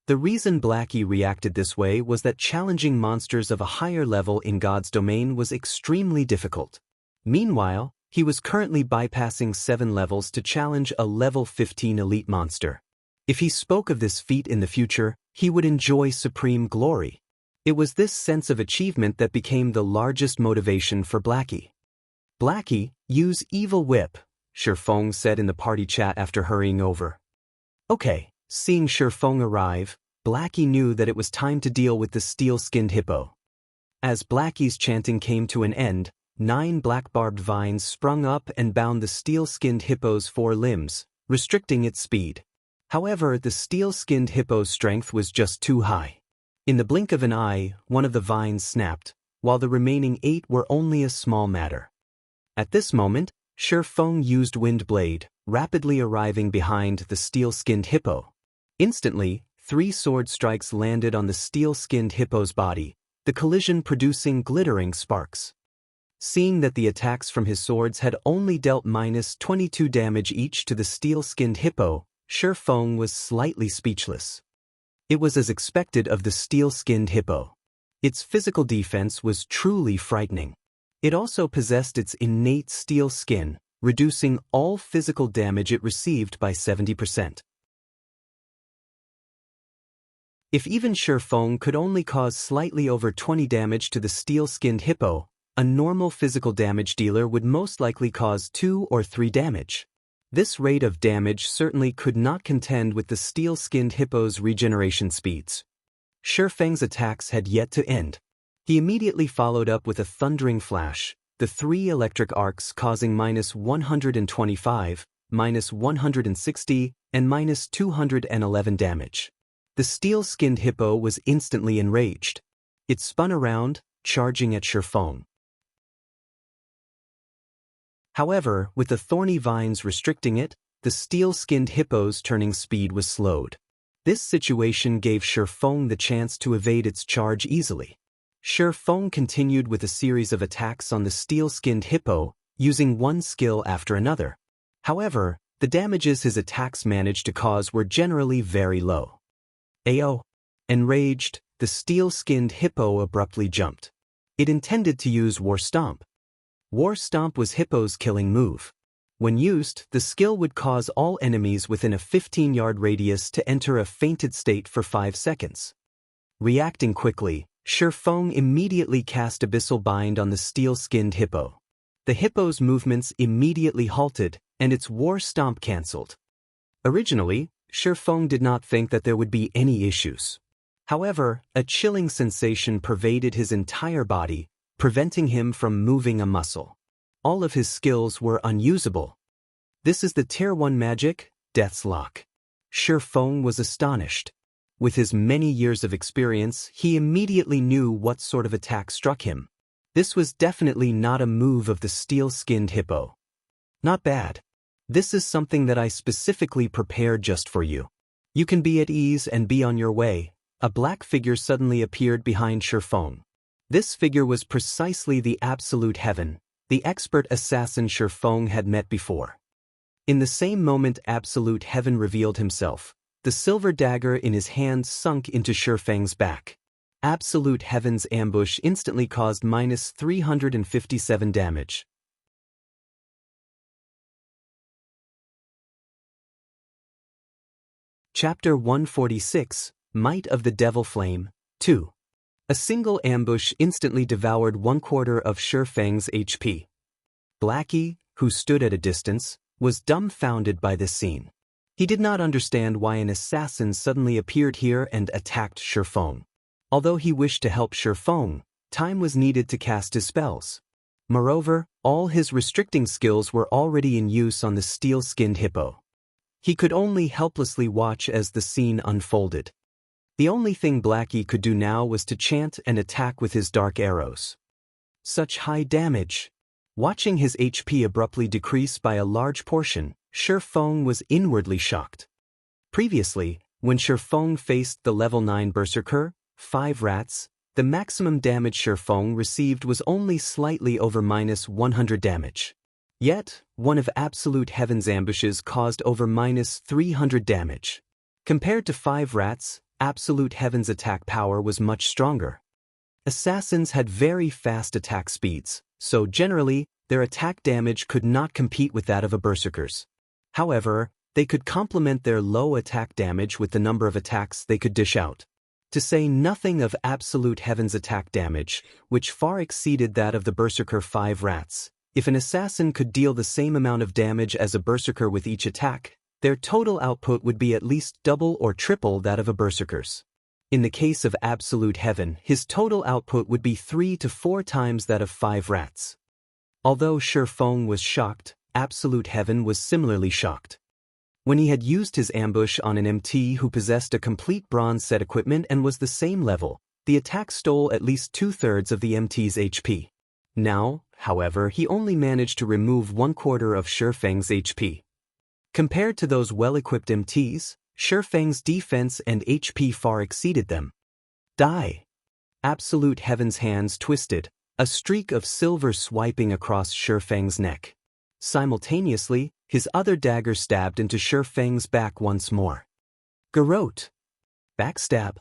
The reason Blackie reacted this way was that challenging monsters of a higher level in God's domain was extremely difficult. Meanwhile, he was currently bypassing 7 levels to challenge a level 15 elite monster. If he spoke of this feat in the future, he would enjoy supreme glory. It was this sense of achievement that became the largest motivation for Blackie. "Blackie, use Evil Whip," Shifeng said in the party chat after hurrying over. Okay, seeing Shifeng arrive, Blackie knew that it was time to deal with the steel-skinned hippo. As Blackie's chanting came to an end, 9 black barbed vines sprung up and bound the steel-skinned hippo's 4 limbs, restricting its speed. However, the steel-skinned hippo's strength was just too high. In the blink of an eye, one of the vines snapped, while the remaining 8 were only a small matter. At this moment, Shifeng used Wind Blade, rapidly arriving behind the steel-skinned hippo. Instantly, 3 sword strikes landed on the steel-skinned hippo's body, the collision producing glittering sparks. Seeing that the attacks from his swords had only dealt -22 damage each to the steel-skinned hippo, Shifeng was slightly speechless. It was as expected of the steel-skinned hippo. Its physical defense was truly frightening. It also possessed its innate steel skin, reducing all physical damage it received by 70%. If even Shifeng could only cause slightly over 20 damage to the steel-skinned hippo, a normal physical damage dealer would most likely cause 2 or 3 damage. This rate of damage certainly could not contend with the steel-skinned hippo's regeneration speeds. Shifeng's attacks had yet to end. He immediately followed up with a thundering flash, the 3 electric arcs causing -125, -160, and -211 damage. The steel-skinned hippo was instantly enraged. It spun around, charging at Shifeng. However, with the thorny vines restricting it, the steel-skinned hippo's turning speed was slowed. This situation gave Shifeng the chance to evade its charge easily. Shifeng continued with a series of attacks on the steel-skinned hippo, using one skill after another. However, the damages his attacks managed to cause were generally very low. Ayo! Enraged, the steel-skinned hippo abruptly jumped. It intended to use War Stomp. War Stomp was Hippo's killing move. When used, the skill would cause all enemies within a 15-yard radius to enter a fainted state for 5 seconds. Reacting quickly, Shifeng immediately cast Abyssal Bind on the steel-skinned hippo. The hippo's movements immediately halted, and its War Stomp cancelled. Originally, Shifeng did not think that there would be any issues. However, a chilling sensation pervaded his entire body, preventing him from moving a muscle. All of his skills were unusable. This is the Tier 1 magic, Death's Lock. Shifeng was astonished. With his many years of experience, he immediately knew what sort of attack struck him. This was definitely not a move of the steel-skinned hippo. Not bad. This is something that I specifically prepared just for you. You can be at ease and be on your way. A black figure suddenly appeared behind Shifeng. This figure was precisely the Absolute Heaven, the expert assassin Shifeng had met before. In the same moment Absolute Heaven revealed himself, the silver dagger in his hand sunk into Shifeng's back. Absolute Heaven's ambush instantly caused -357 damage. Chapter 146, Might of the Devil Flame, 2. A single ambush instantly devoured 1/4 of Shifeng's HP. Blackie, who stood at a distance, was dumbfounded by this scene. He did not understand why an assassin suddenly appeared here and attacked Shifeng. Although he wished to help Shifeng, time was needed to cast his spells. Moreover, all his restricting skills were already in use on the steel-skinned hippo. He could only helplessly watch as the scene unfolded. The only thing Blackie could do now was to chant and attack with his dark arrows. Such high damage! Watching his HP abruptly decrease by a large portion, Shifeng was inwardly shocked. Previously, when Shifeng faced the level 9 Berserker, 5 rats, the maximum damage Shifeng received was only slightly over -100 damage. Yet, one of Absolute Heaven's ambushes caused over -300 damage. Compared to 5 rats, Absolute Heaven's attack power was much stronger. Assassins had very fast attack speeds, so generally, their attack damage could not compete with that of a Berserker's. However, they could complement their low attack damage with the number of attacks they could dish out. To say nothing of Absolute Heaven's attack damage, which far exceeded that of the Berserker 5 rats. If an assassin could deal the same amount of damage as a Berserker with each attack, their total output would be at least double or triple that of a Berserker's. In the case of Absolute Heaven, his total output would be 3 to 4 times that of 5 rats. Although Shifeng was shocked, Absolute Heaven was similarly shocked. When he had used his ambush on an MT who possessed a complete bronze set equipment and was the same level, the attack stole at least 2/3 of the MT's HP. Now, however, he only managed to remove 1/4 of Shifeng's HP. Compared to those well-equipped MTs, Shifeng's defense and HP far exceeded them. Die! Absolute Heaven's hands twisted, a streak of silver swiping across Shifeng's neck. Simultaneously, his other dagger stabbed into Shifeng's back once more. Garrote! Backstab!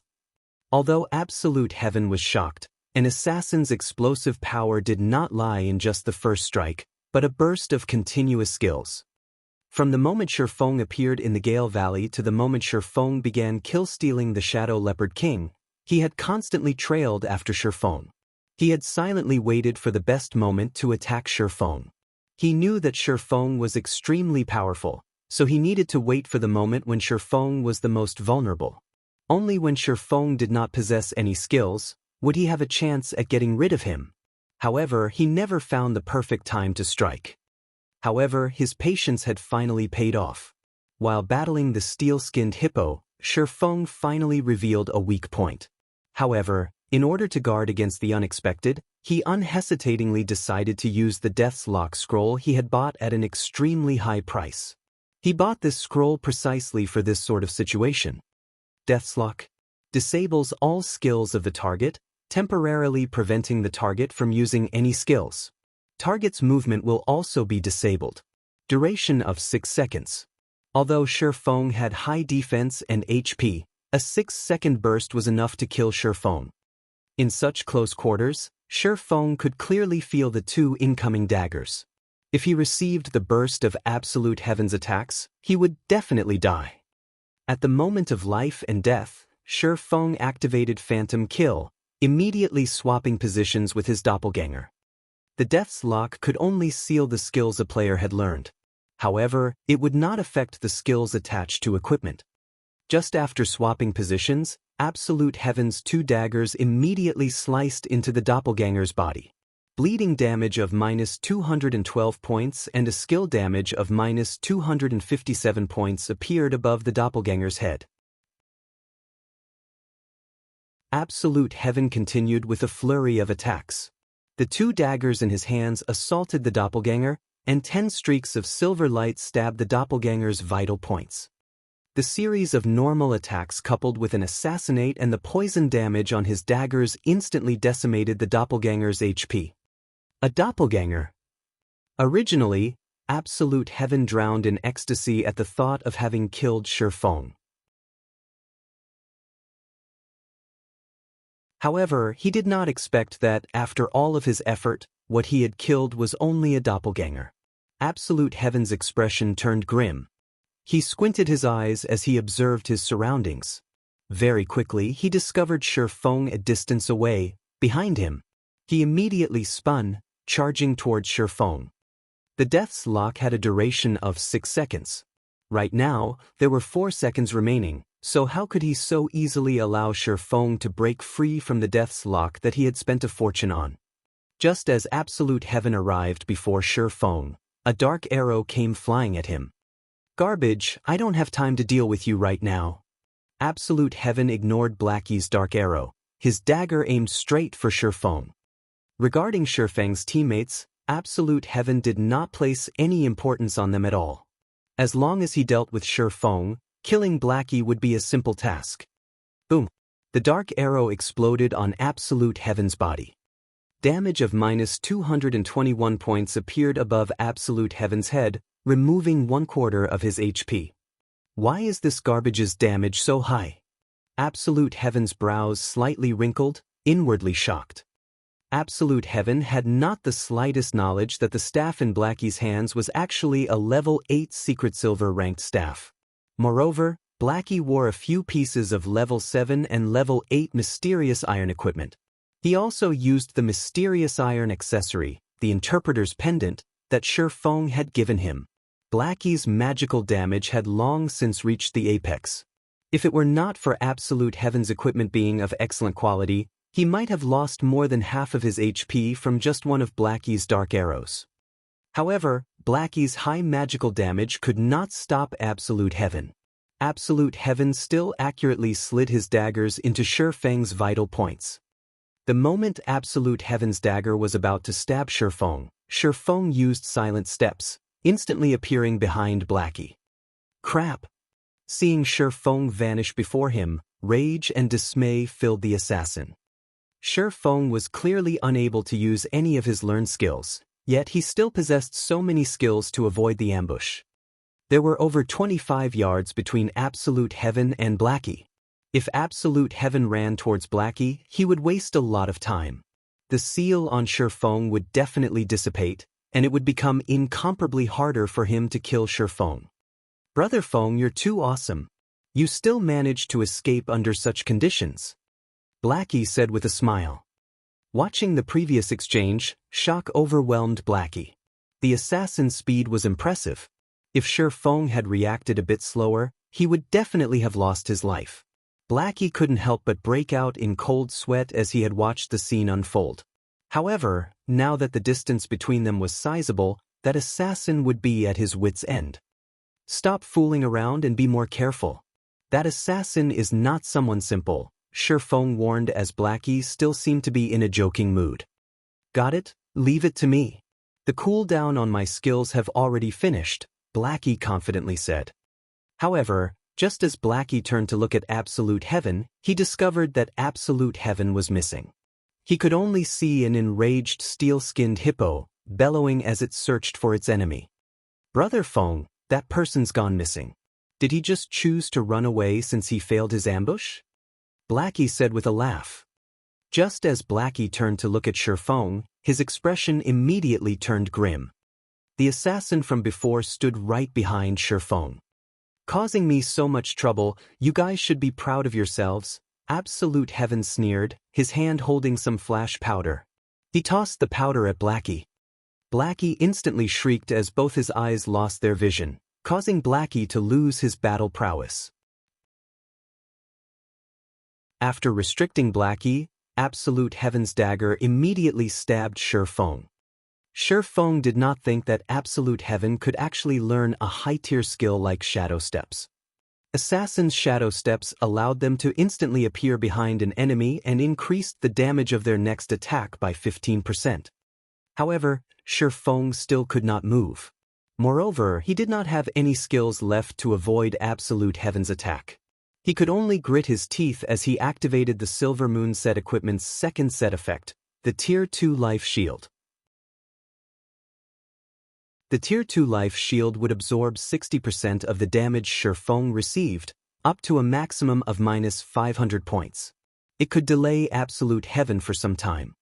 Although Absolute Heaven was shocked, an assassin's explosive power did not lie in just the first strike, but a burst of continuous skills. From the moment Shifeng appeared in the Gale Valley to the moment Shifeng began kill-stealing the Shadow Leopard King, he had constantly trailed after Shifeng. He had silently waited for the best moment to attack Shifeng. He knew that Shifeng was extremely powerful, so he needed to wait for the moment when Shifeng was the most vulnerable. Only when Shifeng did not possess any skills would he have a chance at getting rid of him. However, he never found the perfect time to strike. However, his patience had finally paid off. While battling the steel-skinned hippo, Shifeng finally revealed a weak point. However, in order to guard against the unexpected, he unhesitatingly decided to use the Death's Lock scroll he had bought at an extremely high price. He bought this scroll precisely for this sort of situation. Death's Lock disables all skills of the target, temporarily preventing the target from using any skills. Target's movement will also be disabled. Duration of 6 seconds. Although Shifeng had high defense and HP, a 6-second burst was enough to kill Shifeng. In such close quarters, Shifeng could clearly feel the 2 incoming daggers. If he received the burst of Absolute Heaven's attacks, he would definitely die. At the moment of life and death, Shifeng activated Phantom Kill, immediately swapping positions with his doppelganger. The Death's Lock could only seal the skills a player had learned. However, it would not affect the skills attached to equipment. Just after swapping positions, Absolute Heaven's 2 daggers immediately sliced into the doppelganger's body. Bleeding damage of -212 points and a skill damage of -257 points appeared above the doppelganger's head. Absolute Heaven continued with a flurry of attacks. The 2 daggers in his hands assaulted the doppelganger, and 10 streaks of silver light stabbed the doppelganger's vital points. The series of normal attacks coupled with an assassinate and the poison damage on his daggers instantly decimated the doppelganger's HP. A doppelganger. Originally, Absolute Heaven drowned in ecstasy at the thought of having killed Shifeng. However, he did not expect that, after all of his effort, what he had killed was only a doppelganger. Absolute Heaven's expression turned grim. He squinted his eyes as he observed his surroundings. Very quickly, he discovered Shifeng a distance away, behind him. He immediately spun, charging towards Shifeng. The Death's Lock had a duration of 6 seconds. Right now, there were 4 seconds remaining. So how could he so easily allow Shifeng to break free from the Death's Lock that he had spent a fortune on? Just as Absolute Heaven arrived before Shifeng, a dark arrow came flying at him. Garbage, I don't have time to deal with you right now. Absolute Heaven ignored Blackie's dark arrow. His dagger aimed straight for Shifeng. Regarding Shifeng's teammates, Absolute Heaven did not place any importance on them at all. As long as he dealt with Shifeng, killing Blackie would be a simple task. Boom! The dark arrow exploded on Absolute Heaven's body. Damage of -221 points appeared above Absolute Heaven's head, removing 1/4 of his HP. Why is this garbage's damage so high? Absolute Heaven's brows slightly wrinkled, inwardly shocked. Absolute Heaven had not the slightest knowledge that the staff in Blackie's hands was actually a level 8 secret silver ranked staff. Moreover, Blackie wore a few pieces of level 7 and level 8 mysterious iron equipment. He also used the mysterious iron accessory, the interpreter's pendant, that Shifeng had given him. Blackie's magical damage had long since reached the apex. If it were not for Absolute Heaven's equipment being of excellent quality, he might have lost more than half of his HP from just one of Blackie's dark arrows. However, Blackie's high magical damage could not stop Absolute Heaven. Absolute Heaven still accurately slid his daggers into Shifeng's vital points. The moment Absolute Heaven's dagger was about to stab Shifeng used silent steps, instantly appearing behind Blackie. Crap! Seeing Shifeng vanish before him, rage and dismay filled the assassin. Shifeng was clearly unable to use any of his learned skills, yet he still possessed so many skills to avoid the ambush. There were over 25 yards between Absolute Heaven and Blackie. If Absolute Heaven ran towards Blackie, he would waste a lot of time. The seal on Shifeng would definitely dissipate, and it would become incomparably harder for him to kill Shifeng. Brother Feng, you're too awesome. You still managed to escape under such conditions, Blackie said with a smile. Watching the previous exchange, shock overwhelmed Blackie. The assassin's speed was impressive. If Shifeng had reacted a bit slower, he would definitely have lost his life. Blackie couldn't help but break out in cold sweat as he had watched the scene unfold. However, now that the distance between them was sizable, that assassin would be at his wits' end. Stop fooling around and be more careful. That assassin is not someone simple, Shifeng warned as Blackie still seemed to be in a joking mood. Got it? Leave it to me. The cooldown on my skills have already finished, Blackie confidently said. However, just as Blackie turned to look at Absolute Heaven, he discovered that Absolute Heaven was missing. He could only see an enraged steel-skinned hippo, bellowing as it searched for its enemy. Brother Feng, that person's gone missing. Did he just choose to run away since he failed his ambush? Blackie said with a laugh. Just as Blackie turned to look at Shifeng, his expression immediately turned grim. The assassin from before stood right behind Shifeng. Causing me so much trouble, you guys should be proud of yourselves, Absolute Heaven sneered, his hand holding some flash powder. He tossed the powder at Blackie. Blackie instantly shrieked as both his eyes lost their vision, causing Blackie to lose his battle prowess. After restricting Blackie, Absolute Heaven's dagger immediately stabbed Shifeng. Shifeng did not think that Absolute Heaven could actually learn a high-tier skill like Shadow Steps. Assassin's Shadow Steps allowed them to instantly appear behind an enemy and increased the damage of their next attack by 15%. However, Shifeng still could not move. Moreover, he did not have any skills left to avoid Absolute Heaven's attack. He could only grit his teeth as he activated the Silver Moon set equipment's second set effect, the Tier 2 Life Shield. The Tier 2 Life Shield would absorb 60% of the damage Shifeng received, up to a maximum of -500 points. It could delay Absolute Heaven for some time.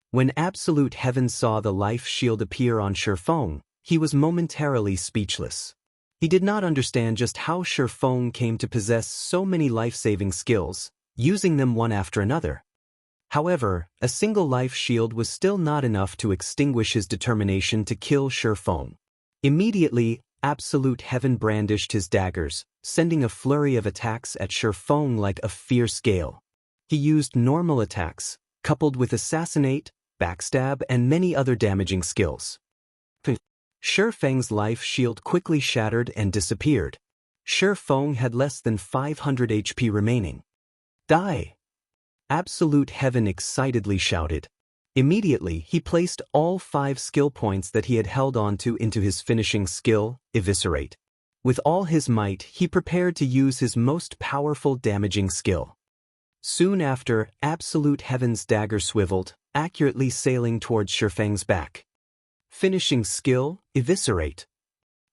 When Absolute Heaven saw the Life Shield appear on Shifeng, he was momentarily speechless. He did not understand just how Shifeng came to possess so many life-saving skills, using them one after another. However, a single life shield was still not enough to extinguish his determination to kill Shifeng. Immediately, Absolute Heaven brandished his daggers, sending a flurry of attacks at Shifeng like a fierce gale. He used normal attacks, coupled with assassinate, backstab, and many other damaging skills. Shifeng's life shield quickly shattered and disappeared. Shifeng had less than 500 HP remaining. Die! Absolute Heaven excitedly shouted. Immediately, he placed all 5 skill points that he had held onto into his finishing skill, Eviscerate. With all his might, he prepared to use his most powerful damaging skill. Soon after, Absolute Heaven's dagger swiveled, accurately sailing towards Shifeng's back. Finishing skill, Eviscerate.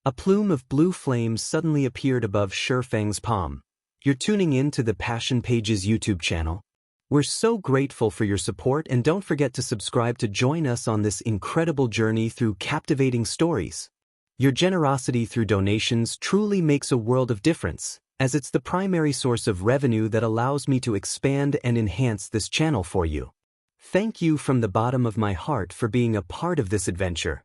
A plume of blue flames suddenly appeared above Shifeng's palm. You're tuning in to the Passion Pages YouTube channel. We're so grateful for your support, and don't forget to subscribe to join us on this incredible journey through captivating stories. Your generosity through donations truly makes a world of difference, as it's the primary source of revenue that allows me to expand and enhance this channel for you. Thank you from the bottom of my heart for being a part of this adventure.